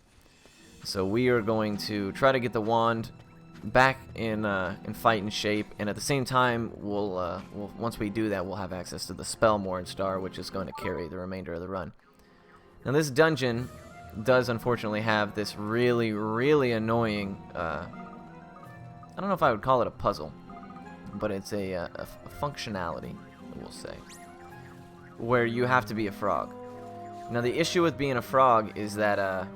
So we are going to try to get the wand back in fighting shape, and at the same time we'll once we do that, we'll have access to the spell Mornstar, which is going to carry the remainder of the run. Now, this dungeon does unfortunately have this really annoying I don't know if I would call it a puzzle, but it's a functionality, we'll say, where you have to be a frog. Now, the issue with being a frog is that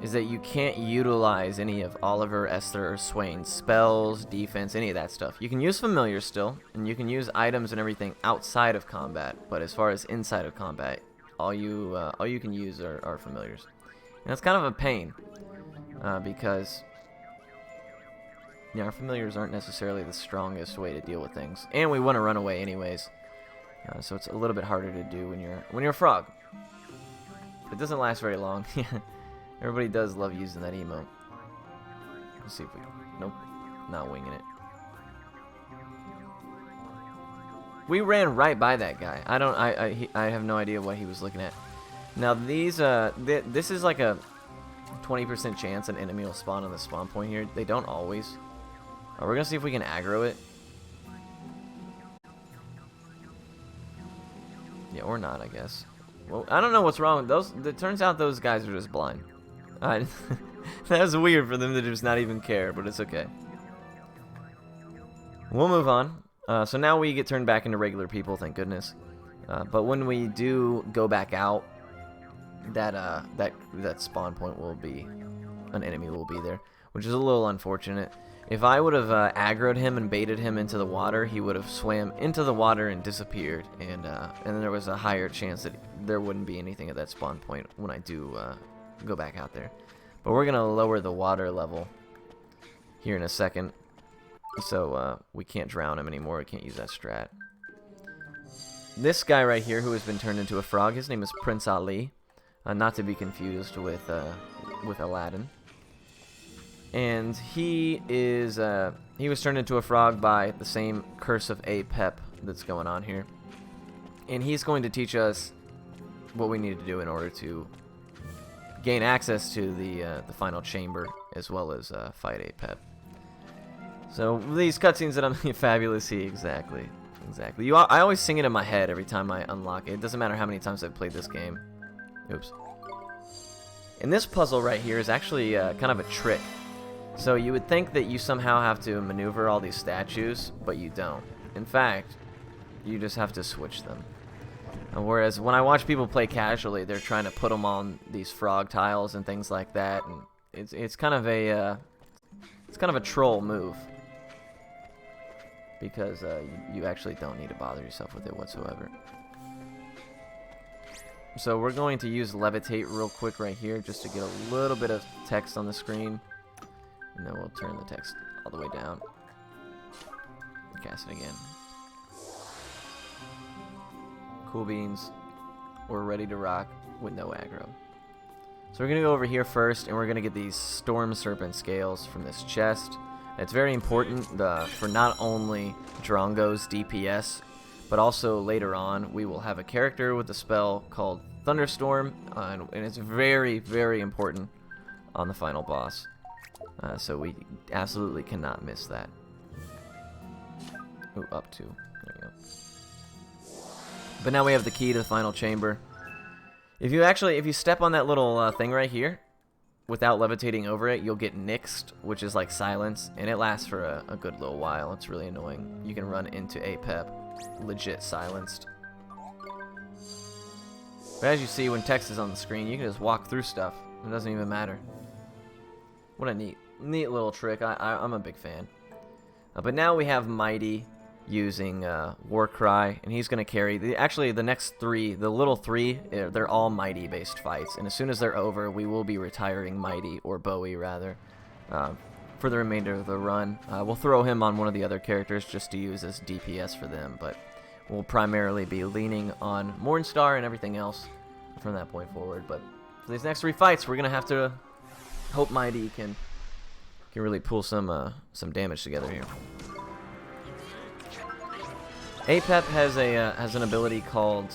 you can't utilize any of Oliver, Esther, or Swain's spells, defense, any of that stuff. You can use familiars still, and you can use items and everything outside of combat, but as far as inside of combat, all you can use are familiars. And that's kind of a pain, because our familiars aren't necessarily the strongest way to deal with things, and we want to run away anyways. So it's a little bit harder to do when you're a frog. It doesn't last very long. Everybody does love using that emote. Let's see if we... Nope. Not winging it. We ran right by that guy. I have no idea what he was looking at. Now, these... this is like a 20% chance an enemy will spawn on the spawn point here. They don't always. We're going to see if we can aggro it. Yeah, or not, I guess. Well, I don't know what's wrong with those. It turns out those guys are just blind. That was weird for them to just not even care, but it's okay. We'll move on. So now we get turned back into regular people, thank goodness. But when we do go back out, that spawn point will be... an enemy will be there, which is a little unfortunate. If I would have aggroed him and baited him into the water, he would have swam into the water and disappeared, and there was a higher chance that there wouldn't be anything at that spawn point when I do go back out there. But we're gonna lower the water level here in a second, so we can't drown him anymore. We can't use that strat. This guy right here, who has been turned into a frog, his name is Prince Ali, not to be confused with Aladdin. And he was turned into a frog by the same curse of Apep that's going on here. And he's going to teach us what we need to do in order to gain access to the final chamber, as well as fight Apep. So these cutscenes that I'm fabulous, exactly. I always sing it in my head every time I unlock it. It doesn't matter how many times I've played this game. Oops. And this puzzle right here is actually kind of a trick. So you would think that you somehow have to maneuver all these statues, but you don't. In fact, you just have to switch them. And whereas when I watch people play casually, they're trying to put them on these frog tiles and things like that, and it's kind of a troll move because you actually don't need to bother yourself with it whatsoever. So we're going to use levitate real quick right here just to get a little bit of text on the screen. And then we'll turn the text all the way down. Cast it again. Cool beans. We're ready to rock with no aggro. So we're going to go over here first, and we're going to get these Storm Serpent scales from this chest. It's very important for not only Drongo's DPS, but also later on we will have a character with a spell called Thunderstorm, and it's very, very important on the final boss. So we absolutely cannot miss that. Ooh, up to. There you go. But now we have the key to the final chamber. If you step on that little thing right here, without levitating over it, you'll get nixed, which is like silence, and it lasts for a good little while. It's really annoying. You can run into APEP, legit silenced. But as you see, when text is on the screen, you can just walk through stuff. It doesn't even matter. What a neat little trick. I'm a big fan. But now we have Mighty using Warcry, and he's going to carry the next three, the little three, they're all Mighty based fights, and as soon as they're over, we will be retiring Mighty, or Bowie rather, for the remainder of the run. We'll throw him on one of the other characters just to use as DPS for them, but we'll primarily be leaning on Mornstar and everything else from that point forward. But for these next three fights, we're going to have to hope Mighty can really pull some damage together here. APEP has an ability called,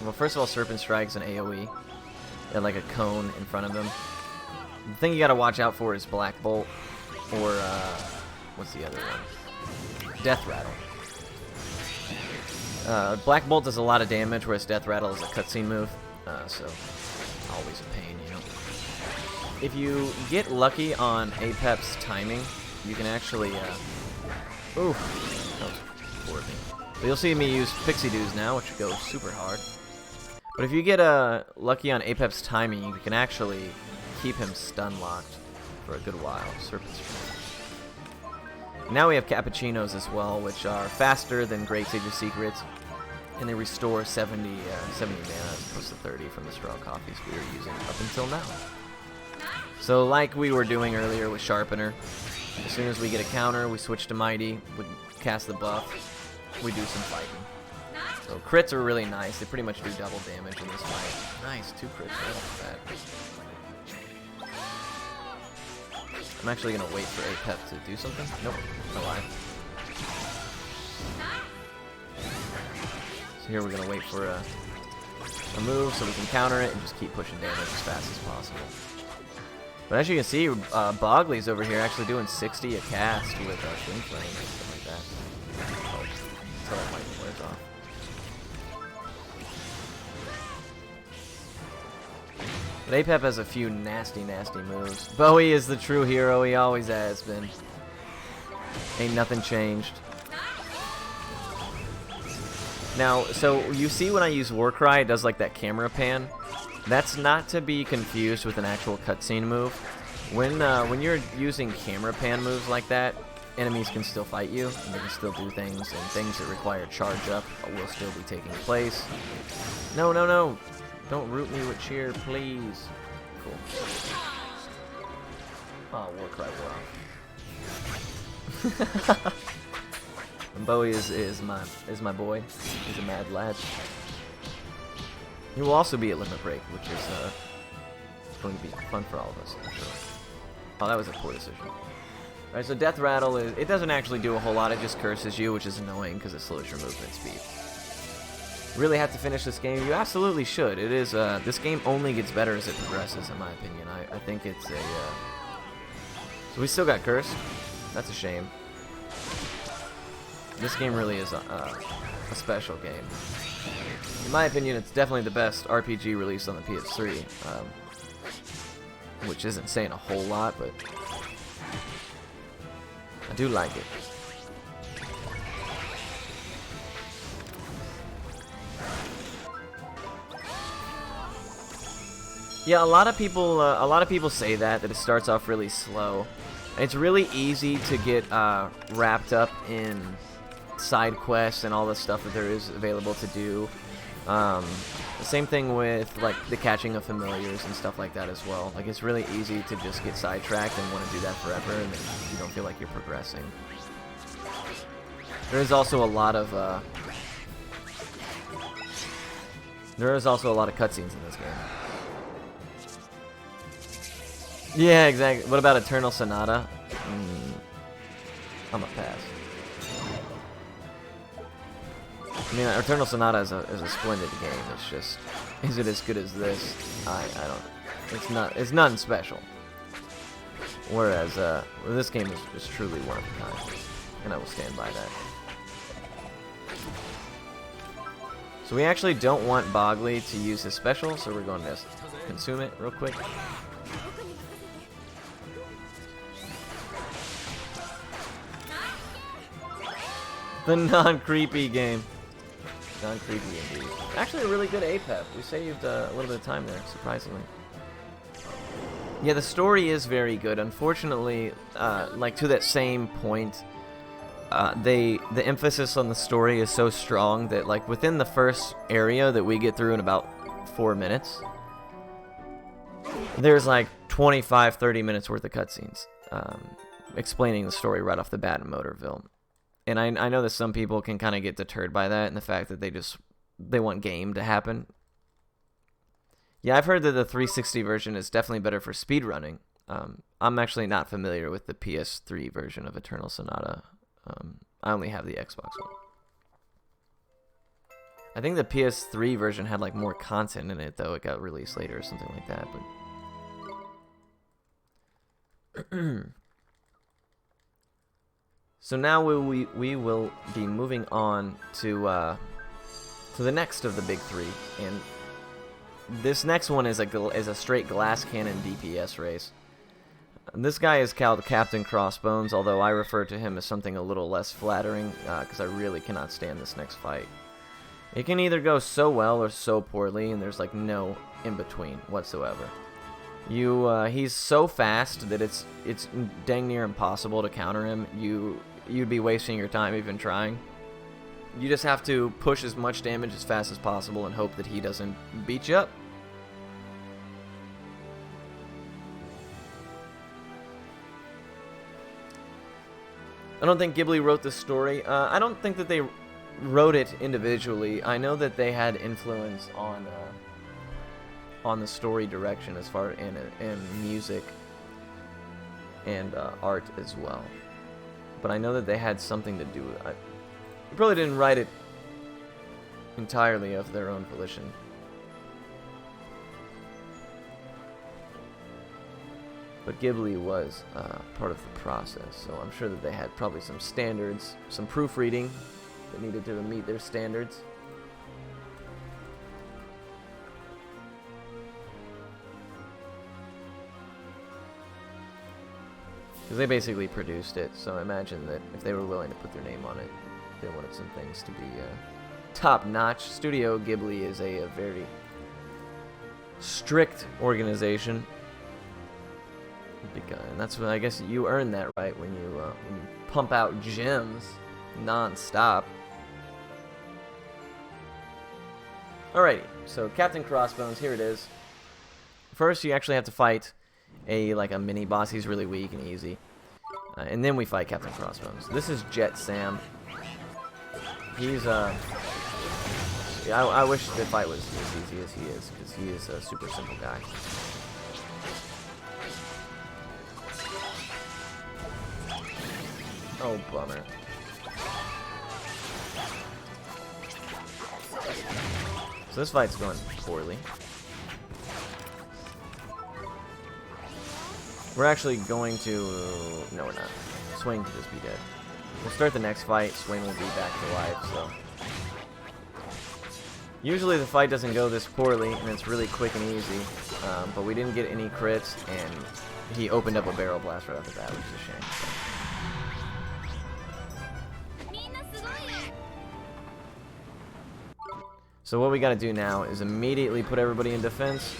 well, first of all, Serpent Strike's an AoE. And like a cone in front of him. The thing you gotta watch out for is Black Bolt, or what's the other one? Death Rattle. Black Bolt does a lot of damage, whereas Death Rattle is a cutscene move, so always a pain, you know. If you get lucky on APEP's timing, you can actually, ooh, that was poor of me. But you'll see me use Pixie Doos now, which goes super hard. But if you get lucky on APEP's timing, you can actually keep him stun locked for a good while. Serpent Strike. Now we have Cappuccinos as well, which are faster than Great Sage's Secrets, and they restore 70 mana as opposed to 30 from the straw coffees we were using up until now. So like we were doing earlier with Sharpener, as soon as we get a counter, we switch to Mighty, we cast the buff, we do some fighting. So crits are really nice. They pretty much do double damage in this fight. Nice, 2 crits right off the bat. I'm actually gonna wait for APEP to do something. Nope, no lie. So here we're gonna wait for a move so we can counter it and just keep pushing damage as fast as possible. But as you can see, Bogley's over here actually doing 60 a cast with Twin Flame and stuff like that. Oh, until that might wears off. But APEP has a few nasty moves. Bowie is the true hero, he always has been. Ain't nothing changed. Now, so you see when I use Warcry, it does like that camera pan. That's not to be confused with an actual cutscene move. When you're using camera pan moves like that, enemies can still fight you, and they can still do things, and things that require charge up will still be taking place. No. Don't root me with cheer, please. Cool. Oh, Warcry wore off. Bowie is my boy. He's a mad lad. He will also be at Limit Break, which is going to be fun for all of us, I'm sure. Oh, that was a poor decision. Alright, so Death Rattle, it doesn't actually do a whole lot, it just curses you, which is annoying because it slows your movement speed. Really have to finish this game? You absolutely should. It is, this game only gets better as it progresses, in my opinion. I think it's a, So we still got cursed. That's a shame. This game really is a special game. In my opinion, it's definitely the best RPG released on the PS3, which isn't saying a whole lot, but I do like it. Yeah, a lot of people say that it starts off really slow. It's really easy to get wrapped up in side quests and all the stuff that there is available to do. Same thing with like the catching of familiars and stuff like that as well. Like it's really easy to just get sidetracked and want to do that forever, and then you don't feel like you're progressing. There is also a lot of cutscenes in this game. Yeah, exactly. What about Eternal Sonata? I'm a pass. I mean, Eternal Sonata is a splendid game. It's just, is it as good as this? I don't. It's nothing special. Whereas this game is truly one of a kind, and I will stand by that. So we actually don't want Bogley to use his special, so we're going to consume it real quick. The non-creepy game. Non-creepy indeed. Actually a really good APEP. We saved a little bit of time there, surprisingly. Yeah, the story is very good. Unfortunately, like to that same point, the emphasis on the story is so strong that like within the first area that we get through in about 4 minutes, there's like 25-30 minutes worth of cutscenes explaining the story right off the bat in Motorville. And I know that some people can kind of get deterred by that and the fact that they want game to happen. Yeah, I've heard that the 360 version is definitely better for speedrunning. I'm actually not familiar with the PS3 version of Eternal Sonata. I only have the Xbox one. I think the PS3 version had like more content in it, though. It got released later or something like that. But so now we will be moving on to the next of the big three, and this next one is a straight glass cannon DPS race. This guy is called Captain Crossbones, although I refer to him as something a little less flattering to because I really cannot stand this next fight. It can either go so well or so poorly, and there's like no in-between whatsoever. He's so fast that it's dang near impossible to counter him. You'd be wasting your time even trying. You just have to push as much damage as fast as possible and hope that he doesn't beat you up. I don't think Ghibli wrote this story. I don't think that they wrote it individually. I know that they had influence on the story direction as far in music and art as well. But I know that they had something to do with it. They probably didn't write it entirely of their own volition. But Ghibli was part of the process, so I'm sure that they had probably some standards, some proofreading that needed to meet their standards. Because they basically produced it, so I imagine that if they were willing to put their name on it, they wanted some things to be top-notch. Studio Ghibli is a very strict organization. And that's when I guess you earn that right when you pump out gems non-stop. Alrighty, so Captain Crossbones, here it is. First, you actually have to fight a mini boss. He's really weak and easy. And then we fight Captain Crossbones. This is Jet Sam. He's I wish the fight was as easy as he is, because he is a super simple guy. Oh, bummer. So this fight's going poorly. We're actually going to... No, we're not. Swing could just be dead. we'll start the next fight. Swain will be back to life, so. Usually the fight doesn't go this poorly, and it's really quick and easy. But we didn't get any crits, and he opened up a barrel blast right off the bat, which is a shame. So what we gotta do now is immediately put everybody in defense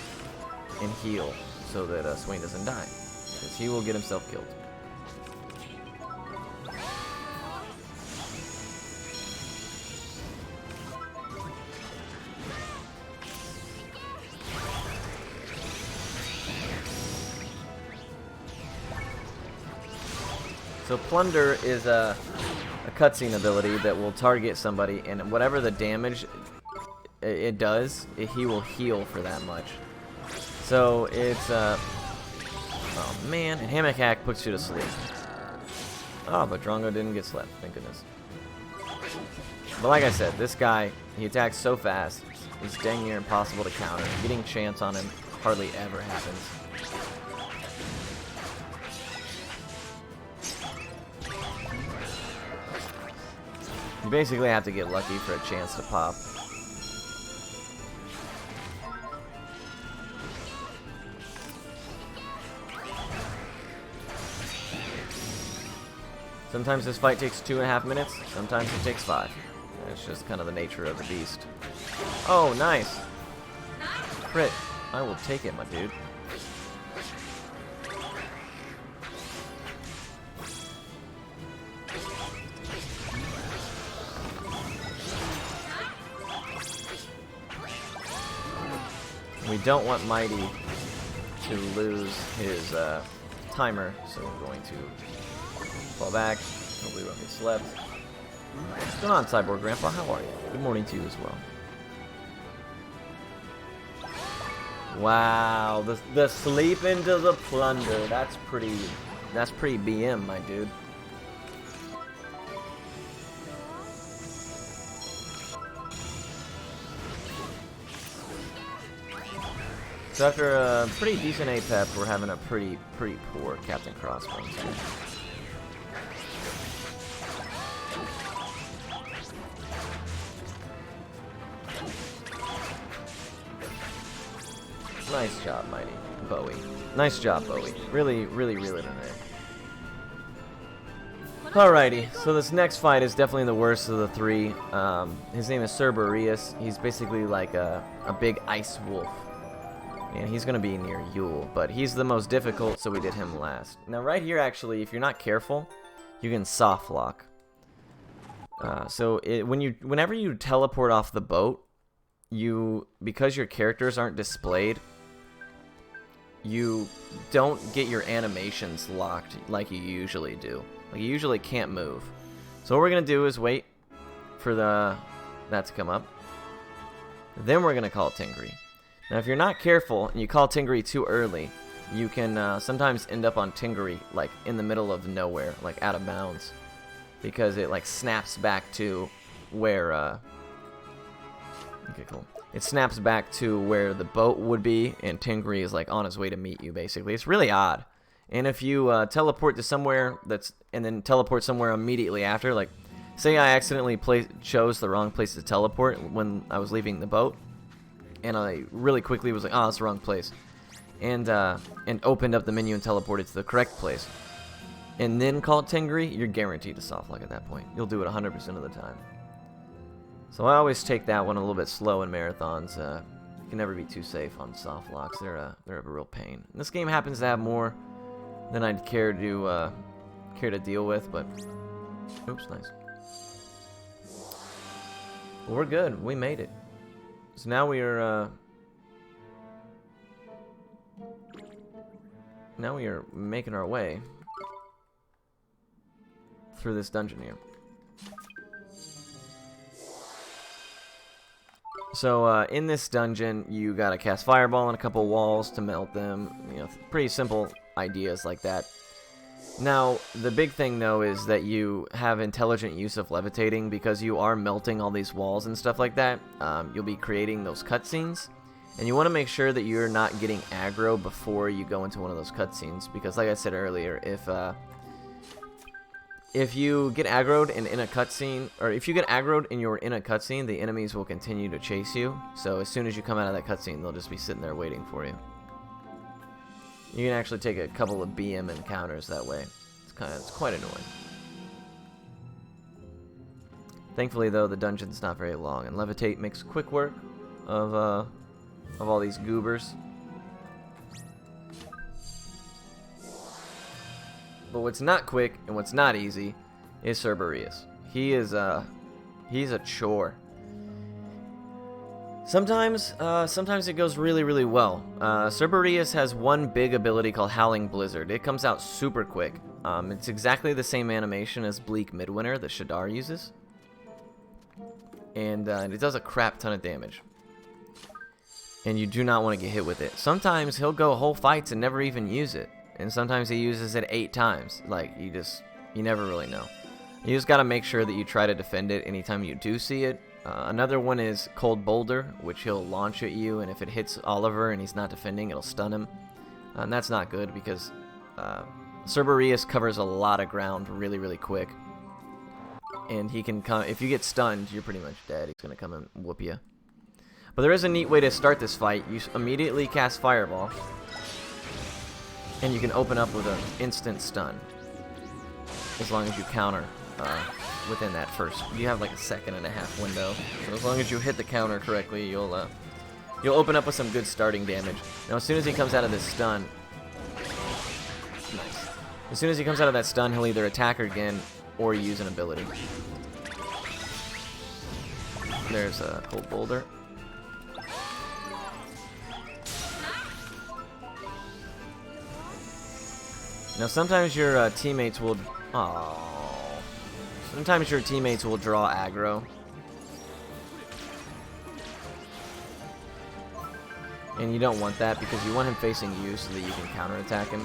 and heal so that Swain doesn't die, because he will get himself killed. So Plunder is a cutscene ability that will target somebody, and whatever the damage it does, he will heal for that much. So it's oh man, and Hammock Hack puts you to sleep. Oh, but Drongo didn't get slept, thank goodness. But like I said, this guy, he attacks so fast, it's dang near impossible to counter. Getting chance on him hardly ever happens. You basically have to get lucky for a chance to pop. Sometimes this fight takes 2.5 minutes, sometimes it takes 5. It's just kind of the nature of the beast. Oh, nice! Crit. I will take it, my dude. We don't want Mighty to lose his timer, so we're going to fall back. Hopefully we won't get slept. What's going on, Cyborg Grandpa? How are you? Good morning to you as well. Wow, the sleep into the Plunder. That's pretty BM, my dude. So after a pretty decent APEP, we're having a pretty poor Captain Crossbones here. Nice job, Mighty. Bowie. Nice job, Bowie. Really reeling in there. Alrighty, so this next fight is definitely the worst of the three. His name is Cerberus. He's basically like a big ice wolf. And he's going to be near Yule, but he's the most difficult, so we did him last. Now right here, actually, if you're not careful, you can soft lock. Whenever you teleport off the boat, because your characters aren't displayed, you don't get your animations locked like you usually do. Like, you usually can't move. So what we're going to do is wait for that to come up. Then we're going to call Tingri. Now, if you're not careful and you call Tingri too early, you can sometimes end up on Tingri, like, in the middle of nowhere, like, out of bounds. Because it, like, snaps back to where, okay, cool. It snaps back to where the boat would be, and Tingri is, like, on his way to meet you, basically. It's really odd. And if you teleport to somewhere and then teleport somewhere immediately after, like, say I accidentally chose the wrong place to teleport when I was leaving the boat, and I really quickly was like, oh, that's the wrong place, and opened up the menu and teleported to the correct place, and then called Tingri, you're guaranteed to soft lock at that point. You'll do it 100% of the time. So I always take that one a little bit slow in marathons. You can never be too safe on soft locks. They're a real pain. And this game happens to have more than I'd care to deal with, but oops, nice. Well, we're good. We made it. So now we are making our way through this dungeon here. So in this dungeon, you gotta cast Fireball on a couple walls to melt them. You know, pretty simple ideas like that. Now, the big thing, though, is that you have intelligent use of levitating because you are melting all these walls and stuff like that. You'll be creating those cutscenes, and you want to make sure that you're not getting aggro before you go into one of those cutscenes, because like I said earlier, if you get aggroed and in a cutscene, or if you get aggroed and you're in a cutscene, the enemies will continue to chase you. So as soon as you come out of that cutscene, they'll just be sitting there waiting for you. You can actually take a couple of BM encounters that way. It's quite annoying. Thankfully, though, the dungeon's not very long, and Levitate makes quick work of all these goobers. But what's not quick and what's not easy is Cerberus. He's a chore. Sometimes it goes really, really well. Cerberus has one big ability called Howling Blizzard. It comes out super quick. It's exactly the same animation as Bleak Midwinter that Shadar uses. And it does a crap ton of damage. And you do not want to get hit with it. Sometimes he'll go whole fights and never even use it. And sometimes he uses it 8 times. Like, you never really know. You just gotta make sure that you try to defend it anytime you do see it. Another one is Cold Boulder, which he'll launch at you, and if it hits Oliver and he's not defending, it'll stun him. And that's not good because Cerberus covers a lot of ground really, really quick. And he can come, if you get stunned, you're pretty much dead. He's gonna come and whoop you. But there is a neat way to start this fight. You immediately cast Fireball. And you can open up with an instant stun, as long as you counter within that first. You have like a 1.5-second window, so as long as you hit the counter correctly, you'll open up with some good starting damage. Now, as soon as he comes out of this stun, nice. As soon as he comes out of that stun, he'll either attack again or use an ability. There's a Cold Boulder. Now sometimes your teammates will sometimes your teammates will draw aggro. And you don't want that because you want him facing you so that you can counterattack him.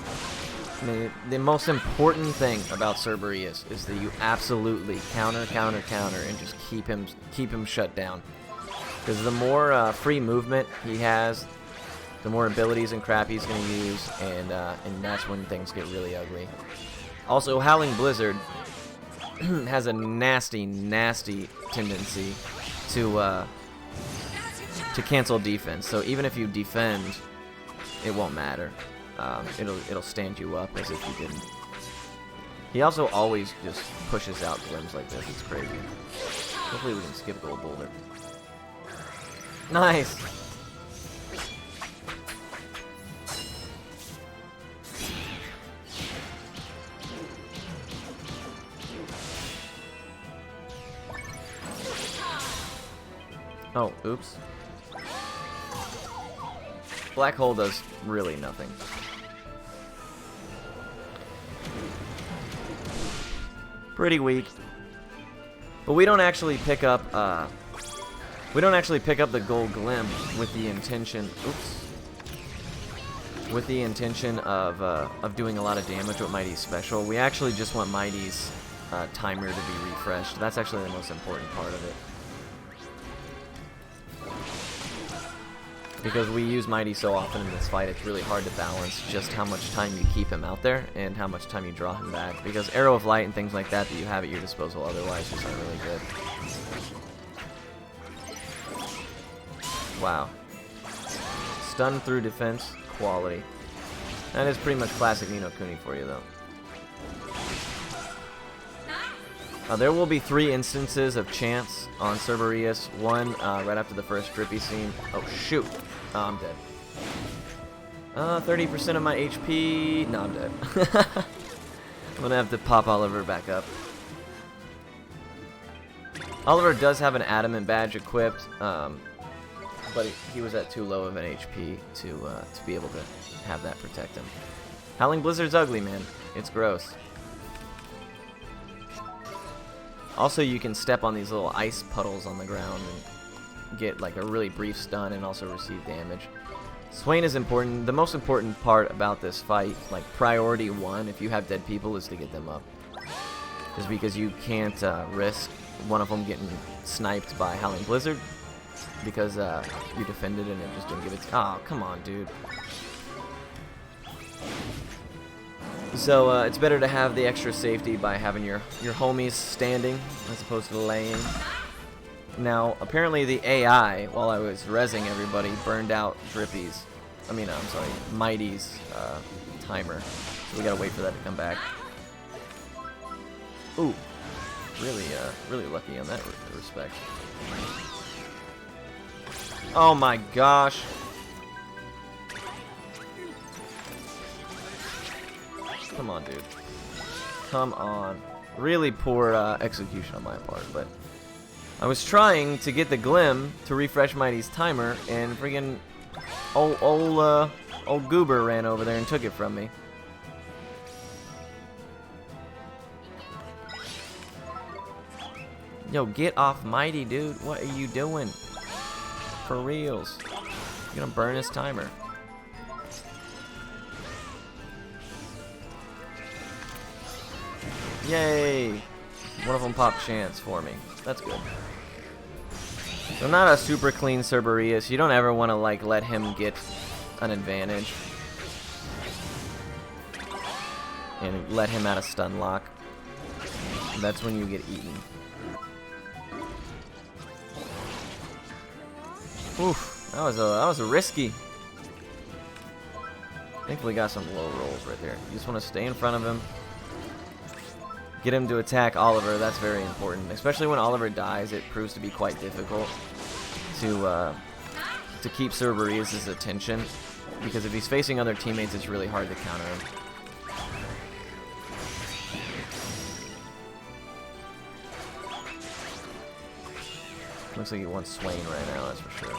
I mean, the most important thing about Cerberus is that you absolutely counter and just keep him shut down. Because the more free movement he has, the more abilities and crap he's going to use, and that's when things get really ugly. Also, Howling Blizzard has a nasty tendency to cancel defense. So even if you defend, it won't matter. It'll stand you up as if you didn't. He also always just pushes out glims like this. It's crazy. Hopefully we can skip Gold Boulder. Nice. Oh, oops. Black Hole does really nothing. Pretty weak. But we don't actually pick up the Gold Glim with the intention, with the intention of doing a lot of damage with Mighty's special. We actually just want Mighty's timer to be refreshed. That's actually the most important part of it. Because we use Mighty so often in this fight, it's really hard to balance just how much time you keep him out there and how much time you draw him back. Because Arrow of Light and things like that you have at your disposal otherwise just aren't really good. Wow. Stun through defense, quality. That is pretty much classic Ni no Kuni for you, though. There will be 3 instances of chance on Cerberus. One right after the first drippy scene. Oh shoot! Oh, I'm dead. 30% of my HP. No, I'm dead. I'm gonna have to pop Oliver back up. Oliver does have an adamant badge equipped, but he was at too low of an HP to be able to have that protect him. Howling Blizzard's ugly, man. It's gross. Also, you can step on these little ice puddles on the ground and get like a really brief stun and also receive damage. Swain is important. The most important part about this fight, like priority 1, if you have dead people, is to get them up. Just because you can't risk one of them getting sniped by Howling Blizzard because you defended and it just didn't give it. Oh, come on, dude. So it's better to have the extra safety by having your homies standing as opposed to laying. Now, apparently the AI, while I was rezzing everybody, burned out Drippy's, I'm sorry, Mighty's timer. So we gotta wait for that to come back. Ooh, really lucky on that respect. Oh my gosh. Come on, dude. Come on. Really poor execution on my part, but I was trying to get the Glim to refresh Mighty's timer, and friggin' old Goober ran over there and took it from me. Yo, get off Mighty, dude. What are you doing? For reals. You're gonna burn his timer. Yay! One of them popped chance for me. That's good. So not a super clean Cerberus. You don't ever want to like let him get an advantage and let him out of stun lock. That's when you get eaten. Oof, that was a risky. Thankfully got some low rolls right there. You just want to stay in front of him. Get him to attack Oliver. That's very important. Especially when Oliver dies, it proves to be quite difficult to keep Cerberus' attention. Because if he's facing other teammates, it's really hard to counter him. Looks like he wants Swain right now, that's for sure.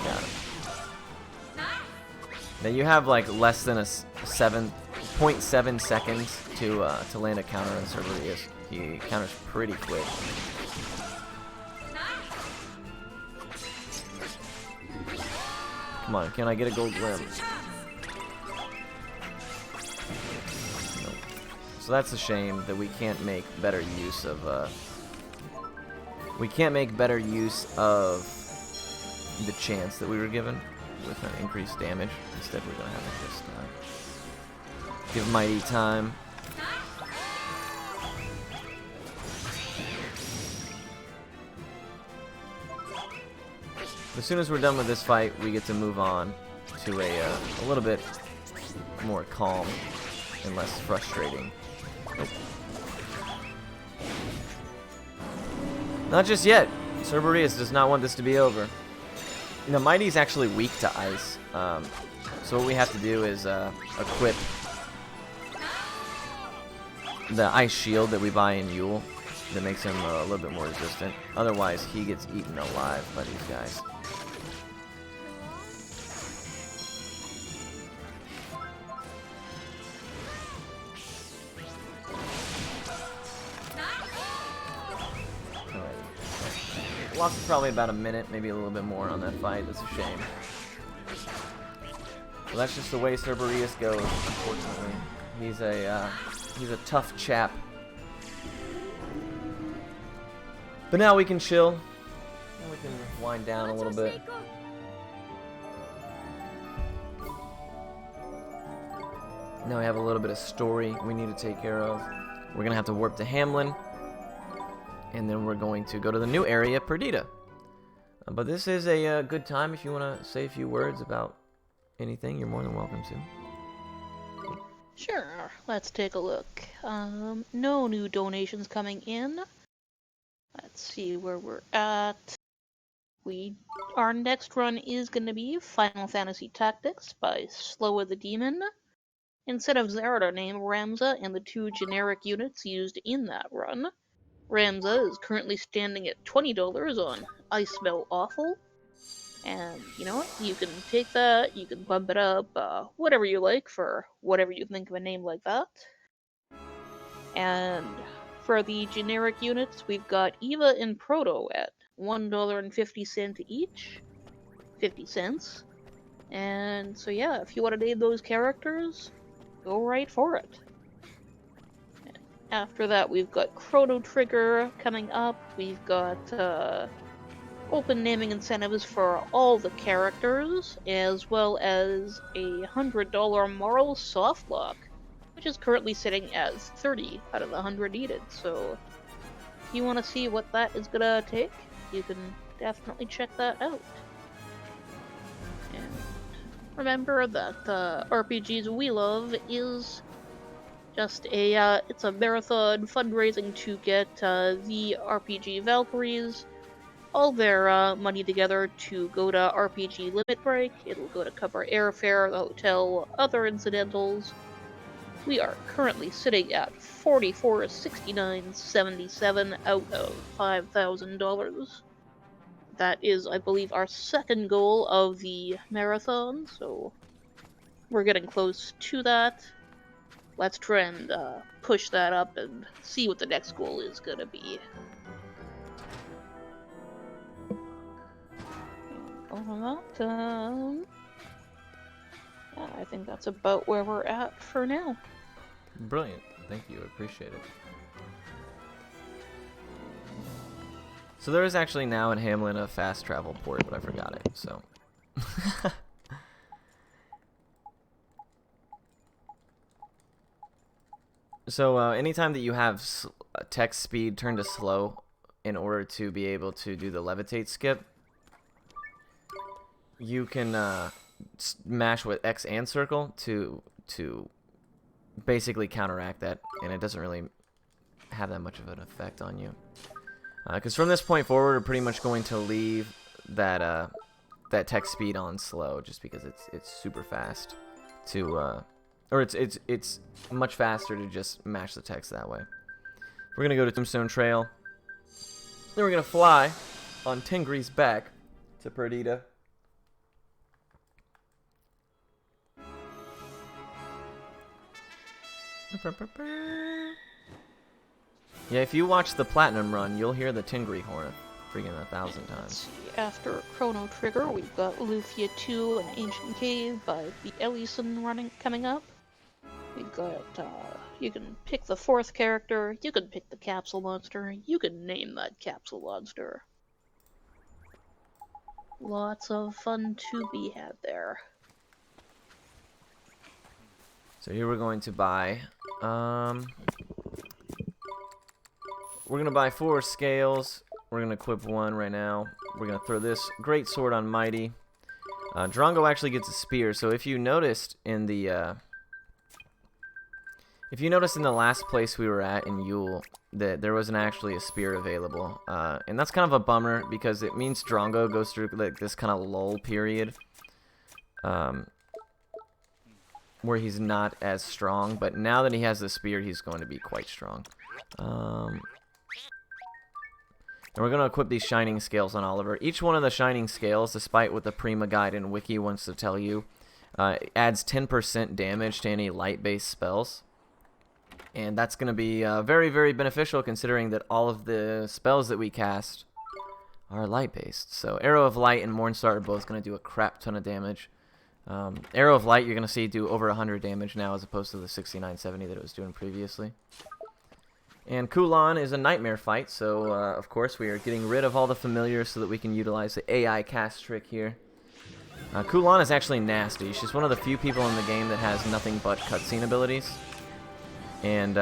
Got him. Now you have like less than a 7.7 seconds to land a counter on Cerberus. He counters pretty quick. Come on, can I get a gold limb? So that's a shame that we can't make better use of the chance that we were given with an increased damage. Instead, we're gonna have to just give Mighty time. As soon as we're done with this fight, we get to move on to a little bit more calm and less frustrating. Nope. Not just yet. Cerberus does not want this to be over. You know, Mighty's actually weak to ice. So what we have to do is equip the ice shield that we buy in Yule that makes him a little bit more resistant. Otherwise, he gets eaten alive by these guys. Lost probably about a minute, maybe a little bit more on that fight. That's a shame. Well, that's just the way Cerberus goes, unfortunately. He's a tough chap. But now we can chill. Now we can wind down a little bit. Now we have a little bit of story we need to take care of. We're gonna have to warp to Hamlin. And then we're going to go to the new area, Perdita. But this is a good time if you want to say a few words about anything. You're more than welcome to. Sure, let's take a look. No new donations coming in. Let's see where we're at. Our next run is going to be Final Fantasy Tactics by Slowa the Demon. Instead of Zarda, name Ramza and the 2 generic units used in that run. Ramza is currently standing at $20 on I Smell Awful. And you know what? You can take that, you can bump it up, whatever you like for whatever you think of a name like that. And for the generic units, we've got Eva and Proto at $1.50 each. 50 cents. And so yeah, if you want to name those characters, go right for it. After that, we've got Chrono Trigger coming up. We've got open naming incentives for all the characters, as well as a $100 moral soft lock, which is currently sitting as 30 out of the 100 needed. So if you want to see what that is gonna take, you can definitely check that out. And remember that the RPGs we love is just it's a marathon fundraising to get the RPG Valkyries all their money together to go to RPG Limit Break. It'll go to cover airfare, the hotel, other incidentals. We are currently sitting at $44.69.77 out of $5,000. That is, I believe, our second goal of the marathon, so we're getting close to that. Let's try and push that up and see what the next goal is gonna be. Yeah, I think that's about where we're at for now. Brilliant. Thank you. I appreciate it. So there is actually now in Hamlin a fast travel port, but I forgot it, so. So anytime that you have text speed turned to slow in order to be able to do the levitate skip, you can mash with X and circle to basically counteract that, and it doesn't really have that much of an effect on you. Because from this point forward, we're pretty much going to leave that that text speed on slow, just because it's super fast to or it's much faster to just mash the text that way. We're gonna go to Tombstone Trail, then we're gonna fly on Tingri's back to Perdita. Yeah, if you watch the Platinum run, you'll hear the Tingri horn freaking 1,000 times. After Chrono Trigger, we've got Lufia 2 and Ancient Cave by the Ellison coming up. We've got, you can pick the fourth character, you can pick the capsule monster, you can name that capsule monster. Lots of fun to be had there. So here we're going to buy, we're gonna buy 4 scales. We're gonna equip 1 right now. We're gonna throw this great sword on Mighty. Drongo actually gets a spear. So if you noticed in the last place we were at in Yule, that there wasn't actually a spear available, and that's kind of a bummer because it means Drongo goes through like this kind of lull period, where he's not as strong. But now that he has the spear, he's going to be quite strong. And we're going to equip these shining scales on Oliver. Each one of the shining scales, despite what the Prima Guide and Wiki wants to tell you, adds 10% damage to any light-based spells. And that's going to be very, very beneficial considering that all of the spells that we cast are light-based. So Arrow of Light and Mornstar are both going to do a crap ton of damage. Arrow of Light, you're going to see do over 100 damage now as opposed to the 6970 that it was doing previously. And Kulan is a nightmare fight, so of course we are getting rid of all the familiars so that we can utilize the AI cast trick here. Kulan is actually nasty. She's one of the few people in the game that has nothing but cutscene abilities. And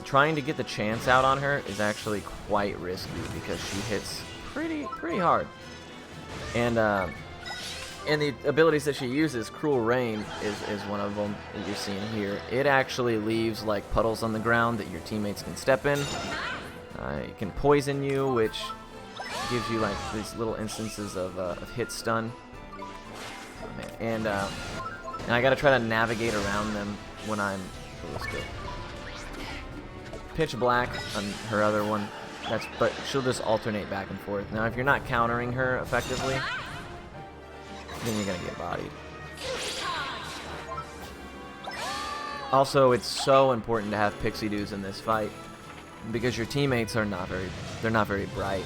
trying to get the chance out on her is actually quite risky because she hits pretty hard. And the abilities that she uses, Cruel Rain is one of them that you're seeing here. It actually leaves like puddles on the ground that your teammates can step in. It can poison you, which gives you like these little instances of hit stun. And I gotta try to navigate around them when I'm. Oh, let's go. Pitch Black on her other one. But she'll just alternate back and forth. Now, if you're not countering her effectively, then you're gonna get bodied. Also, it's so important to have pixie dews in this fight because your teammates are not very bright,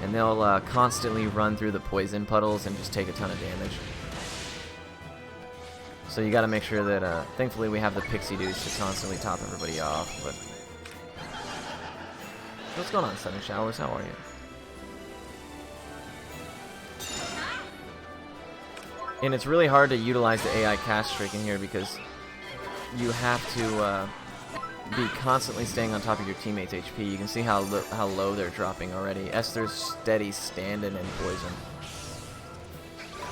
and they'll constantly run through the poison puddles and just take a ton of damage. So you got to make sure that thankfully we have the pixie dews to constantly top everybody off. But what's going on, Seven Showers? How are you? And it's really hard to utilize the AI cast trick in here because you have to be constantly staying on top of your teammates' HP. You can see how low they're dropping already. Esther's steady standing in poison.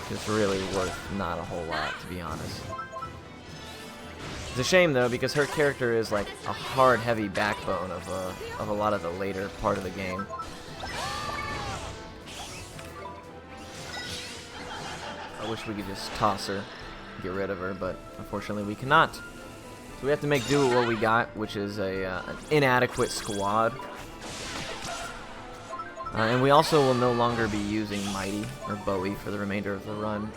It's really worth not a whole lot, to be honest. It's a shame though, because her character is like a hard, heavy backbone of a lot of the later part of the game. I wish we could just toss her, get rid of her, but unfortunately we cannot. So we have to make do with what we got, which is an inadequate squad. And we also will no longer be using Mighty or Bowie for the remainder of the run.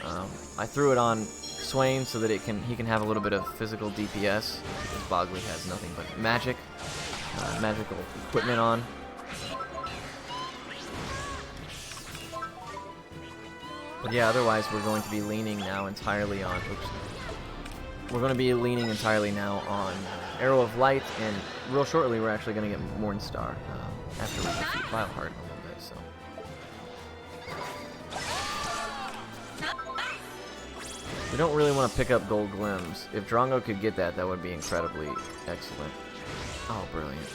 I threw it on Swain so that he can have a little bit of physical DPS, because Bogley has nothing but magical equipment on. But yeah, otherwise we're going to be leaning now entirely on. We're going to be leaning entirely now on Arrow of Light, and real shortly we're actually going to get Mornstar after we defeat Vileheart. We don't really want to pick up Gold Glims. If Drongo could get that, that would be incredibly excellent. Oh, brilliant.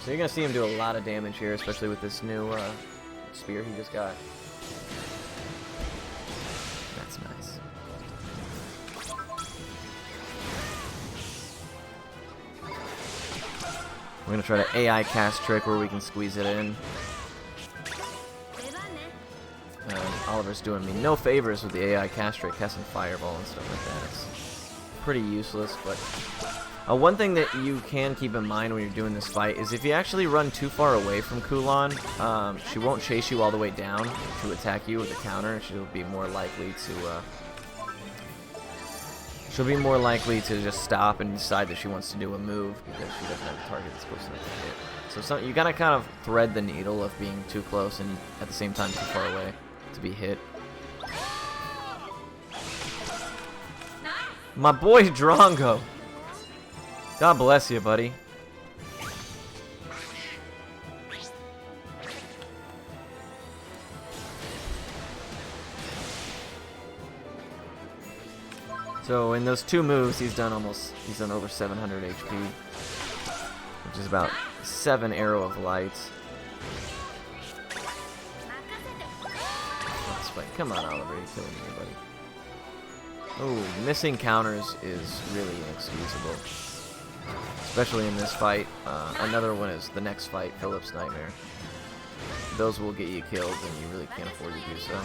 So you're going to see him do a lot of damage here, especially with this new spear he just got. That's nice. We're going to try the AI cast trick where we can squeeze it in. Oliver's doing me no favors with the AI cast trick, casting Fireball and stuff like that. It's pretty useless, but one thing that you can keep in mind when you're doing this fight is if you actually run too far away from Kulan, she won't chase you all the way down to attack you with a counter. She'll be more likely to just stop and decide that she wants to do a move because she doesn't have a target that's close enough to hit. So you gotta kind of thread the needle of being too close and at the same time too far away to be hit. My boy Drongo. God bless you, buddy. So in those two moves, he's done over 700 HP, which is about 7 Arrow of Lights. Come on, Oliver, you're killing me, buddy. Oh, missing counters is really inexcusable, especially in this fight. Another one is the next fight, Philip's Nightmare. Those will get you killed, and you really can't afford to do so.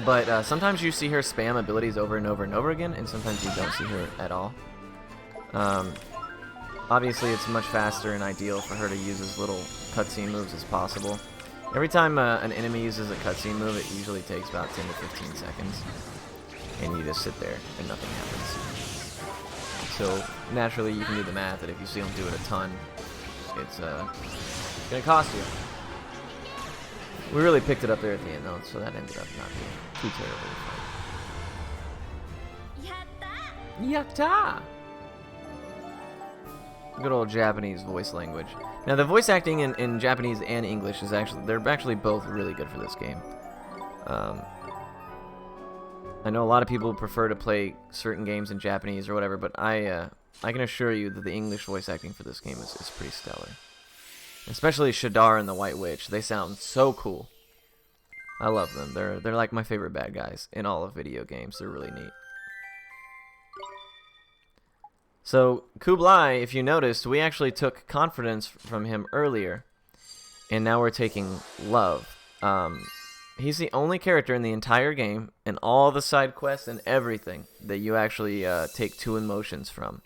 But sometimes you see her spam abilities over and over and over again, and sometimes you don't see her at all. Obviously, it's much faster and ideal for her to use as little cutscene moves as possible. Every time an enemy uses a cutscene move, it usually takes about 10 to 15 seconds. And you just sit there and nothing happens. So, naturally, you can do the math that if you see them do it a ton, it's going to cost you. We really picked it up there at the end, though, so that ended up not being too terrible. Yatta! Good old Japanese voice language. Now, the voice acting in Japanese and English is they're actually both really good for this game. I know a lot of people prefer to play certain games in Japanese or whatever, but I can assure you that the English voice acting for this game is pretty stellar. Especially Shadar and the White Witch. They sound so cool. I love them. They're like my favorite bad guys in all of video games. They're really neat. So, Kublai, if you noticed, we actually took confidence from him earlier, and now we're taking love. He's the only character in the entire game, and all the side quests and everything, that you actually take 2 emotions from.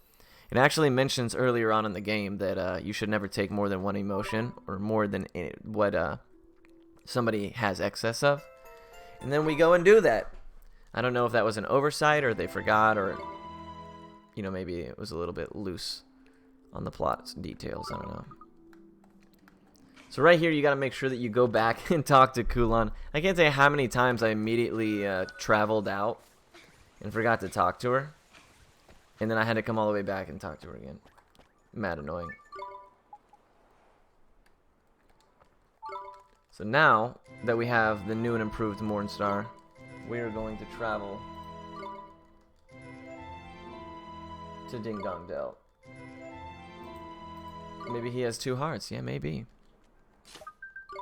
It actually mentions earlier on in the game that you should never take more than 1 emotion, or more than what somebody has excess of. And then we go and do that. I don't know if that was an oversight, or they forgot, or maybe it was a little bit loose on the plot details. I don't know. So right here, you got to make sure that you go back and talk to Kulan. I can't tell you how many times I immediately traveled out and forgot to talk to her. And then I had to come all the way back and talk to her again. Mad annoying. So now that we have the new and improved Mornstar, we are going to travel to Ding Dong Dell. Maybe he has 2 hearts. Yeah, maybe.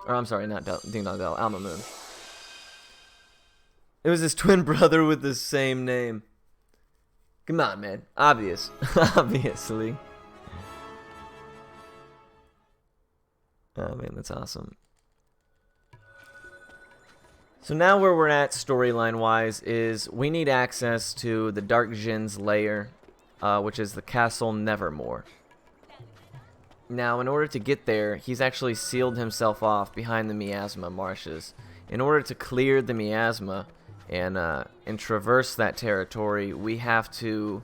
Or I'm sorry, not Ding Dong Dell, Alma Moon. It was his twin brother with the same name. Come on, man. Obvious. Obviously. Oh, man, that's awesome. So now where we're at storyline-wise is we need access to the Dark Jin's lair, which is the Castle Nevermore. Now, in order to get there, he's actually sealed himself off behind the Miasma marshes. In order to clear the Miasma and traverse that territory, we have to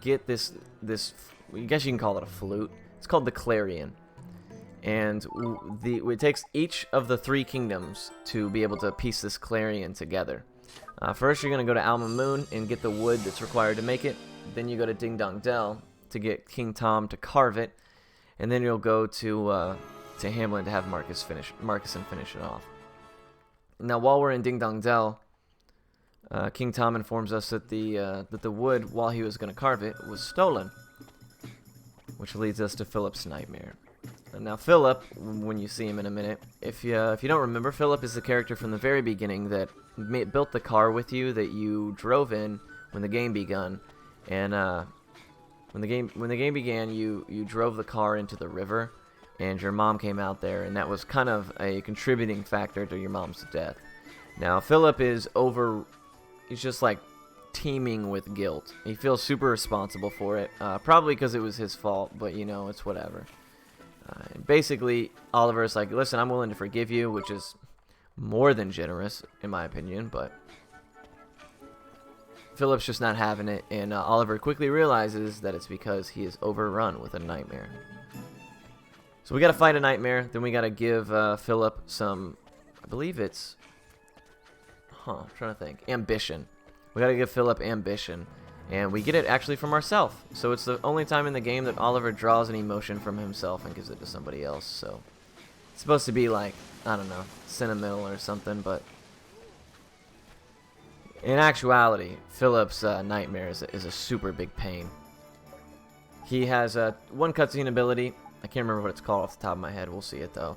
get this I guess you can call it a flute. It's called the Clarion. And it takes each of the 3 kingdoms to be able to piece this Clarion together. First, you're going to go to Alma Moon and get the wood that's required to make it. Then you go to Ding Dong Dell to get King Tom to carve it. And then you'll go to Hamlin to have Marcuson finish it off. Now, while we're in Ding Dong Dell, King Tom informs us that the wood, while he was going to carve it, was stolen. Which leads us to Philip's nightmare. Now, Philip, when you see him in a minute, if you don't remember, Philip is the character from the very beginning that built the car with you that you drove in when the game begun, and when the game began, you drove the car into the river, and your mom came out there, and that was kind of a contributing factor to your mom's death. Now, Philip is he's just like teeming with guilt. He feels super responsible for it, probably because it was his fault, but you know, it's whatever. Basically, Oliver's like, listen, I'm willing to forgive you, which is more than generous, in my opinion, but Philip's just not having it, and Oliver quickly realizes that it's because he is overrun with a nightmare. So we gotta fight a nightmare, then we gotta give Philip some, I believe it's, I'm trying to think, ambition. We gotta give Philip ambition. And we get it actually from ourselves. So it's the only time in the game that Oliver draws an emotion from himself and gives it to somebody else. So it's supposed to be like, I don't know, sentimental or something. But in actuality, Philip's nightmare is a super big pain. He has one cutscene ability. I can't remember what it's called off the top of my head. We'll see it though.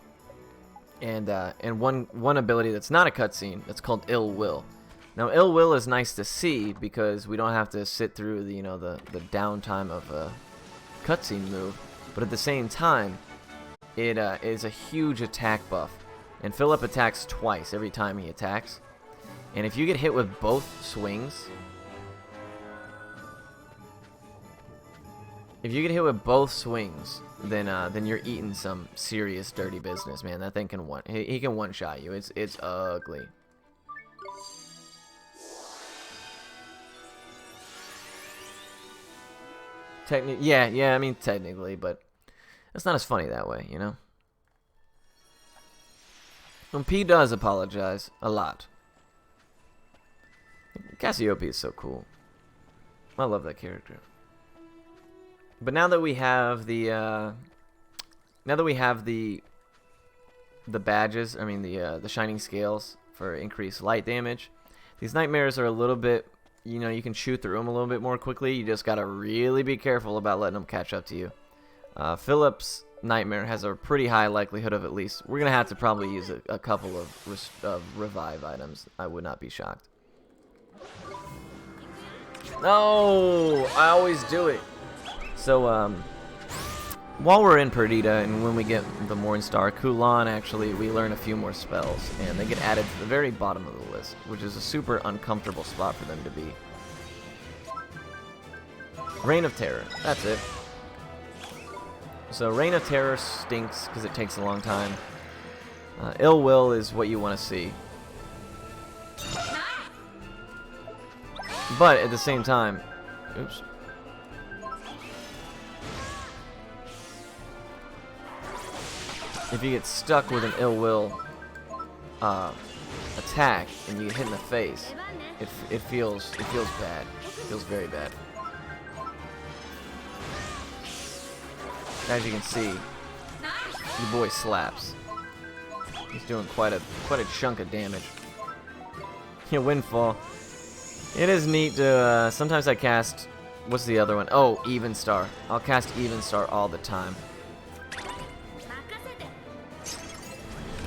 And one ability that's not a cutscene. It's called Ill Will. Now, Ill Will is nice to see because we don't have to sit through the downtime of a cutscene move, but at the same time, it is a huge attack buff, and Philip attacks twice every time he attacks, and if you get hit with both swings, then you're eating some serious dirty business, man. That thing can he can one-shot you. It's ugly. Yeah, I mean, technically, but it's not as funny that way, you know? And P does apologize a lot. Cassiope is so cool. I love that character. But now that we have the badges, I mean the shining scales for increased light damage, these nightmares are a little bit, you know, you can shoot through them a little bit more quickly. You just gotta really be careful about letting them catch up to you. Philip's nightmare has a pretty high likelihood of, at least, we're gonna have to probably use a couple of revive items. I would not be shocked. No, I always do it. So while we're in Perdita and when we get the Mornstar, Kulan, actually, we learn a few more spells, and they get added to the very bottom of the list, which is a super uncomfortable spot for them to be. Reign of Terror, that's it. So Reign of Terror stinks because it takes a long time. Ill Will is what you want to see. But at the same time, oops. If you get stuck with an Ill Will attack and you get hit in the face, it feels bad. It feels very bad. As you can see, your boy slaps. He's doing quite a chunk of damage. Yeah, Windfall. It is neat to sometimes I cast, what's the other one? Oh, Even Star. I'll cast Even Star all the time.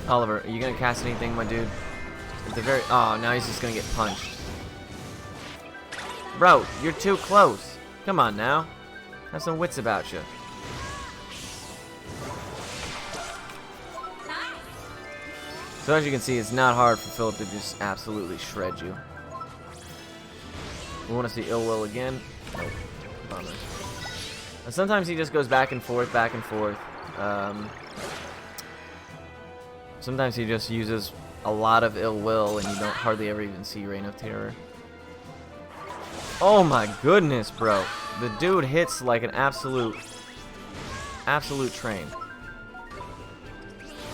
Oliver, are you gonna cast anything, my dude? At the very oh, now he's just gonna get punched. Bro, you're too close. Come on now. Have some wits about you. So as you can see, it's not hard for Philip to just absolutely shred you. We want to see Ill Will again. Nope. Bummer. And sometimes he just goes back and forth, back and forth. Sometimes he just uses a lot of Ill Will, and you don't hardly ever even see Reign of Terror. Oh my goodness, bro. The dude hits like an absolute train.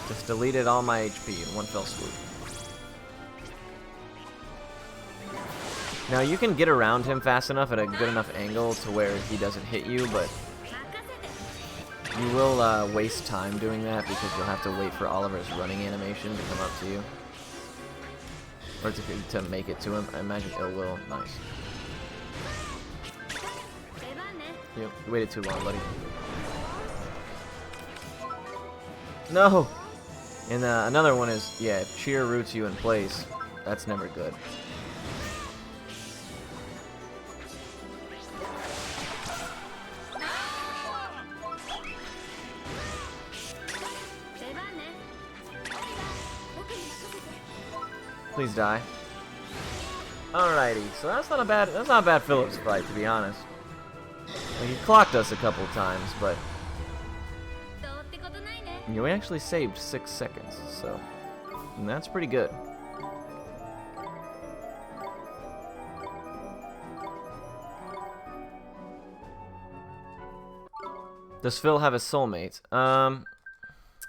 Just deleted all my HP in one fell swoop. Now you can get around him fast enough at a good enough angle to where he doesn't hit you, but you will waste time doing that because you'll have to wait for Oliver's running animation to come up to you. Or to make it to him. I imagine Ill Will. Nice. Yep, you waited too long, buddy. No! And another one is, yeah, if Cheer roots you in place, that's never good. Please die. Alrighty, so that's not a bad Phillips fight, to be honest. Like, he clocked us a couple times, but we actually saved 6 seconds, so and that's pretty good. Does Phil have a soulmate? I'm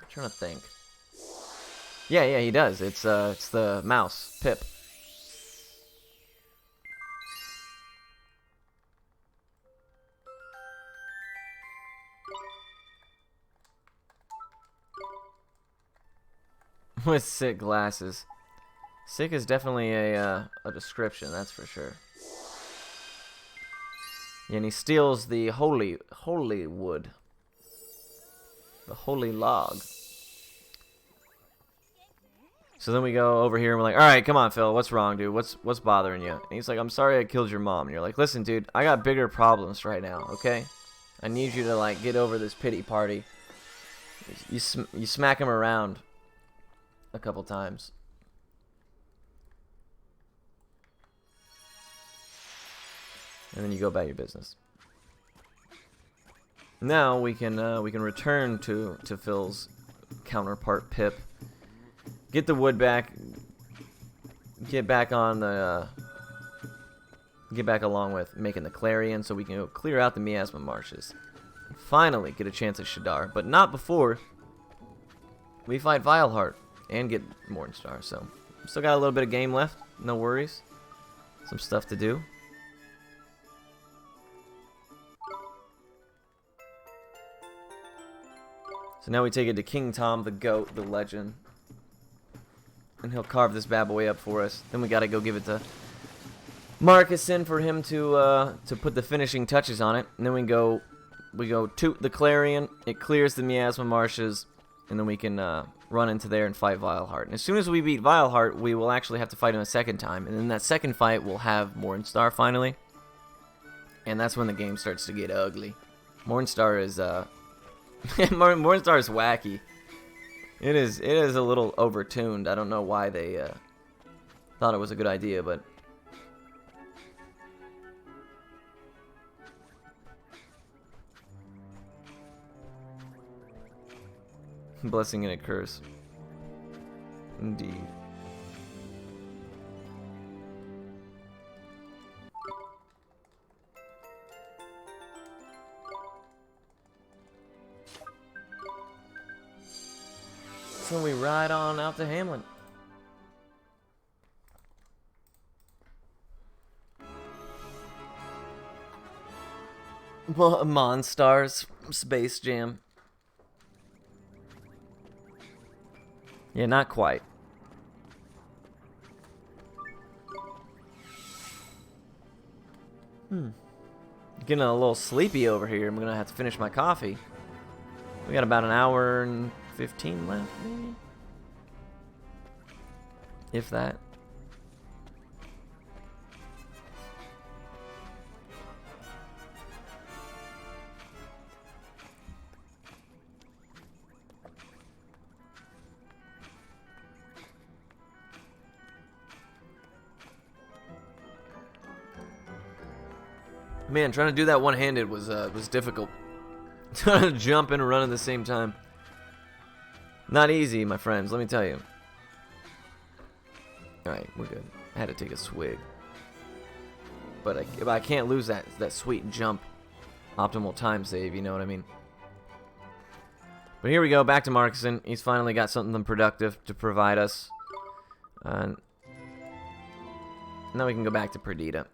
trying to think. Yeah, he does. It's the mouse, Pip. With sick glasses. Sick is definitely a description, that's for sure. Yeah, and he steals the holy wood. The holy log. So then we go over here and we're like, alright, come on, Phil, what's wrong, dude? What's bothering you? And he's like, I'm sorry I killed your mom. And you're like, listen, dude, I got bigger problems right now, okay? I need you to, like, get over this pity party. You smack him around a couple times. And then you go about your business. Now we can return to Phil's counterpart Pip. Get the wood back. Get back on the get back along with making the Clarion so we can go clear out the Miasma Marshes. And finally get a chance at Shadar, but not before we fight Vileheart and get Mornstar. So still got a little bit of game left, no worries. Some stuff to do. So now we take it to King Tom, the goat, the legend. And he'll carve this bad boy up for us. Then we gotta go give it to Marcuson for him to put the finishing touches on it. And then we go toot the Clarion. It clears the Miasma Marshes, and then we can run into there and fight Vileheart. And as soon as we beat Vileheart, we will actually have to fight him a second time. And in that second fight, we'll have Mornstar finally. And that's when the game starts to get ugly. Mornstar is Mornstar is wacky. It is a little overtuned. I don't know why they thought it was a good idea, but blessing and a curse. Indeed. So we ride on out to Hamlin. Monstars Space Jam. Yeah, not quite. Getting a little sleepy over here. I'm gonna have to finish my coffee. We got about an hour and 15 left, maybe? If that. Man, trying to do that one-handed was difficult. Trying to jump and run at the same time. Not easy, my friends, let me tell you. Alright, we're good. I had to take a swig. But I can't lose that sweet jump optimal time save, you know what I mean? But here we go, back to Markson. He's finally got something productive to provide us. Now we can go back to Perdita.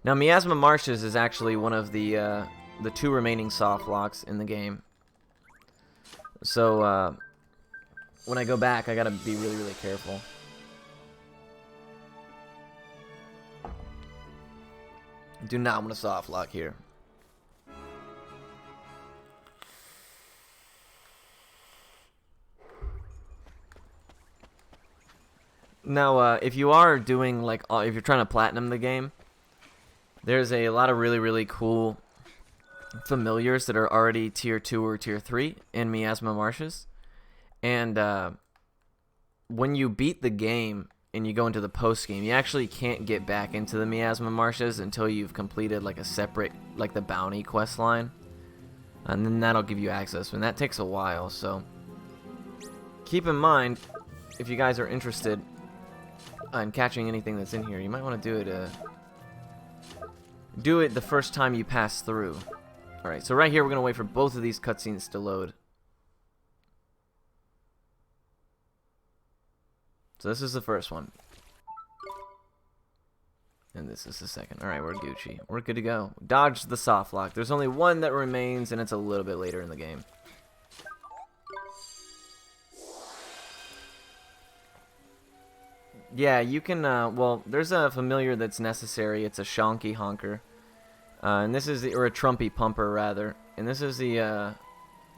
Now, Miasma Marshes is actually one of the 2 remaining soft locks in the game. So, when I go back, I gotta be really, really careful. Do not want to soft lock here. Now, if you are doing, like, if you're trying to platinum the game, there's a lot of really, really cool familiars that are already tier 2 or tier 3 in Miasma Marshes. And when you beat the game and you go into the post game, you actually can't get back into the Miasma Marshes until you've completed like a separate, like the bounty quest line. And then that'll give you access, and that takes a while. So keep in mind, if you guys are interested in catching anything that's in here, you might want to do it the first time you pass through. Alright, so right here we're going to wait for both of these cutscenes to load. So this is the first one. And this is the second. Alright, we're Gucci. We're good to go. Dodge the soft lock. There's only one that remains, and it's a little bit later in the game. Yeah, you can, well, there's a familiar that's necessary. It's a Shonky Honker. And this is or a Trumpy Pumper, rather. And this is the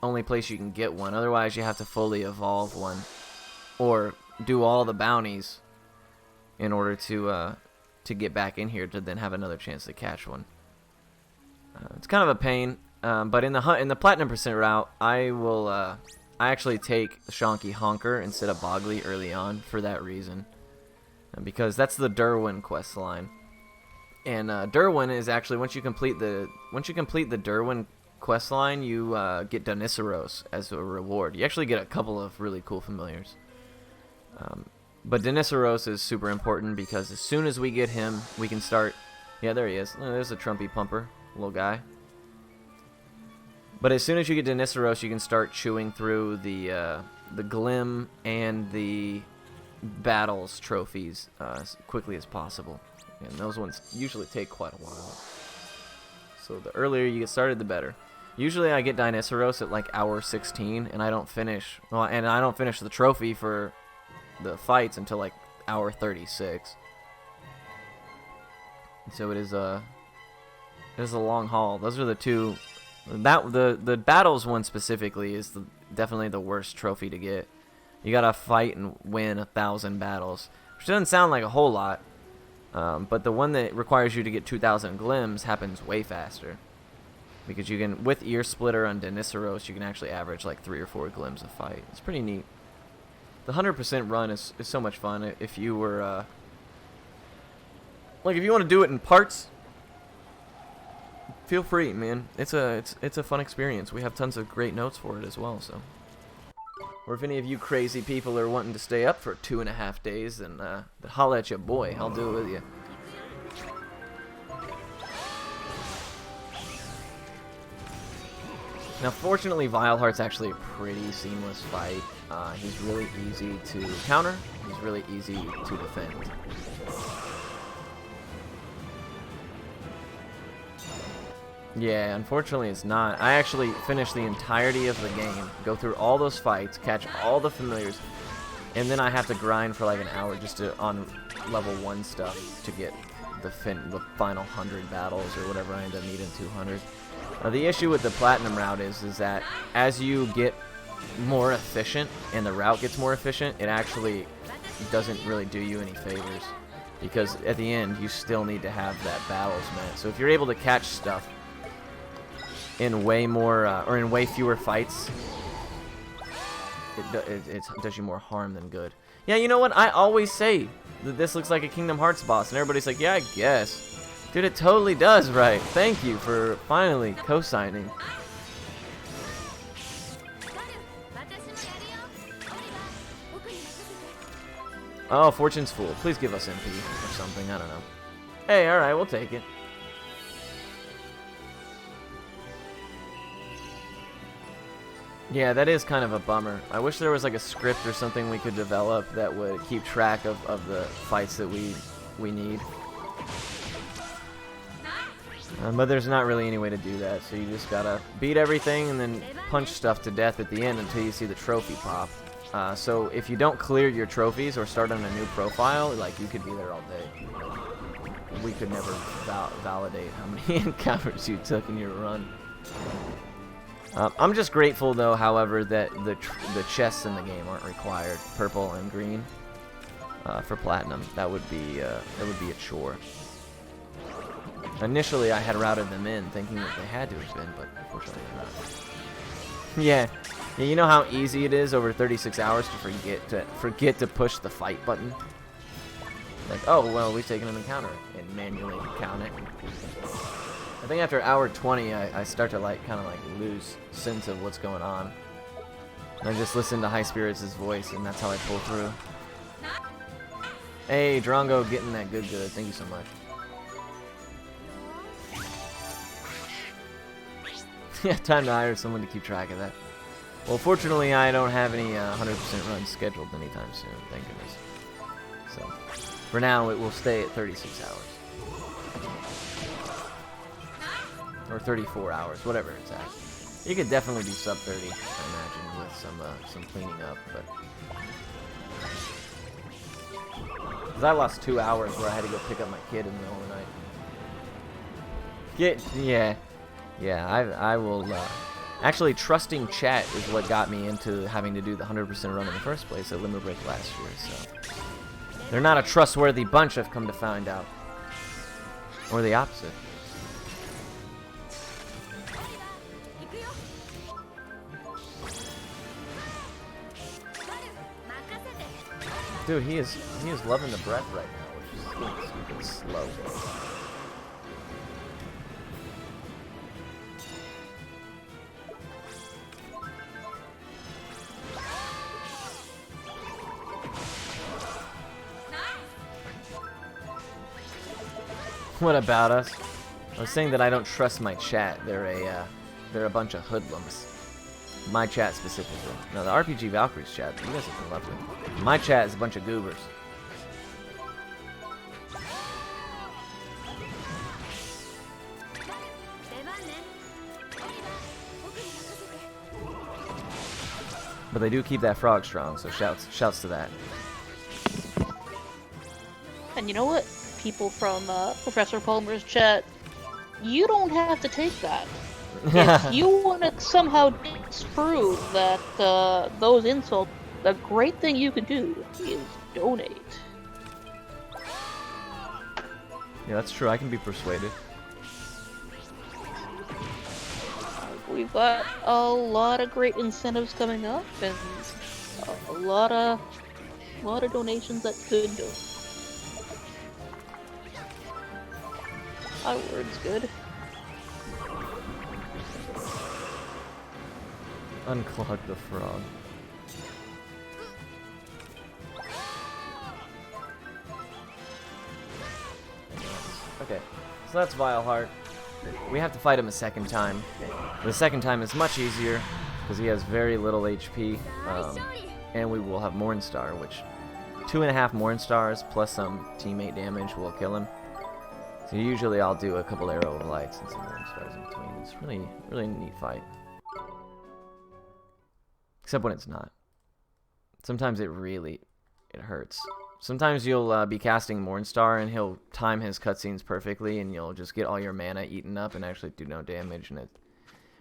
only place you can get one. Otherwise, you have to fully evolve one. Or do all the bounties in order to get back in here to then have another chance to catch one. It's kind of a pain. But in the Platinum % route, I actually take the Shonky Honker instead of Bogley early on for that reason. Because that's the Derwin quest line. And Derwin is actually once you complete the Derwin quest line, you get Deniceros as a reward. You actually get a couple of really cool familiars. But Deniceros is super important because as soon as we get him, we can start. Yeah, there he is. Oh, there's a Trumpy Pumper, little guy. But as soon as you get Deniceros, you can start chewing through the Glim and the battles trophies as quickly as possible. And those ones usually take quite a while. So the earlier you get started, the better. Usually I get Dinoceros at like hour 16, and I don't finish. Well, and I don't finish the trophy for the fights until like hour 36. So it is a long haul. Those are the two. The battles one specifically is definitely the worst trophy to get. You gotta fight and win 1,000 battles, which doesn't sound like a whole lot. But the one that requires you to get 2,000 glims happens way faster. Because you can, with Ear Splitter on Deniceros, you can actually average like 3 or 4 glims a fight. It's pretty neat. The 100% run is so much fun. If you were, like if you want to do it in parts, feel free, man. It's a fun experience. We have tons of great notes for it as well, so. Or if any of you crazy people are wanting to stay up for 2.5 days, then holla at your boy. I'll do it with you. Now, fortunately, Vileheart's actually a pretty seamless fight. He's really easy to counter. He's really easy to defend. Yeah, unfortunately it's not. I actually finished the entirety of the game, go through all those fights, catch all the familiars, and then I have to grind for like an hour just to on level 1 stuff to get the final 100 battles or whatever I end up needing 200. The issue with the platinum route is that as you get more efficient and the route gets more efficient, it actually doesn't really do you any favors, because at the end you still need to have that battles met. So if you're able to catch stuff in way more or in way fewer fights, it does you more harm than good. Yeah, you know what? I always say that this looks like a Kingdom Hearts boss, and everybody's like, yeah, I guess. Dude, it totally does, right? Thank you for finally co-signing. Oh, Fortune's Fool. Please give us MP or something. I don't know. Hey, alright, we'll take it. Yeah, that is kind of a bummer. I wish there was like a script or something we could develop that would keep track of the fights that we need. But there's not really any way to do that, so you just gotta beat everything and then punch stuff to death at the end until you see the trophy pop. So if you don't clear your trophies or start on a new profile, like, you could be there all day. We could never validate how many encounters you took in your run. I'm just grateful, though, however, that the chests in the game aren't required, purple and green, for platinum. That would be a chore. Initially, I had routed them in, thinking that they had to have been, but unfortunately they're not. Yeah, you know how easy it is over 36 hours to forget to push the fight button? Like, oh, well, we've taken an encounter, and manually count it. I think after hour 20, I start to kind of lose sense of what's going on. And I just listen to High Spirits' voice, and that's how I pull through. Hey, Drongo, getting that good. Thank you so much. Yeah, time to hire someone to keep track of that. Well, fortunately, I don't have any 100% runs scheduled anytime soon, thank goodness. So, for now, it will stay at 36 hours. Or 34 hours, whatever it's at. You could definitely do sub 30, I imagine, with some cleaning up, but... Because I lost 2 hours where I had to go pick up my kid in the middle of the night. Yeah, I will, actually, trusting chat is what got me into having to do the 100% run in the first place at Limit Break last year, so... They're not a trustworthy bunch, I've come to find out. Or the opposite. Dude, he is loving the breath right now, which is stupid slow. What about us? I was saying that I don't trust my chat. They're a bunch of hoodlums. My chat specifically. No, the RPG Valkyries chat, you guys have been lovely. My chat is a bunch of goobers. But they do keep that frog strong, so shouts to that. And you know what? People from Professor Palmer's chat, you don't have to take that. If you want to somehow disprove that those insults, the great thing you can do is donate. Yeah, that's true. I can be persuaded. We've got a lot of great incentives coming up, and a lot of donations that could do. My word's good. Unclog the frog. Okay, so that's Vileheart. We have to fight him a second time. The second time is much easier because he has very little HP, and we will have Mornstar, which 2.5 Mornstars plus some teammate damage will kill him. So usually I'll do a couple Arrow of Lights and some Morning Stars in between. It's really a neat fight. Except when it's not. Sometimes it hurts. Sometimes you'll be casting Morningstar and he'll time his cutscenes perfectly and you'll just get all your mana eaten up and actually do no damage, and it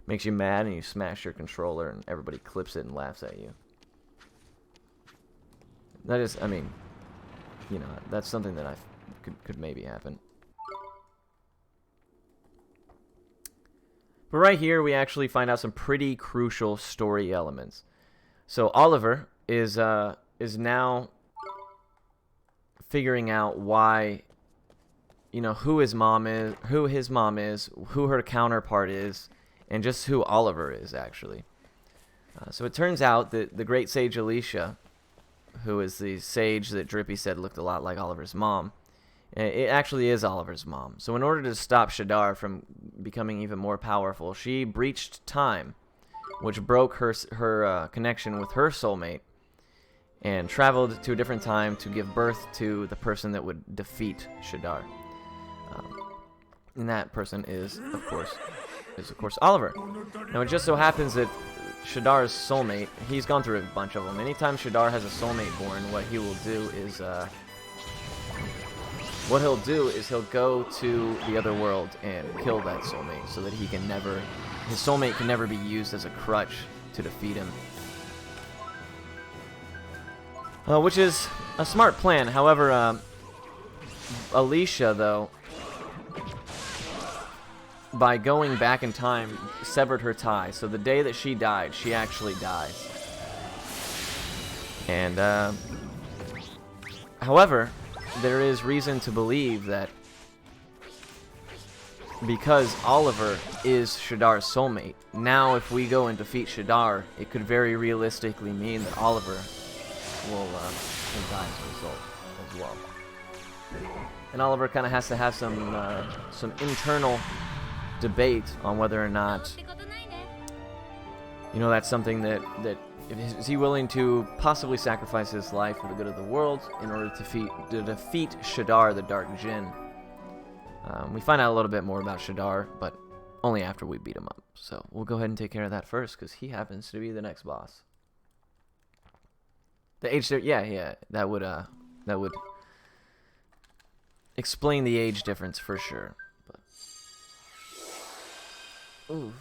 makes you mad and you smash your controller and everybody clips it and laughs at you. That is, I mean, you know, that's something that could maybe happen. But right here we actually find out some pretty crucial story elements. So Oliver is now figuring out why, you know, who his mom is, who her counterpart is, and just who Oliver is, actually. So it turns out that the great sage Alicia, who is the sage that Drippy said looked a lot like Oliver's mom, it actually is Oliver's mom. So in order to stop Shadar from becoming even more powerful, she breached time, which broke her connection with her soulmate, and traveled to a different time to give birth to the person that would defeat Shadar. And that person is, of course, Oliver. Now, it just so happens that Shadar's soulmate, he's gone through a bunch of them. Anytime Shadar has a soulmate born, what he will do is, he'll go to the other world and kill that soulmate so that his soulmate can never be used as a crutch to defeat him. Which is a smart plan. However, Alicia, though, by going back in time, severed her tie. So the day that she died, she actually dies. And, however, there is reason to believe that because Oliver is Shadar's soulmate, now if we go and defeat Shadar, it could very realistically mean that Oliver will die as a result as well. And Oliver kind of has to have some internal debate on whether or not, you know, that's something that is he willing to possibly sacrifice his life for the good of the world in order to defeat Shadar the Dark Djinn. We find out a little bit more about Shadar, but only after we beat him up. So we'll go ahead and take care of that first, because he happens to be the next boss. The age, yeah, that would explain the age difference for sure. But oof,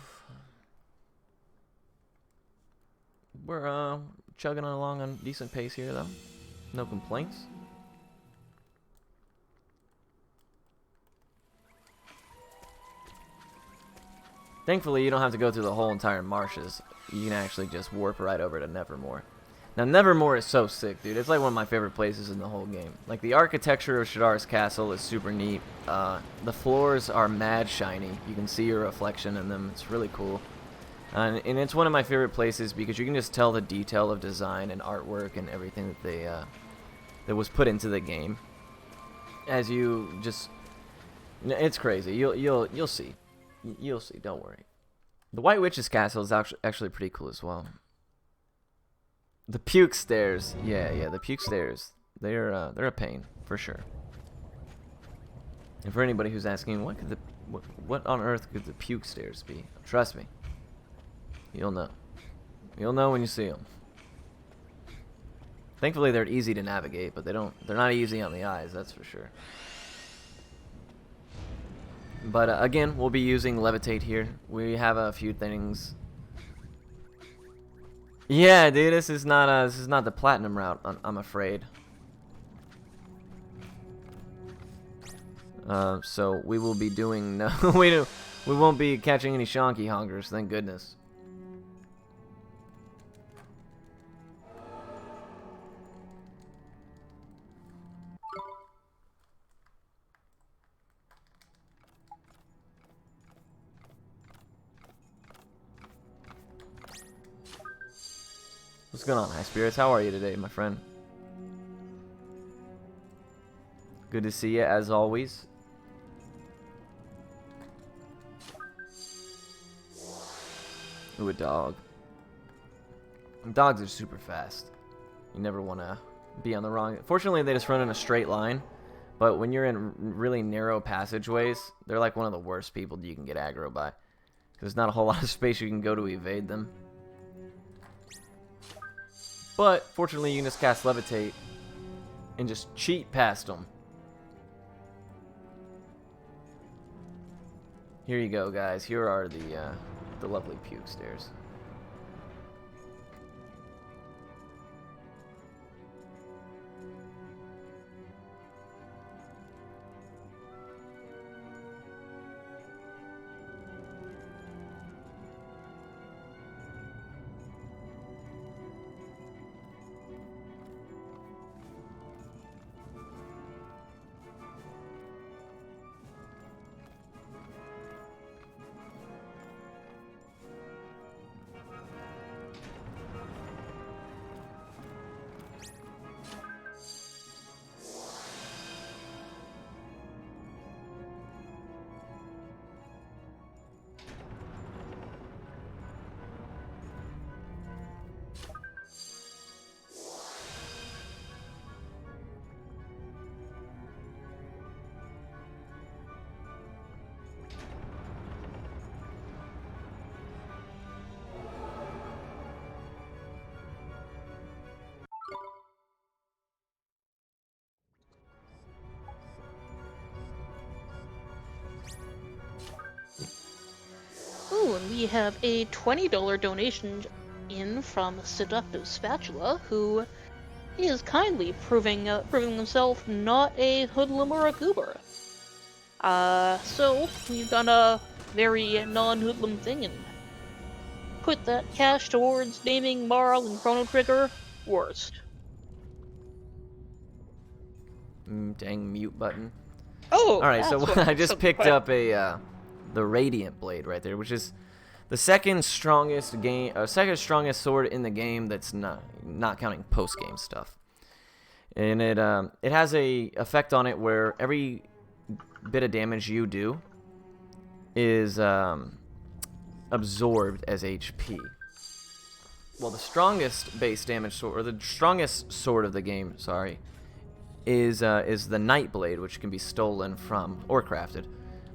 we're chugging along on decent pace here, though. No complaints. Thankfully, you don't have to go through the whole entire marshes. You can actually just warp right over to Nevermore. Now, Nevermore is so sick, dude. It's like one of my favorite places in the whole game. Like, the architecture of Shadar's castle is super neat. The floors are mad shiny. You can see your reflection in them. It's really cool. And it's one of my favorite places because you can just tell the detail of design and artwork and everything that that was put into the game. As you just, it's crazy. You'll see. You'll see. Don't worry. The White Witch's castle is actually pretty cool as well. The puke stairs, yeah, the puke stairs. They're a pain for sure. And for anybody who's asking, what on earth could the puke stairs be? Trust me, you'll know. You'll know when you see them. Thankfully, they're easy to navigate, but they're not easy on the eyes. That's for sure. But again, we'll be using Levitate here. We have a few things. Yeah, dude, this is not the platinum route, I'm afraid. So we will be doing no, we won't be catching any shonky hongers, thank goodness. What's going on, High Spirits? How are you today, my friend? Good to see you, as always. Ooh, a dog. Dogs are super fast. You never want to be on the wrong... Fortunately, they just run in a straight line. But when you're in really narrow passageways, they're like one of the worst people you can get aggro by. Because there's not a whole lot of space you can go to evade them. But, fortunately, you can just cast Levitate and just cheat past them. Here you go, guys. Here are the lovely puke stairs. Ooh, and we have a $20 donation in from Seductive Spatula, who is kindly proving himself not a hoodlum or a goober. So we've done a very non-hoodlum thing and put that cash towards naming Marl and Chrono Trigger worst. Dang mute button. Oh, Alright, so that's what I just picked up the Radiant Blade right there, which is the second strongest sword in the game that's not counting post-game stuff. And it has a effect on it where every bit of damage you do is absorbed as HP. Well, the strongest base damage sword, or the strongest sword of the game, sorry, is the Night Blade, which can be stolen from, or crafted,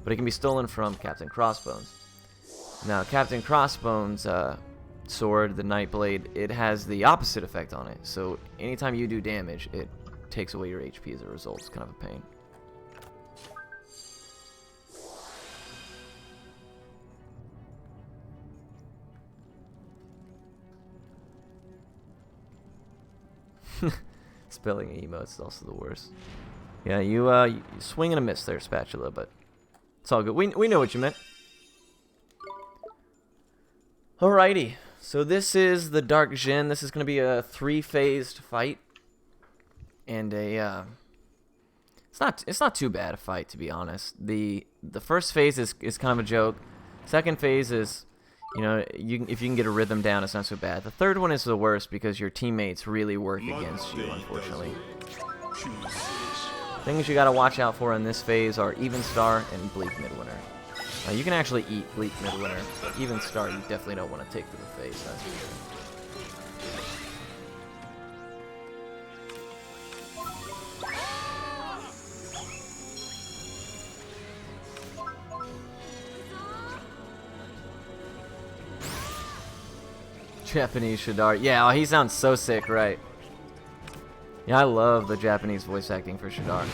but it can be stolen from Captain Crossbones. Now, Captain Crossbones' sword, the Night Blade, it has the opposite effect on it. So anytime you do damage, it takes away your HP as a result. It's kind of a pain. Spelling emotes is also the worst. Yeah, you swing and a miss there, Spatula, but it's all good. We know what you meant. Alrighty, so this is the Dark Djinn. This is going to be a 3-phased fight, and it's not too bad a fight, to be honest. The first phase is kind of a joke. Second phase is, you know, if you can get a rhythm down, it's not so bad. The third one is the worst because your teammates really work against you, unfortunately. Things you got to watch out for in this phase are Even Star and Bleak Midwinter. You can actually eat Bleak Midwinter, but Even Star you definitely don't want to take to the face, that's for sure. Japanese Shadar. Yeah, oh, he sounds so sick, right? Yeah, I love the Japanese voice acting for Shadar.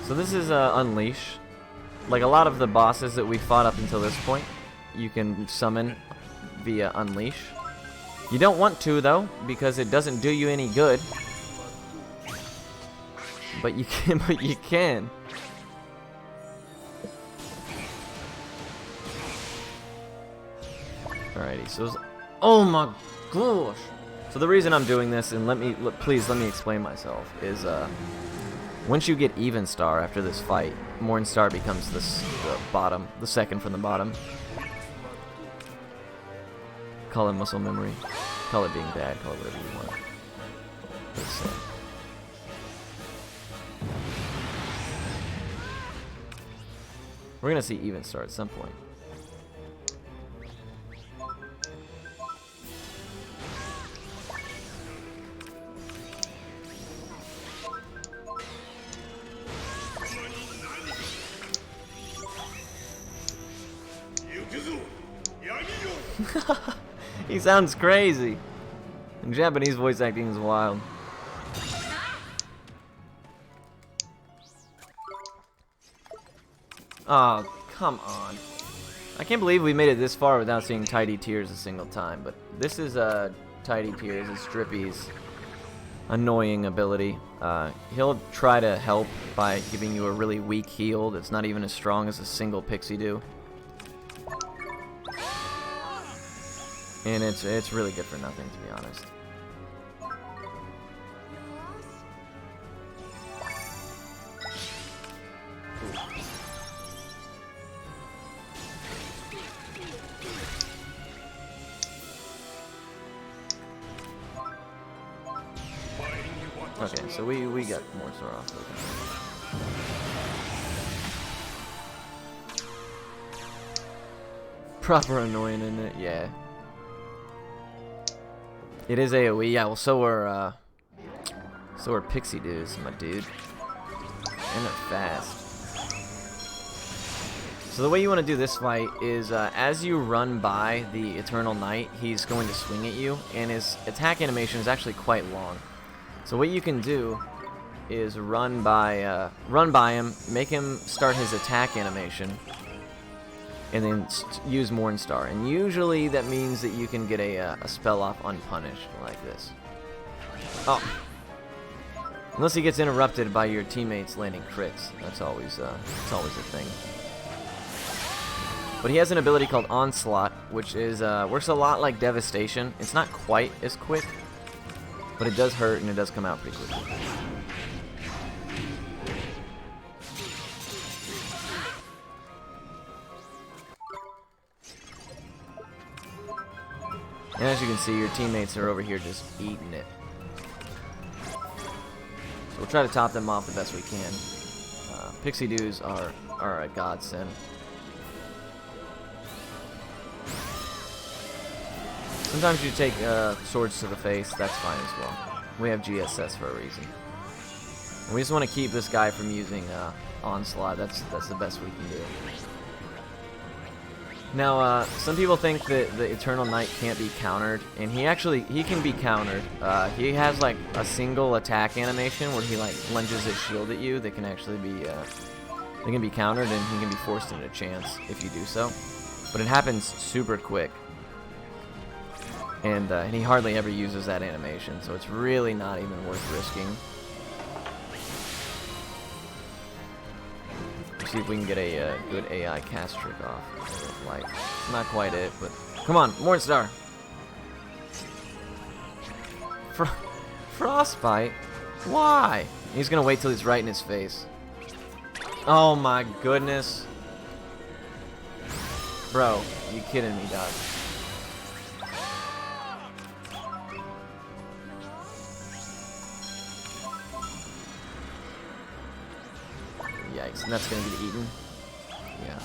So this is Unleash. Like a lot of the bosses that we fought up until this point, you can summon via Unleash. You don't want to, though, because it doesn't do you any good. But you can, Alrighty, so oh my gosh. So the reason I'm doing this, and please let me explain myself, is once you get Even Star after this fight, Mornstar becomes the second from the bottom. Call it muscle memory, call it being bad, call it whatever you want. We're gonna see Even Star at some point. He sounds crazy. And Japanese voice acting is wild. Oh, come on. I can't believe we made it this far without seeing Tidy Tears a single time, but this is Tidy Tears, it's Drippy's annoying ability. He'll try to help by giving you a really weak heal that's not even as strong as a single Pixie do. And it's really good for nothing, to be honest. Okay, so we got more sore off. Okay. Proper annoying, isn't it? Yeah. It is AoE, yeah, well so are Pixie Doos, my dude. And they're fast. So the way you want to do this fight is as you run by the Eternal Knight, he's going to swing at you, and his attack animation is actually quite long. So what you can do is run by him, make him start his attack animation, and then use Mornstar. And usually that means that you can get a spell off unpunished like this. Oh, unless he gets interrupted by your teammates landing crits. That's always a thing. But he has an ability called Onslaught, which is works a lot like Devastation. It's not quite as quick, but it does hurt and it does come out pretty quickly. And as you can see, your teammates are over here just eating it. So we'll try to top them off the best we can. Pixie Doos are a godsend. Sometimes you take swords to the face, that's fine as well. We have GSS for a reason. And we just want to keep this guy from using Onslaught, that's the best we can do. Now, some people think that the Eternal Knight can't be countered, and he can be countered. He has like a single attack animation where he like lunges his shield at you that can actually be, they can be countered, and he can be forced into chance if you do so. But it happens super quick. And he hardly ever uses that animation, so it's really not even worth risking. Let's see if we can get a good AI cast trick off. Like, not quite it, but come on, Mornstar. Frostbite? Why? He's gonna wait till he's right in his face. Oh my goodness, bro, you kidding me, dog? Yikes, and that's gonna get eaten. Yeah.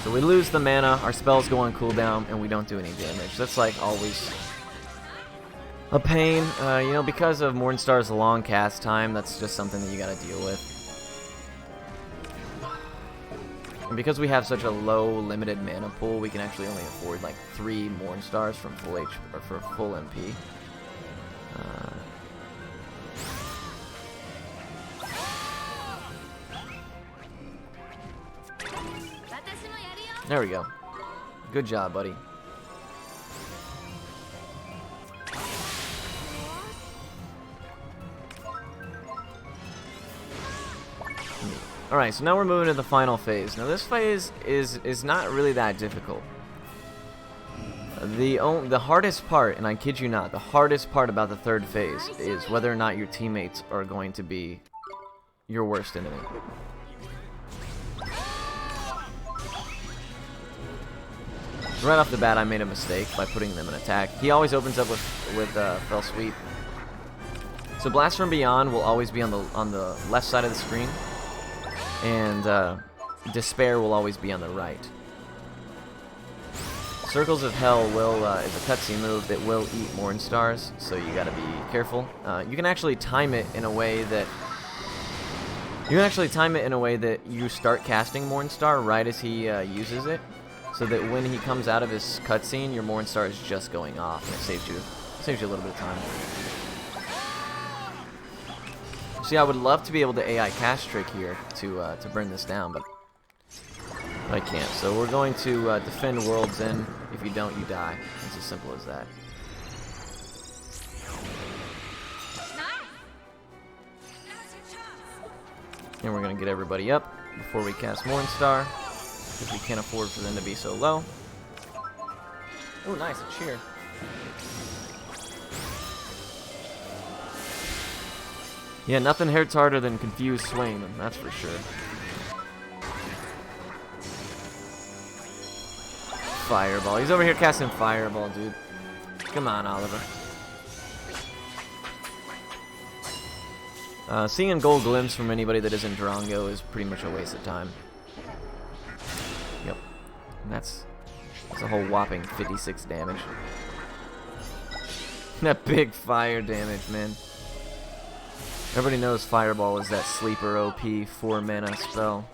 So we lose the mana, our spells go on cooldown, and we don't do any damage. That's like always a pain. You know, because of Mornstar's long cast time, that's just something that you gotta deal with. And because we have such a low, limited mana pool, we can actually only afford like 3 Mornstars from full HP or for full MP. There we go. Good job, buddy. Alright, so now we're moving to the final phase. Now this phase is not really that difficult. The hardest part, and I kid you not, the hardest part about the third phase is whether or not your teammates are going to be your worst enemy. Right off the bat, I made a mistake by putting them in attack. He always opens up with Fell Sweep. So Blast from Beyond will always be on the left side of the screen, and Despair will always be on the right. Circles of Hell is a cutscene move that will eat Mornstars, so you gotta be careful. You can actually time it in a way that you start casting Mornstar right as he uses it. so that when he comes out of his cutscene, your Mornstar is just going off, and it saves you a little bit of time. See, I would love to be able to AI cast trick here to bring this down, but I can't. So we're going to defend World's End. If you don't, you die. It's as simple as that. And we're going to get everybody up before we cast Mornstar, because we can't afford for them to be so low. Oh, nice, a cheer. Yeah, nothing hurts harder than confused Swain, that's for sure. Fireball. He's over here casting Fireball, dude. Come on, Oliver. Seeing a gold glimpse from anybody that isn't Drongo is pretty much a waste of time. Yep. And that's a whole whopping 56 damage. That big fire damage, man. Everybody knows Fireball is that sleeper OP 4 mana spell.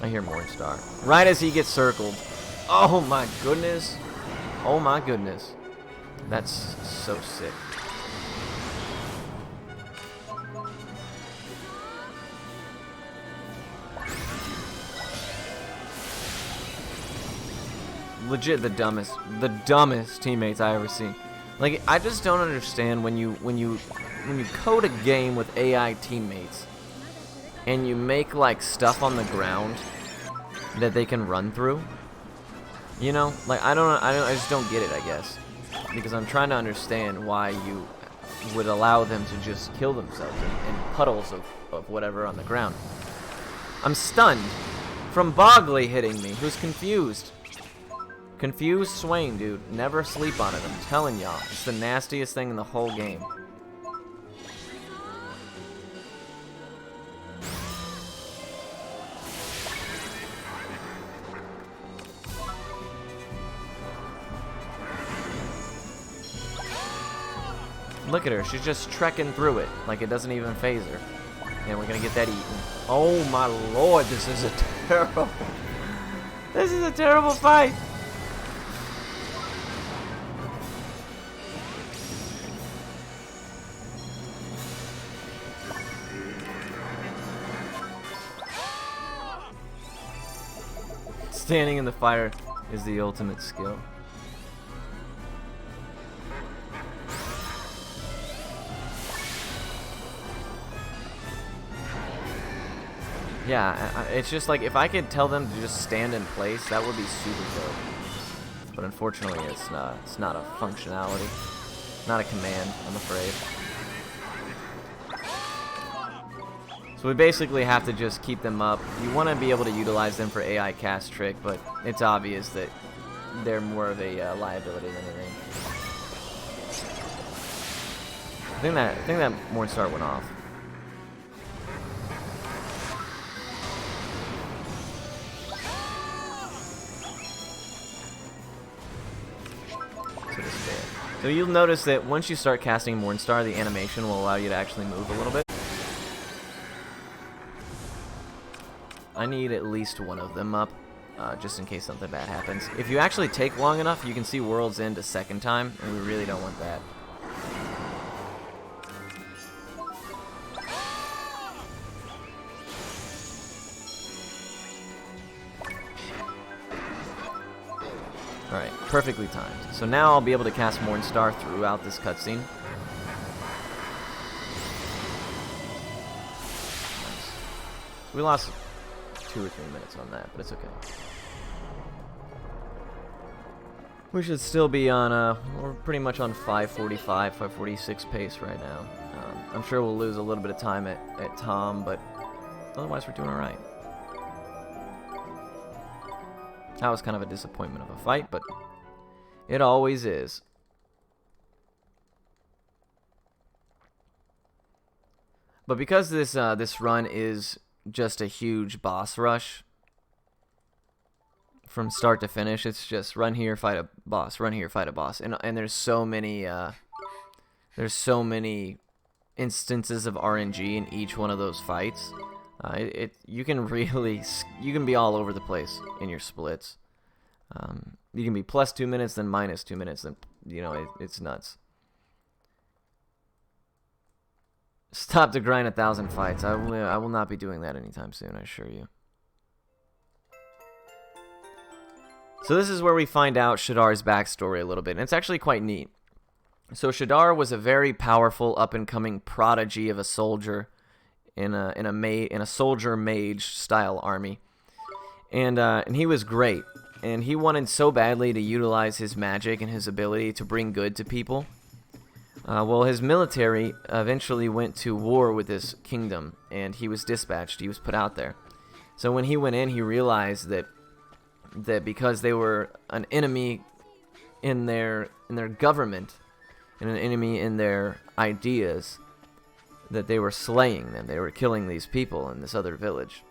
I hear Mornstar. Right as he gets circled. Oh my goodness. Oh my goodness. That's so sick. Legit the dumbest teammates I ever seen. Like, I just don't understand when you code a game with AI teammates and you make like stuff on the ground that they can run through. You know, like I just don't get it, I guess, because I'm trying to understand why you would allow them to just kill themselves in puddles of whatever on the ground. I'm stunned from Bogley hitting me, who's confused. Confused Swain, dude. Never sleep on it, I'm telling y'all. It's the nastiest thing in the whole game. Look at her, she's just trekking through it like it doesn't even phase her. And we're gonna get that eaten. Oh my lord, this is a terrible... This is a terrible fight! Standing in the fire is the ultimate skill. Yeah, it's just like if I could tell them to just stand in place, that would be super dope. But unfortunately, it's not a functionality, not a command, I'm afraid. So we basically have to just keep them up. You want to be able to utilize them for AI cast trick, but it's obvious that they're more of a liability than anything. I think that Mornstar went off. So you'll notice that once you start casting Mornstar, the animation will allow you to actually move a little bit. I need at least one of them up, just in case something bad happens. If you actually take long enough, you can see World's End a second time, and we really don't want that. Alright, perfectly timed. So now I'll be able to cast Mornstar throughout this cutscene. Nice. So we lost 2 or 3 minutes on that, but it's okay. We should still be on, we're pretty much on 545, 546 pace right now. I'm sure we'll lose a little bit of time at Tom, but otherwise we're doing alright. That was kind of a disappointment of a fight, but it always is. But because this run is just a huge boss rush from start to finish, it's just run here, fight a boss, run here, fight a boss, and there's so many instances of RNG in each one of those fights You can really you can be all over the place in your splits. You can be plus 2 minutes, then minus 2 minutes, then it's nuts. Stop to grind 1,000 fights. I will not be doing that anytime soon, I assure you. So this is where we find out Shadar's backstory a little bit, and it's actually quite neat. So Shadar was a very powerful, up-and-coming prodigy of a soldier in a soldier mage style army, and he was great, and he wanted so badly to utilize his magic and his ability to bring good to people. Well, his military eventually went to war with this kingdom, and he was dispatched. He was put out there. So when he went in, he realized that because they were an enemy in their government and an enemy in their ideas, that they were slaying them. They were killing these people in this other village.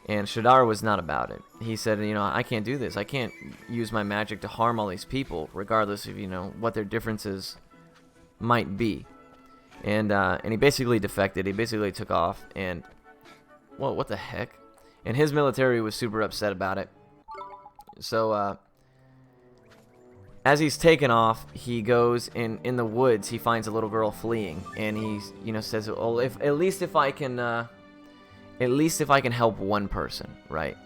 And Shadar was not about it. He said, I can't do this. I can't use my magic to harm all these people, regardless of, what their differences might be. And he basically defected. He basically took off, and, well, what the heck? And his military was super upset about it. So, as he's taken off, he goes in the woods. He finds a little girl fleeing, and he, says, "Well, at least if I can help one person, right?"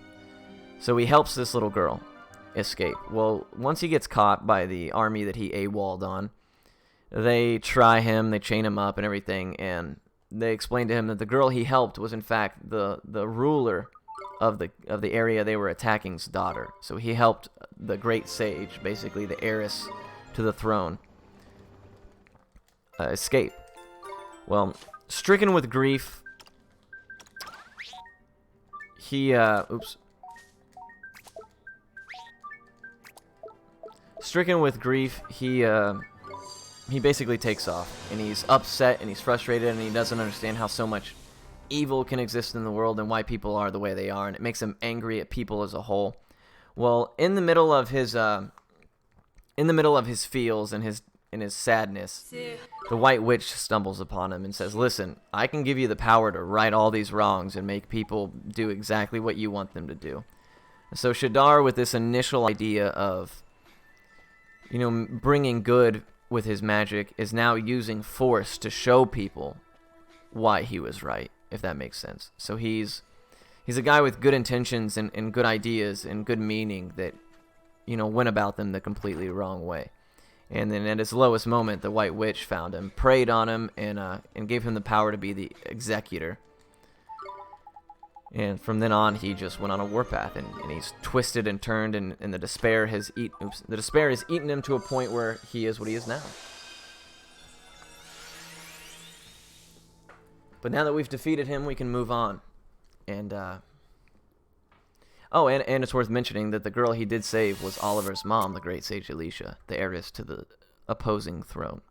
So he helps this little girl escape. Well, once he gets caught by the army that he AWOL'd on, they try him, they chain him up and everything, and they explain to him that the girl he helped was in fact the ruler of the area they were attacking's daughter. So he helped the great sage, basically the heiress to the throne, escape. Well, stricken with grief, Stricken with grief, he basically takes off, and he's upset and he's frustrated, and he doesn't understand how so much evil can exist in the world and why people are the way they are, and it makes him angry at people as a whole. Well, in the middle of his feels and his sadness, the White Witch stumbles upon him and says, "Listen, I can give you the power to right all these wrongs and make people do exactly what you want them to do." So Shadar, with this initial idea of, bringing good with his magic, is now using force to show people why he was right, if that makes sense. So he's a guy with good intentions and good ideas and good meaning that, went about them the completely wrong way. And then at his lowest moment, the White Witch found him, preyed on him, and gave him the power to be the executor. And from then on, he just went on a warpath, and he's twisted and turned, and the despair has eaten him to a point where he is what he is now. But now that we've defeated him, we can move on. And and it's worth mentioning that the girl he did save was Oliver's mom, the great sage Alicia, the heiress to the opposing throne.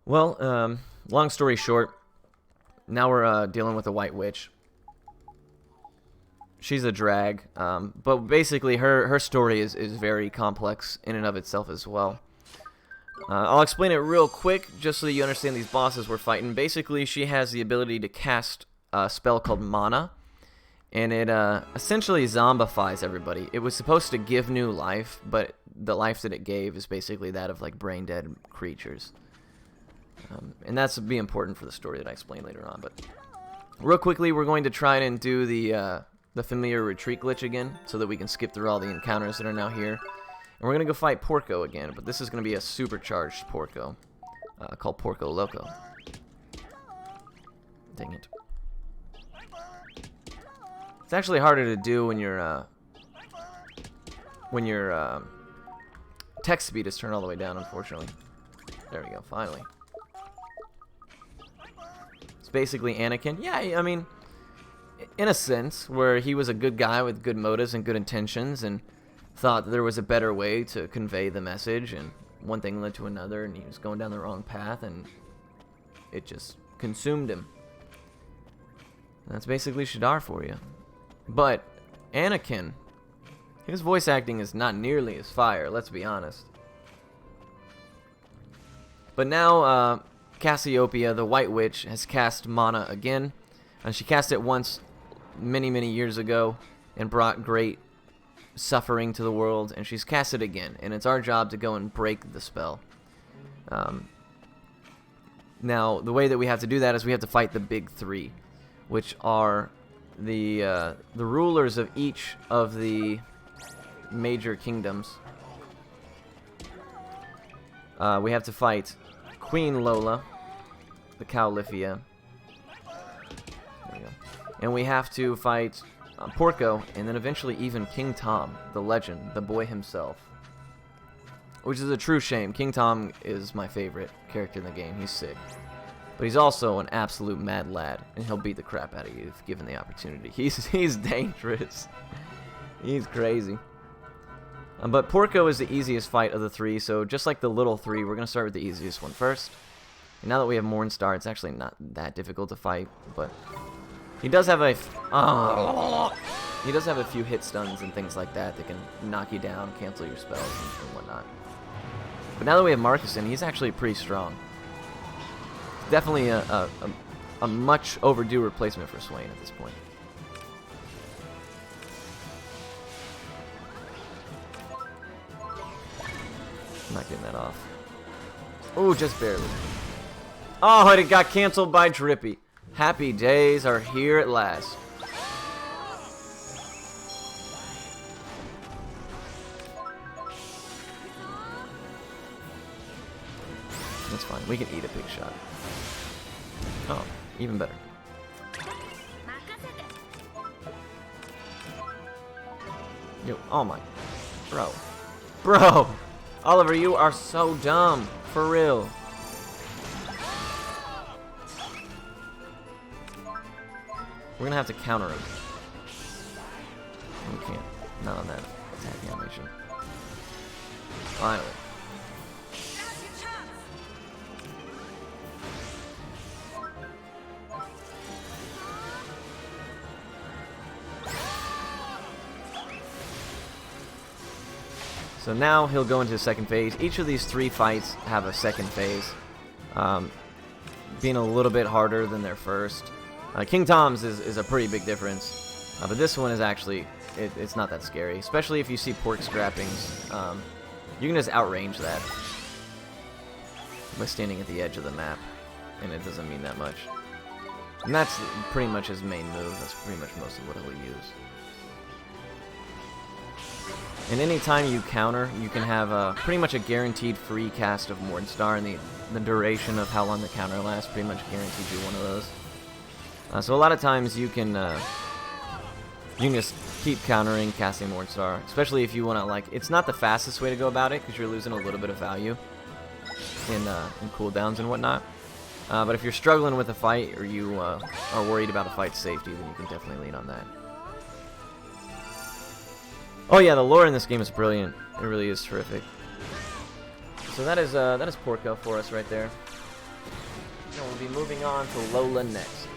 Well, long story short, now we're dealing with a White Witch. She's a drag, but basically her story is very complex in and of itself as well. I'll explain it real quick, just so that you understand these bosses we're fighting. Basically, she has the ability to cast a spell called Mana, and it essentially zombifies everybody. It was supposed to give new life, but the life that it gave is basically that of like brain-dead creatures. And that's be important for the story that I explain later on. But real quickly, we're going to try and do the familiar retreat glitch again, so that we can skip through all the encounters that are now here. And we're going to go fight Porco again, but this is going to be a supercharged Porco, called Porco Loco. Dang it. It's actually harder to do when your text speed is turned all the way down, unfortunately. There we go, finally. It's basically Anakin. Yeah, I mean, in a sense, where he was a good guy with good motives and good intentions, and thought that there was a better way to convey the message, and one thing led to another, and he was going down the wrong path, and it just consumed him. That's basically Shadar for you. But Anakin, his voice acting is not nearly as fire, let's be honest. But now, Cassiopeia, the White Witch, has cast mana again. She cast it once many, many years ago and brought great suffering to the world, and she's cast it again, and it's our job to go and break the spell. Now, the way that we have to do that is we have to fight the big three, which are the rulers of each of the major kingdoms. We have to fight Queen Lola, the Cowlifia. There we go. And we have to fight Porco, and then eventually even King Tom, the legend, the boy himself. Which is a true shame. King Tom is my favorite character in the game. He's sick. But he's also an absolute mad lad, and he'll beat the crap out of you if given the opportunity. He's dangerous. He's crazy. But Porco is the easiest fight of the three, so just like the little three, we're going to start with the easiest one first. And now that we have Mornstar, it's actually not that difficult to fight, but he does have a he does have a few hit stuns and things like that that can knock you down, cancel your spells, and whatnot. But now that we have Marcus in, he's actually pretty strong. Definitely a much overdue replacement for Swain at this point. I'm not getting that off. Oh, just barely. Oh, it got canceled by Drippy. Happy days are here at last. That's fine. We can eat a big shot. Oh, even better. Yo, oh my. Bro. Oliver, you are so dumb. For real. We're gonna have to counter him. We can't. Not on that attack animation. Finally. So now he'll go into the second phase. Each of these three fights have a second phase, being a little bit harder than their first. King Tom's is a pretty big difference, but this one is actually, it's not that scary, especially if you see pork scrappings. You can just outrange that by standing at the edge of the map, and it doesn't mean that much. And that's pretty much his main move. That's pretty much most of what he'll use. And anytime you counter, you can have pretty much a guaranteed free cast of Mornstar, and the duration of how long the counter lasts pretty much guarantees you one of those. So a lot of times you can just keep countering, casting Mornstar, especially if you want to, like, it's not the fastest way to go about it because you're losing a little bit of value in cooldowns and whatnot. But if you're struggling with a fight or you are worried about a fight's safety, then you can definitely lean on that. Oh yeah, the lore in this game is brilliant. It really is terrific. So that is Porco for us right there. And we'll be moving on to Lola next.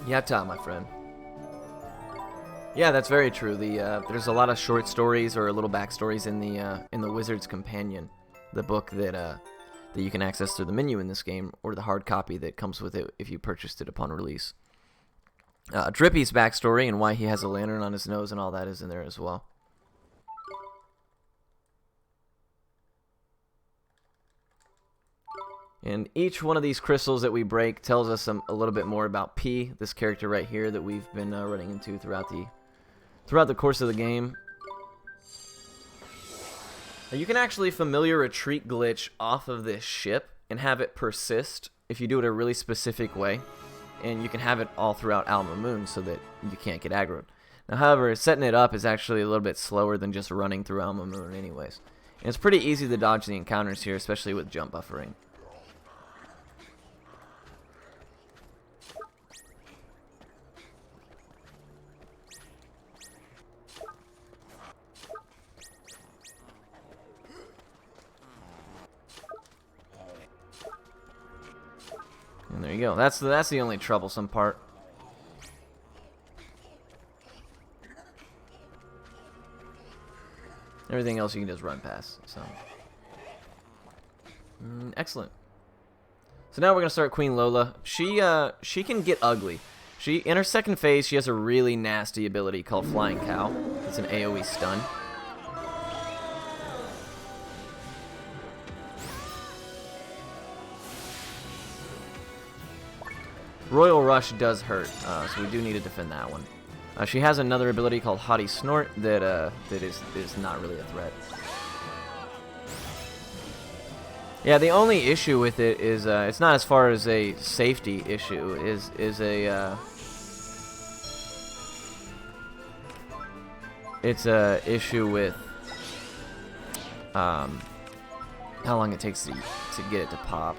Yatta, my friend. Yeah, that's very true. There's a lot of short stories or little backstories in the Wizard's Companion, the book that you can access through the menu in this game, or the hard copy that comes with it if you purchased it upon release. Drippy's backstory and why he has a lantern on his nose and all that is in there as well. And each one of these crystals that we break tells us a little bit more about P, this character right here that we've been running into throughout the course of the game. You can actually familiar retreat glitch off of this ship and have it persist if you do it a really specific way. And you can have it all throughout Alma Moon so that you can't get aggroed. Now, however, setting it up is actually a little bit slower than just running through Alma Moon anyways. And it's pretty easy to dodge the encounters here, especially with jump buffering. And there you go. That's the only troublesome part. Everything else you can just run past. So excellent. So now we're gonna start Queen Lola. She can get ugly. She in her second phase she has a really nasty ability called Flying Cow. It's an AoE stun. Royal Rush does hurt, so we do need to defend that one. She has another ability called Haughty Snort that is not really a threat. Yeah, the only issue with it is it's not as far as a safety issue. It's a issue with how long it takes to get it to pop.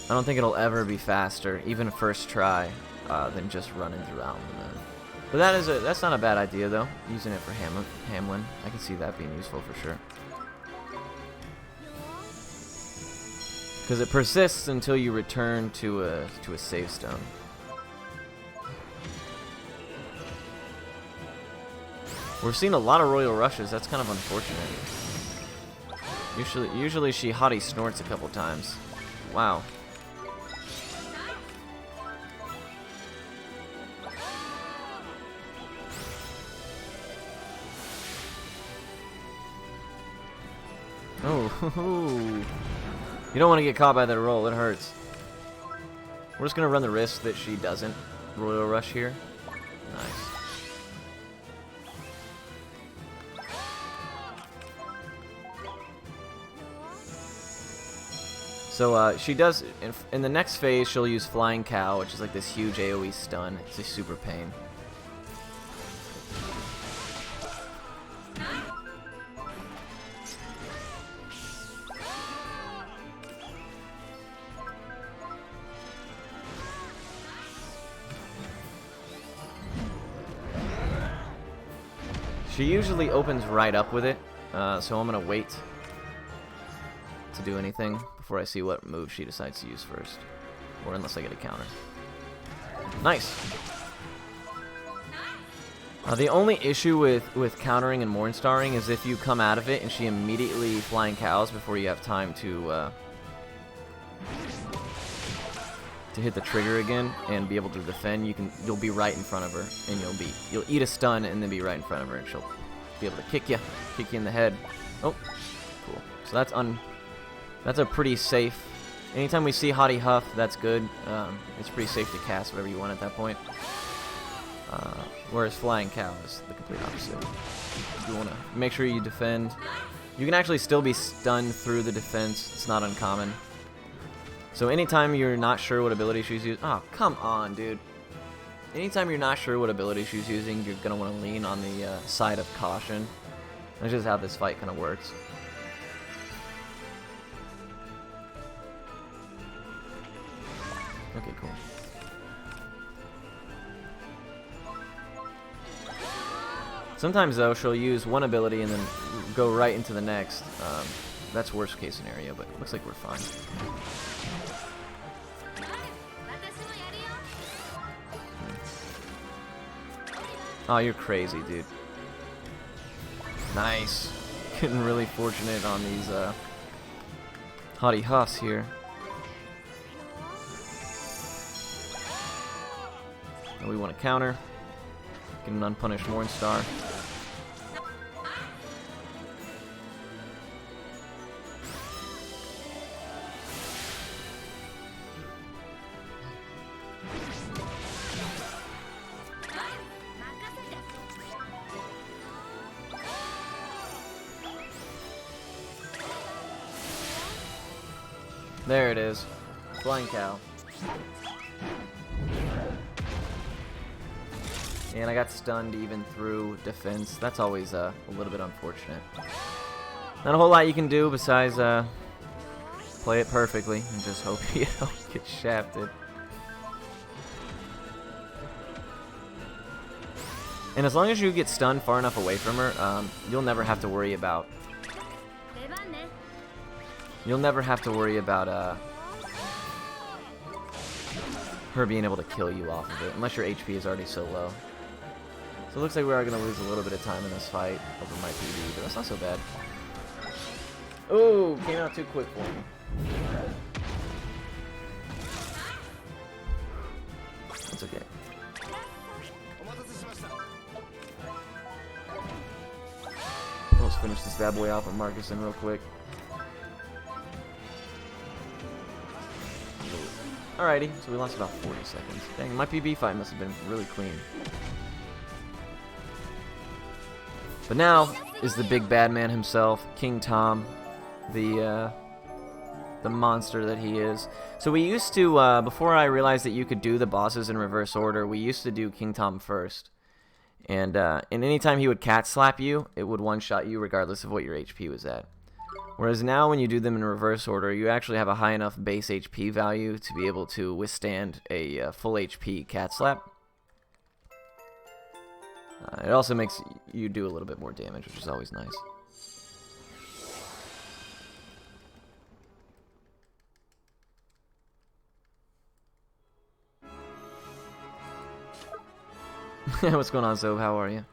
I don't think it'll ever be faster, even first try, than just running through Allen. But that's not a bad idea though. Using it for Hamlin, I can see that being useful for sure. Because it persists until you return to a save stone. We're seeing a lot of Royal Rushes. That's kind of unfortunate. Usually she Haughty Snorts a couple times. Wow. Oh, you don't want to get caught by that roll. It hurts. We're just gonna run the risk that she doesn't Royal Rush here. Nice. So she does in the next phase. She'll use Flying Cow, which is like this huge AoE stun. It's a super pain. She usually opens right up with it, so I'm gonna wait to do anything before I see what move she decides to use first, or unless I get a counter. Nice. The only issue with countering and Mornstarring is if you come out of it and she immediately Flying Cows before you have time to hit the trigger again and be able to defend, you'll be right in front of her, and you'll eat a stun and then be right in front of her, and she'll be able to kick you in the head. Oh, cool. So that's a pretty safe. Anytime we see Haughty Huff, that's good. It's pretty safe to cast whatever you want at that point. Whereas Flying Cow is the complete opposite. You want to make sure you defend. You can actually still be stunned through the defense. It's not uncommon. So anytime you're not sure what ability she's using... Oh, come on, dude. Anytime you're not sure what ability she's using, you're going to want to lean on the side of caution. That's just how this fight kind of works. Okay, cool. Sometimes, though, she'll use one ability and then go right into the next. That's worst case scenario, but it looks like we're fine. Oh, you're crazy, dude. Nice. Getting really fortunate on these Haughty Huffs here. And we want to counter. Get an unpunished Mornstar. There it is. Flying Cow. And I got stunned even through defense. That's always a little bit unfortunate. Not a whole lot you can do besides play it perfectly and just hope you don't get shafted. And as long as you get stunned far enough away from her, you'll never have to worry about... her being able to kill you off of it, unless your HP is already so low. So it looks like we are going to lose a little bit of time in this fight over my PB, but that's not so bad. Oh, came out too quick for me. It's okay. Let's finish this bad boy off with Marcuson real quick. Alrighty, so we lost about 40 seconds. Dang, my PB fight must have been really clean. But now is the big bad man himself, King Tom, the monster that he is. So we used to, before I realized that you could do the bosses in reverse order, we used to do King Tom first. And anytime he would cat slap you, it would one-shot you regardless of what your HP was at. Whereas now when you do them in reverse order, you actually have a high enough base HP value to be able to withstand a full HP cat slap. It also makes you do a little bit more damage, which is always nice. What's going on, Zoe? How are you?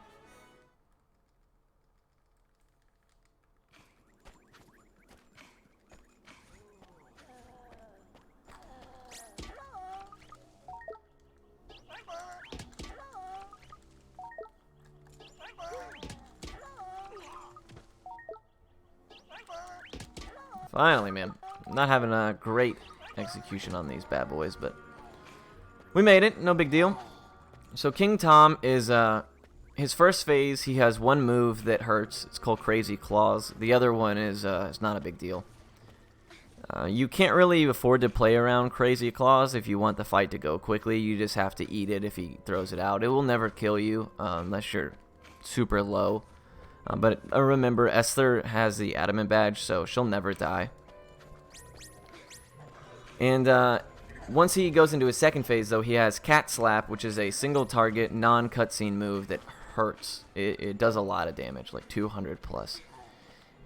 Finally, man. Not having a great execution on these bad boys, but we made it. No big deal. So King Tom is, his first phase, he has one move that hurts. It's called Crazy Claws. The other one is not a big deal. You can't really afford to play around Crazy Claws if you want the fight to go quickly. You just have to eat it if he throws it out. It will never kill you unless you're super low. But remember, Esther has the Adamant badge, so she'll never die. And once he goes into his second phase, though, he has Cat Slap, which is a single target, non-cutscene move that hurts. It does a lot of damage, like 200 plus.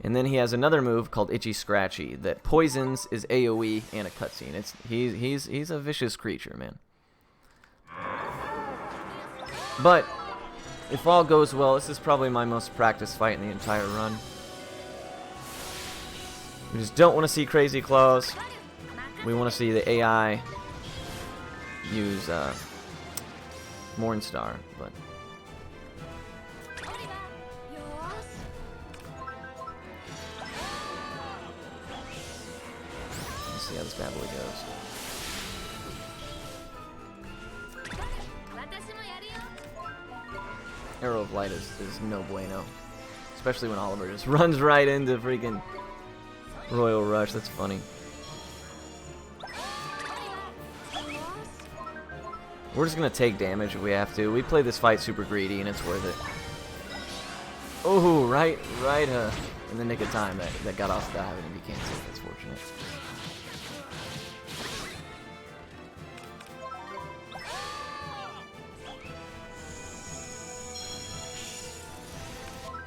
And then he has another move called Itchy Scratchy that poisons, is AoE, and a cutscene. He's a vicious creature, man. But if all goes well, this is probably my most practiced fight in the entire run. We just don't want to see Crazy Claws. We want to see the AI use Mornstar, but let's see how this bad boy goes. Arrow of Light is no bueno. Especially when Oliver just runs right into freaking Royal Rush. That's funny. We're just going to take damage if we have to. We play this fight super greedy and it's worth it. Oh, right in the nick of time that got off dive and it be canceled. That's fortunate.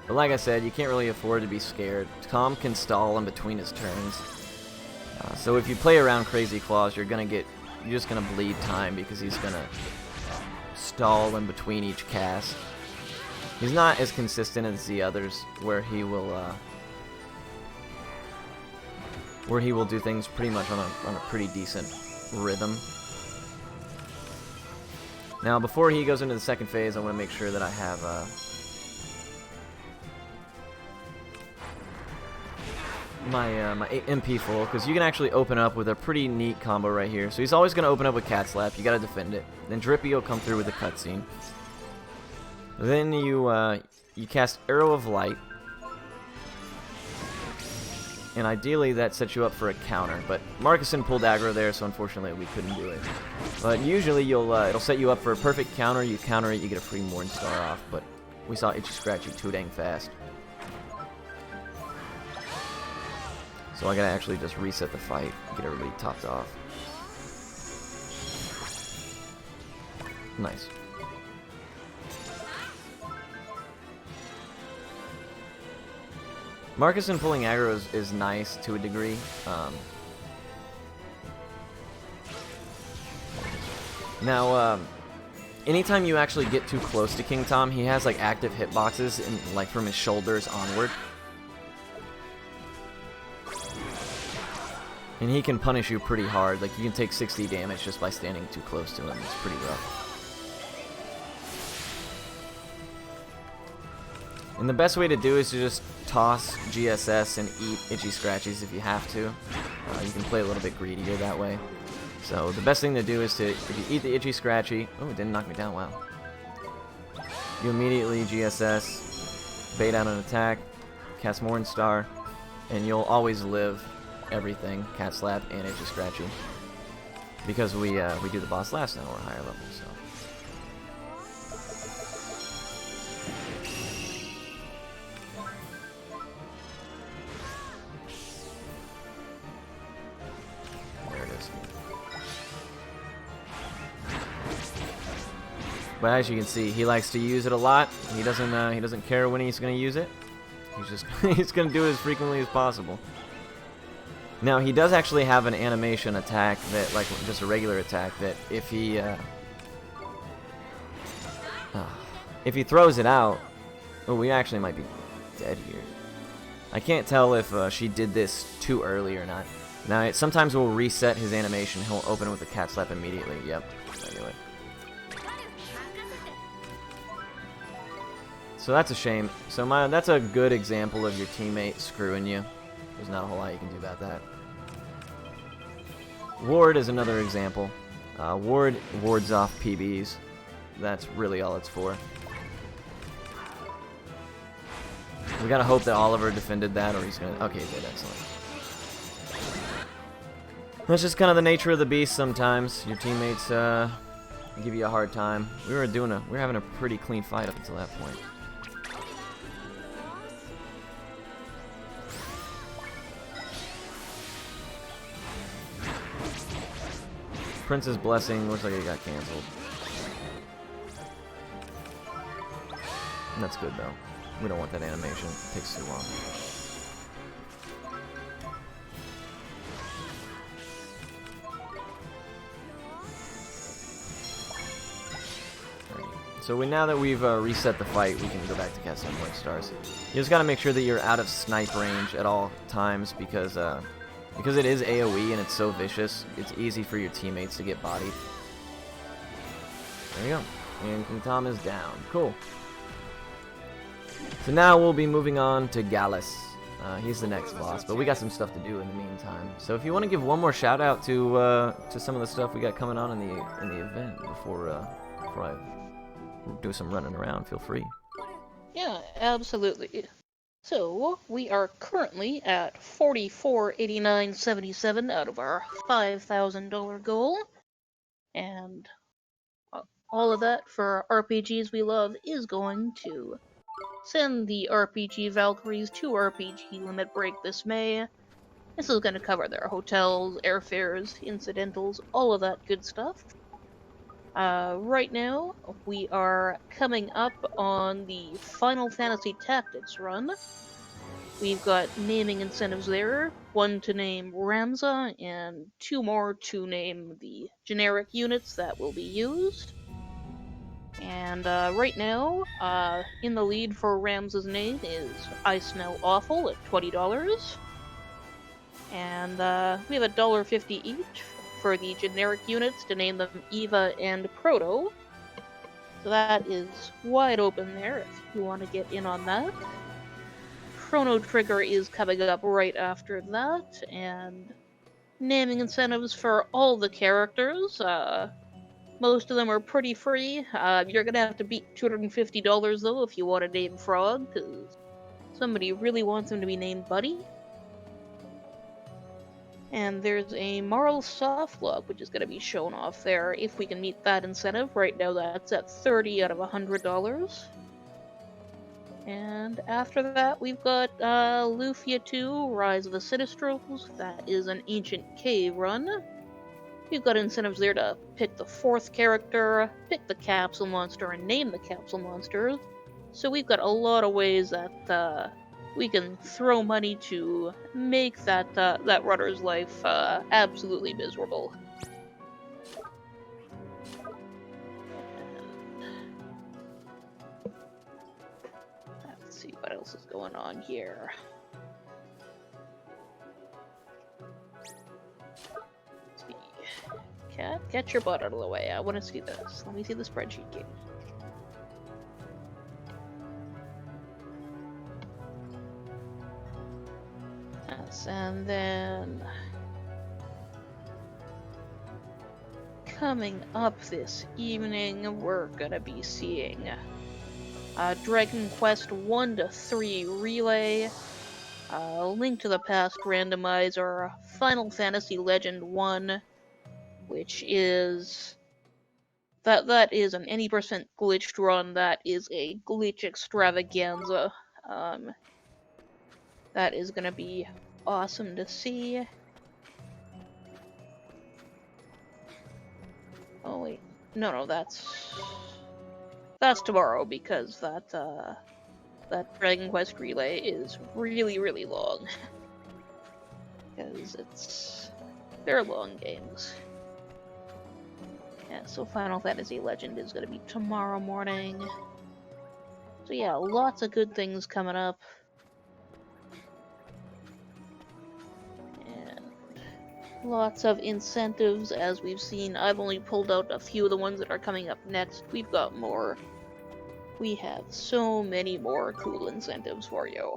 But like I said, you can't really afford to be scared. Tom can stall in between his turns. So if you play around Crazy Claws, you're just gonna bleed time because he's gonna stall in between each cast. He's not as consistent as the others, where he will do things pretty much on a pretty decent rhythm. Now, before he goes into the second phase, I want to make sure that I have my MP full, because you can actually open up with a pretty neat combo right here. So he's always going to open up with Cat Slap. You got to defend it. Then Drippy will come through with a cutscene. Then you cast Arrow of Light, and ideally that sets you up for a counter. But Marcuson pulled aggro there, so unfortunately we couldn't do it. But usually it'll set you up for a perfect counter. You counter it, you get a free Mornstar off. But we saw Itchy Scratchy too dang fast. So I gotta actually just reset the fight, get everybody topped off. Nice. Marcuson pulling aggro is nice to a degree. Now, anytime you actually get too close to King Tom, he has like active hitboxes and like from his shoulders onward. And he can punish you pretty hard. Like you can take 60 damage just by standing too close to him. It's pretty rough. And the best way to do is to just toss GSS and eat Itchy Scratchies if you have to. You can play a little bit greedier that way. So the best thing to do is to, if you eat the Itchy Scratchy, oh, it didn't knock me down, wow. You immediately GSS, bait out an attack, cast Morningstar, and you'll always live everything, Cat Slap and Itchy Scratchy. Because we do the boss last now, we're higher level, so. But as you can see, he likes to use it a lot. He doesn't care when he's gonna use it. He's just he's gonna do it as frequently as possible. Now he does actually have an animation attack that, like just a regular attack, that if he throws it out, oh, we actually might be dead here. I can't tell if she did this too early or not. Now sometimes we'll reset his animation. He'll open it with a Cat Slap immediately. Yep, I knew it. So that's a shame. So that's a good example of your teammate screwing you. There's not a whole lot you can do about that. Ward is another example. Ward wards off PBs. That's really all it's for. We gotta hope that Oliver defended that, or he's gonna. Okay, he did, excellent. That's just kind of the nature of the beast. Sometimes your teammates give you a hard time. We were having a pretty clean fight up until that point. Prince's Blessing looks like it got canceled. That's good though. We don't want that animation. It takes too long. So now that we've reset the fight, we can go back to casting more stars. You just gotta make sure that you're out of snipe range at all times because it is AoE and it's so vicious, it's easy for your teammates to get bodied. There you go. And King Tom is down. Cool. So now we'll be moving on to Gallus. He's the next boss, but we got some stuff to do in the meantime. So if you want to give one more shout out to some of the stuff we got coming on in the event before I do some running around, feel free. Yeah, absolutely. So, we are currently at $44.8977 out of our $5,000 goal. And all of that for RPGs we love is going to send the RPG Valkyries to RPG Limit Break this May. This is going to cover their hotels, airfares, incidentals, all of that good stuff. Right now, we are coming up on the Final Fantasy Tactics run. We've got naming incentives there, one to name Ramza, and two more to name the generic units that will be used. And right now, in the lead for Ramza's name is I Smell Awful at $20. And we have $1.50 each for the generic units to name them Eva and Proto. So that is wide open there if you want to get in on that. Chrono Trigger is coming up right after that, and naming incentives for all the characters. Most of them are pretty free. You're gonna have to beat $250 though if you want to name Frog, because somebody really wants him to be named Buddy. And there's a Marl Softlock, which is going to be shown off there if we can meet that incentive. Right now that's at $30 out of $100. And after that we've got Lufia 2, Rise of the Sinistrals. That is an Ancient Cave run. We've got incentives there to pick the fourth character, pick the capsule monster, and name the capsule monster. So we've got a lot of ways that we can throw money to make that runner's life absolutely miserable. let's see what else is going on here. Let's see. Cat, get your butt out of the way. I want to see this. Let me see the spreadsheet game. Yes, and then coming up this evening, we're gonna be seeing Dragon Quest 1 to 3 Relay, Link to the Past Randomizer, Final Fantasy Legend 1, which is that is an any percent glitched run. That is a glitch extravaganza. That is gonna be awesome to see. Oh wait, no, that's tomorrow because that Dragon Quest Relay is really long. Because they're long games. Yeah, so Final Fantasy Legend is gonna be tomorrow morning. So yeah, lots of good things coming up. And lots of incentives, as we've seen. I've only pulled out a few of the ones that are coming up next. We've got more. We have so many more cool incentives for you.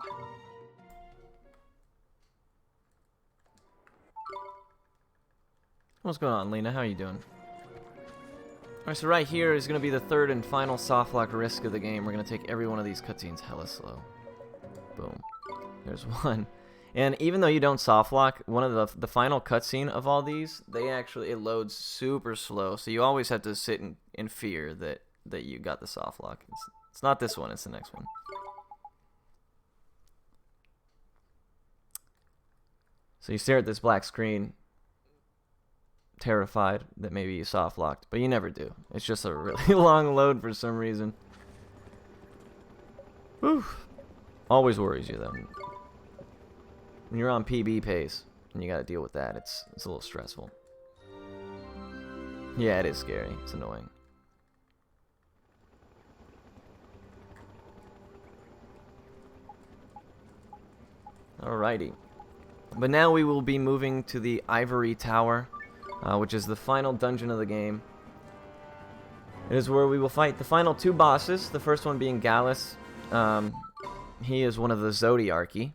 What's going on, Lena? How are you doing? Alright, so right here is going to be the third and final softlock risk of the game. We're going to take every one of these cutscenes hella slow. Boom. There's one. And even though you don't softlock, one of the final cutscene of all these, it loads super slow. So you always have to sit in fear that you got the softlock. It's not this one, it's the next one. So you stare at this black screen, terrified that maybe you soft locked, but you never do. It's just a really long load for some reason. Whew. Always worries you though. When you're on PB pace and you gotta deal with that, it's a little stressful. Yeah, it is scary. It's annoying. Alrighty. But now we will be moving to the Ivory Tower, which is the final dungeon of the game. It is where we will fight the final two bosses, the first one being Gallus. He is one of the Zodiarchy.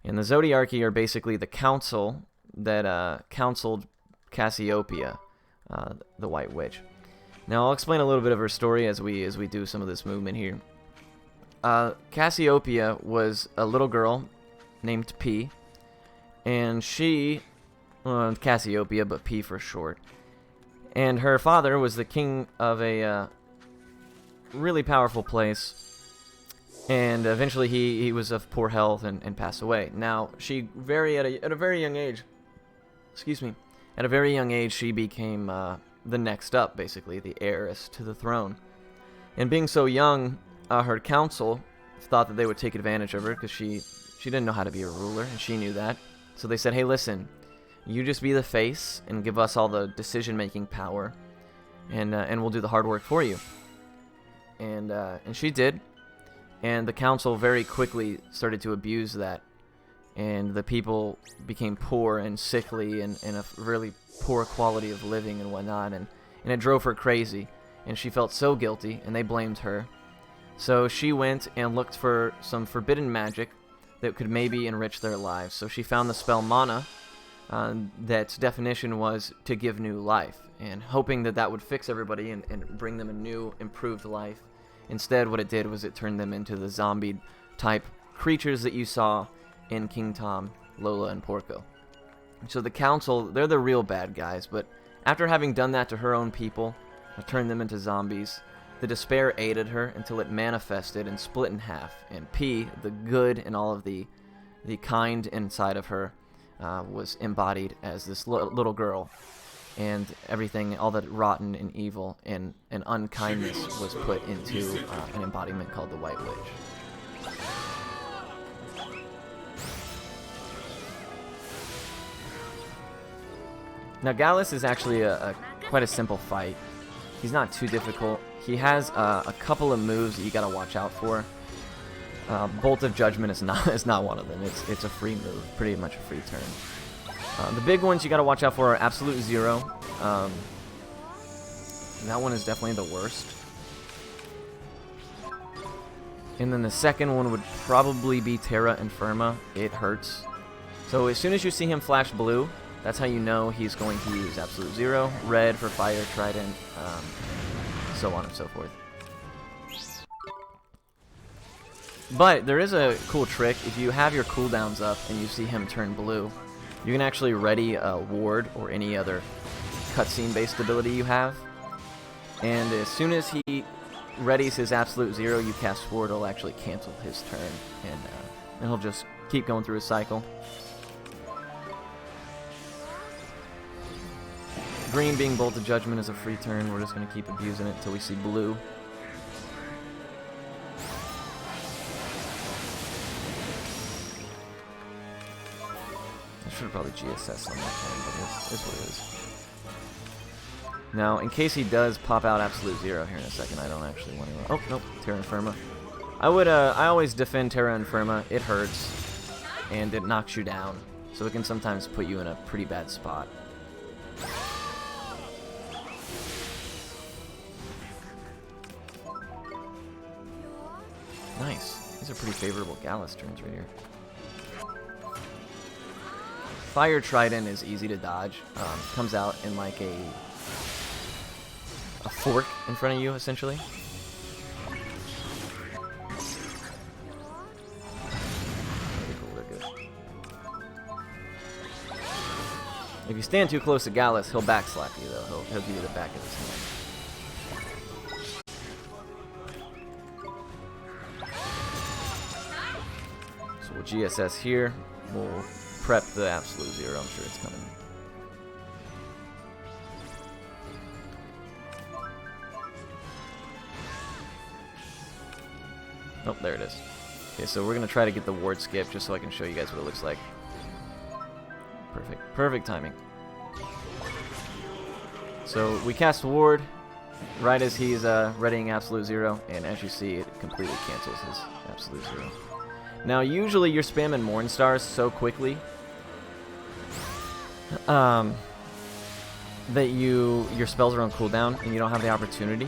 And the Zodiarchy are basically the council that counseled Cassiopeia, the White Witch. Now I'll explain a little bit of her story as we do some of this movement here. Cassiopeia was a little girl named P, and she, Cassiopeia, but P for short. And her father was the king of a really powerful place, and eventually he was of poor health and passed away. Now she at a very young age, at a very young age she became the next up, basically the heiress to the throne. And being so young, her council thought that they would take advantage of her because she didn't know how to be a ruler, and she knew that. So they said, hey, listen, you just be the face and give us all the decision-making power, and we'll do the hard work for you. And she did, and the council very quickly started to abuse that, and the people became poor and sickly and a really poor quality of living and whatnot, and it drove her crazy, and she felt so guilty, and they blamed her. So she went and looked for some forbidden magic that could maybe enrich their lives. So she found the spell Mana, that's definition was to give new life, and hoping that would fix everybody and bring them a new, improved life. Instead, what it did was it turned them into the zombie-type creatures that you saw in King Tom, Lola, and Porco. So the council, they're the real bad guys, but after having done that to her own people, turned them into zombies, the despair aided her until it manifested and split in half, and P, the good and all of the kind inside of her, was embodied as this little girl, and everything, all that rotten and evil and unkindness was put into an embodiment called the White Witch. Now Gallus is actually quite a simple fight. He's not too difficult. He has a couple of moves that you gotta watch out for. Bolt of Judgment is not is not one of them. It's a free move, pretty much a free turn. The big ones you got to watch out for are Absolute Zero. That one is definitely the worst. And then the second one would probably be Terra Infirma. It hurts. So as soon as you see him flash blue, that's how you know he's going to use Absolute Zero. Red for Fire Trident, so on and so forth. But there is a cool trick. If you have your cooldowns up and you see him turn blue, you can actually ready a ward or any other cutscene based ability you have. And as soon as he readies his Absolute Zero, you cast Ward, it'll actually cancel his turn, and he'll just keep going through his cycle. Green being Bolt of Judgment is a free turn. We're just going to keep abusing it until we see blue. I should have probably GSS on that turn, but it's what it is. Now, in case he does pop out Absolute Zero here in a second, I don't actually want to... Oh, nope, Terra Infirma. I always defend Terra Infirma. It hurts, and it knocks you down, so it can sometimes put you in a pretty bad spot. Nice. These are pretty favorable Gallus turns right here. Fire Trident is easy to dodge. Comes out in like a fork in front of you, essentially. Very cool, they're good. If you stand too close to Gallus, he'll backslap you, though. He'll give you the back of his hand. So we'll GSS here. We'll prep the Absolute Zero. I'm sure it's coming. Oh, there it is. Okay, so we're going to try to get the ward skip just so I can show you guys what it looks like. Perfect. Perfect timing. So we cast ward right as he's readying Absolute Zero, and as you see, it completely cancels his Absolute Zero. Now, usually you're spamming Mornstars so quickly that your spells are on cooldown and you don't have the opportunity.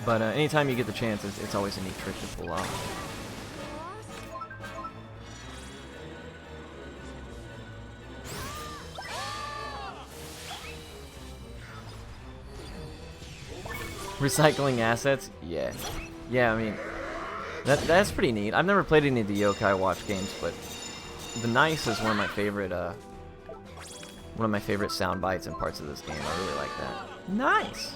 But anytime you get the chance, it's always a neat trick to pull off. Recycling assets? Yeah. Yeah, I mean, that's pretty neat. I've never played any of the Yokai Watch games, but the Nice is one of my favorite sound bites and parts of this game. I really like that. Nice!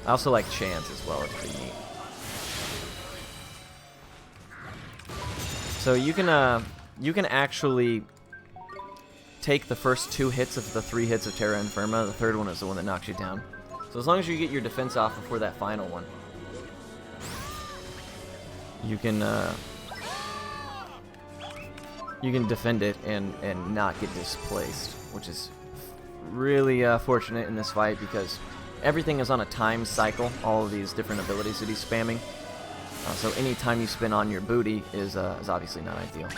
I also like Chance as well. It's pretty neat. So you can actually take the first 2 hits of the 3 hits of Terra Infirma. The third one is the one that knocks you down. So as long as you get your defense off before that final one, you can defend it and not get displaced, which is really fortunate in this fight because everything is on a time cycle. All of these different abilities that he's spamming. So any time you spin on your booty is obviously not ideal.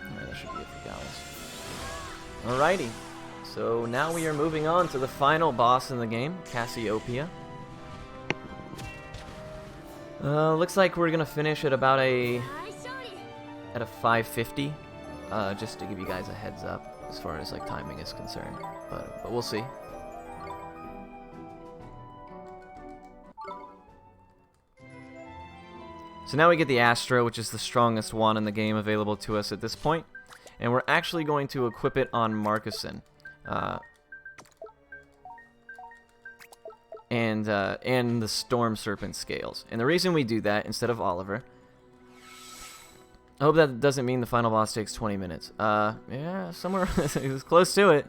Alright, that should be it for Gallus. Alrighty, so now we are moving on to the final boss in the game, Cassiopeia. Looks like we're gonna finish at about a 550, just to give you guys a heads up as far as like timing is concerned, but we'll see. So now we get the Astra, which is the strongest wand in the game available to us at this point. And we're actually going to equip it on Marcuson. And the Storm Serpent scales. And the reason we do that instead of Oliver... I hope that doesn't mean the final boss takes 20 minutes. Yeah, somewhere... it was close to it.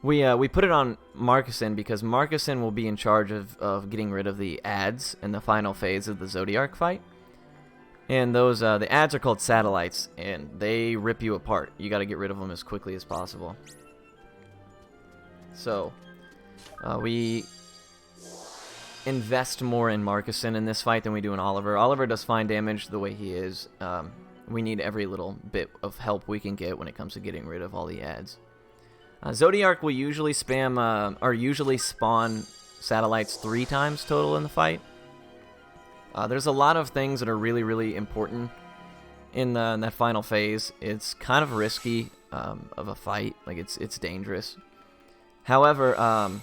We put it on Marcuson because Marcuson will be in charge of getting rid of the ads in the final phase of the Zodiark fight. And those, the ads are called satellites, and they rip you apart. You gotta get rid of them as quickly as possible. So, we invest more in Marcuson in this fight than we do in Oliver. Oliver does fine damage the way he is. We need every little bit of help we can get when it comes to getting rid of all the ads. Zodiark will usually spam, or usually spawn satellites 3 times total in the fight. There's a lot of things that are really, really important in that final phase. It's kind of risky of a fight. Like, it's dangerous. However,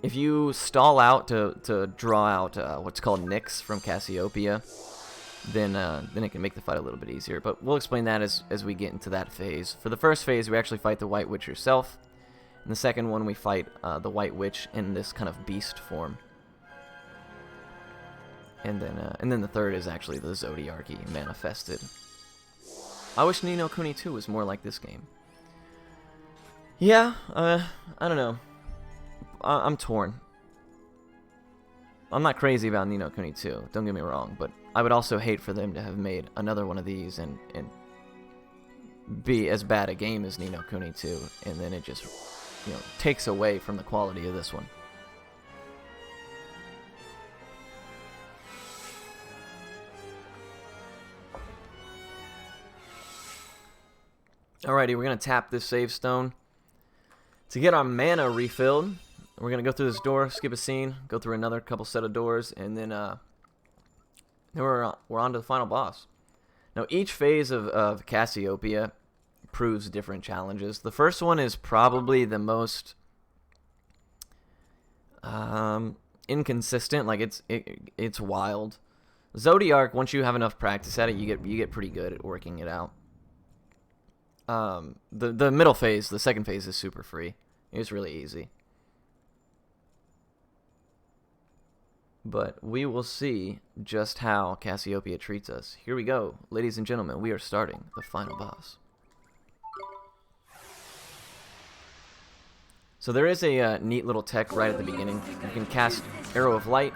if you stall out to draw out what's called Nyx from Cassiopeia, then it can make the fight a little bit easier. But we'll explain that as we get into that phase. For the first phase, we actually fight the White Witch herself. In the second one, we fight the White Witch in this kind of beast form. And then the third is actually the Zodiarchy manifested. I wish Ni no Kuni 2 was more like this game. Yeah, I don't know. I'm torn. I'm not crazy about Ni no Kuni 2, don't get me wrong, but I would also hate for them to have made another one of these and be as bad a game as Ni no Kuni 2, and then it just, you know, takes away from the quality of this one. Alrighty, we're going to tap this save stone to get our mana refilled. We're going to go through this door, skip a scene, go through another couple set of doors, and then we're on to the final boss. Now, each phase of Cassiopeia proves different challenges. The first one is probably the most inconsistent. Like, it's wild. Zodiark, once you have enough practice at it, you get pretty good at working it out. The middle phase, the second phase, is super free. It's really easy. But we will see just how Cassiopeia treats us. Here we go. Ladies and gentlemen, we are starting the final boss. So there is a neat little tech right at the beginning. You can cast Arrow of Light,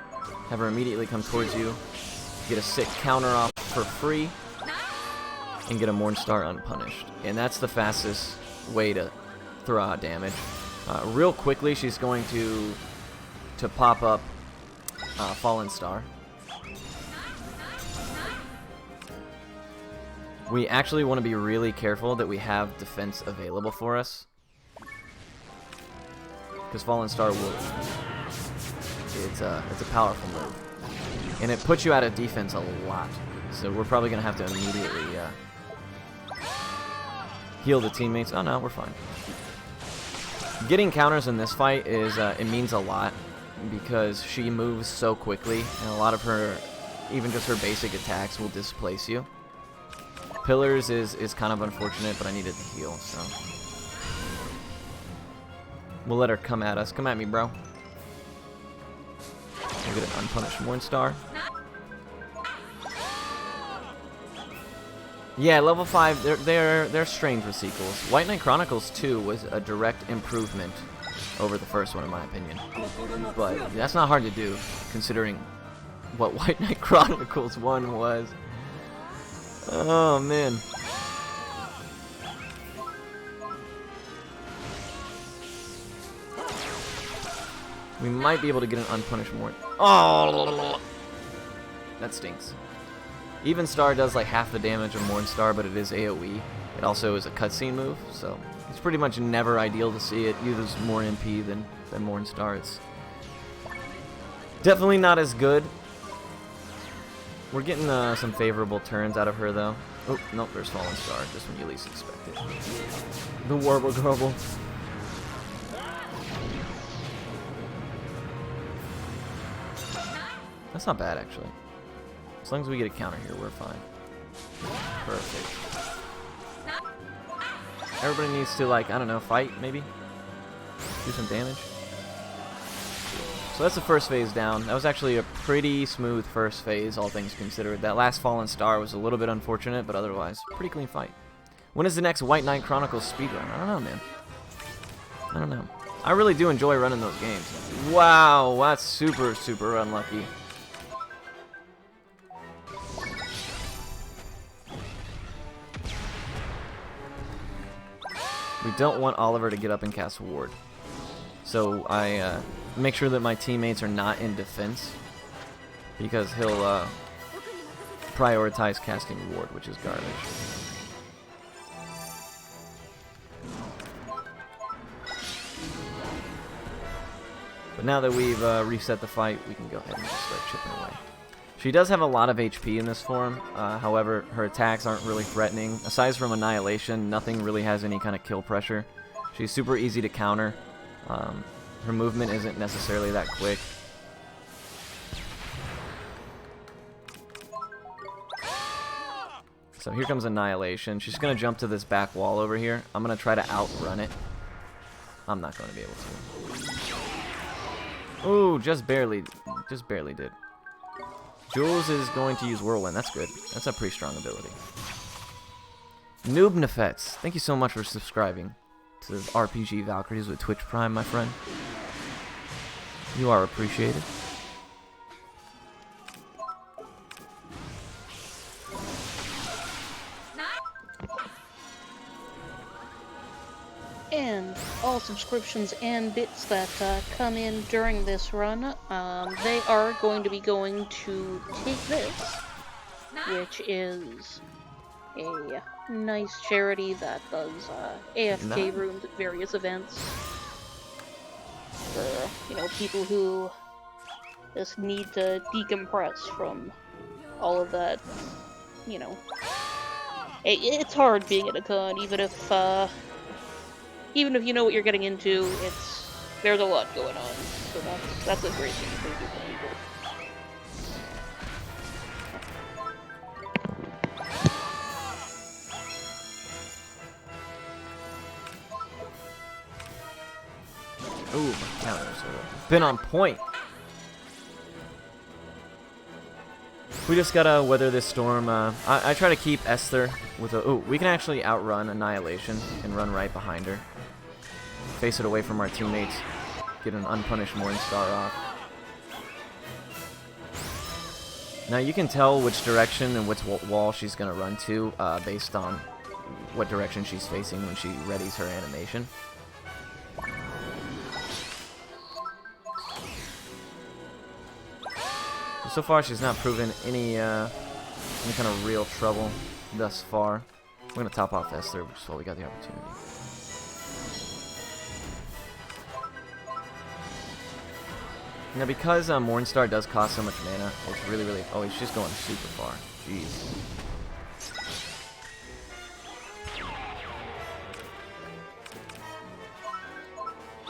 have her immediately come towards you, get a sick counter off for free, and get a Mornstar unpunished. And that's the fastest way to throw out damage. Real quickly, she's going to pop up Fallen Star. We actually want to be really careful that we have defense available for us, because Fallen Star will. It's a powerful move, and it puts you out of defense a lot. So we're probably gonna have to immediately heal the teammates. Oh no, we're fine. Getting counters in this fight is it means a lot, because she moves so quickly, and a lot of her, even just her basic attacks, will displace you. Pillars is kind of unfortunate, but I needed to heal, so we'll let her come at us. Come at me, bro. We'll get an unpunished Mornstar. Yeah, level 5, they're strange with sequels. White Knight Chronicles 2 was a direct improvement over the first one, in my opinion. But that's not hard to do, considering what White Knight Chronicles 1 was. Oh, man. We might be able to get an unpunished more. Oh! That stinks. Even Star does like half the damage of Mornstar, but it is AoE. It also is a cutscene move, so it's pretty much never ideal to see it use more MP than Mornstar. It's definitely not as good. We're getting some favorable turns out of her, though. Oh, nope, there's Fallen Star, just when you least expect it. The Warble Grubble. That's not bad, actually. As long as we get a counter here, we're fine. Perfect. Everybody needs to, like, I don't know, fight, maybe? Do some damage. So that's the first phase down. That was actually a pretty smooth first phase, all things considered. That last Fallen Star was a little bit unfortunate, but otherwise, pretty clean fight. When is the next White Knight Chronicles speedrun? I don't know, man. I don't know. I really do enjoy running those games. Wow, that's super, super unlucky. We don't want Oliver to get up and cast Ward. So I make sure that my teammates are not in defense, because he'll prioritize casting Ward, which is garbage. But now that we've reset the fight, we can go ahead and just start chipping away. She does have a lot of HP in this form, however, her attacks aren't really threatening. Aside from Annihilation, nothing really has any kind of kill pressure. She's super easy to counter. Her movement isn't necessarily that quick. So here comes Annihilation. She's going to jump to this back wall over here. I'm going to try to outrun it. I'm not going to be able to. Ooh, just barely did. Jules is going to use Whirlwind. That's good. That's a pretty strong ability. Noob Nefets, thank you so much for subscribing to RPG Valkyries with Twitch Prime, my friend. You are appreciated. And all subscriptions and bits that come in during this run, they are going to be going to Take This, which is a nice charity that does AFK rooms at various events for, you know, people who just need to decompress from all of that, you know. It's hard being at a con, even if you know what you're getting into, there's a lot going on. So that's a great thing to do for people. Ooh, my counters have been on point. We just gotta weather this storm. I try to keep Esther with a... Ooh, we can actually outrun Annihilation and run right behind her. Face it away from our teammates. Get an unpunished Morningstar off. Now you can tell which direction and which wall she's gonna run to based on what direction she's facing when she readies her animation. So far, she's not proven any kind of real trouble thus far. We're gonna top off Esther, which is while we got the opportunity. Now, because Morningstar does cost so much mana, it's really... Oh, he's just going super far. Jeez.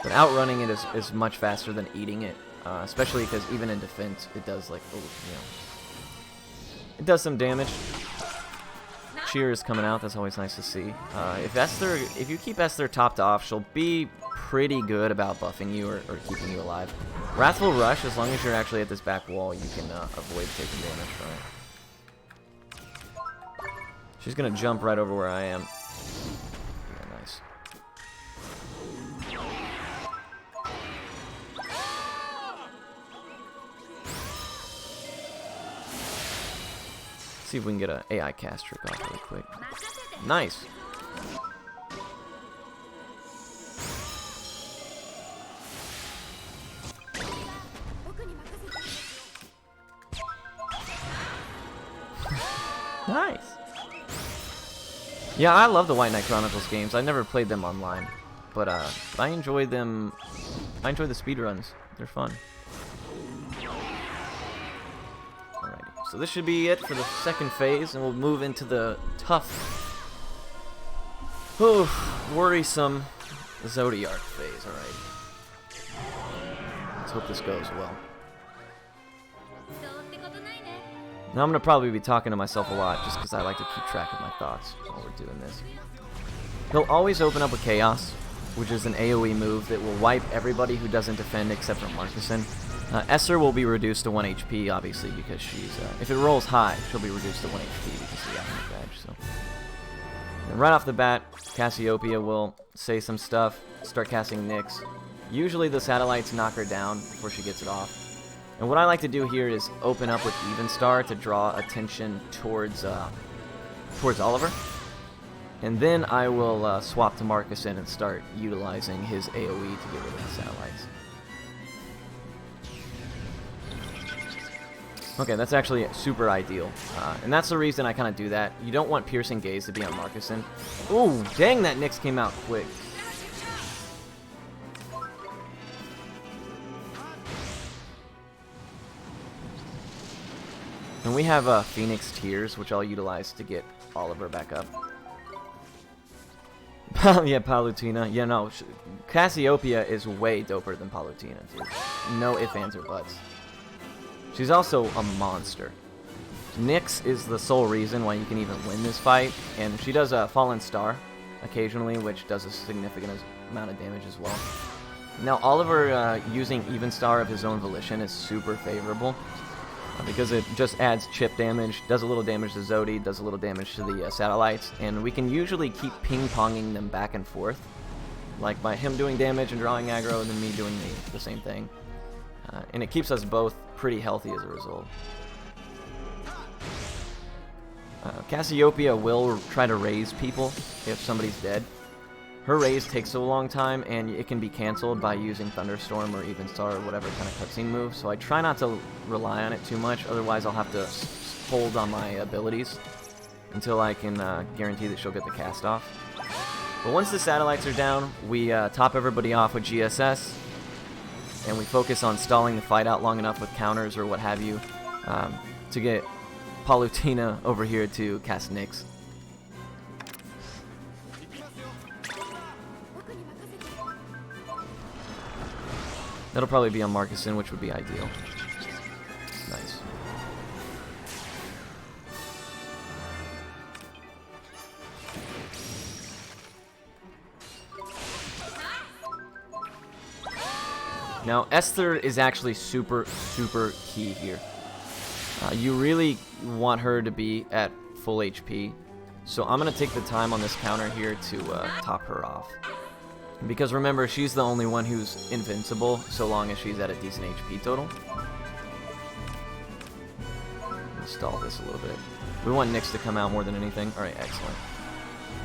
But outrunning it is much faster than eating it. Especially because even in defense, it does like, you know, it does some damage. Cheer is coming out. That's always nice to see. If you keep Esther topped off, she'll be pretty good about buffing you or keeping you alive. Wrathful Rush, as long as you're actually at this back wall, you can avoid taking damage from it. She's gonna jump right over where I am. Yeah, nice. See if we can get an AI cast trick off really quick. Nice. Nice. Yeah, I love the White Knight Chronicles games. I never played them online, but I enjoy them. I enjoy the speedruns. They're fun. So this should be it for the second phase, and we'll move into the tough, worrisome Zodiark phase. Alright. Let's hope this goes well. Now I'm going to probably be talking to myself a lot, just because I like to keep track of my thoughts while we're doing this. He'll always open up with Chaos, which is an AoE move that will wipe everybody who doesn't defend except for Markusen. Esther will be reduced to 1 HP, obviously, because she's... if it rolls high, she'll be reduced to 1 HP because of the Adamant Badge, so... And right off the bat, Cassiopeia will say some stuff, start casting Nyx. Usually the satellites knock her down before she gets it off. And what I like to do here is open up with Evenstar to draw attention towards Oliver. And then I will swap to Marcuson and start utilizing his AoE to get rid of the satellites. Okay, that's actually super ideal. And that's the reason I kind of do that. You don't want Piercing Gaze to be on Marcuson. Ooh, dang, that Nyx came out quick. And we have Phoenix Tears, which I'll utilize to get Oliver back up. Yeah, Palutena. Yeah, no, Cassiopeia is way doper than Palutena, dude. No ifs, ands, or buts. She's also a monster. Nyx is the sole reason why you can even win this fight, and she does a Fallen Star occasionally, which does a significant amount of damage as well. Now, Oliver using Even Star of his own volition is super favorable, because it just adds chip damage, does a little damage to Zodi, does a little damage to the satellites, and we can usually keep ping-ponging them back and forth, like by him doing damage and drawing aggro, and then me doing the same thing. And it keeps us both pretty healthy as a result. Cassiopeia will try to raise people if somebody's dead. Her raise takes a long time, and it can be cancelled by using Thunderstorm or Even Star or whatever kind of cutscene move, so I try not to rely on it too much, otherwise I'll have to hold on my abilities until I can guarantee that she'll get the cast off. But once the satellites are down, we top everybody off with GSS, and we focus on stalling the fight out long enough with counters or what have you to get Palutena over here to cast Nyx. That'll probably be on Marcuson, which would be ideal. Nice. Now, Esther is actually super, super key here. You really want her to be at full HP, so I'm going to take the time on this counter here to top her off. Because remember, she's the only one who's invincible so long as she's at a decent HP total. Stall this a little bit. We want Nyx to come out more than anything. Alright, excellent.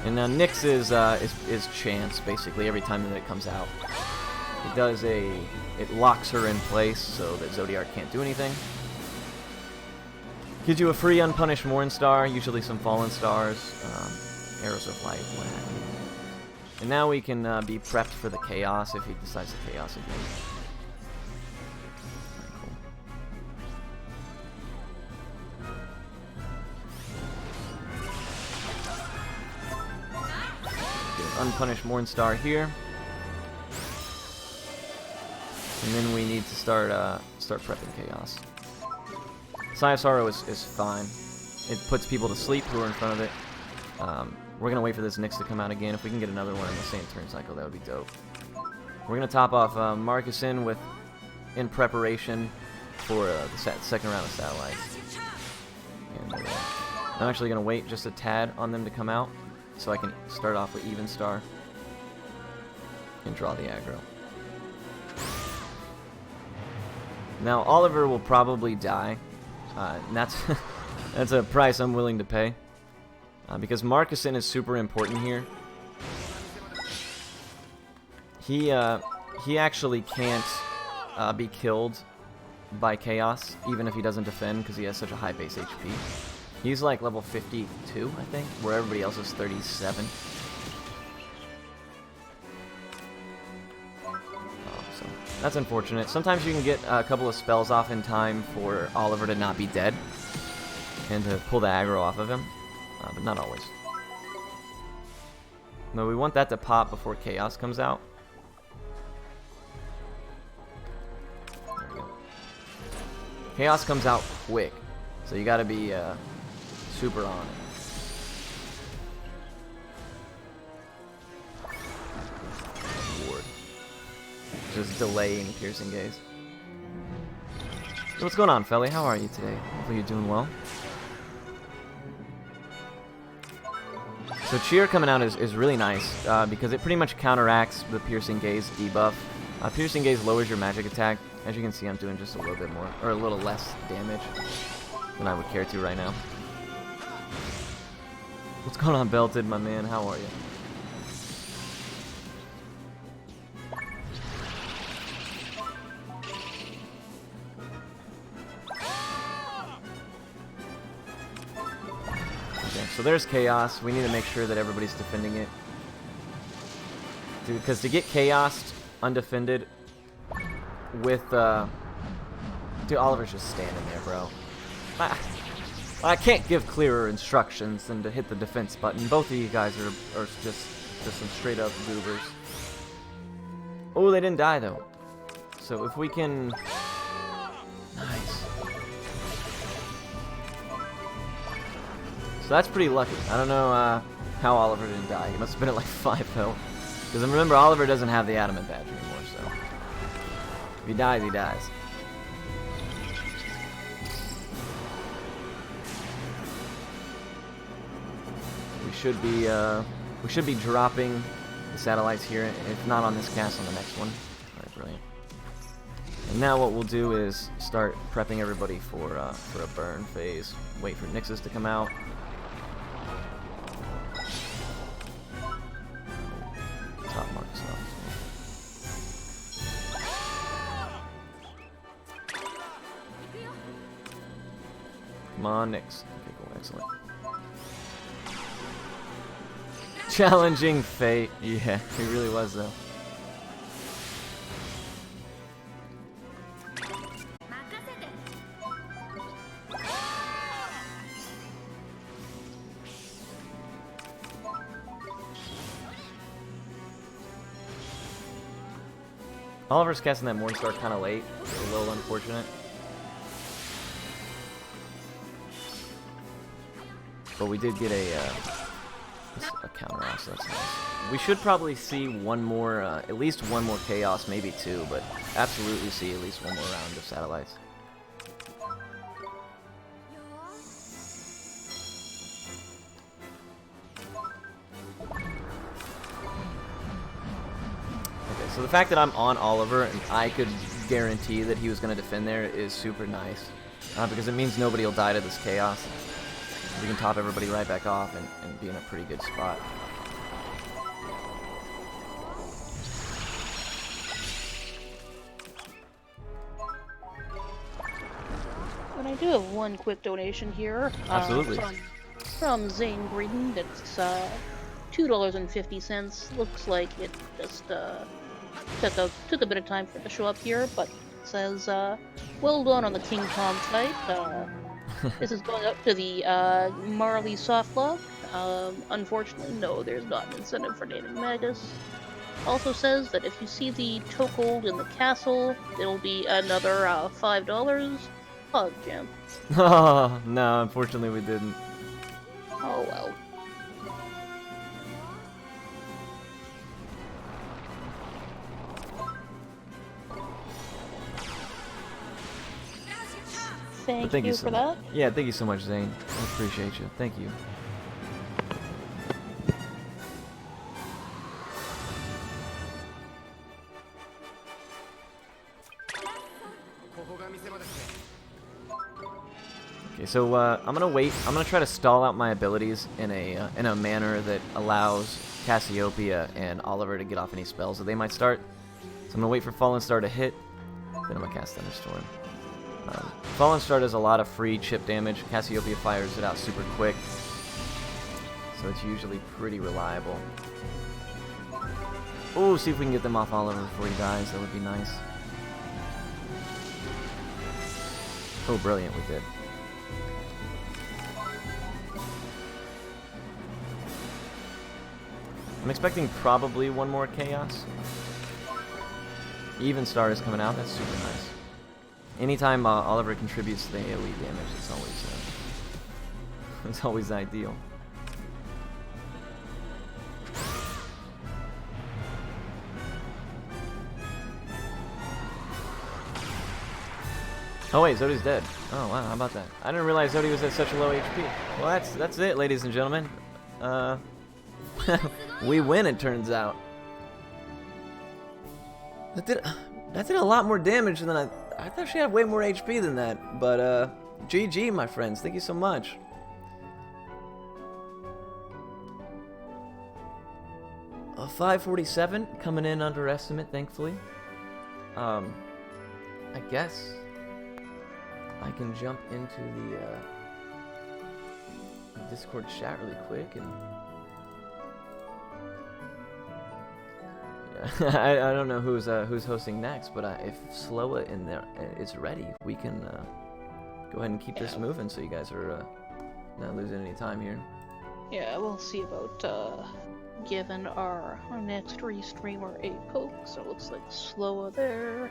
And now Nyx is chance, basically, every time that it comes out. It does it locks her in place so that Zodiark can't do anything. Gives you a free unpunished Mornstar, usually some Fallen Stars, Arrows of Light, what have you. And now we can be prepped for the Chaos if he decides to Chaos again. Cool. Get an unpunished Mornstar here. And then we need to start prepping Chaos. Sigh of Sorrow is fine. It puts people to sleep who are in front of it. We're going to wait for this Nyx to come out again. If we can get another one in the same turn cycle, that would be dope. We're going to top off Marcuson in preparation for the second round of satellites. And I'm actually going to wait just a tad on them to come out so I can start off with Even Star and draw the aggro. Now, Oliver will probably die. And that's a price I'm willing to pay. Because Marcuson is super important here. He actually can't be killed by Chaos, even if he doesn't defend, because he has such a high base HP. He's like level 52, I think, where everybody else is 37. So that's unfortunate. Sometimes you can get a couple of spells off in time for Oliver to not be dead, and to pull the aggro off of him. But not always. No, we want that to pop before Chaos comes out. There we go. Chaos comes out quick, so you gotta be super on it. Ward. Just delaying Piercing Gaze. So what's going on, Felly? How are you today? Hopefully you're doing well. So Cheer coming out is really nice because it pretty much counteracts the Piercing Gaze debuff. Piercing Gaze lowers your magic attack. As you can see, I'm doing just a little bit more, or a little less damage than I would care to right now. What's going on, Belted, my man? How are you? Okay, so there's Chaos. We need to make sure that everybody's defending it. Because to get Chaos undefended with, dude, Oliver's just standing there, bro. I can't give clearer instructions than to hit the defense button. Both of you guys are just some straight up goobers. Oh, they didn't die though. So if we can, nice. So that's pretty lucky. I don't know how Oliver didn't die. He must have been at like 5 health. Because remember, Oliver doesn't have the adamant badge anymore. So if he dies, he dies. We should be dropping the satellites here, if not on this cast, on the next one. Alright, brilliant. And now what we'll do is start prepping everybody for a burn phase. Wait for Nixus to come out. Top mark stuff. Come on, Nix. Okay, cool, excellent. Challenging fate. Yeah, he really was though. Oliver's casting that Morningstar kind of late. A little unfortunate. But we did get a counter off, so that's nice. We should probably see one more, at least one more Chaos, maybe 2, but absolutely see at least one more round of satellites. Okay, so the fact that I'm on Oliver and I could guarantee that he was going to defend there is super nice. Because it means nobody will die to this Chaos. We can top everybody right back off and be in a pretty good spot. And I do have one quick donation here. Absolutely. From Zane Green. That's $2.50. Looks like it just took a bit of time for it to show up here, but it says, well done on the King Tom fight. This is going up to the Marley softlock. Unfortunately, no, there's not an incentive for naming Magus. Also says that if you see the Tokehold in the castle, it'll be another $5. Hug, Jam. Oh, no, unfortunately we didn't. Oh well. Thank you for that. Yeah, thank you so much, Zane. I appreciate you. Thank you. Okay, so I'm gonna wait. I'm gonna try to stall out my abilities in a manner that allows Cassiopeia and Oliver to get off any spells that they might start. So I'm gonna wait for Fallen Star to hit, then I'm gonna cast Thunderstorm. Fallen Star does a lot of free chip damage. Cassiopeia fires it out super quick, so it's usually pretty reliable. Ooh, see if we can get them off Oliver before he dies. That would be nice. Oh, brilliant, we did. I'm expecting probably one more Chaos. Even Star is coming out. That's super nice. Anytime Oliver contributes to the AoE damage, it's always ideal. Oh wait, Zodi's dead. Oh wow, how about that? I didn't realize Zodi was at such a low HP. Well, that's it, ladies and gentlemen. We win, it turns out. That did a lot more damage than I thought she had way more HP than that. But GG, my friends. Thank you so much. a 547 coming in under estimate, thankfully. I guess I can jump into the Discord chat really quick and I don't know who's hosting next, but if Sloa in there is ready, we can go ahead and keep this moving so you guys are not losing any time here. Yeah, we'll see about giving our next restreamer a poke, so it looks like Sloa there.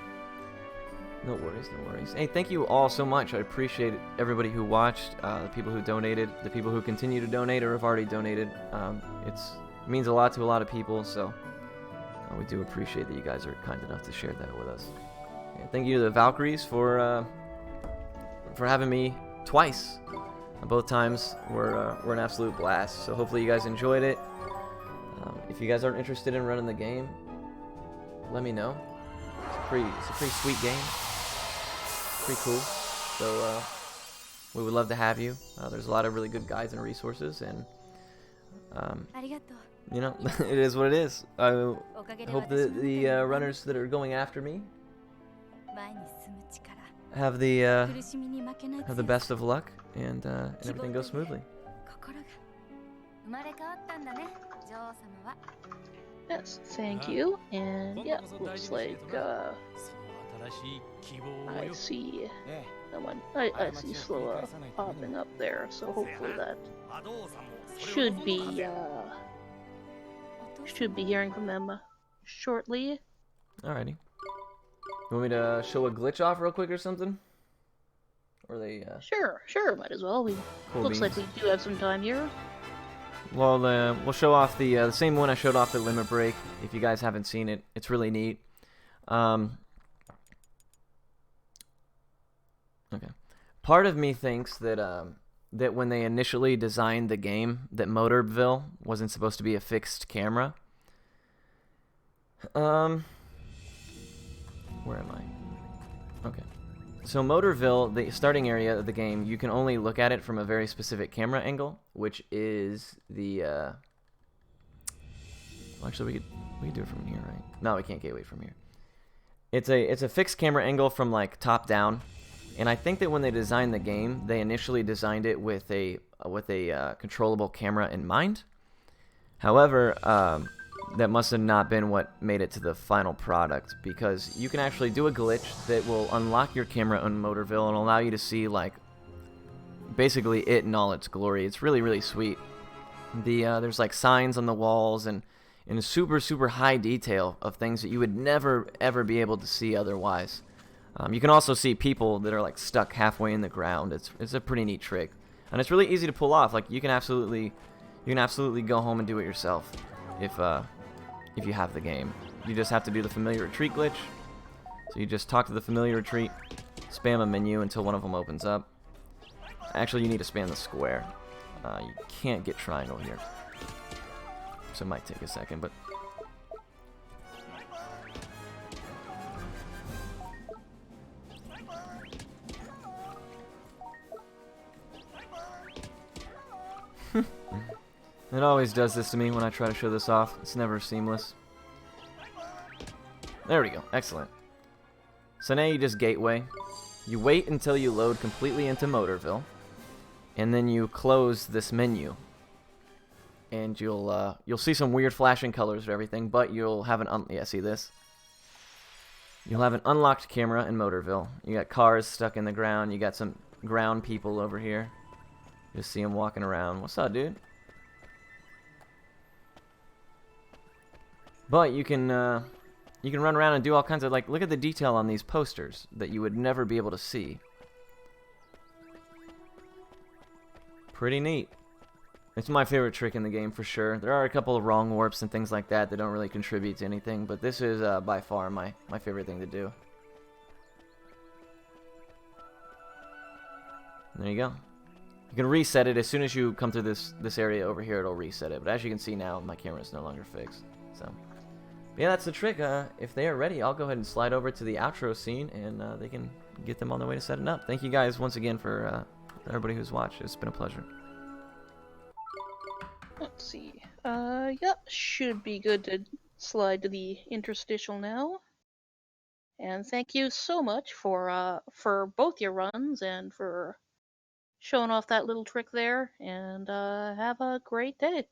No worries, no worries. Hey, thank you all so much. I appreciate everybody who watched, the people who donated, the people who continue to donate or have already donated. It means a lot to a lot of people, so we do appreciate that you guys are kind enough to share that with us. And thank you to the Valkyries for having me twice. Both times were an absolute blast. So hopefully you guys enjoyed it. If you guys aren't interested in running the game, let me know. It's a pretty sweet game. Pretty cool. So we would love to have you. There's a lot of really good guides and resources, and you know, it is what it is. I hope that the runners that are going after me have the best of luck, and everything goes smoothly. Yes, thank you. And yeah, looks like I see someone. I see Sloa popping up there, so hopefully that should be hearing from them shortly. Alrighty. You want me to show a glitch off real quick or something? Or they Sure, might as well. Cool Looks beans. like we do have some time here. Well, we'll show off the same one I showed off at Limit Break. If you guys haven't seen it, it's really neat. Okay. Part of me thinks that that when they initially designed the game, that Motorville wasn't supposed to be a fixed camera. Where am I? Okay. So Motorville, the starting area of the game, you can only look at it from a very specific camera angle, which is the well, actually we could do it from here, right? No, we can't get away from here. It's a fixed camera angle from like top down, and I think that when they designed the game, they initially designed it with a controllable camera in mind. However, that must have not been what made it to the final product, because you can actually do a glitch that will unlock your camera on Motorville and allow you to see like basically it in all its glory. It's really, really sweet. There's like signs on the walls and in a super high detail of things that you would never ever be able to see otherwise. You can also see people that are like stuck halfway in the ground. It's a pretty neat trick, and it's really easy to pull off. Like you can absolutely go home and do it yourself if you have the game. You just have to do the familiar retreat glitch. So you just talk to the familiar retreat, spam a menu until one of them opens up. Actually, you need to spam the square. You can't get triangle here, so it might take a second, but it always does this to me when I try to show this off. It's never seamless. There we go. Excellent. So now you just gateway. You wait until you load completely into Motorville, and then you close this menu. And you'll see some weird flashing colors of everything, but you'll have see this? You'll have an unlocked camera in Motorville. You got cars stuck in the ground. You got some ground people over here. Just see them walking around. What's up, dude? But you can run around and do all kinds of, like, look at the detail on these posters that you would never be able to see. Pretty neat. It's my favorite trick in the game for sure. There are a couple of wrong warps and things like that that don't really contribute to anything, but this is by far my favorite thing to do. There you go. You can reset it as soon as you come through this area over here. It'll reset it, but as you can see now, my camera is no longer fixed. So. Yeah, that's the trick. If they are ready, I'll go ahead and slide over to the outro scene, and they can get them on their way to setting up. Thank you guys once again for everybody who's watched. It's been a pleasure. Let's see. Yeah, should be good to slide to the interstitial now. And thank you so much for both your runs and for showing off that little trick there. And have a great day.